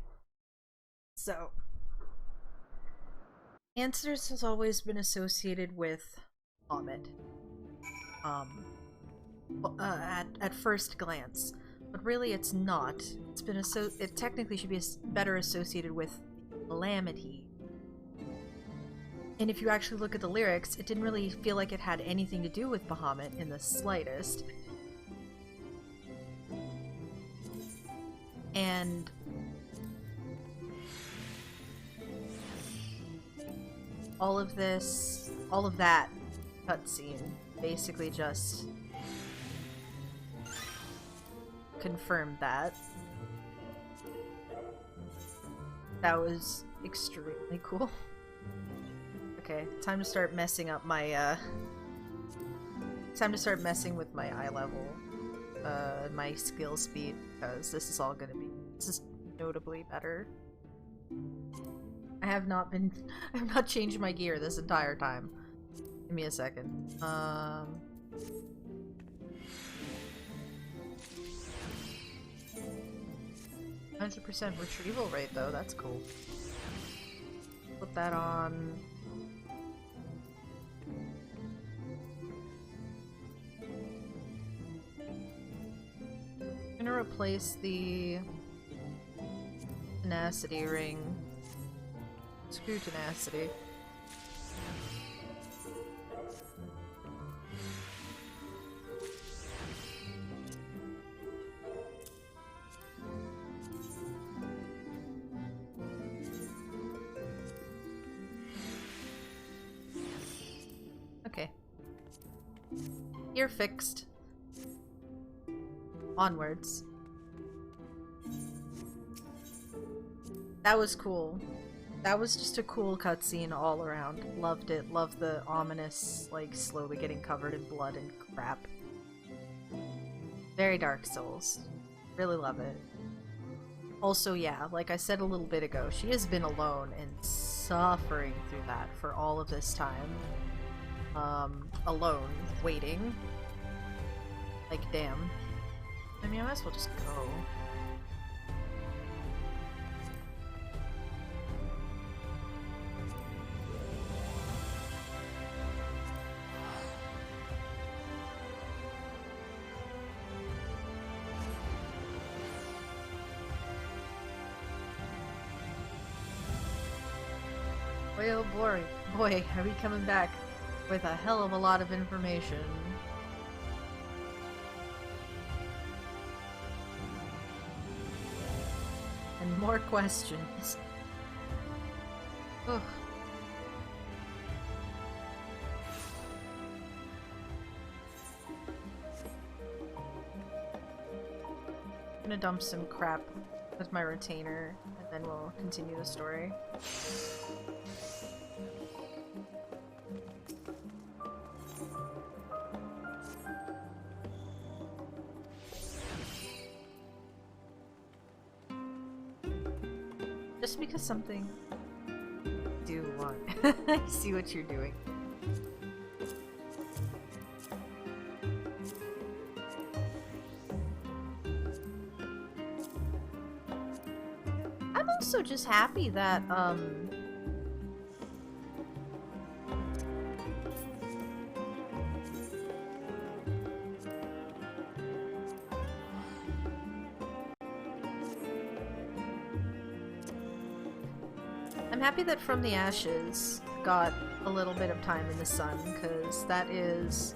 So Answers has always been associated with Bahamut. At first glance, but really it's not. It's been it technically should be better associated with Calamity. And if you actually look at the lyrics, it didn't really feel like it had anything to do with Bahamut in the slightest. And all of that cutscene basically just confirmed that. That was extremely cool. Okay, time to start messing up my, time to start messing with my eye level, my skill speed, because this is all gonna be, this is notably better. I have not changed my gear this entire time. Give me a second. 100% retrieval rate though, that's cool. Put that on. I'm gonna replace the tenacity ring. Screw tenacity. Okay. You're fixed. Onwards. That was cool. That was just a cool cutscene all around. Loved it. Loved the ominous, like, slowly getting covered in blood and crap. Very Dark Souls. Really love it. Also, yeah, like I said a little bit ago, she has been alone and suffering through that for all of this time. Alone, waiting. Like, damn. I mean, I might as well just go. Boy, oh boy, are we coming back with a hell of a lot of information. And more questions. Ugh. I'm gonna dump some crap with my retainer, and then we'll continue the story. Just because something do want. I see what you're doing. I'm also just happy that I'm happy that From the Ashes got a little bit of time in the sun, because that is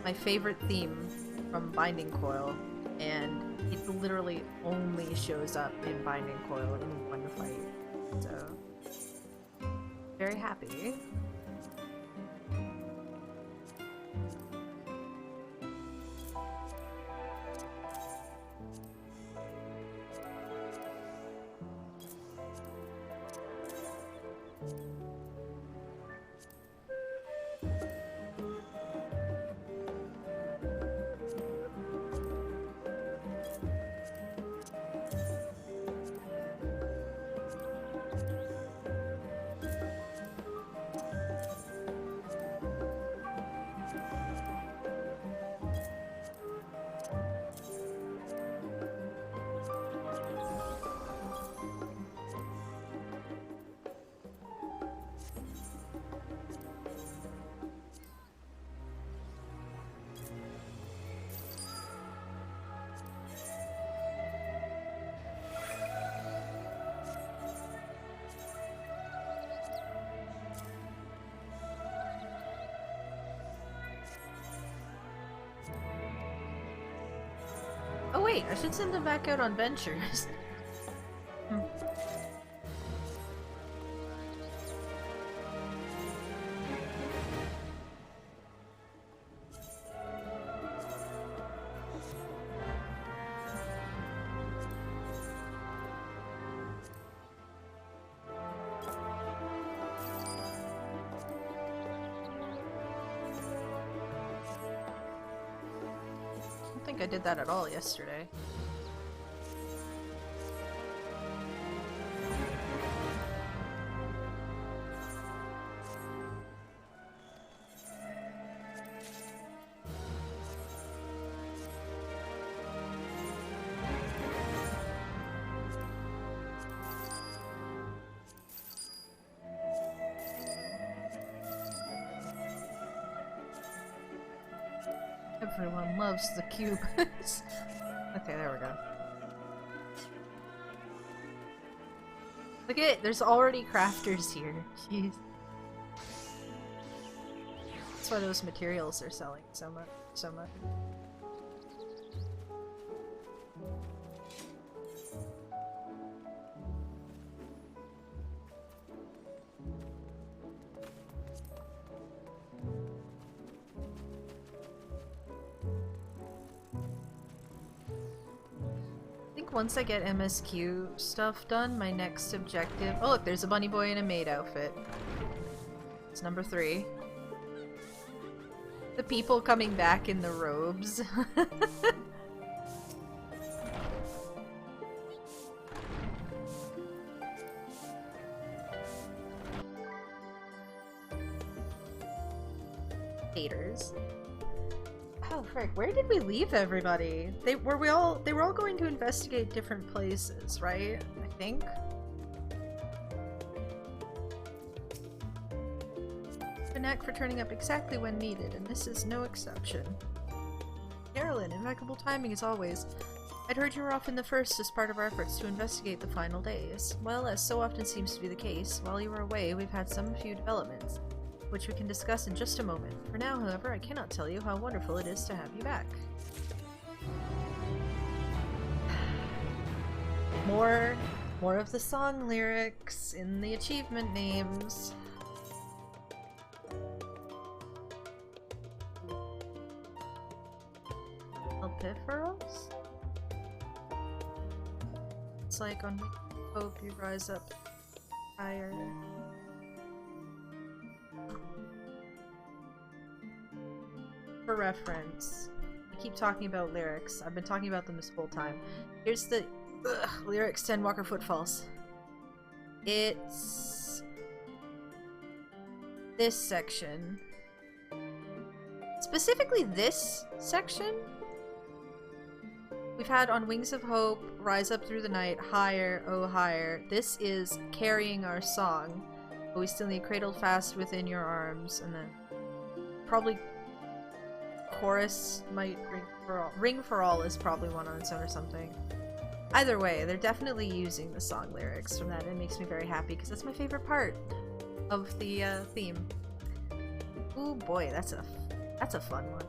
my favorite theme from Binding Coil, and it literally only shows up in Binding Coil in one fight. So, very happy. Oh wait, I should send them back out on ventures. I don't think I did that at all yesterday. Everyone loves the cube. Okay, there we go. Look at it, there's already crafters here. Jeez. That's why those materials are selling so much. Once I get MSQ stuff done, my next objective— oh look, there's a bunny boy in a maid outfit. It's number 3. The people coming back in the robes. Haters. Oh frick, where did we leave everybody? They were all going to investigate different places, right? I think. A knack for turning up exactly when needed, and this is no exception. Carolyn, impeccable timing as always. I'd heard you were off in the first as part of our efforts to investigate the final days. Well, as so often seems to be the case, while you were away, we've had some few developments, which we can discuss in just a moment. For now, however, I cannot tell you how wonderful it is to have you back. More of the song lyrics in the achievement names. Alpiferos? like on Hope you rise up higher. For reference, I keep talking about lyrics. I've been talking about them this whole time. Here's the lyrics to Endwalker Footfalls. It's this section. Specifically this section. We've had On Wings of Hope, Rise Up Through the Night, Higher, Oh Higher. This is carrying our song. But we still need Cradled Fast Within Your Arms, and then probably chorus might Ring for All. Ring for All is probably one on its own or something. Either way, they're definitely using the song lyrics from that. It makes me very happy because that's my favorite part of the theme. Ooh boy, that's a fun one.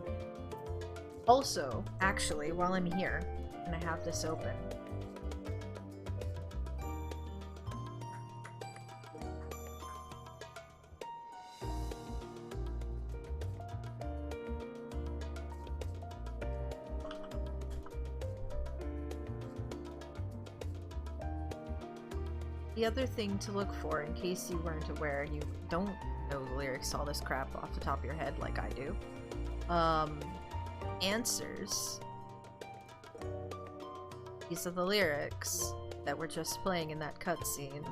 Also, actually, while I'm here, and I have this open, the other thing to look for, in case you weren't aware and you don't know the lyrics to all this crap off the top of your head like I do, answers. These are the lyrics that were just playing in that cutscene.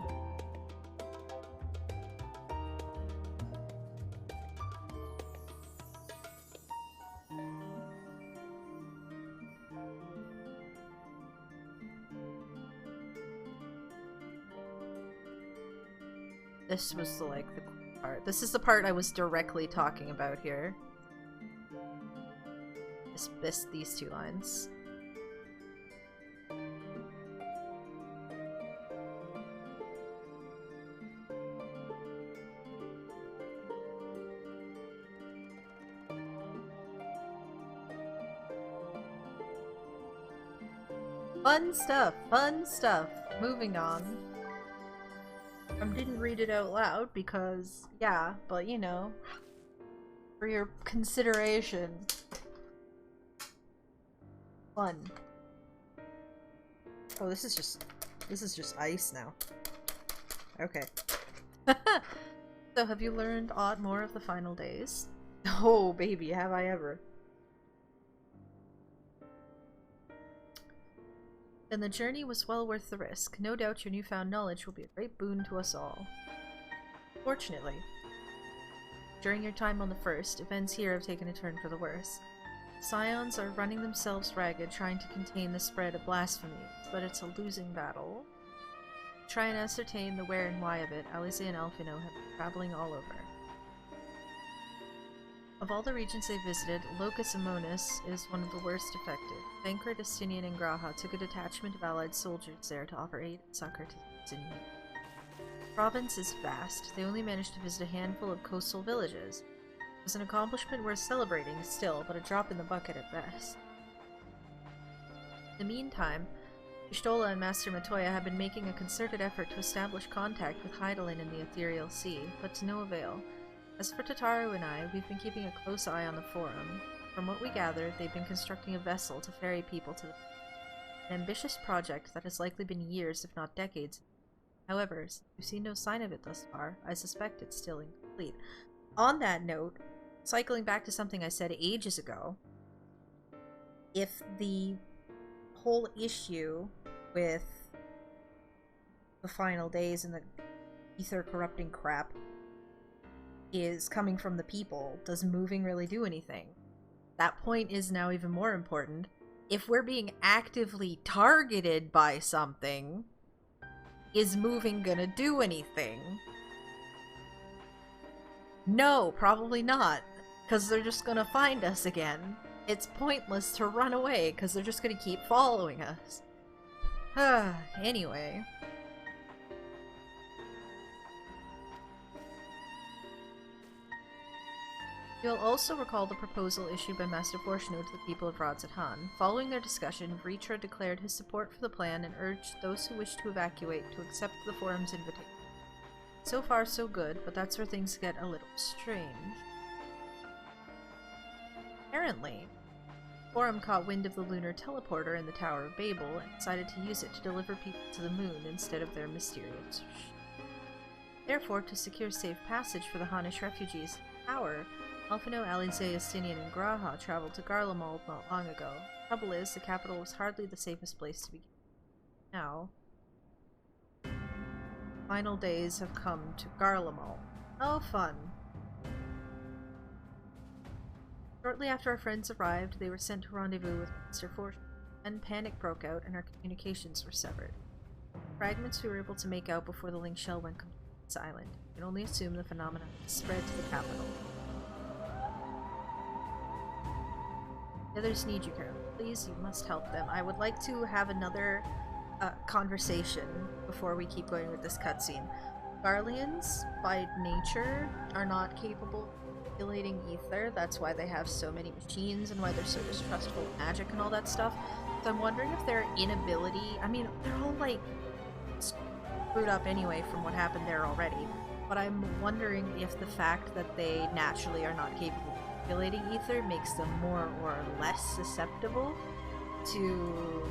This was the, like, the cool part. This is the part I was directly talking about here. These two lines. Fun stuff, fun stuff. Moving on. I didn't read it out loud because, yeah, but you know, for your consideration. Fun. Oh, this is just ice now. Okay. So, have you learned aught more of the final days? Oh, baby, have I ever. Then the journey was well worth the risk. No doubt your newfound knowledge will be a great boon to us all. Fortunately, during your time on the First, events here have taken a turn for the worse. Scions are running themselves ragged, trying to contain the spread of blasphemy, but it's a losing battle. To try and ascertain the where and why of it, Alize and Alfino have been traveling all over. Of all the regions they visited, Locus Amonis is one of the worst affected. Thancred, Estinian, and Graha took a detachment of allied soldiers there to offer aid and succor to those in need. The province is vast. They only managed to visit a handful of coastal villages. It was an accomplishment worth celebrating still, but a drop in the bucket at best. In the meantime, Y'shtola and Master Matoya have been making a concerted effort to establish contact with Hydaelyn in the Ethereal Sea, but to no avail. As for Tataru and I, we've been keeping a close eye on the Forum. From what we gathered, they've been constructing a vessel to ferry people to the an ambitious project that has likely been years, if not decades. However, since we've seen no sign of it thus far, I suspect it's still incomplete. On that note, cycling back to something I said ages ago, if the whole issue with the final days and the ether corrupting crap is coming from the people, does moving really do anything? That point is now even more important. If we're being actively targeted by something, is moving gonna do anything? No, probably not, because they're just gonna find us again. It's pointless to run away, because they're just gonna keep following us. Anyway. You'll also recall the proposal issued by Master Forshno to the people of Radzatan. Following their discussion, Vritra declared his support for the plan and urged those who wish to evacuate to accept the Forum's invitation. So far, so good, but that's where things get a little strange. Apparently, Forum caught wind of the lunar teleporter in the Tower of Babel and decided to use it to deliver people to the moon instead of their mysterious. Therefore, to secure safe passage for the Hanish refugees to the tower, Alphino, Alize, Justinian, and Graha traveled to Garlemald not long ago. Trouble is, the capital was hardly the safest place to begin. Now, final days have come to Garlemald. Oh, fun. Shortly after our friends arrived, they were sent to rendezvous with Mr. Fortune. Then panic broke out and our communications were severed. Fragments we were able to make out before the link shell went completely silent. We can only assume the phenomenon spread to the capital. The others need you, Carol. Please, you must help them. I would like to have another conversation before we keep going with this cutscene. Garleans, by nature, are not capable of manipulating ether. That's why they have so many machines and why they're so distrustful of magic and all that stuff. So I'm wondering if their inability... I mean, they're all, like, screwed up anyway from what happened there already. But I'm wondering if the fact that they naturally are not capable of manipulating ether makes them more or less susceptible to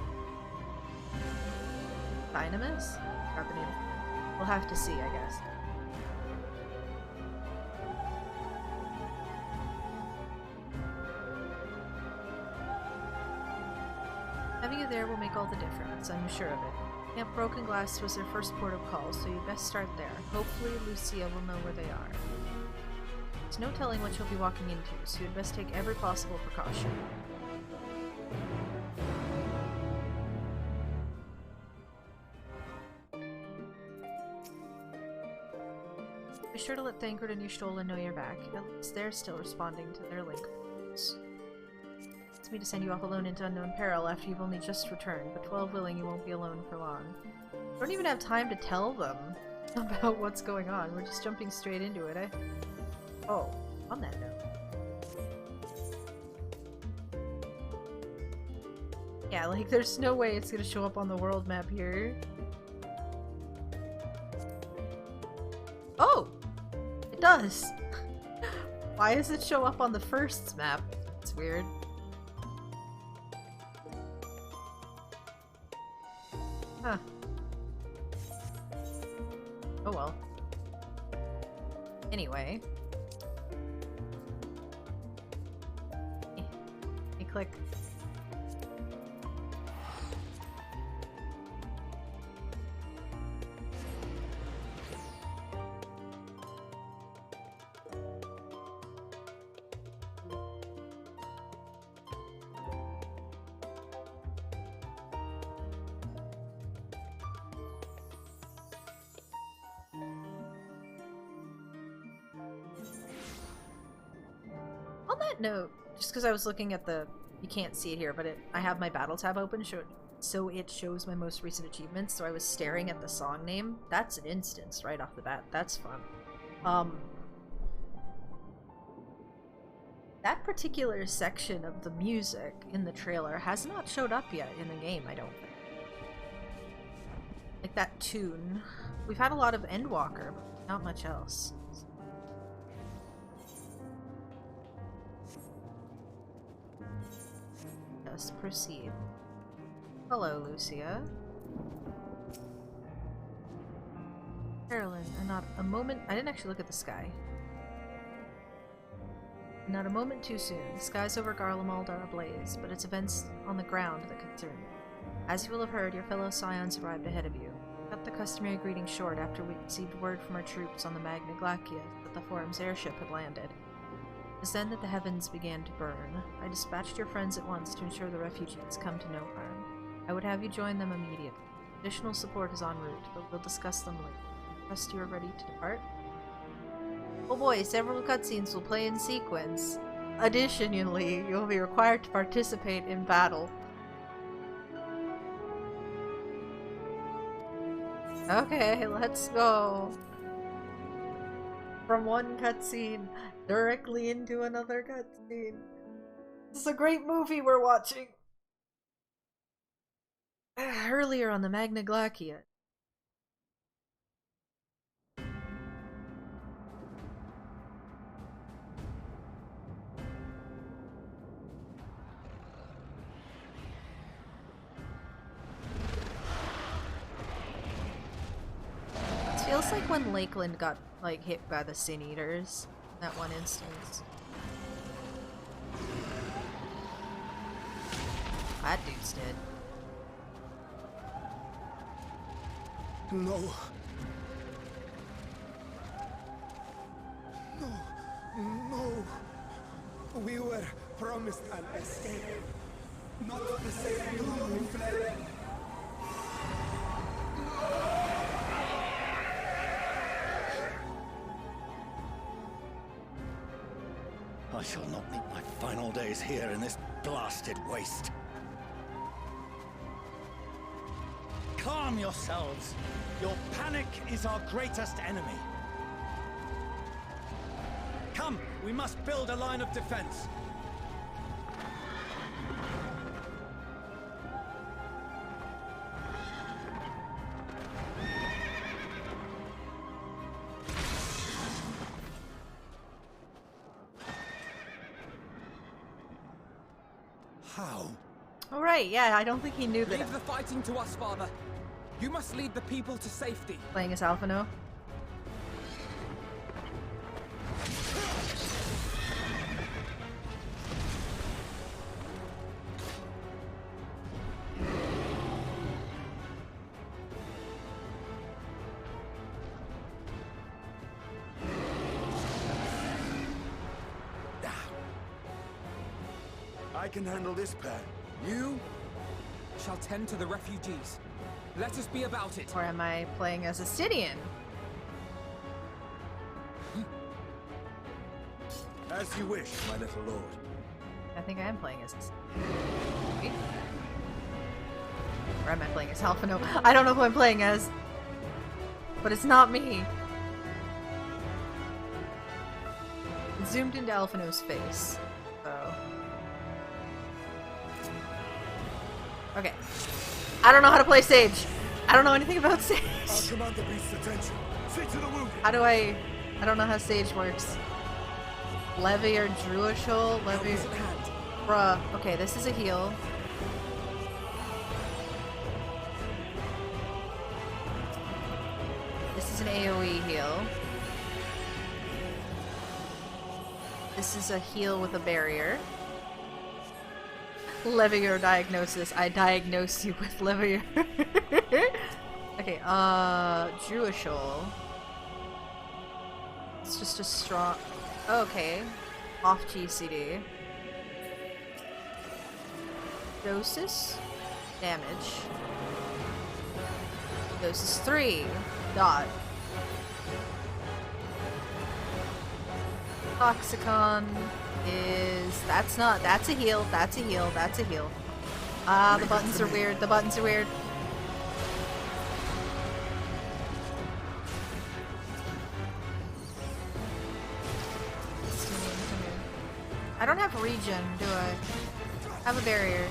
Dynamis? Forgot the name. We'll have to see, I guess. Having you there will make all the difference, I'm sure of it. Camp Broken Glass was their first port of call, so you'd best start there. Hopefully Lucia will know where they are. There's no telling what you'll be walking into, so you'd best take every possible precaution. Be sure to let Thancred and Y'shtola know you're back. At least they're still responding to their link calls. It's me to send you off alone into unknown peril after you've only just returned, but 12 willing you won't be alone for long. I don't even have time to tell them about what's going on. We're just jumping straight into it, eh? Oh, on that note. Yeah, like, there's no way it's gonna show up on the world map here. Oh! It does! Why does it show up on the first map? It's weird. Huh. Oh well. Anyway. Let me click. No, just because I was looking at the... You can't see it here, but I have my battle tab open, so it shows my most recent achievements, so I was staring at the song name. That's an instance right off the bat. That's fun. That particular section of the music in the trailer has not showed up yet in the game, I don't think. Like that tune. We've had a lot of Endwalker, but not much else. Proceed. Hello, Lucia. Carolyn, and not a moment— I didn't actually look at the sky. Not a moment too soon. The skies over Garlemald are ablaze, but it's events on the ground that concern me. As you will have heard, your fellow scions arrived ahead of you. We cut the customary greeting short after we received word from our troops on the Magna Glacia that the Forum's airship had landed. It was then that the heavens began to burn. I dispatched your friends at once to ensure the refugees come to no harm. I would have you join them immediately. Additional support is en route, but we'll discuss them later. Trust you are ready to depart? Oh boy, several cutscenes will play in sequence. Additionally, you'll be required to participate in battle. Okay, let's go. From one cutscene directly into another cutscene. This is a great movie we're watching. Earlier on the Magna Glacia. feels like when Lakeland got like hit by the Sin Eaters, that one instance. That dude's dead. No. No. We were promised an escape. Not the same doom we fled. I shall not meet my final days here in this blasted waste. Calm yourselves. Your panic is our greatest enemy. Come, we must build a line of defense. How? All right, yeah, I don't think he knew that. Leave the fighting to us, Father. You must lead the people to safety. Playing as Alphino. I can handle this pair. You shall tend to the refugees. Let us be about it. Or am I playing as a Stydian? As you wish, my little lord. I think I am playing as a Stydian. Or am I playing as Alphino? I don't know who I'm playing as. But it's not me. It zoomed into Alphino's face. So. Okay. I don't know how to play Sage. I don't know anything about Sage. I'll command the beast's attention. See to the wounded. How do I don't know how Sage works. Levy or Druishol? Levy. Bruh. Okay, this is a heal. This is an AoE heal. This is a heal with a barrier. Levier diagnosis. I diagnose you with Levier. Okay, Druishol. It's just a strong... Okay. Off GCD. Dosis. Damage. Dosis 3. Dot. Toxicon is... That's a heal. That's a heal. That's a heal. Ah, the buttons are weird. The buttons are weird. I don't have regen, do I? I have a barrier.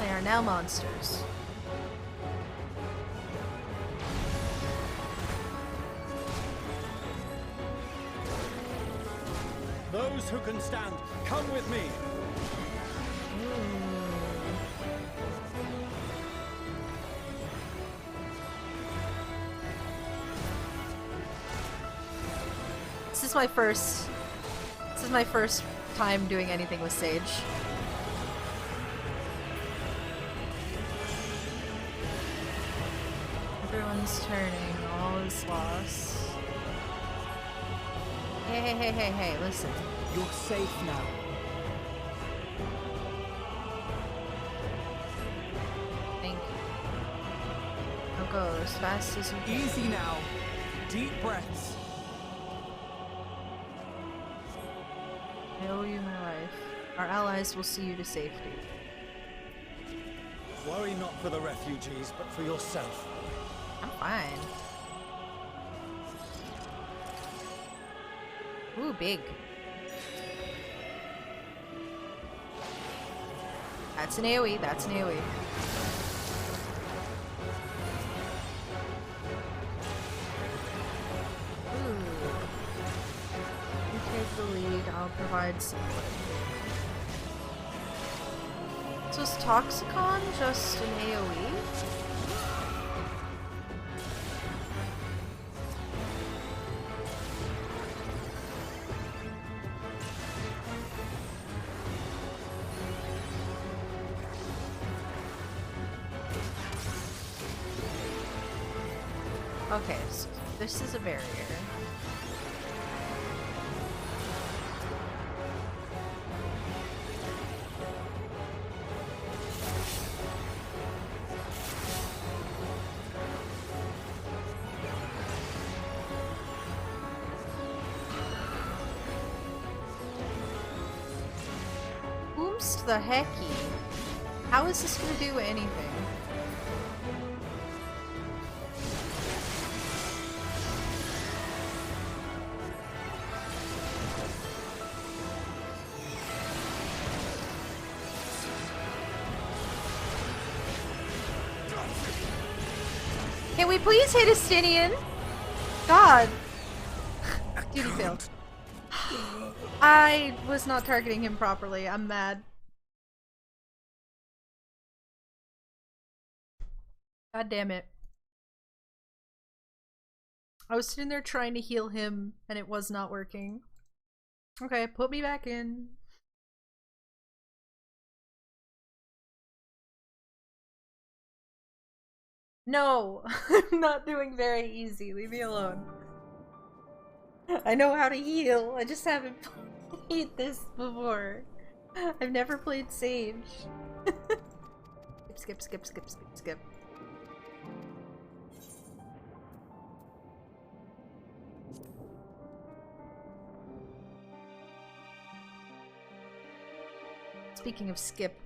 They are now monsters. Those who can stand, come with me. This is my first time doing anything with Sage. Everyone's turning, all is lost. Hey, listen. You're safe now. Thank you. Now go as fast as you can. Easy now. Deep breaths. I owe you my life. Our allies will see you to safety. Worry not for the refugees, but for yourself. I'm fine. Ooh, big. That's an AoE, that's an AoE. provide support. So is Toxicon just an AoE? Okay, so this is a barrier. Whomst the hecky? How is this gonna do anything? Can we please hit Estinian? God. Dude, he failed. I was not targeting him properly. I'm mad. God damn it. I was sitting there trying to heal him and it was not working. Okay, put me back in. No, I'm not doing very easy. Leave me alone. I know how to heal. I just haven't played this before. I've never played Sage. Skip, skip, skip, skip, skip. Speaking of skip.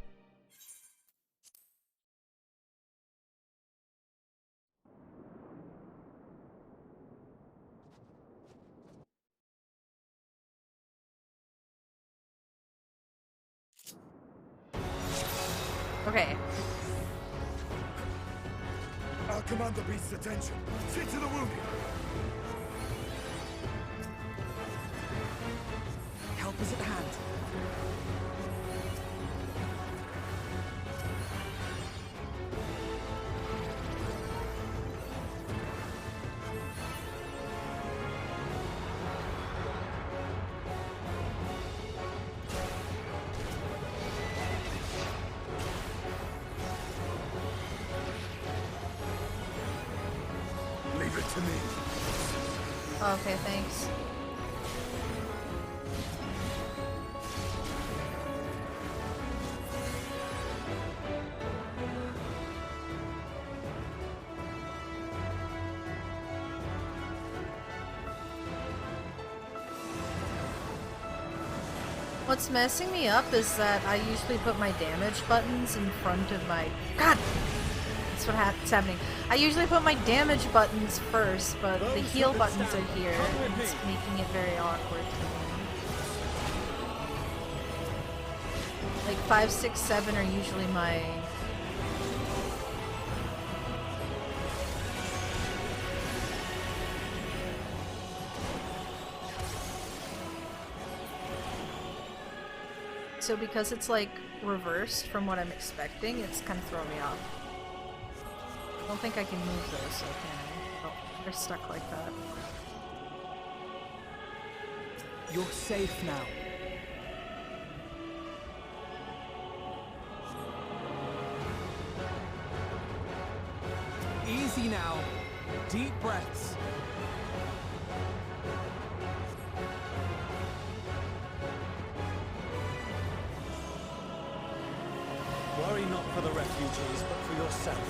Okay. I'll command the beast's attention. See to the wounded. Help is at hand. Leave it to me. Okay, thanks. What's messing me up is that I usually put my damage buttons in front of my... God! That's what's happening. I usually put my damage buttons first, but the heal buttons are here, and it's making it very awkward to me. Like 5, 6, 7 are usually my... So because it's like reversed from what I'm expecting, it's kind of throwing me off. I don't think I can move those, so can I? Oh, they're stuck like that. You're safe now. Easy now. Deep breaths. Worry not for the refugees, but for yourself.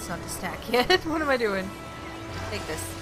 that's not to stack yet. What am I doing? Take this.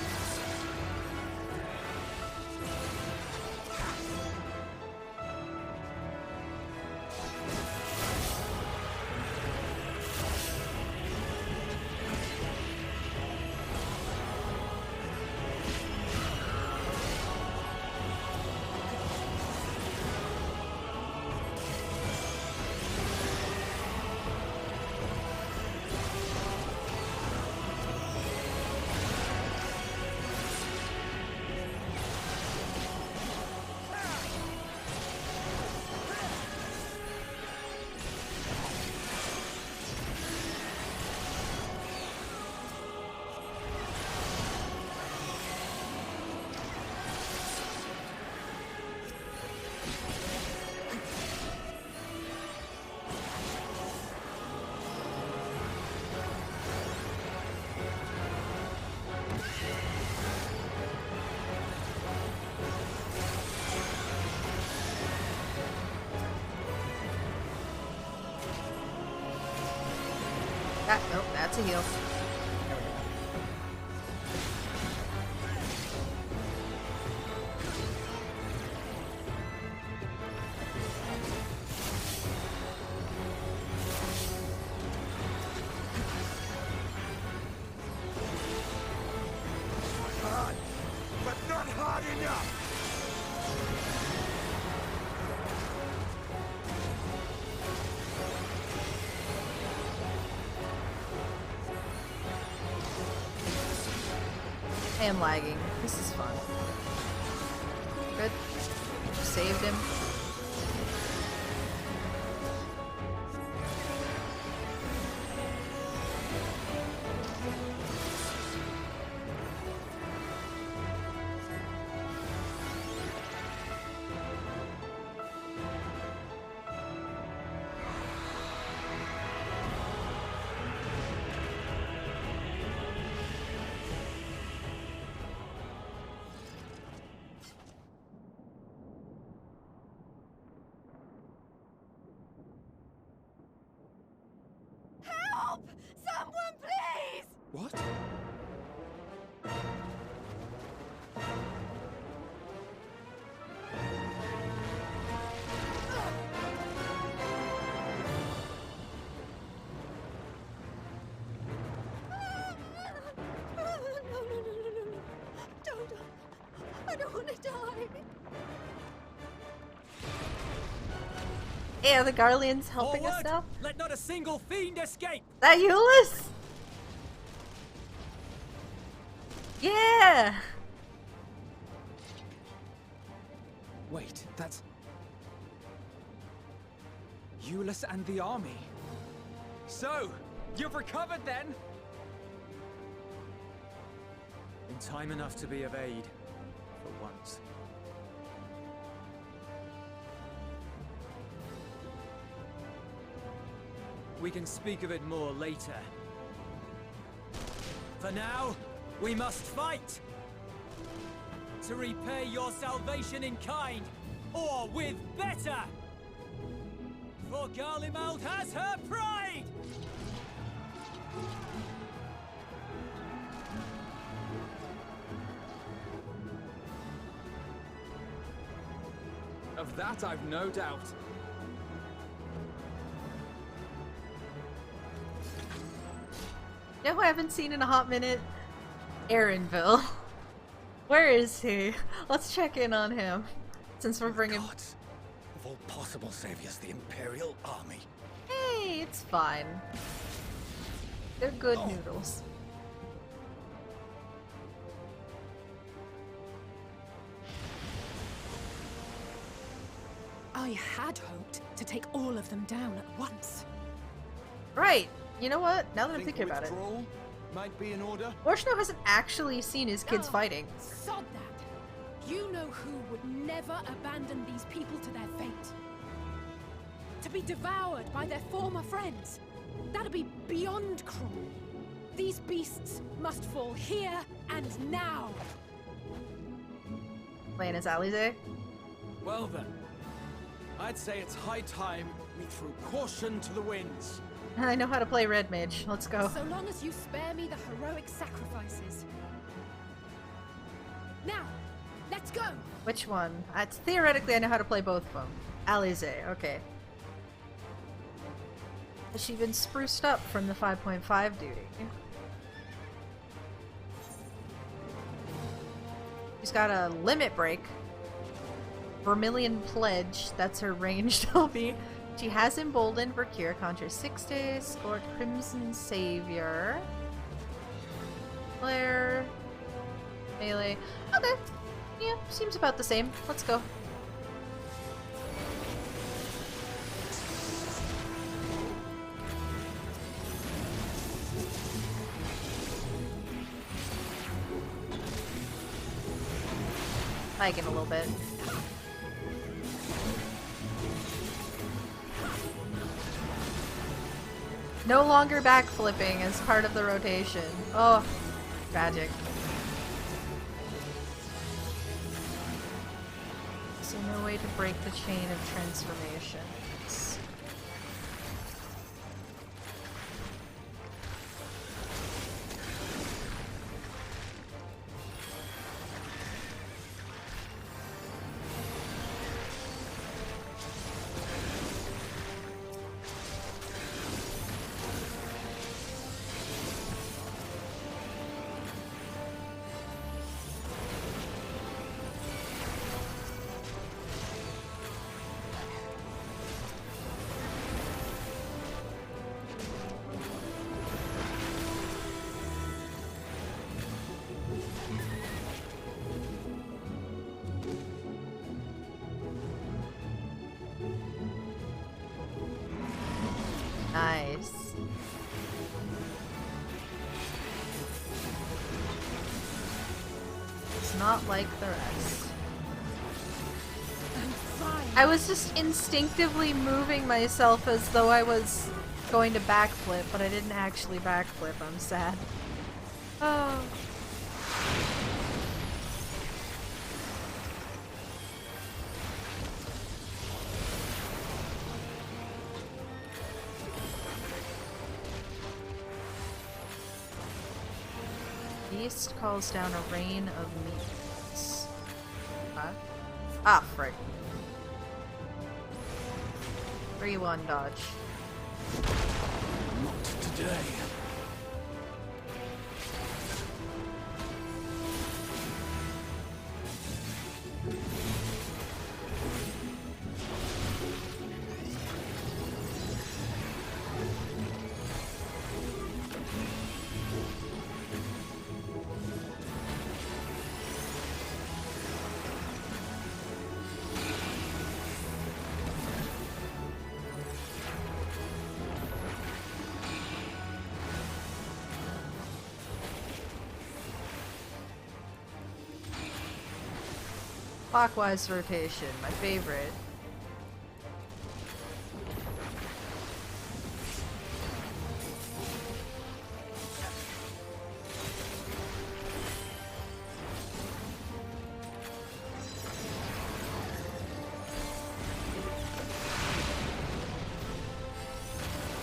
Nope, that's a heal. Hard, but not hard enough! I am lagging. This is fun. Good. Saved him. Help! Someone, please! What? No. Don't. I don't want to die. Hey, are the Garleans helping us now? Let not a single fiend escape! That Euless? Yeah! Wait, that's... Euless and the army. So, you've recovered then? In time enough to be of aid, for once. We can speak of it more later. For now, we must fight! To repay your salvation in kind, or with better! For Garlemald has her pride! Of that I've no doubt. You know who I haven't seen in a hot minute? Aaronville. Where is he? Let's check in on him. Since we're bringing... Gods, of all possible saviors, the Imperial Army. Hey, it's fine. They're good noodles. I had hoped to take all of them down at once. Right. You know what? Now that I'm thinking about it. Might be in order. Warshno hasn't actually seen his kids fighting. Sod that. You know who would never abandon these people to their fate. To be devoured by their former friends. That'd be beyond cruel. These beasts must fall here and now. Playing as Alize? Well then, I'd say it's high time we threw caution to the winds. I know how to play Red Mage. Let's go. So long as you spare me the heroic sacrifices. Now, let's go! Which one? Theoretically, I know how to play both of them. Alize, okay. Has she been spruced up from the 5.5 duty? She's got a limit break. Vermilion Pledge, that's her ranged LB. She has Emboldened Vercure, Conjure 6 days, scored Crimson Savior. Flare. Melee. Okay. Yeah, seems about the same. Let's go. Lagging a little bit. No longer backflipping as part of the rotation. Oh, tragic. So no way to break the chain of transformations. Nice. It's not like the rest. I was just instinctively moving myself as though I was going to backflip, but I didn't actually backflip. I'm sad. Oh. Beast calls down a rain of meats. Huh? Ah, frick. 3-1 dodge. Not today. Clockwise rotation, my favorite.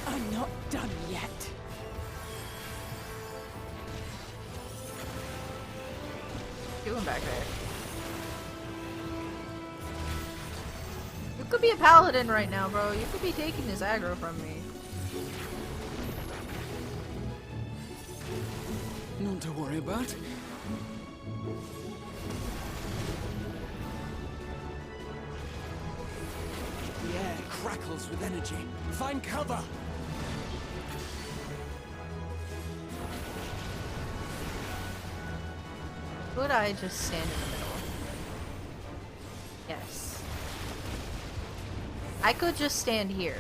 I'm not done yet. Doing back there. You could be a paladin right now, bro. You could be taking his aggro from me. None to worry about. The air crackles with energy. Find cover! Could I just stand in the middle? Yes. I could just stand here.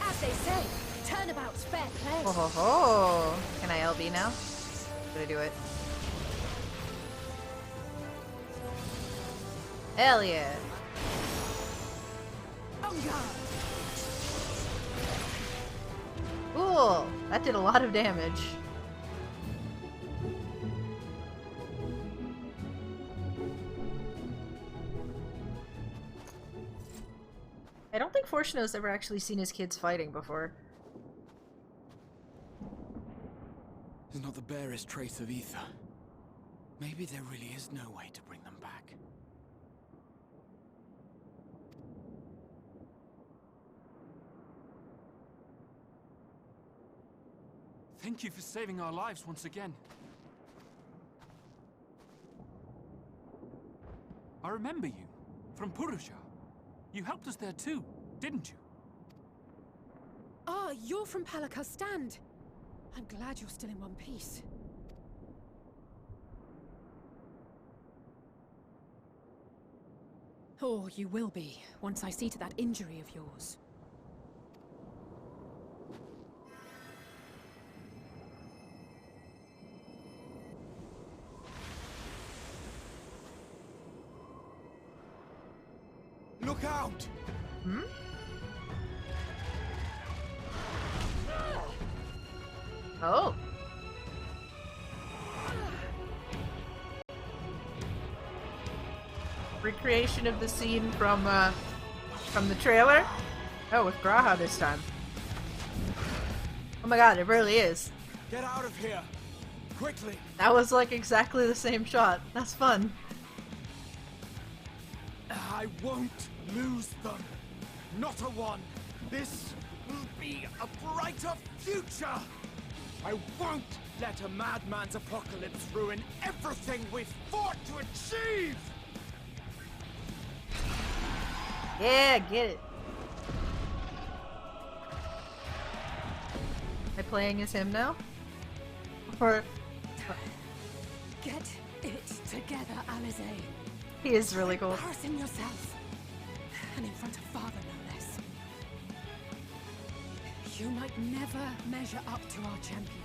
As they say, turnabout's fair play. Oh ho ho! Can I LB now? Should I do it? Hell yeah! Cool! That did a lot of damage. Portiono's never actually seen his kids fighting before. There's not the barest trace of ether. Maybe there really is no way to bring them back. Thank you for saving our lives once again. I remember you, from Purusha. You helped us there too, didn't you? Ah, you're from Palaka's stand. I'm glad you're still in one piece. Or you will be, once I see to that injury of yours. Look out! Hmm? Oh. Recreation of the scene from the trailer? Oh, with Graha this time. Oh my god, it really is. Get out of here! Quickly! That was like exactly the same shot. That's fun. I won't lose them. Not a one. This will be a brighter future. I won't let a madman's apocalypse ruin everything we've fought to achieve. Yeah, get it. Am I playing as him now? Or... Get it together, Alizé. He is really cool. Embarrassing yourself. And in front of Father, no less. You might never measure up to our champion.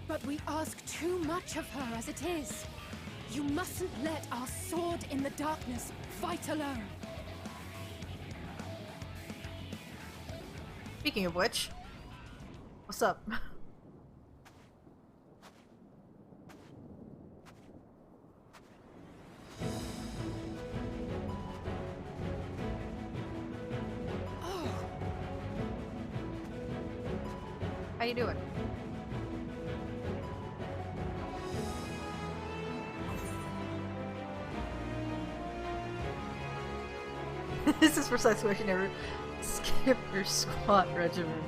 But we ask too much of her as it is. You mustn't let our sword in the darkness fight alone. Speaking of which, what's up? How you doing? This is precisely why you never skip your squat regimen.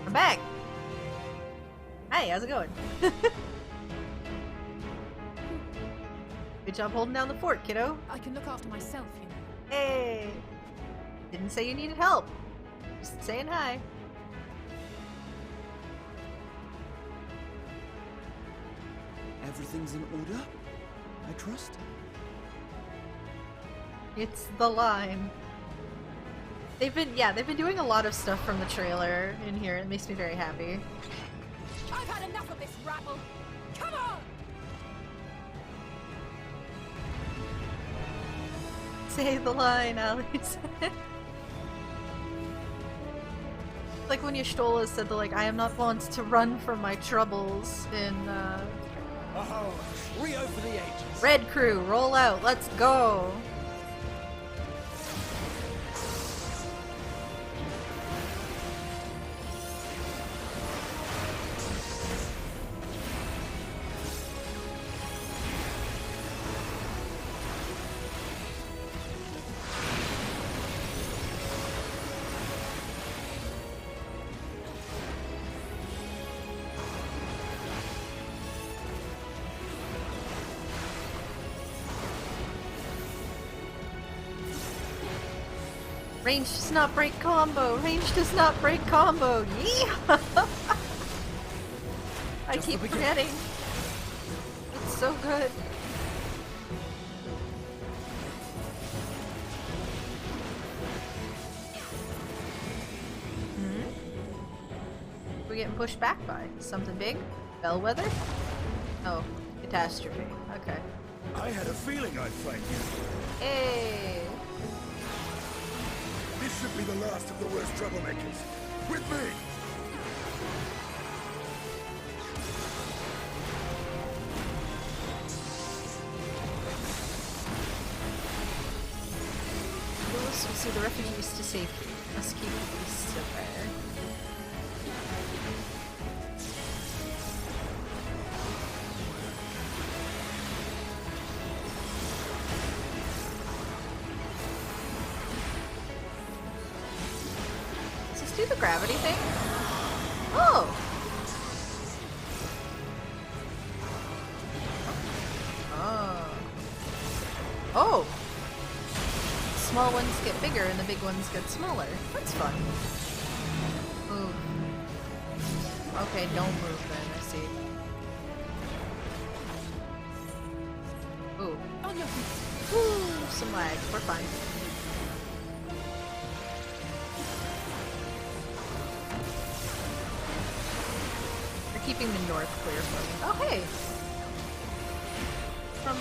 I'm back! Hey, how's it going? Good job holding down the fort, kiddo. I can look after myself, you know. Hey! Didn't say you needed help. Just saying hi. Everything's in order, I trust? It's the line. They've been doing a lot of stuff from the trailer in here. It makes me very happy. I've had enough of this rabble. Come on! Say the line, Alice. Like when Y'shtola said I am not wont to run from my troubles in Oh, trio for the ages. Red Crew, roll out, let's go! Range does not break combo! Range does not break combo! Yeah! I keep forgetting. It's so good. We're getting pushed back by something big? Bellwether? Oh, catastrophe. Okay. I had a feeling I'd find you. Hey! This should be the last of the worst troublemakers. With me! See the refugees to safety. Must keep the beasts at bay. Does this do the gravity thing? Oh! Oh! Small ones get bigger and the big ones get smaller. That's fun. Move. Okay, don't move then, I see. Ooh. On your feet. Ooh, some lag. We're fine. We're keeping the north clear for me. Oh, hey! From,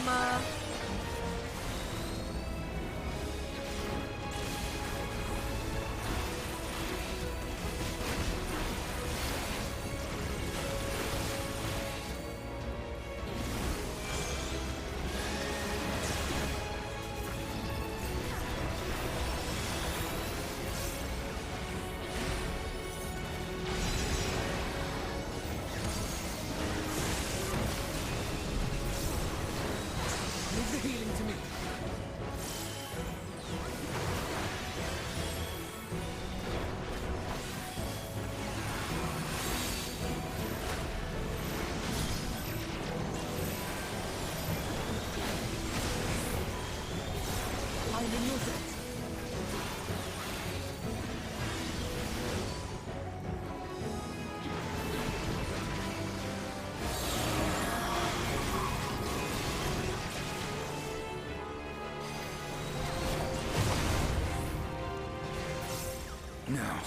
Now,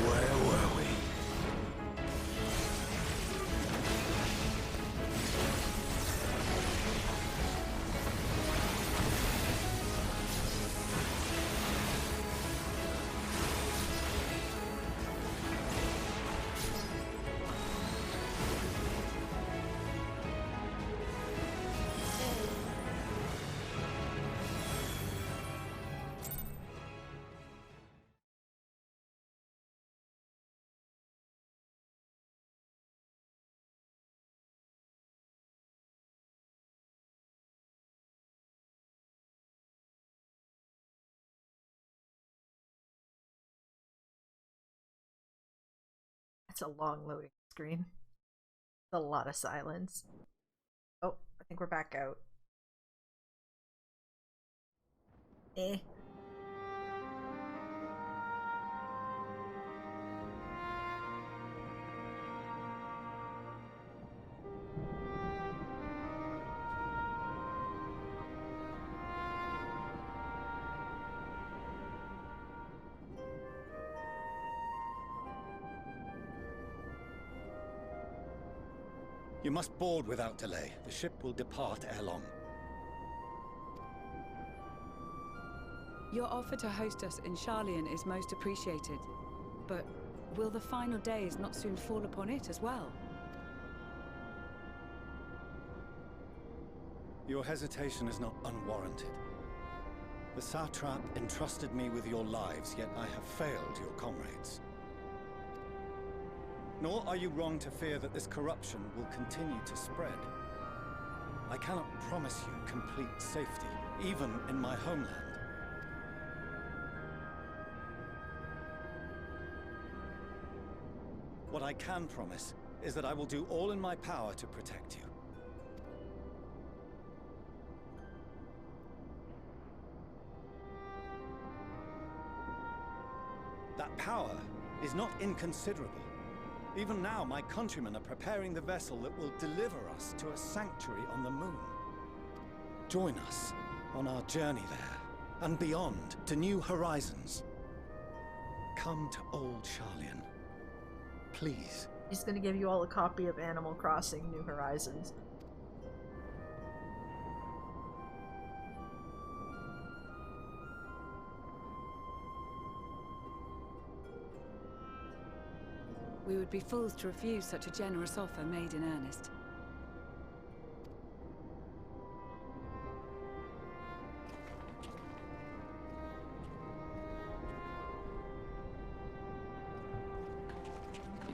where were we? It's a long loading screen. A lot of silence. Oh, I think we're back out. Eh. You must board without delay. The ship will depart ere long. Your offer to host us in Sharlayan is most appreciated. But will the final days not soon fall upon it as well? Your hesitation is not unwarranted. The satrap entrusted me with your lives, yet I have failed your comrades. Nor are you wrong to fear that this corruption will continue to spread. I cannot promise you complete safety, even in my homeland. What I can promise is that I will do all in my power to protect you. That power is not inconsiderable. Even now, my countrymen are preparing the vessel that will deliver us to a sanctuary on the moon. Join us on our journey there, and beyond, to new horizons. Come to old Sharlayan. Please. He's gonna give you all a copy of Animal Crossing New Horizons. We would be fools to refuse such a generous offer made in earnest.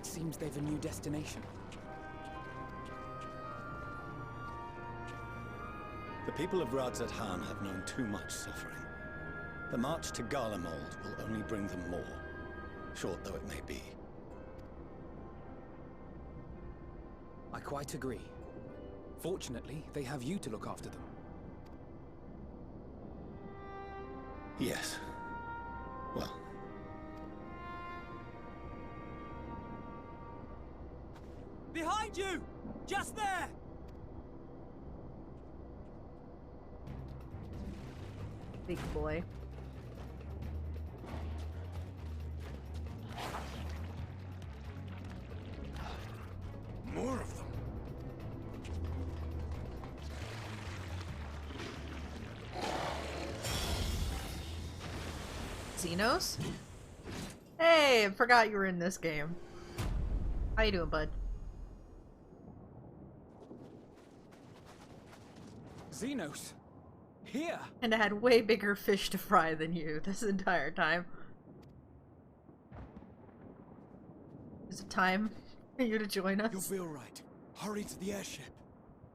It seems they've a new destination. The people of Radzat Han have known too much suffering. The march to Garlemald will only bring them more, short though it may be. I quite agree. Fortunately, they have you to look after them. Yes. Well. Behind you! Just there! Big boy. More of them. Xenos? Hey, I forgot you were in this game. How you doing, bud? Xenos! Here! And I had way bigger fish to fry than you this entire time. Is it time for you to join us? You'll be alright. Hurry to the airship.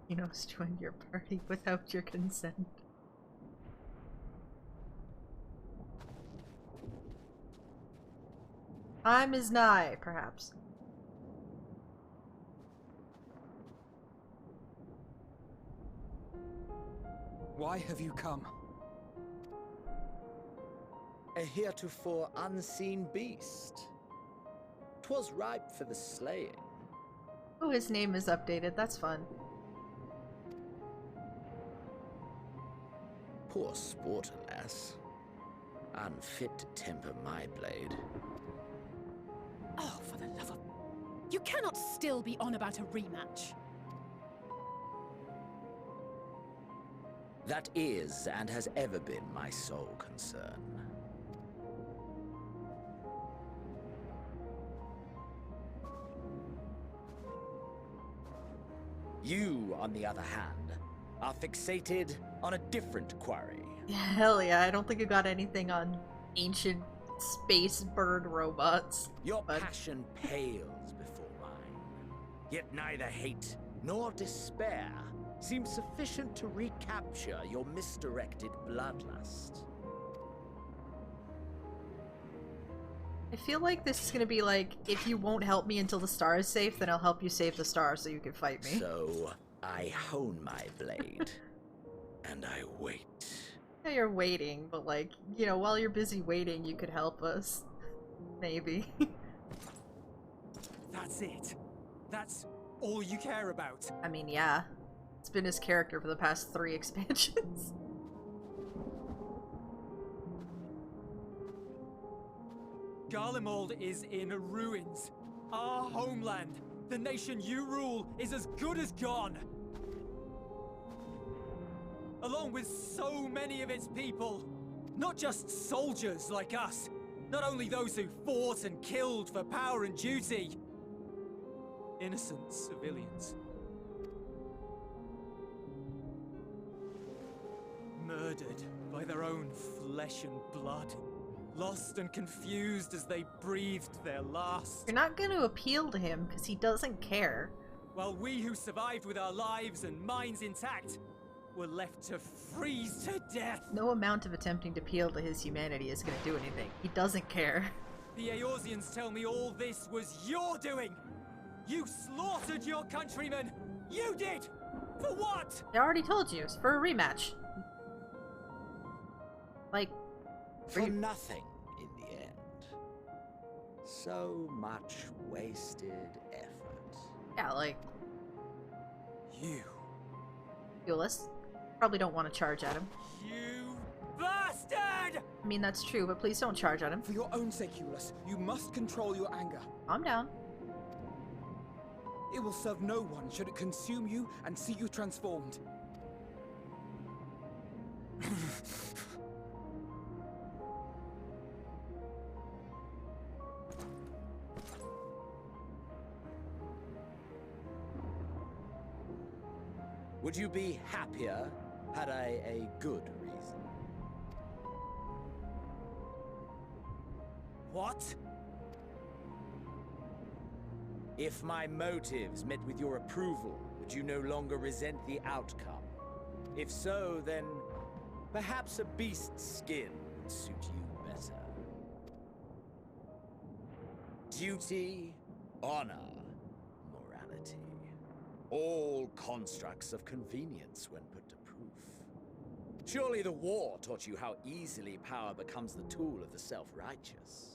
Xenos joined your party without your consent. Time is nigh, perhaps. Why have you come? A heretofore unseen beast. 'Twas ripe for the slaying. Oh, his name is updated. That's fun. Poor sport, alas. Unfit to temper my blade. Oh, for the love of... You cannot still be on about a rematch. That is, and has ever been, my sole concern. You, on the other hand, are fixated on a different quarry. Yeah, hell yeah, I don't think you got anything on ancient space bird robots. Your passion pales before mine. Yet neither hate nor despair seems sufficient to recapture your misdirected bloodlust. I feel like this is gonna be like, if you won't help me until the star is safe, then I'll help you save the star so you can fight me. So, I hone my blade, and I wait. Yeah, you're waiting, but like, you know, while you're busy waiting, you could help us. Maybe. That's it. That's all you care about. I mean, yeah. It's been his character for the past 3 expansions. Garlemald is in ruins. Our homeland, the nation you rule, is as good as gone. Along with so many of its people. Not just soldiers like us. Not only those who fought and killed for power and duty. Innocent civilians. Murdered by their own flesh and blood. Lost and confused as they breathed their last. You're not going to appeal to him because he doesn't care. While we who survived with our lives and minds intact were left to freeze to death. No amount of attempting to appeal to his humanity is going to do anything. He doesn't care. The Eorzeans tell me all this was your doing. You slaughtered your countrymen. You did. For what? I already told you. It's for a rematch. Like, for nothing in the end. So much wasted effort. Yeah, like... You. Euless. Probably don't want to charge at him. You bastard! I mean, that's true, but please don't charge at him. For your own sake, Euless, you must control your anger. Calm down. It will serve no one should it consume you and see you transformed. Would you be happier had I a good reason? What? If my motives met with your approval, would you no longer resent the outcome? If so, then perhaps a beast's skin would suit you better. Duty, honor, morality. All constructs of convenience when put to proof. Surely the war taught you how easily power becomes the tool of the self-righteous.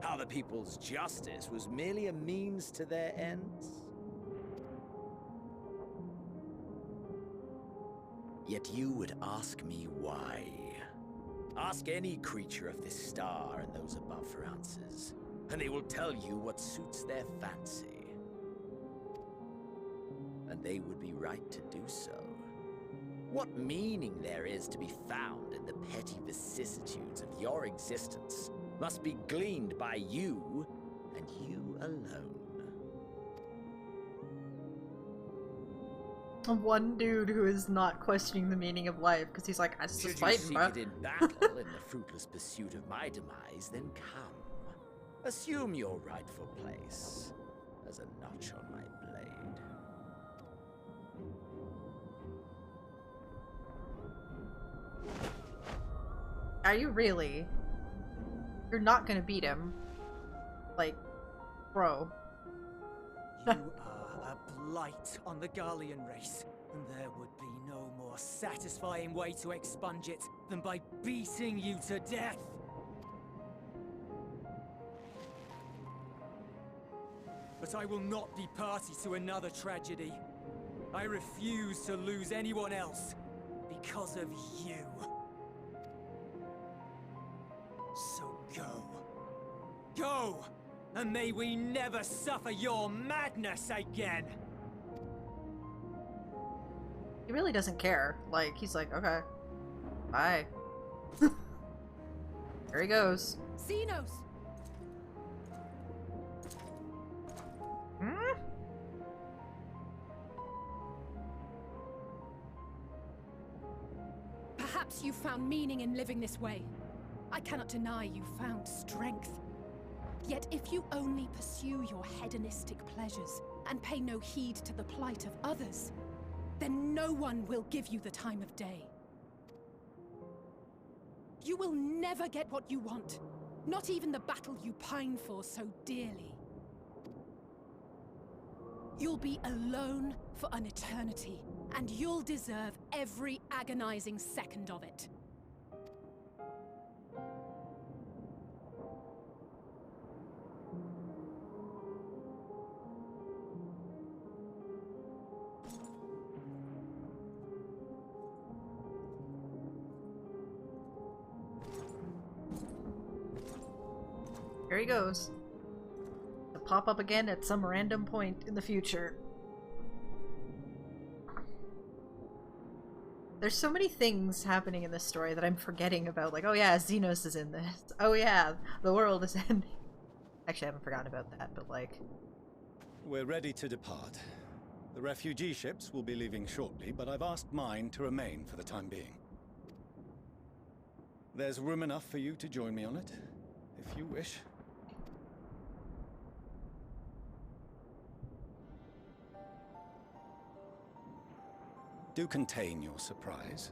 How the people's justice was merely a means to their ends. Yet you would ask me why. Ask any creature of this star and those above for answers, and they will tell you what suits their fancy. And they would be right to do so. What meaning there is to be found in the petty vicissitudes of your existence must be gleaned by you, and you alone. One dude who is not questioning the meaning of life, because he's like, I just Should you fighting, seek bro. it in battle in the fruitless pursuit of my demise, then come. Assume your rightful place as a notch on my blade. Are you really? You're not gonna beat him. Like, bro. You are a blight on the Garlean race, and there would be no more satisfying way to expunge it than by beating you to death. But I will not be party to another tragedy. I refuse to lose anyone else because of you. So go. Go! And may we never suffer your madness again! He really doesn't care. Like, he's like, okay. Bye. There he goes. Xenos! Hmm? Perhaps you found meaning in living this way. I cannot deny you found strength. Yet if you only pursue your hedonistic pleasures and pay no heed to the plight of others, then no one will give you the time of day. You will never get what you want, not even the battle you pine for so dearly. You'll be alone for an eternity, and you'll deserve every agonizing second of it. Here he goes. To pop up again at some random point in the future. There's so many things happening in this story that I'm forgetting about. Like, oh yeah, Xenos is in this. Oh yeah, the world is ending. Actually, I haven't forgotten about that, but like... We're ready to depart. The refugee ships will be leaving shortly, but I've asked mine to remain for the time being. There's room enough for you to join me on it, if you wish. Do contain your surprise.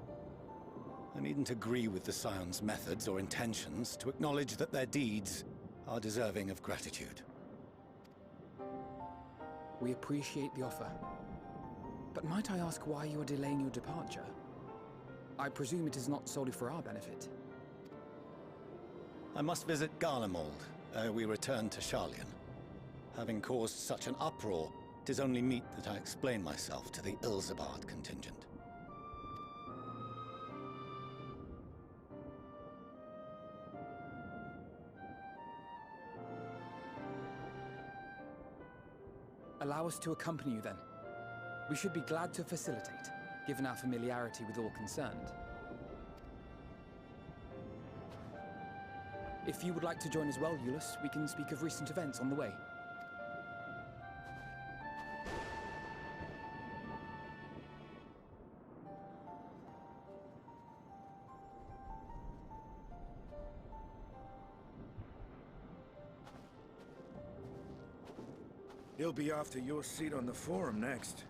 I needn't agree with the Scion's methods or intentions to acknowledge that their deeds are deserving of gratitude. We appreciate the offer. But might I ask why you are delaying your departure? I presume it is not solely for our benefit. I must visit Garlemald ere we return to Sharlayan. Having caused such an uproar, it is only meet that I explain myself to the Ilzabard contingent. Allow us to accompany you then. We should be glad to facilitate, given our familiarity with all concerned. If you would like to join as well, Eulus, we can speak of recent events on the way. He'll be after your seat on the forum next.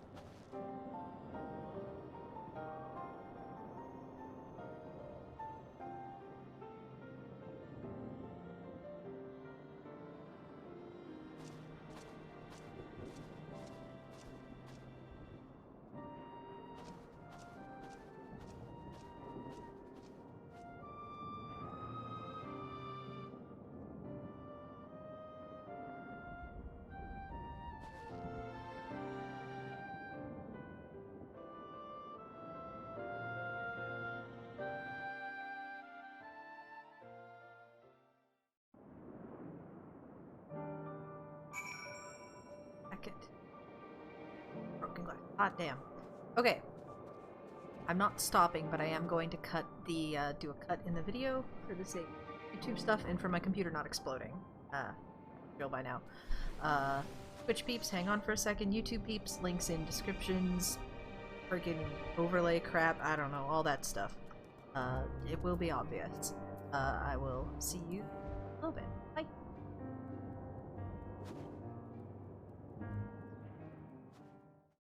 Broken glass. Hot damn. Okay. I'm not stopping, but I am going to cut the do a cut in the video for the sake of YouTube stuff and for my computer not exploding. Go by now. Twitch peeps, hang on for a second. YouTube peeps, links in descriptions. Friggin' overlay crap. I don't know, all that stuff. It will be obvious. I will see you in a little bit. Bye.